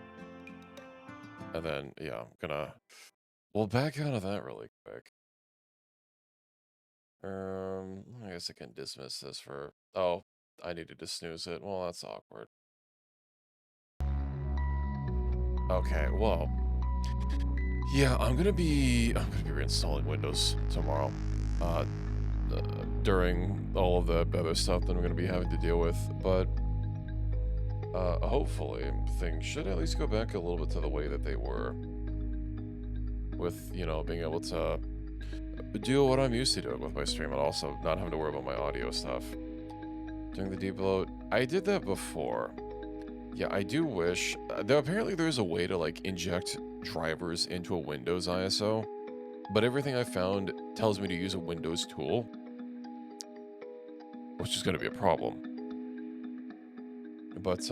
And then, yeah, I'm gonna... We'll back out of that really quick. I guess I can dismiss this for... Oh, I needed to snooze it. Well, that's awkward. Okay, well... Yeah, I'm gonna be reinstalling Windows tomorrow. During all of the other stuff that I'm gonna be having to deal with, but... hopefully, things should at least go back a little bit to the way that they were. With, you know, being able to do what I'm used to doing with my stream and also not having to worry about my audio stuff. Doing the deep load. I did that before. Yeah, I do wish... apparently there's a way to, like, inject drivers into a Windows ISO, but everything I found tells me to use a Windows tool, which is going to be a problem. But,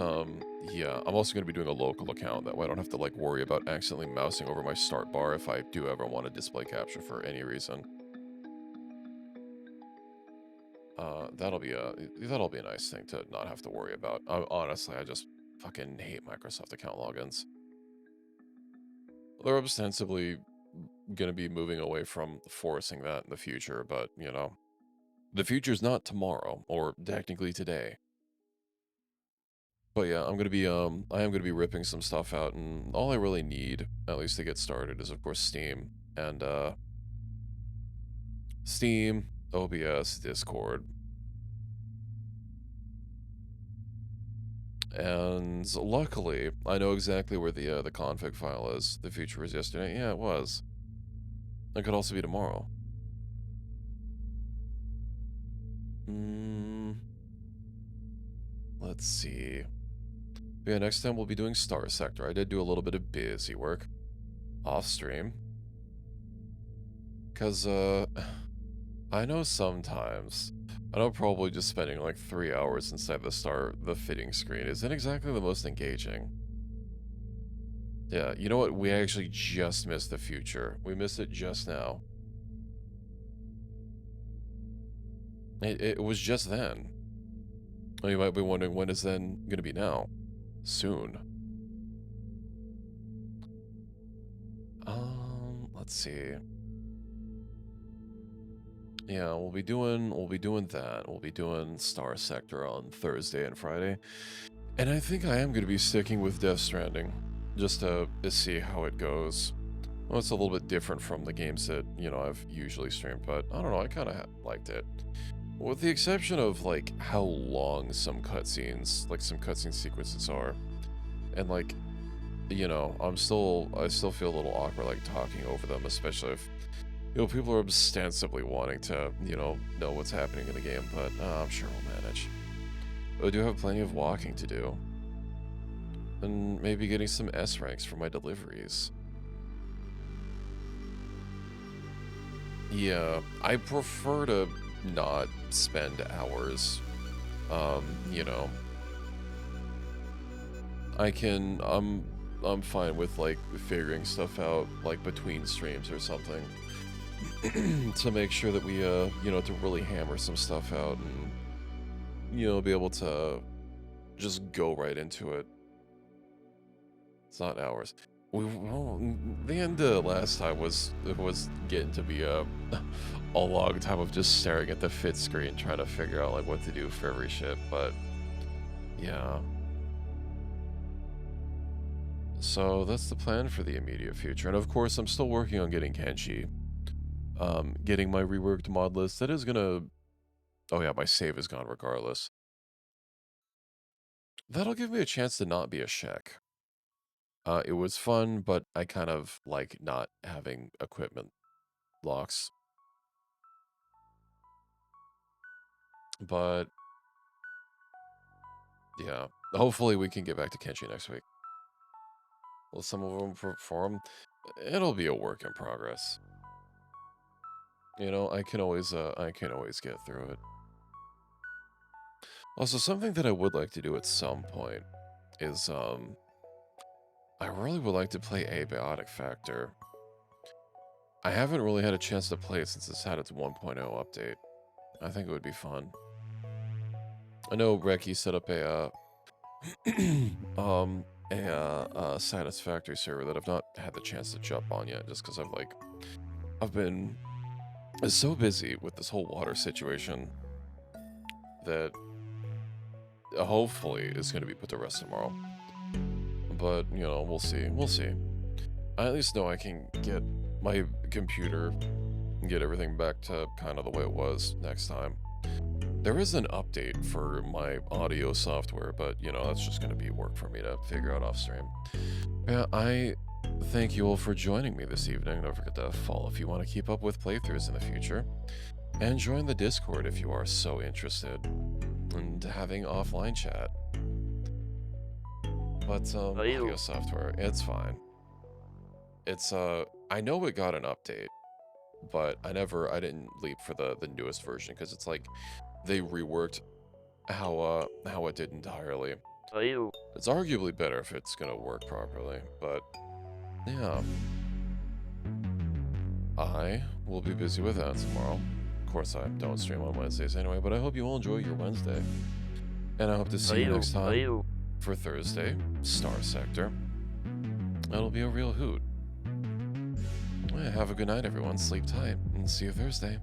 yeah, I'm also going to be doing a local account. That way I don't have to, like, worry about accidentally mousing over my start bar if I do ever want to display capture for any reason. That'll be a nice thing to not have to worry about. Honestly, I just fucking hate Microsoft account logins. They're ostensibly going to be moving away from forcing that in the future, but, you know, the future's not tomorrow, or technically today. But yeah, I am gonna be ripping some stuff out, and all I really need, at least to get started, is of course Steam, and Steam, OBS, Discord. And luckily, I know exactly where the config file is. The future was yesterday. Yeah, it was. It could also be tomorrow. Let's see. Yeah, next time we'll be doing Star Sector. I did do a little bit of busy work off stream. Because, I know sometimes, I know probably just spending like 3 hours inside the fitting screen isn't exactly the most engaging. Yeah, you know what? We actually just missed the future. We missed it just now. It was just then. Well, you might be wondering, when is then going to be now? Soon. Let's see. Yeah, we'll be doing that. We'll be doing Star Sector on Thursday and Friday. And I think I am going to be sticking with Death Stranding, just to see how it goes. Well, it's a little bit different from the games that, you know, I've usually streamed, but I don't know, I kind of liked it. With the exception of, like, how long some cutscenes, like, some cutscene sequences are. And, like, you know, I still feel a little awkward, like, talking over them, especially if, you know, people are ostensibly wanting to, you know what's happening in the game, but I'm sure we'll manage. But I do have plenty of walking to do. And maybe getting some S ranks for my deliveries. Yeah, I prefer to not spend hours, you know. I'm fine with, like, figuring stuff out, like, between streams or something. To make sure that we, you know, to really hammer some stuff out and, you know, be able to just go right into it. It's not hours. well, the end of last time was getting to be a long time of just staring at the fit screen trying to figure out like what to do for every ship, but yeah. So that's the plan for the immediate future, and of course I'm still working on getting Kenshi. Getting my reworked mod list. That is gonna... Oh yeah, my save is gone regardless. That'll give me a chance to not be a Shek. It was fun, but I kind of like not having equipment locks. But yeah, hopefully we can get back to Kenshi next week. Will some of them perform? It'll be a work in progress. You know, I can always get through it. Also, something that I would like to do at some point is, I really would like to play Abiotic Factor. I haven't really had a chance to play it since it's had its 1.0 update. I think it would be fun. I know Reki set up a Satisfactory server that I've not had the chance to jump on yet, just because I've been so busy with this whole water situation that hopefully is going to be put to rest tomorrow. But, you know, we'll see. We'll see. I at least know I can get my computer and get everything back to kind of the way it was next time. There is an update for my audio software, but, you know, that's just going to be work for me to figure out off stream. Yeah, I thank you all for joining me this evening. Don't forget to follow if you want to keep up with playthroughs in the future. And join the Discord if you are so interested in having offline chat. But, audio software, it's fine. It's, I know it got an update, but I didn't leap for the newest version, because it's like, they reworked how it did entirely. It's arguably better if it's gonna work properly, but, yeah. I will be busy with that tomorrow. Of course, I don't stream on Wednesdays anyway, but I hope you all enjoy your Wednesday. And I hope to see you next time for Thursday, Star Sector. That'll be a real hoot. Yeah, have a good night, everyone. Sleep tight, and see you Thursday.